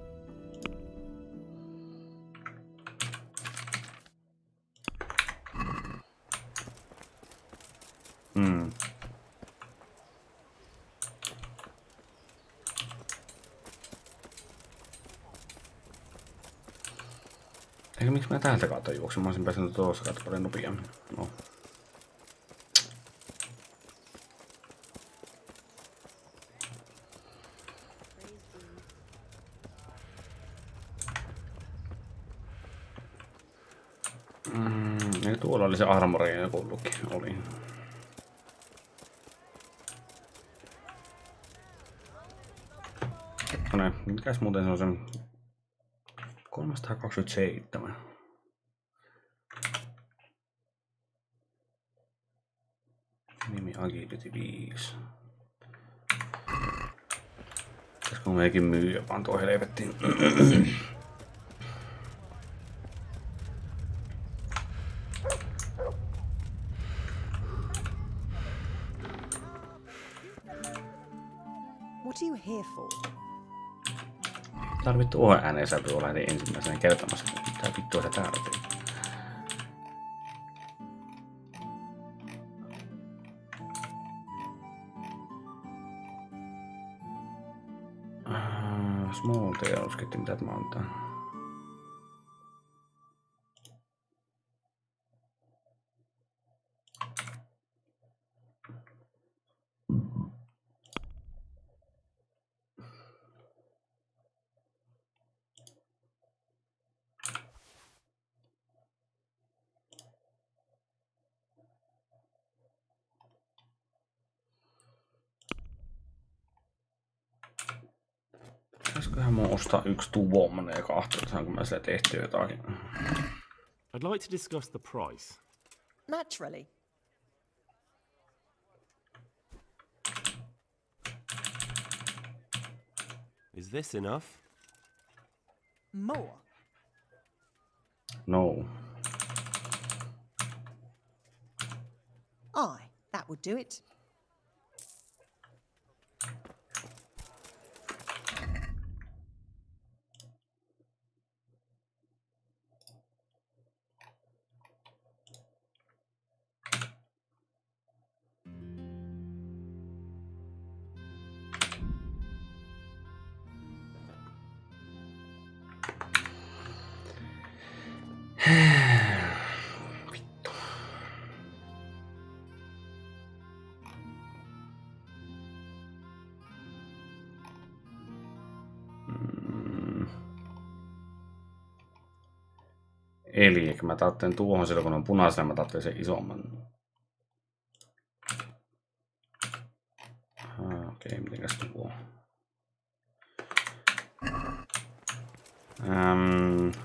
Eikö miksi mä täältä kautta juoksin? Mä olisin päässyt tuossa kautta paljon nopeammin. No. Eikö tuolla oli se armori joku luki? Oli. No mikäs muuten se on sen 327. Nimi Agility 5. Pitäisikö meikin myyä vaan tuo helvettiin? What are you here for? Tarvittu tuohon ääneen sä tuolla heti ensimmäisenä kertomassa. Mitä vittua sä täällä teet? Small tails, mitä tämä antaa? Pitäisiköhän mun ostaa yksi tuommoinen ja kahtoa, saanko mä sille tehtyä jotakin. I'd like to discuss the price. Naturally. Is this enough? More. No. Aye, that would do it. Eli mä tarvitsen tuohon silloin, kun on punaisena, mä tarvitsen sen isomman. Okei, mitenkäs tuo?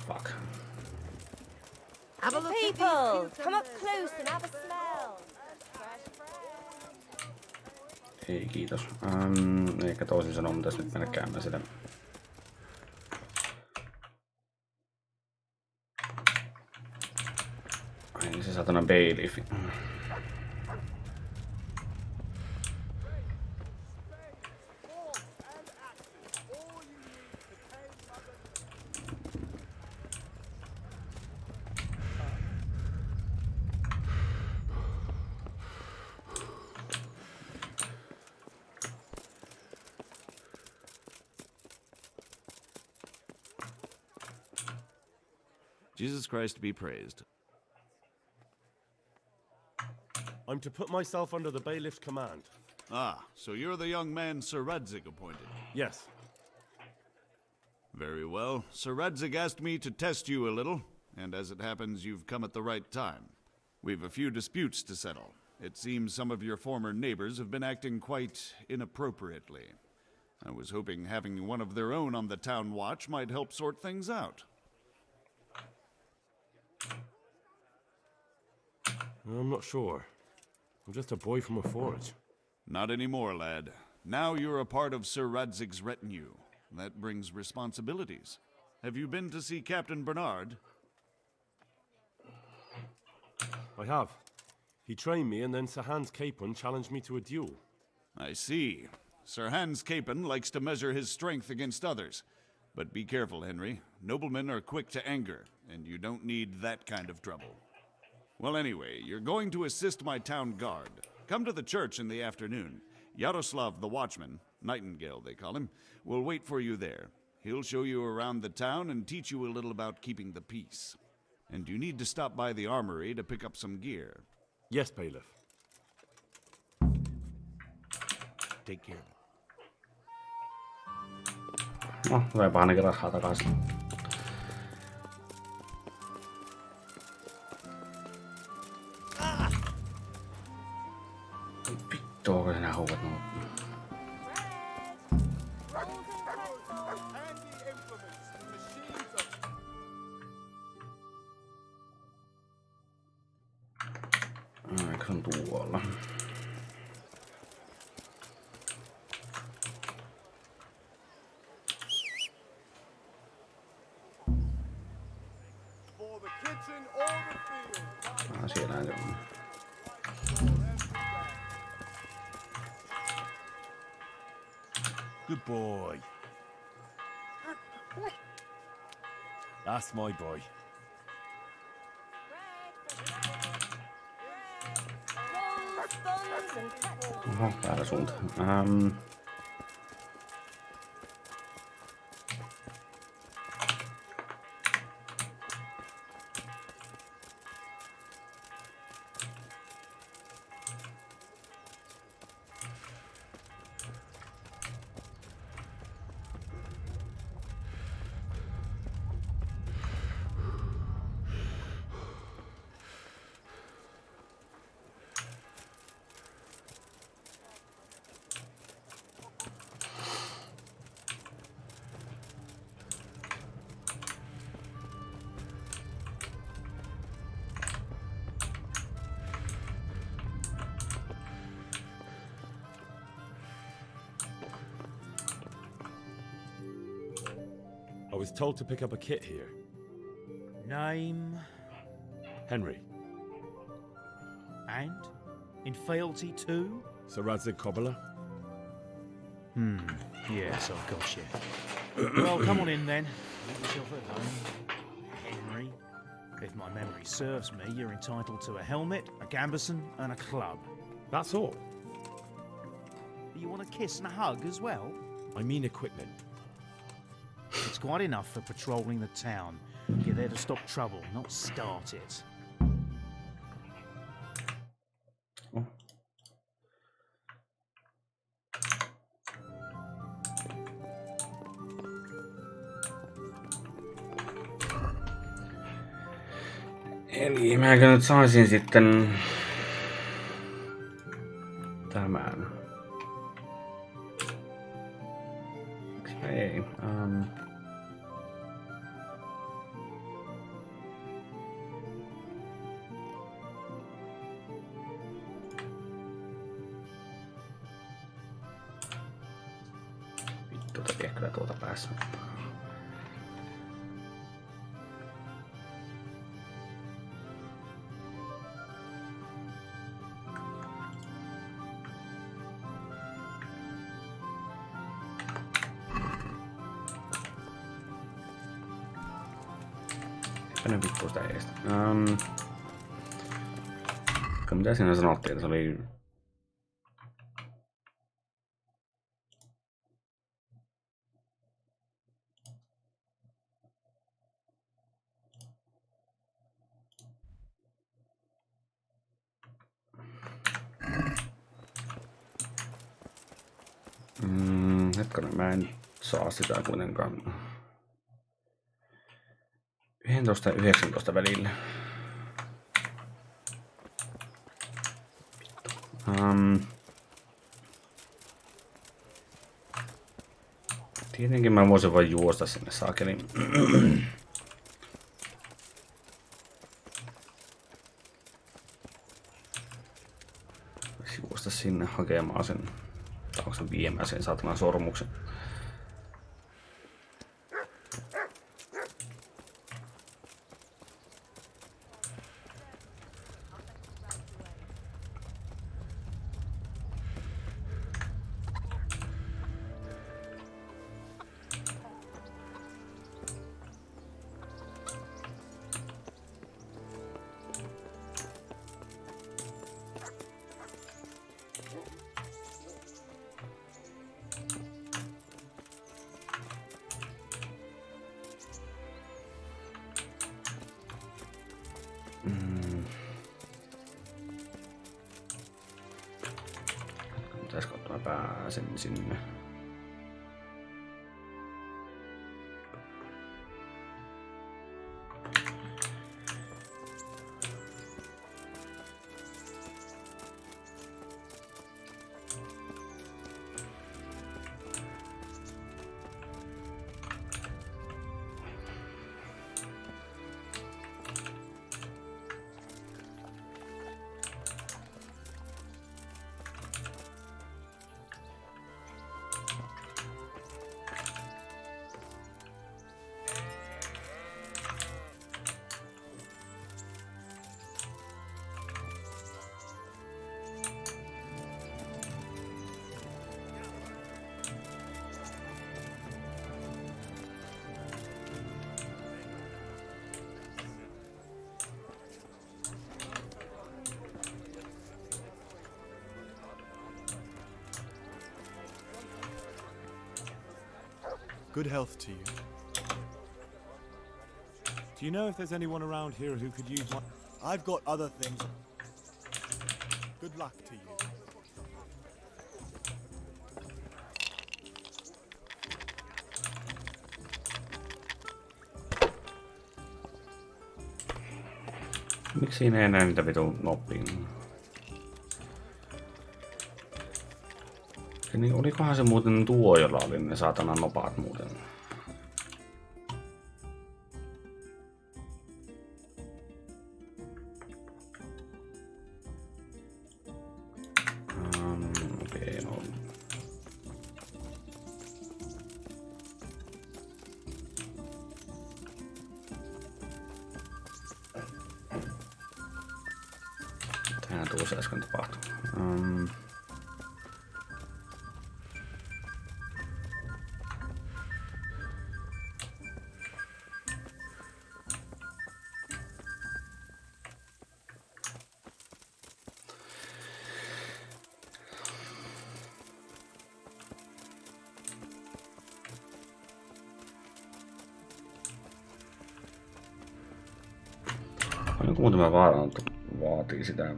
Fuck. Have a people, come up close and have a smell. Ei, kiitos. Eikä toisin sanoen, mitäs nyt mennä käymään sitä. Ai niin se satana bailiff. Jesus Christ be praised. I'm to put myself under the bailiff's command. Ah, so you're the young man Sir Radzig appointed. Yes. Very well. Sir Radzig asked me to test you a little, and as it happens, you've come at the right time. We've a few disputes to settle. It seems some of your former neighbors have been acting quite inappropriately. I was hoping having one of their own on the town watch might help sort things out. I'm not sure. I'm just a boy from a forge. Not anymore, lad. Now you're a part of Sir Radzig's retinue. That brings responsibilities. Have you been to see Captain Bernard? I have. He trained me, and then Sir Hans Capon challenged me to a duel. I see. Sir Hans Capon likes to measure his strength against others. But be careful, Henry. Noblemen are quick to anger, and you don't need that kind of trouble. Well, anyway, you're going to assist my town guard. Come to the church in the afternoon. Yaroslav the watchman, Nightingale they call him, will wait for you there. He'll show you around the town and teach you a little about keeping the peace. And you need to stop by the armory to pick up some gear. Yes, bailiff. Take care. No, tuleepa ainakin rahaa takaisin. Vittu, onko sinä huuvat nuo? Eikö se on tuolla? Siellä se on. Good boy. That's my boy. Oho, väärä suunta. I was told to pick up a kit here. Name Henry. and in fealty to? Sir Radzig Cobbler. Yes, I've got you. Well, come on in then. Make yourself at home. Henry, if my memory serves me, you're entitled to a helmet, a gambeson, and a club. That's all. You want a kiss and a hug as well? I mean equipment. It's quite enough for patrolling the town. You're there to stop trouble, not start it. Eli mäkö nyt saisin sitten tämän. Ei. Vittu, tekee kyllä tuota päässä. Mene vittu sitä eestä. Mitä siinä sanottiin? Se oli... Hetkonen, mä en saa sitä kuitenkaan. 11 ja 19 välillä. Tietenkin mä voisin vain juosta sinne saakeliin. Juosta sinne hakemaan sen. Tai onko se viemään sen saatanan sormuksen. Pitäisikö mä pääsen sinne? Good health to you. Do you know if there's anyone around here who could use my... I've got other things. Good luck to you. Miksi siinä ei näe niitä vitun noppia? Niin olikohan se muuten tuo, jolla oli ne saatanan nopaat muuten? Okei, no. Mitähän tuossa äsken tapahtui? Paljonko muuten mä vaatii sitä?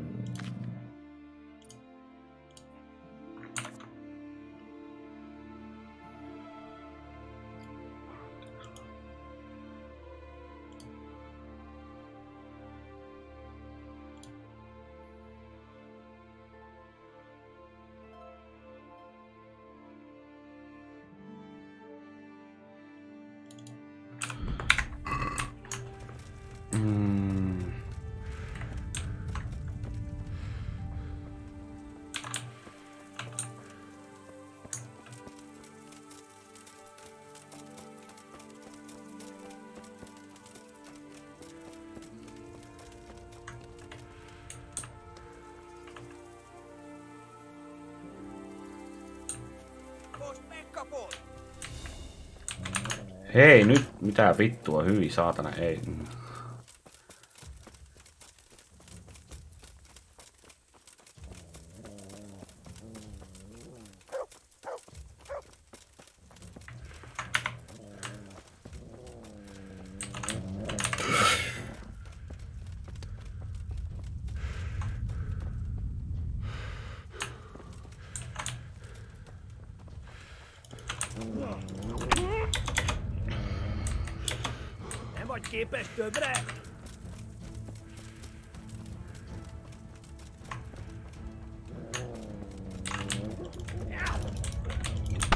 Hei nyt, mitä vittua, hyi saatana, ei.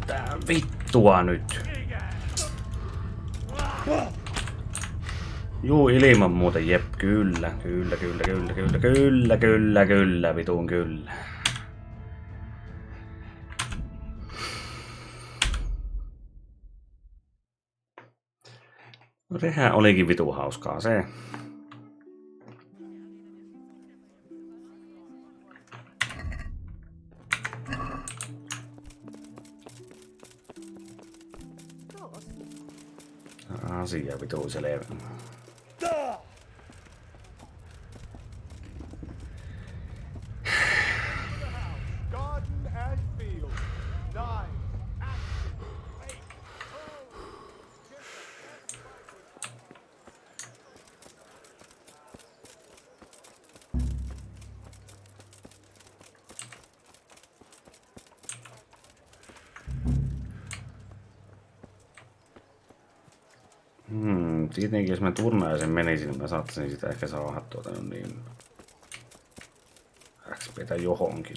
Tää vittua nyt. Juu, ilman muuten, jep, kyllä, vitun kyllä. No sehän olikin vitun hauskaa se. Asia vitun selvä. Tietenkin jos mä turnaisen menisin, niin mä saattaisin sitä ehkä saada niin XPtä johonkin.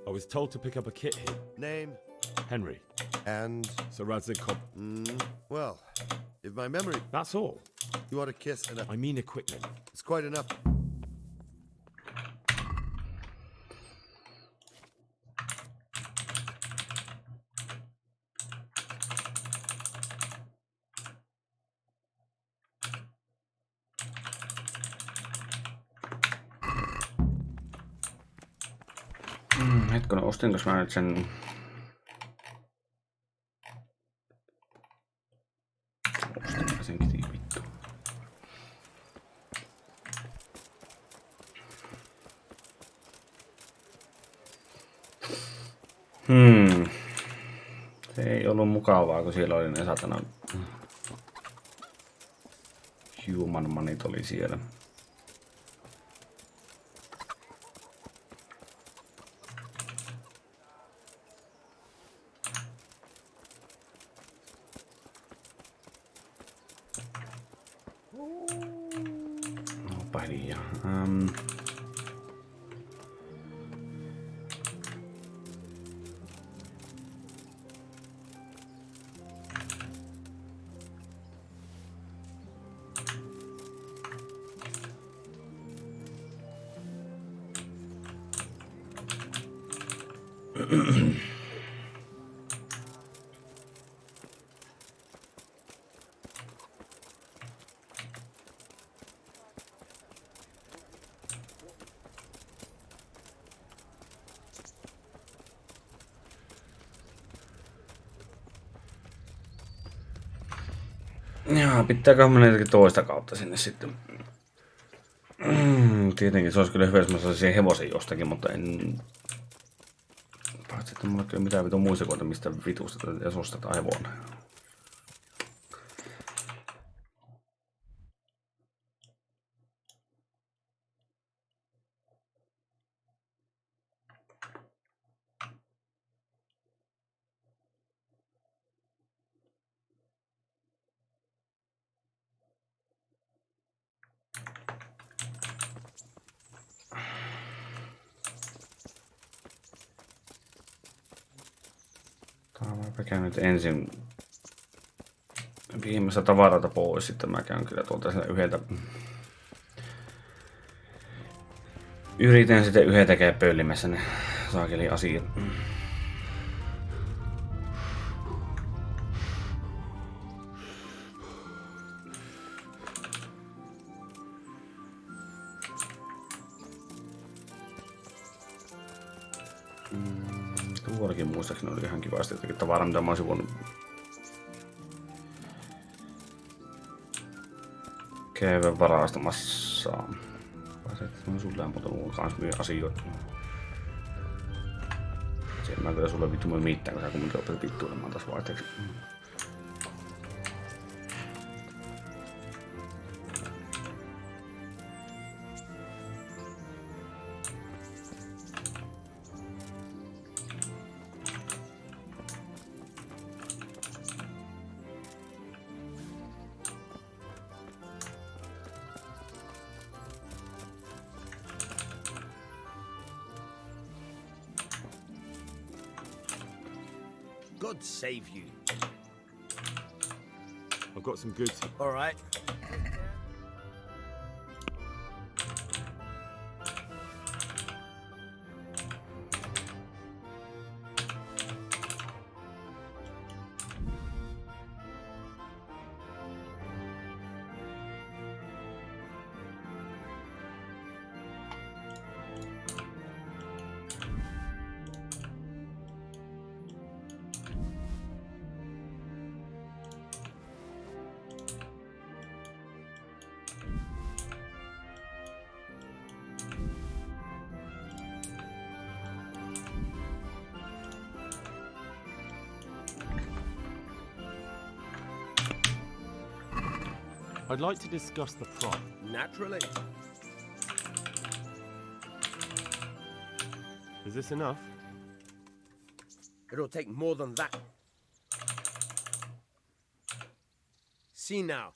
I was told to pick up a kit here. Name? Henry. And? Sir Radzig. Well, if my memory... That's all. You ought to kiss and... I mean equipment. It's quite enough. Hetkonen, ostinko mä nyt sen... Ostinko sen kitiin vittu. Se ei ollut mukavaa, kun siellä oli ne satana Human manit oli siellä. Onpa hiljaa. Jaa, pitääkö mennä jotenkin toista kautta sinne sitten? Tietenkin se olisi kyllä hyvä, jos mä saisin hevosen jostakin, mutta en... Paitsi, että mulla ei ole mitään vitun muistikoita, mistä vitusta ja ostetaan hevonen. Mä käyn nyt ensin viimeistä tavarata pois, sitten mä käyn kyllä tuolta yhdeltä. Yritän sitten yhden tekee pöllimässä ne saakeli asiat. Tuollakin muistaakseni oli ihan kivasti jotakin tavaraa, mitä mä olisin voinut käydä varastamassa. Mä sulle muuta muun kanssa myy asioita. Siihen mä kyllä sulle vittu myy mitään, kun sä kumminkin opet vittuilemaan taas vaihteeksi. God save you. I've got some goods. All right. I'd like to discuss the price. Naturally. Is this enough? It'll take more than that. See now.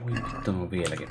Voi vittu, on vieläkin.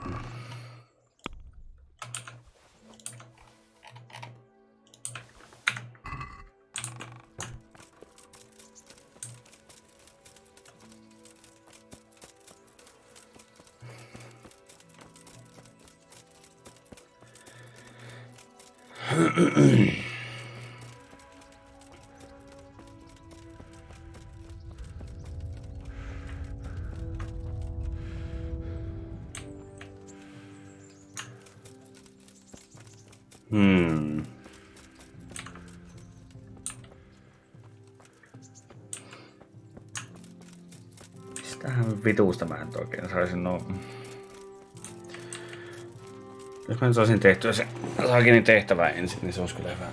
Mistähän vituusta mä nyt oikein saisin Jos mä nyt saisin tehtyä se Saginin tehtävä ensin, niin se olisi kyllä hyvä.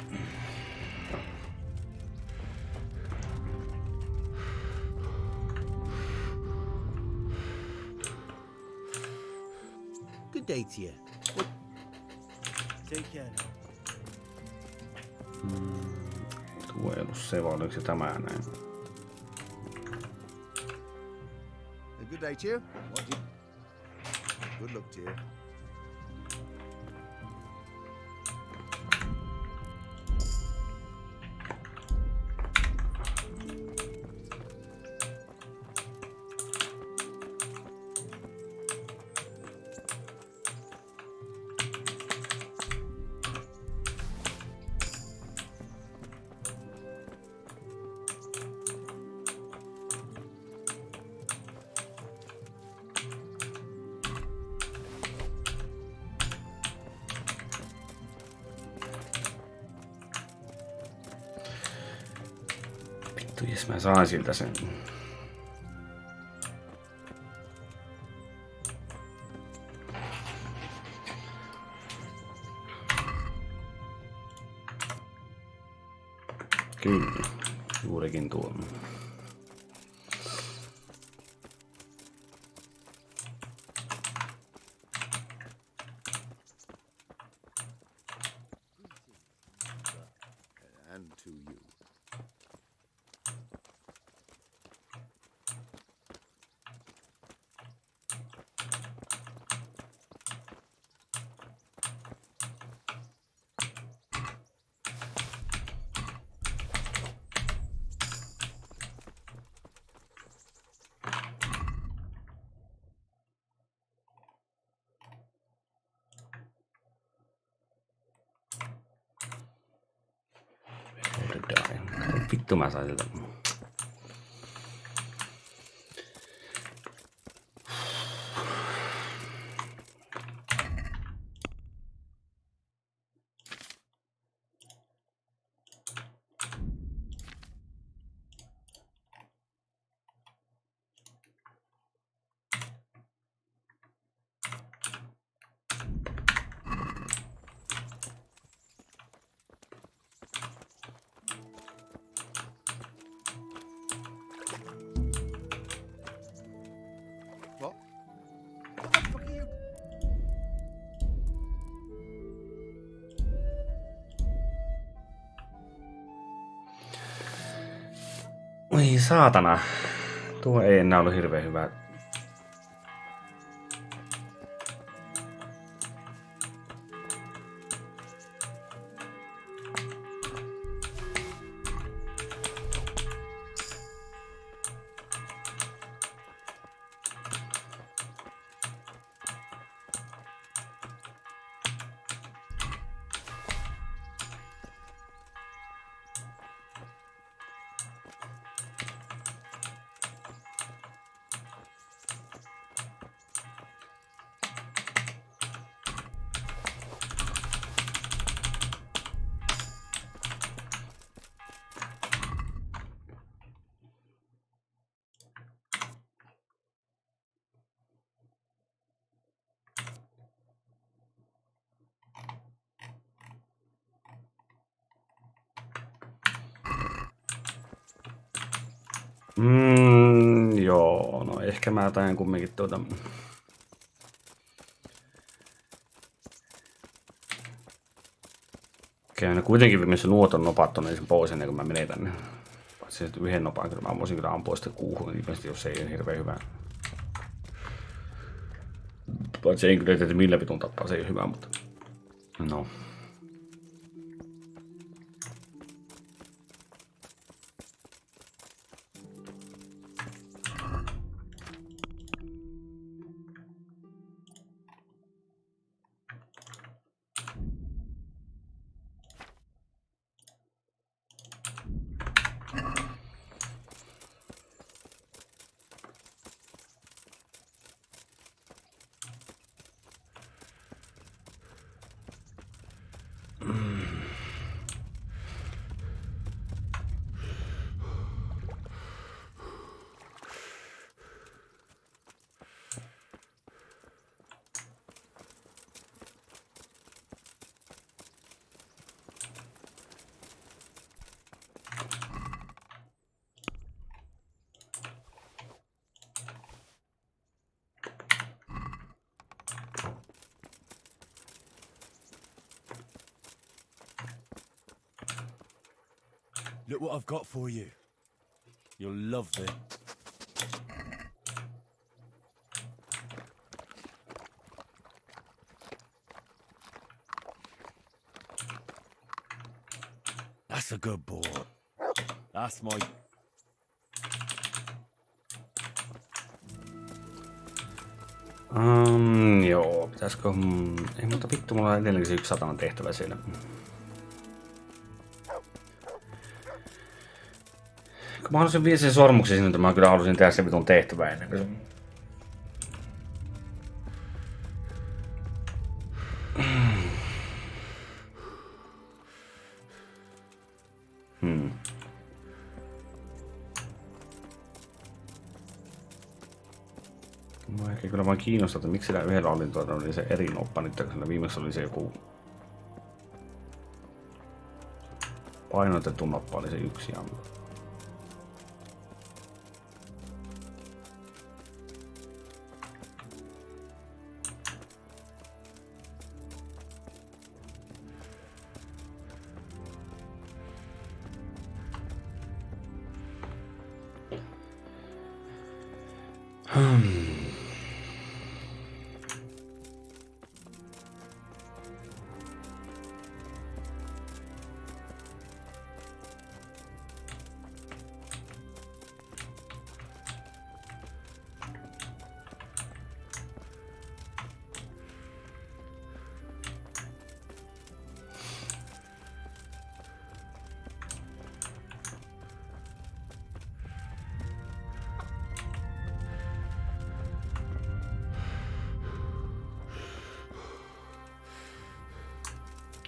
Good day to you. Take care now. Tuo ei ollut se, vaan oliko se tämä näin? A good day to you. Good luck to you. Jes mä saan siltä sen. Kyllä, juurikin tuo. And to you. Vittu mä sain siltä. Oi saatana. Tuo ei enää ollut hirveän hyvä. Joo, no ehkä mä tain kumminkin käyn kuitenkin missä nuoton nopat on ensin pois ennen kuin mä menen tänne. Paitsi yhden nopan kyllä mä voisin kyllä ampua sitten kuuhun, ilmeisesti jos se ei ole hirveän hyvä. Paitsi ei kyllä tiedä millä vitun tappaa, se ei ole hyvä, mutta no. Look what I've got for you. You'll love this. That's a good boy. That's my... Joo, pitäisikö... Ei mutta vittu, mulla on edelleenkin se 1 satanan tehtävä siinä. Kun mä halusin viedä sen sormuksen sinne, mä kyllä halusin tehdä sen vitun tehtävää ennen kuin se... Mä ehkä kyllä vaan kiinnostaa, että miksi sillä yhdellä oli se eri noppa nyt, kun viimeksi oli se joku painotettu noppa, oli se yksi ja...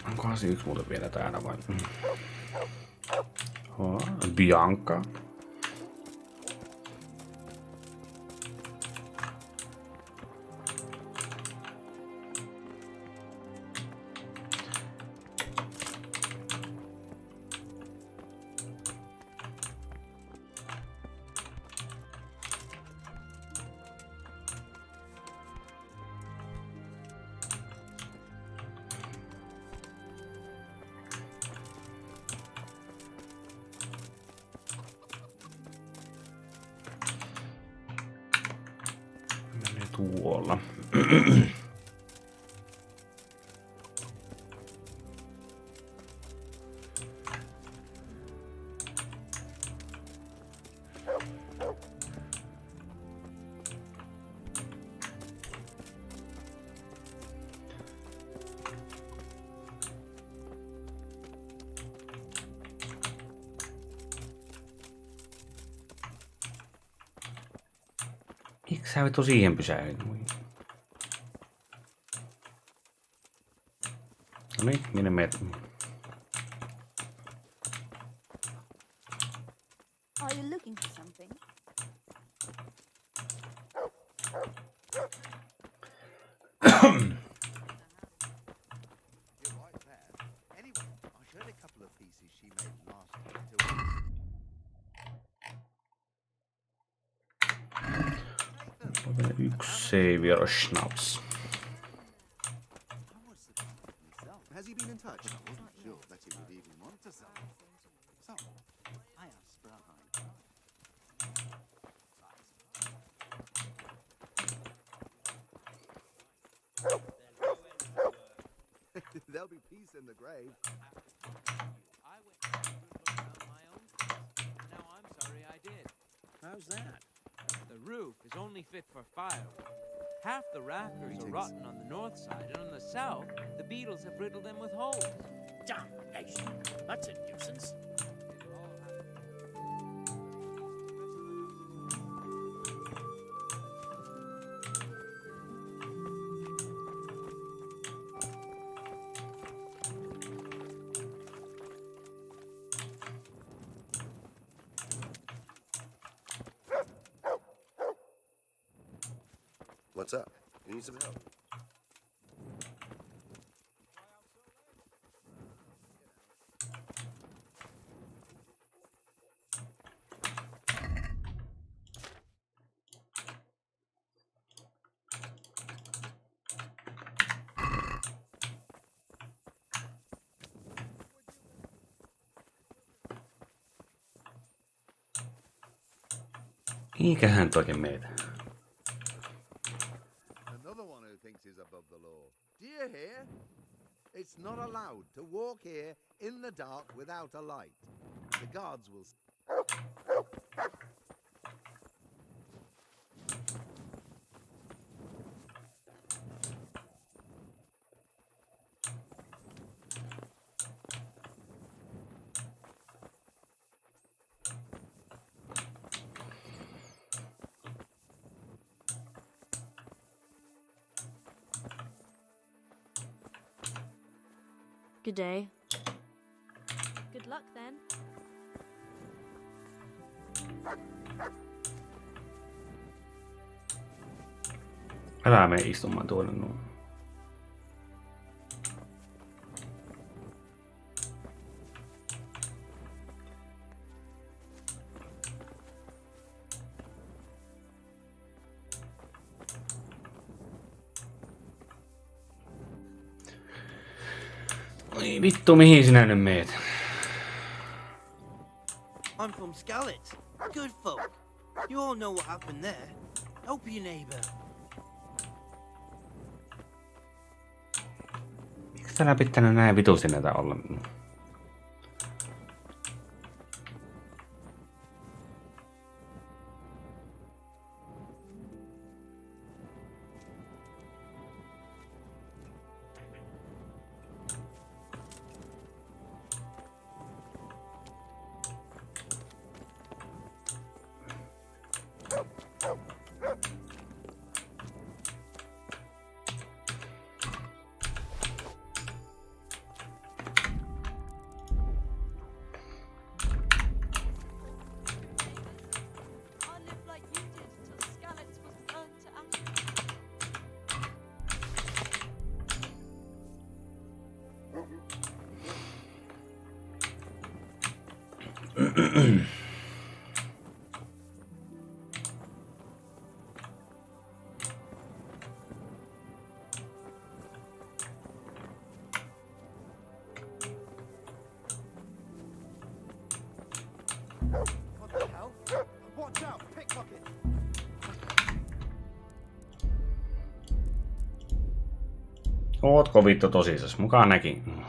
Onkohan se yksi muuten vielä täällä vai? Bianca. Tuolla. Miksi sä vittu siihen pysähdyin? No niin, minne meet? Are you looking for something? Yksi Savior Schnaps. Has he been in touch? I wasn't sure that he would even want to sell. So, I asked for a high price. There'll be peace in the grave. I went to look at my own place. Now I'm sorry I did. How's that? The roof is only fit for firewood. Half the rafters are rotten on the north side, and on the south, the beetles have riddled them with holes. Damnation! That's a nuisance. What's up? You need some help? Mihinkähän toikin meitä? Another one who thinks he's above the law. Do you hear? It's not allowed to walk here in the dark without a light. The guards will... Good day. Good luck then. Älä mene istumaan tuonne noin. Oi vittu, mihin sinä nyt meet? I'm from Scarlet. Good folk. You all know what happened there. Help your neighbor. Eikö täällä pitänyt näin vitusineita olla? What the hell? Watch out, pickpocket. Ootko vittu tosissas? Mukaan näkin.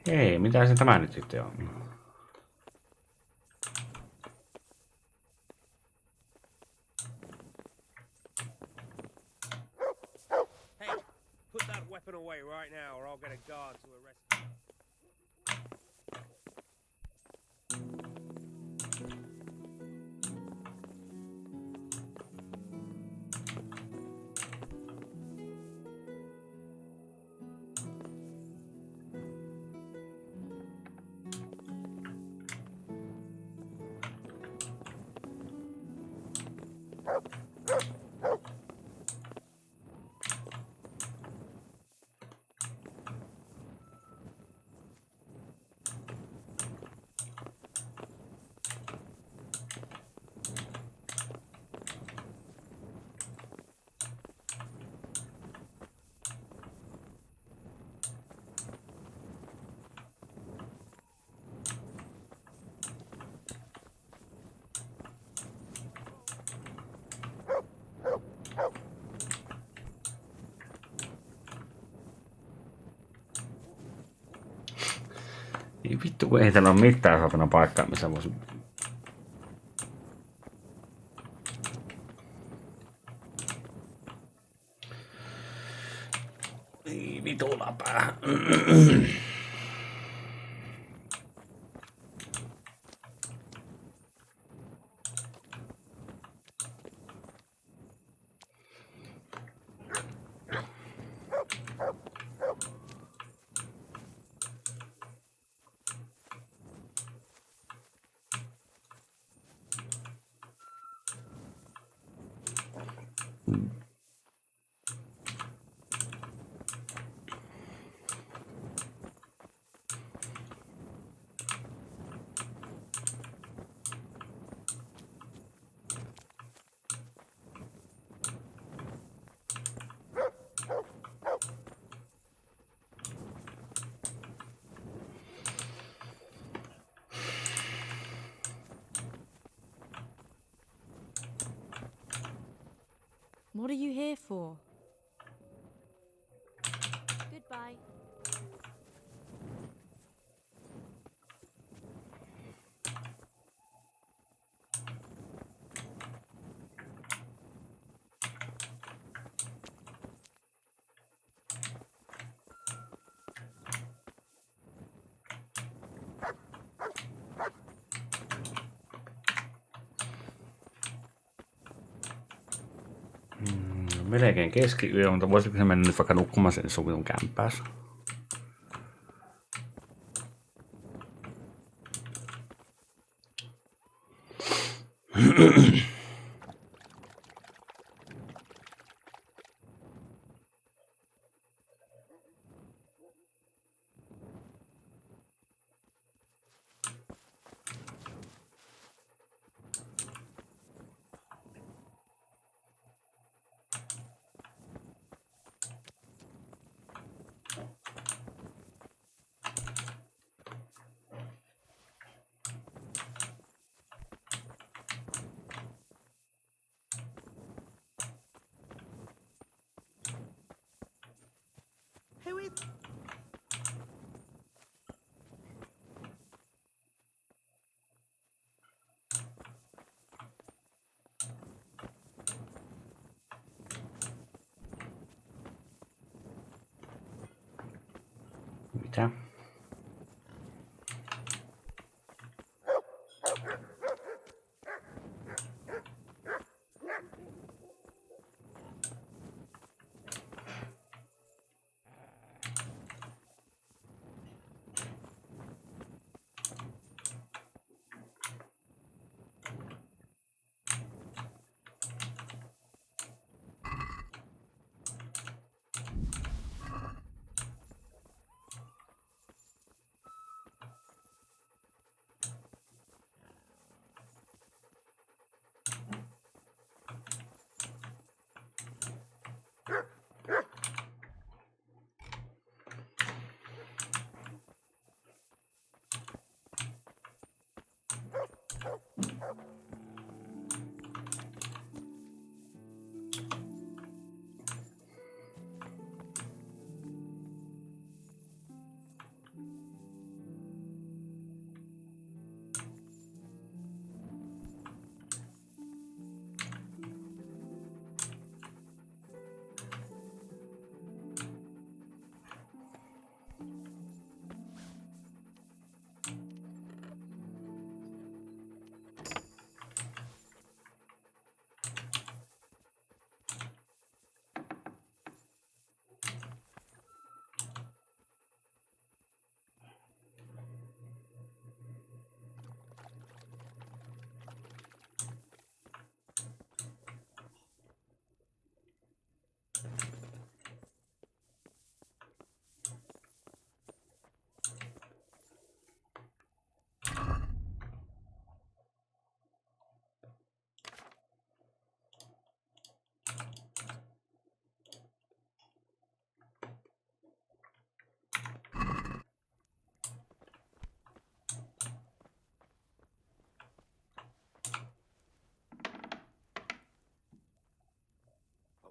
Hei, mitä se tämä nyt sitten on? Hey, put that weapon away right now or I'll get a guard to arrest you. Ei vittu, kun ei täällä ole mitään saatana paikkaa, missä voisi Ei vitulla päähän. What are you here for? Goodbye. Melkein keskiyö, mutta voisiko se mennä nyt vaikka nukkumaan sen sun kämppäässä? Mitä?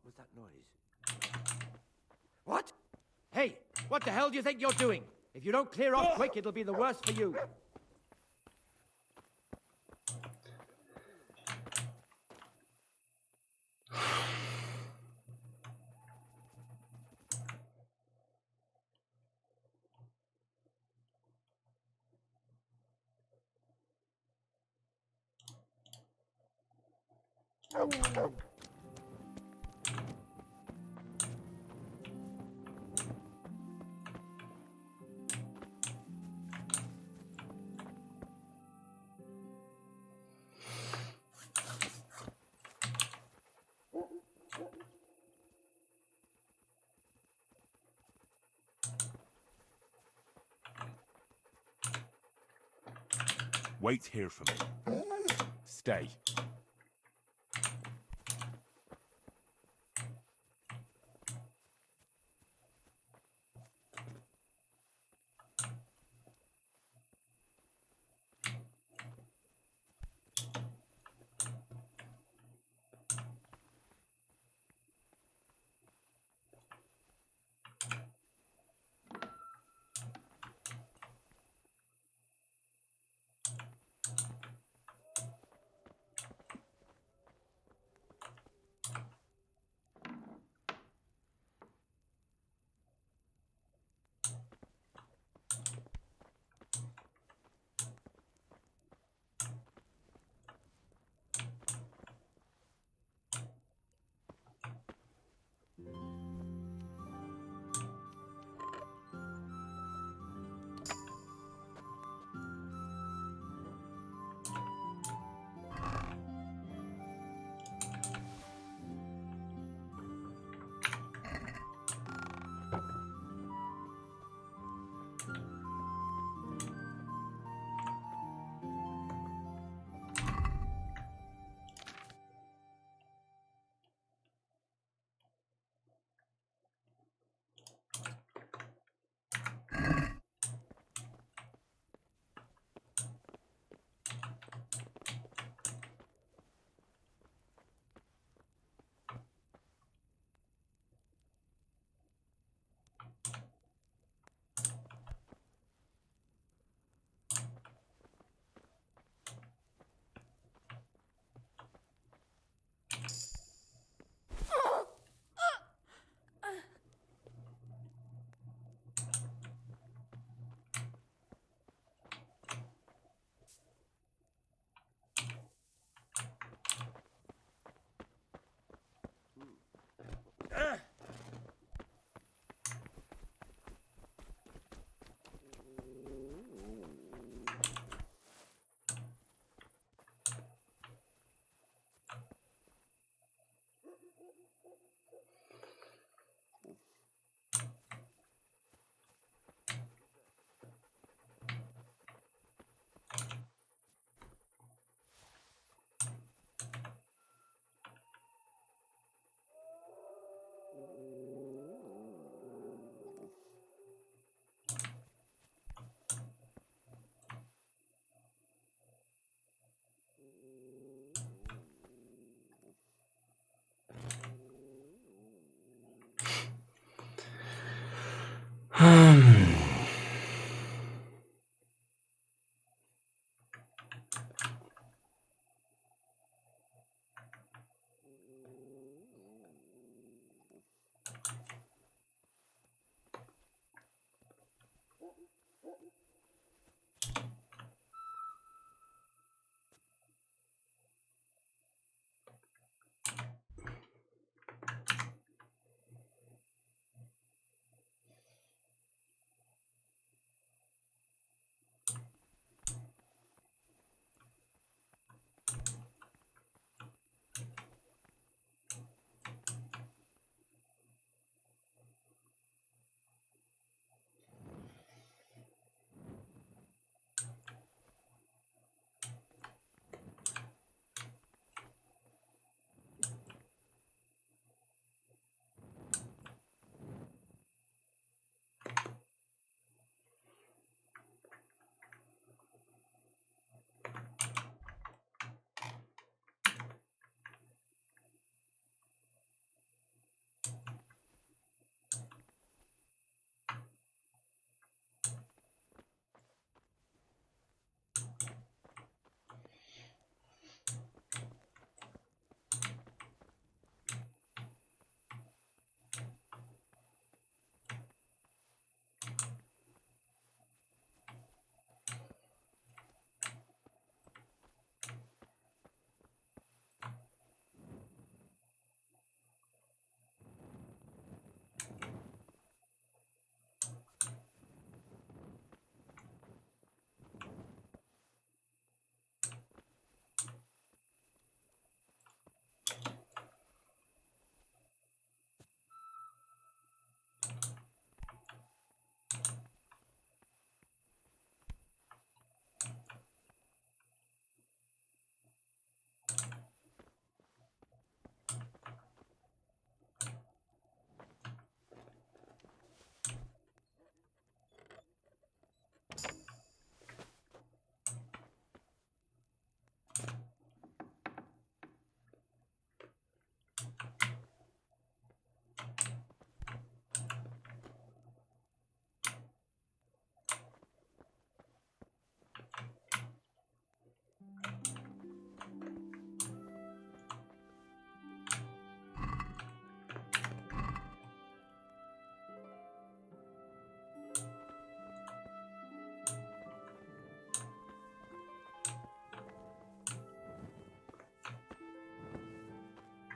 Was that noise? What? Hey, what the hell do you think you're doing? If you don't clear off quick, it'll be the worse for you. Wait here for me. Stay.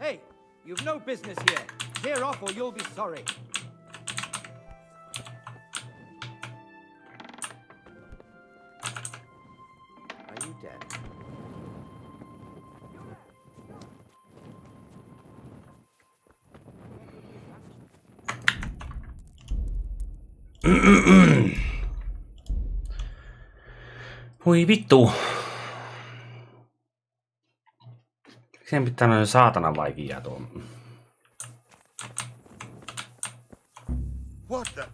Hey, you've no business here. Clear off or you'll be sorry. Are you dead? Voi vittu. Siihen pitää noin saatana vaikeaa tuo. What the?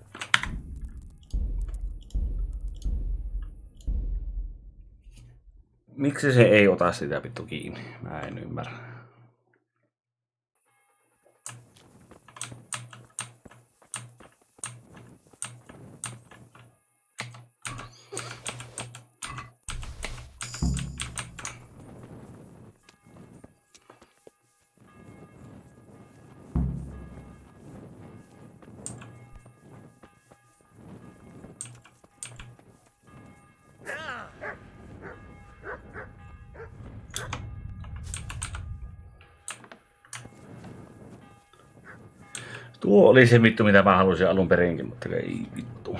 Miksi se ei ota sitä vittu kiinni? Mä en ymmärrä. Tuo oli se vittu, mitä mä halusin alun perinkin, mutta ei vittu.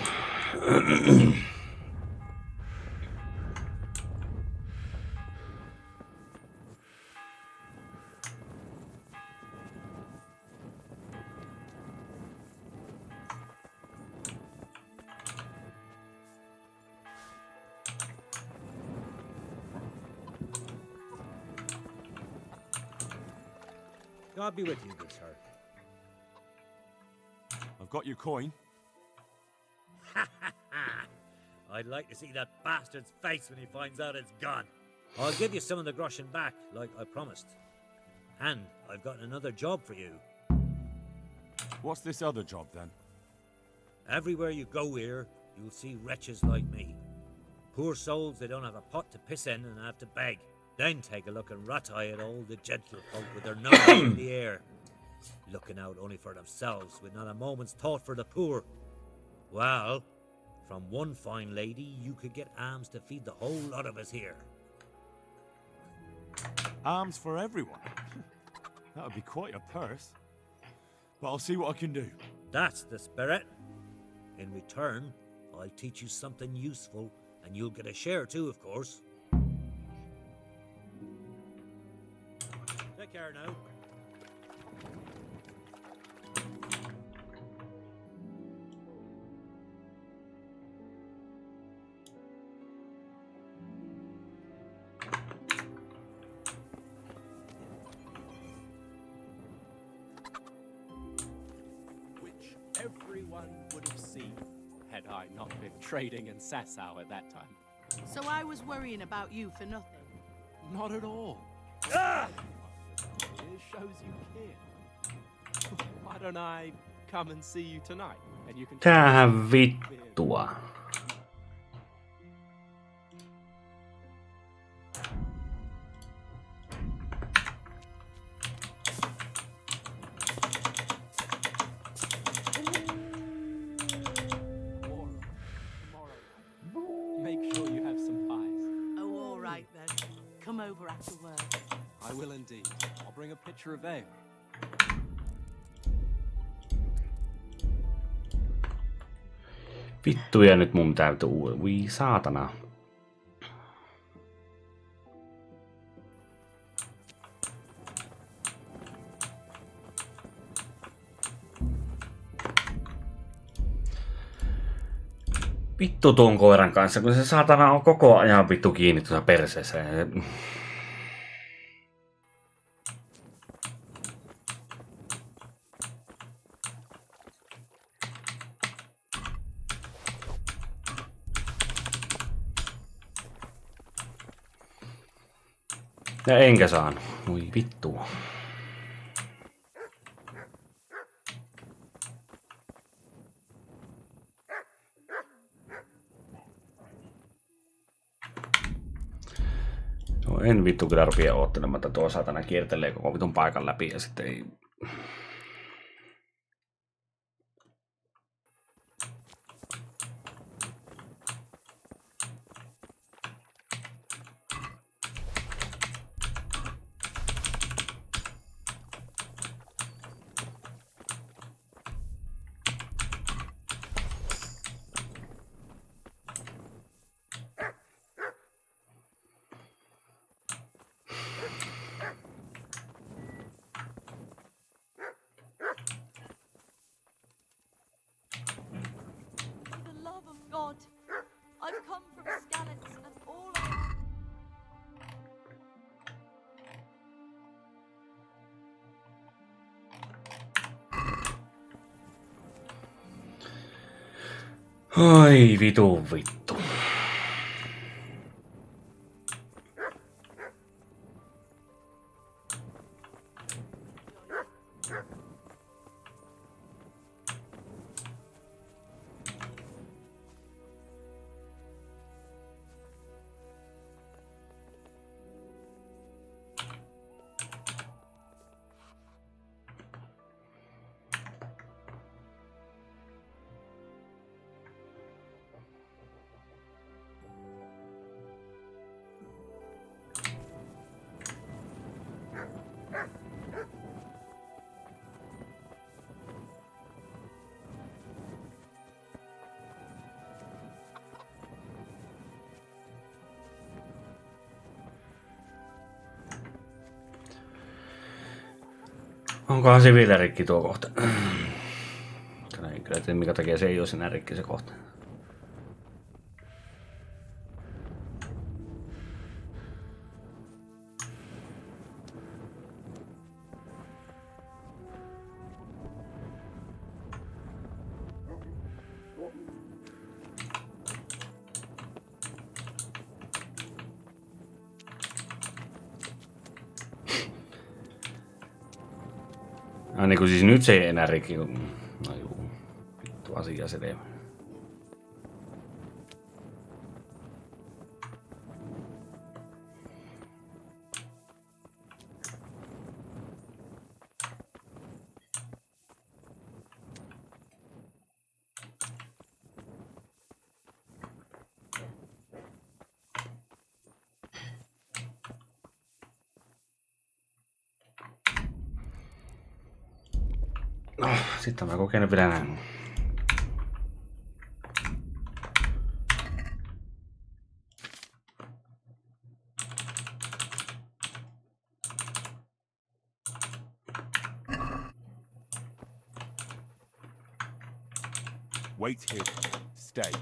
God be with you, good sir. I've got your coin. I'd like to see that bastard's face when he finds out it's gone. I'll give you some of the groschen back, like I promised. And I've got another job for you. What's this other job, then? Everywhere you go here, you'll see wretches like me. Poor souls that don't have a pot to piss in and have to beg. Then take a look and rat-eye at all the gentlefolk with their noses in the air, looking out only for themselves, with not a moment's thought for the poor. Well, from one fine lady, you could get alms to feed the whole lot of us here. Alms for everyone? That would be quite a purse. But I'll see what I can do. That's the spirit. In return, I'll teach you something useful, and you'll get a share too, of course. Take care now. Everyone would have seen had I not been trading in Sasau at that time. So I was worrying about you for nothing. Not at all. It shows you care. Why don't I come and see you tonight? And you can Tähän vittua. Make sure you have some pies. Oh, all right then. Come over after work. I will indeed. I'll bring a pitcher of ale. Vittu, ja nyt mun täytyy Voi saatana. Vittu tuon koiran kanssa, kun se saatana on koko ajan vittu kiinni tuossa perseessä. Ja enkä saanut. Voi vittu. No en vittu kyllä rupia oottelemaan, että tuo saatana kiertelee koko vitun paikan läpi ja sitten ei... Ai vittu. Onkohan se vielä rikki tuo kohta? En kyllä tiedä mikä takia se ei ole sinä rikki se kohta. Niin kuin siis nyt se ei enää rikki. No juu, vittu asia selvä. No, sitten mä kokeilen vielä näin. Wait here. Stay.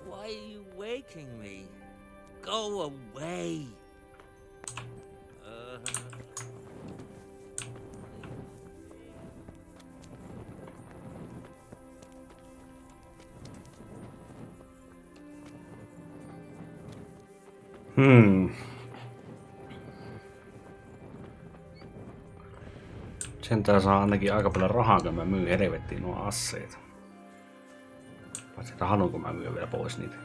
Why are you waking me? Go away. Sentään saa ainakin aika paljon rahaa, kun mä myyn helvettiin nuo asseet. Paitsi että haluanko mä myyn vielä pois niitä.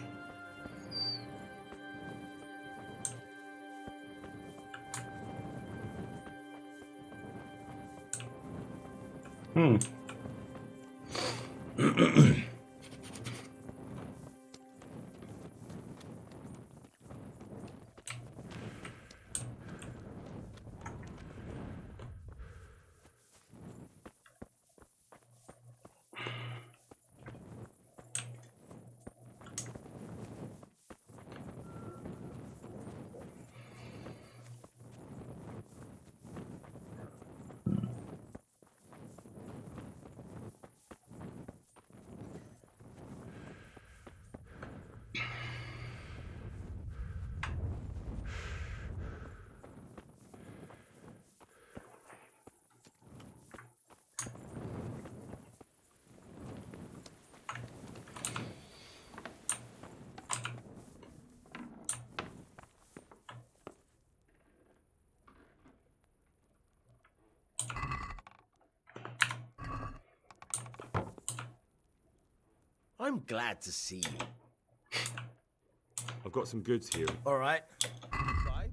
I'm glad to see you. I've got some goods here. All right. Right.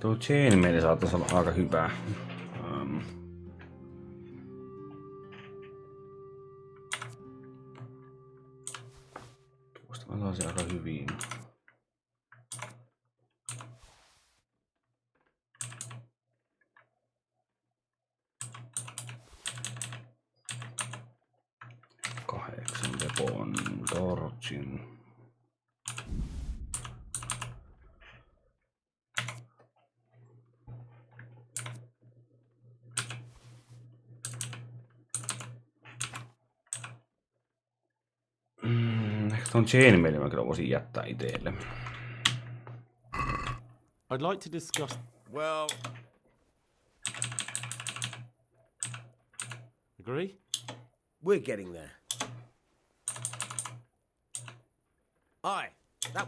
Tuo chainmail saattaisi olla aika hyvä. Tuosta mä saisin aika hyvin. Kahdeksan Depon Torchin. Ehkä tuon chainmailin mä kyllä voisin jättää itselle. I'd like to discuss. Well, agree? We're getting there. Aye, that.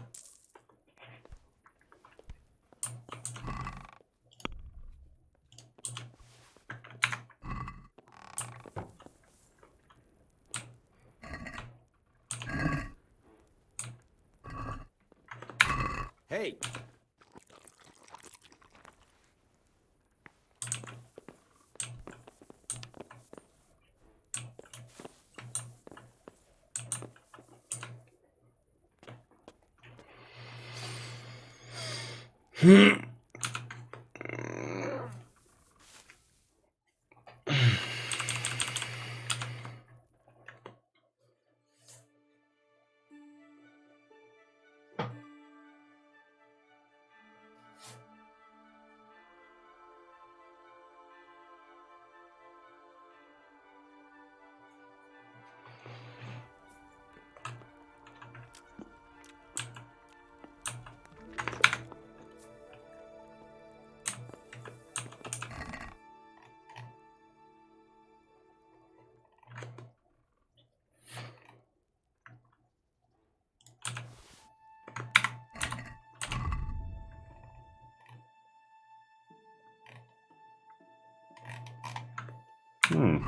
Hey.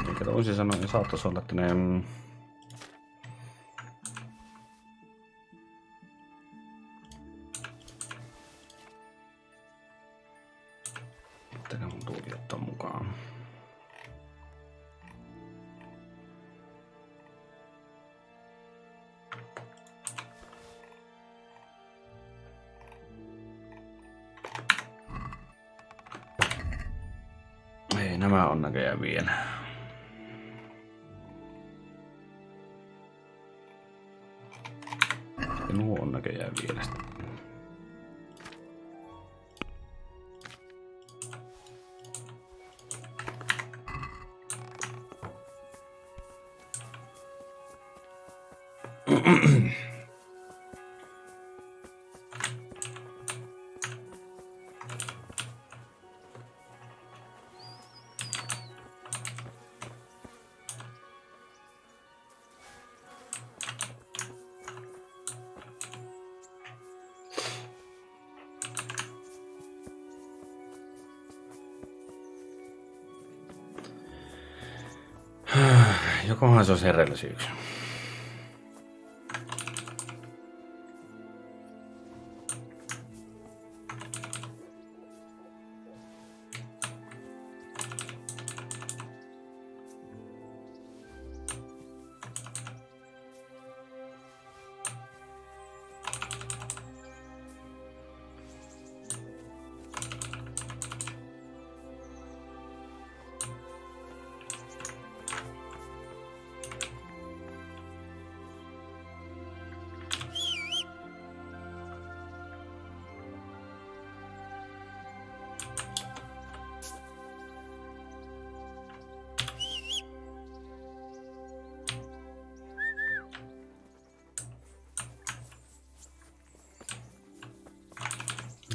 Eikä toisin sanoen saattaisi olla, että ne... Mitä mun tuukin ottaa mukaan? Ei, nämä on näköjään vielä. Ja nuo on näköjään vielä. Jokohan se olisi herellisyyksiä.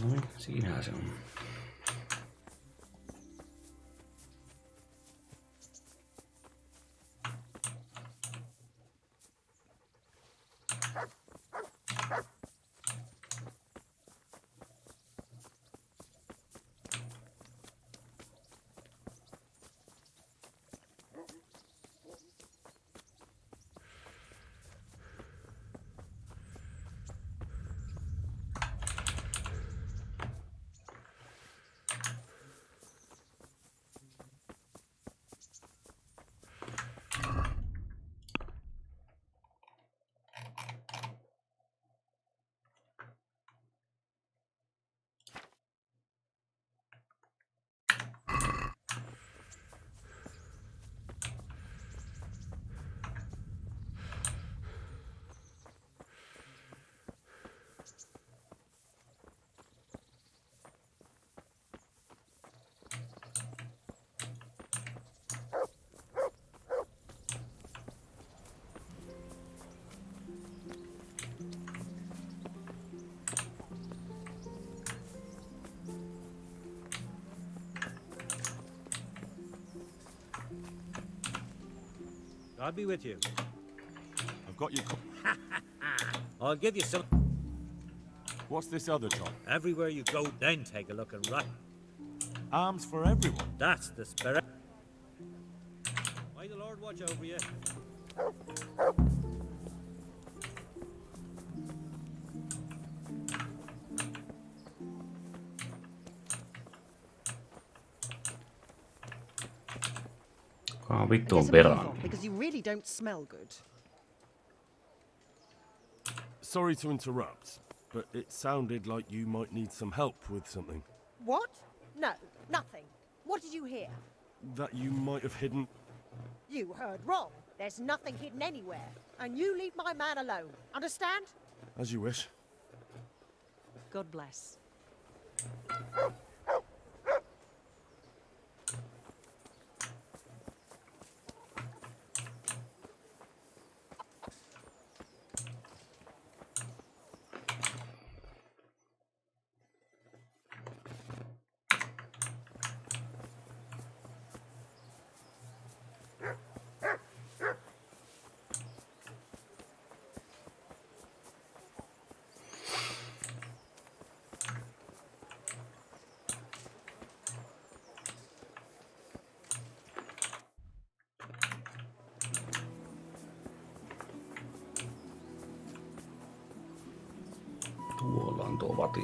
Noin, siinähän se on. God be with you. I've got your... I'll give you some... What's this other job? Everywhere you go, then take a look and run. Arms for everyone. That's the spirit. May the Lord watch over you. Vittu on perään. Because you really don't smell good. Sorry to interrupt, but it sounded like you might need some help with something. What? No, nothing. What did you hear? That you might have hidden... You heard wrong. There's nothing hidden anywhere. And you leave my man alone. Understand? As you wish. God bless. Tuolla on tuo vati.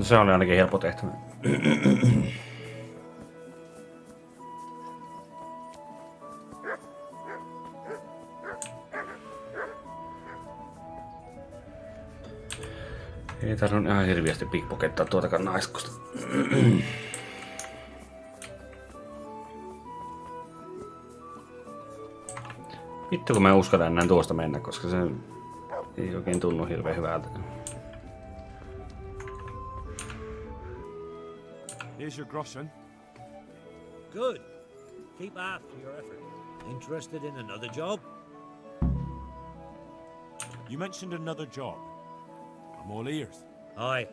Se oli ainakin helppo tehtävä. Ei tarvinnut ihan hirviästi pickpockettaa tuotakaan naiskosta. Vittu kun mä uskallan enää tuosta mennä, koska se ei oikein tunnu hirveän hyvältä. Here's your groschen. Good. Keep after your effort. Interested in another job? You mentioned another job. I'm all ears. Aye.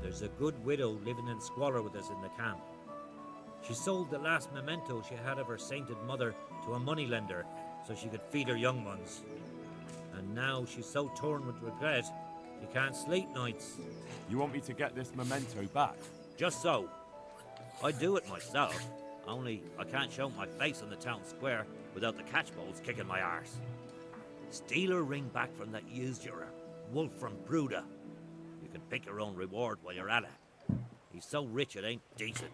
There's a good widow living in squalor with us in the camp. She sold the last memento she had of her sainted mother to a moneylender so she could feed her young ones. And now she's so torn with regret, she can't sleep nights. You want me to get this memento back? Just so. I'd do it myself, only I can't show my face on the town square without the catchpoles kicking my arse. Steal her ring back from that usurer, Wolf from Bruda. You can pick your own reward while you're at it. He's so rich it ain't decent.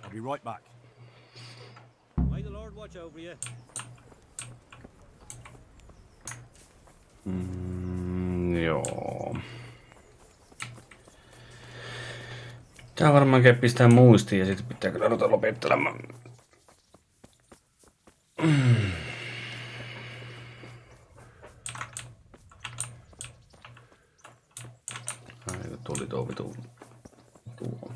I'll be right back. May the Lord watch over you. Joo. Tää varmaankin pistää muistiin ja sitten pitää kyllä ruveta lopettelemaan. Ai, tuli tuo vitu. Tuo.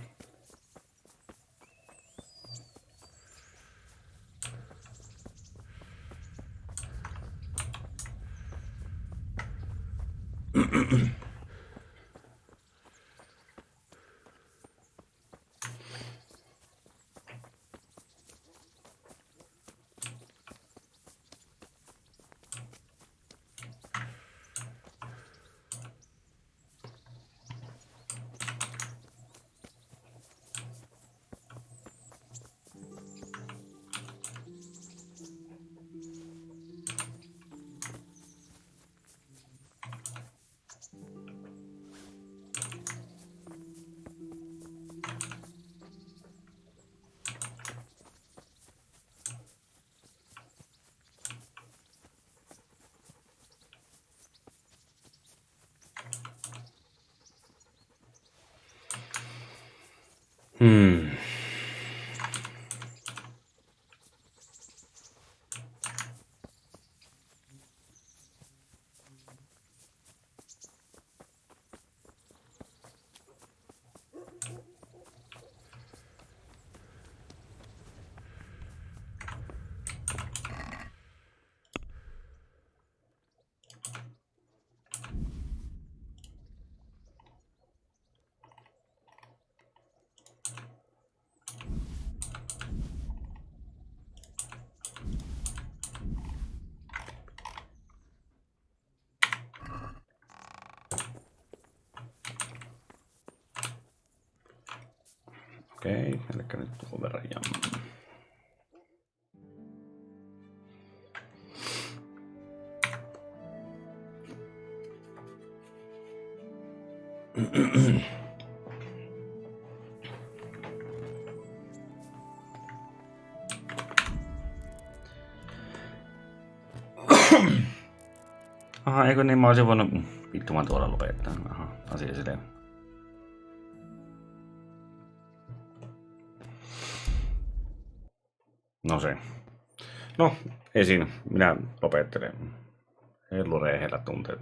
Okei, eli nyt tuon verran jammaa. Aha, eikö niin mä olisin voinut vittumaan tuolla lopettaa. Aha, asia silleen. No se. No, ei siinä. Minä lopettelen. Hellurei heillä tunteet.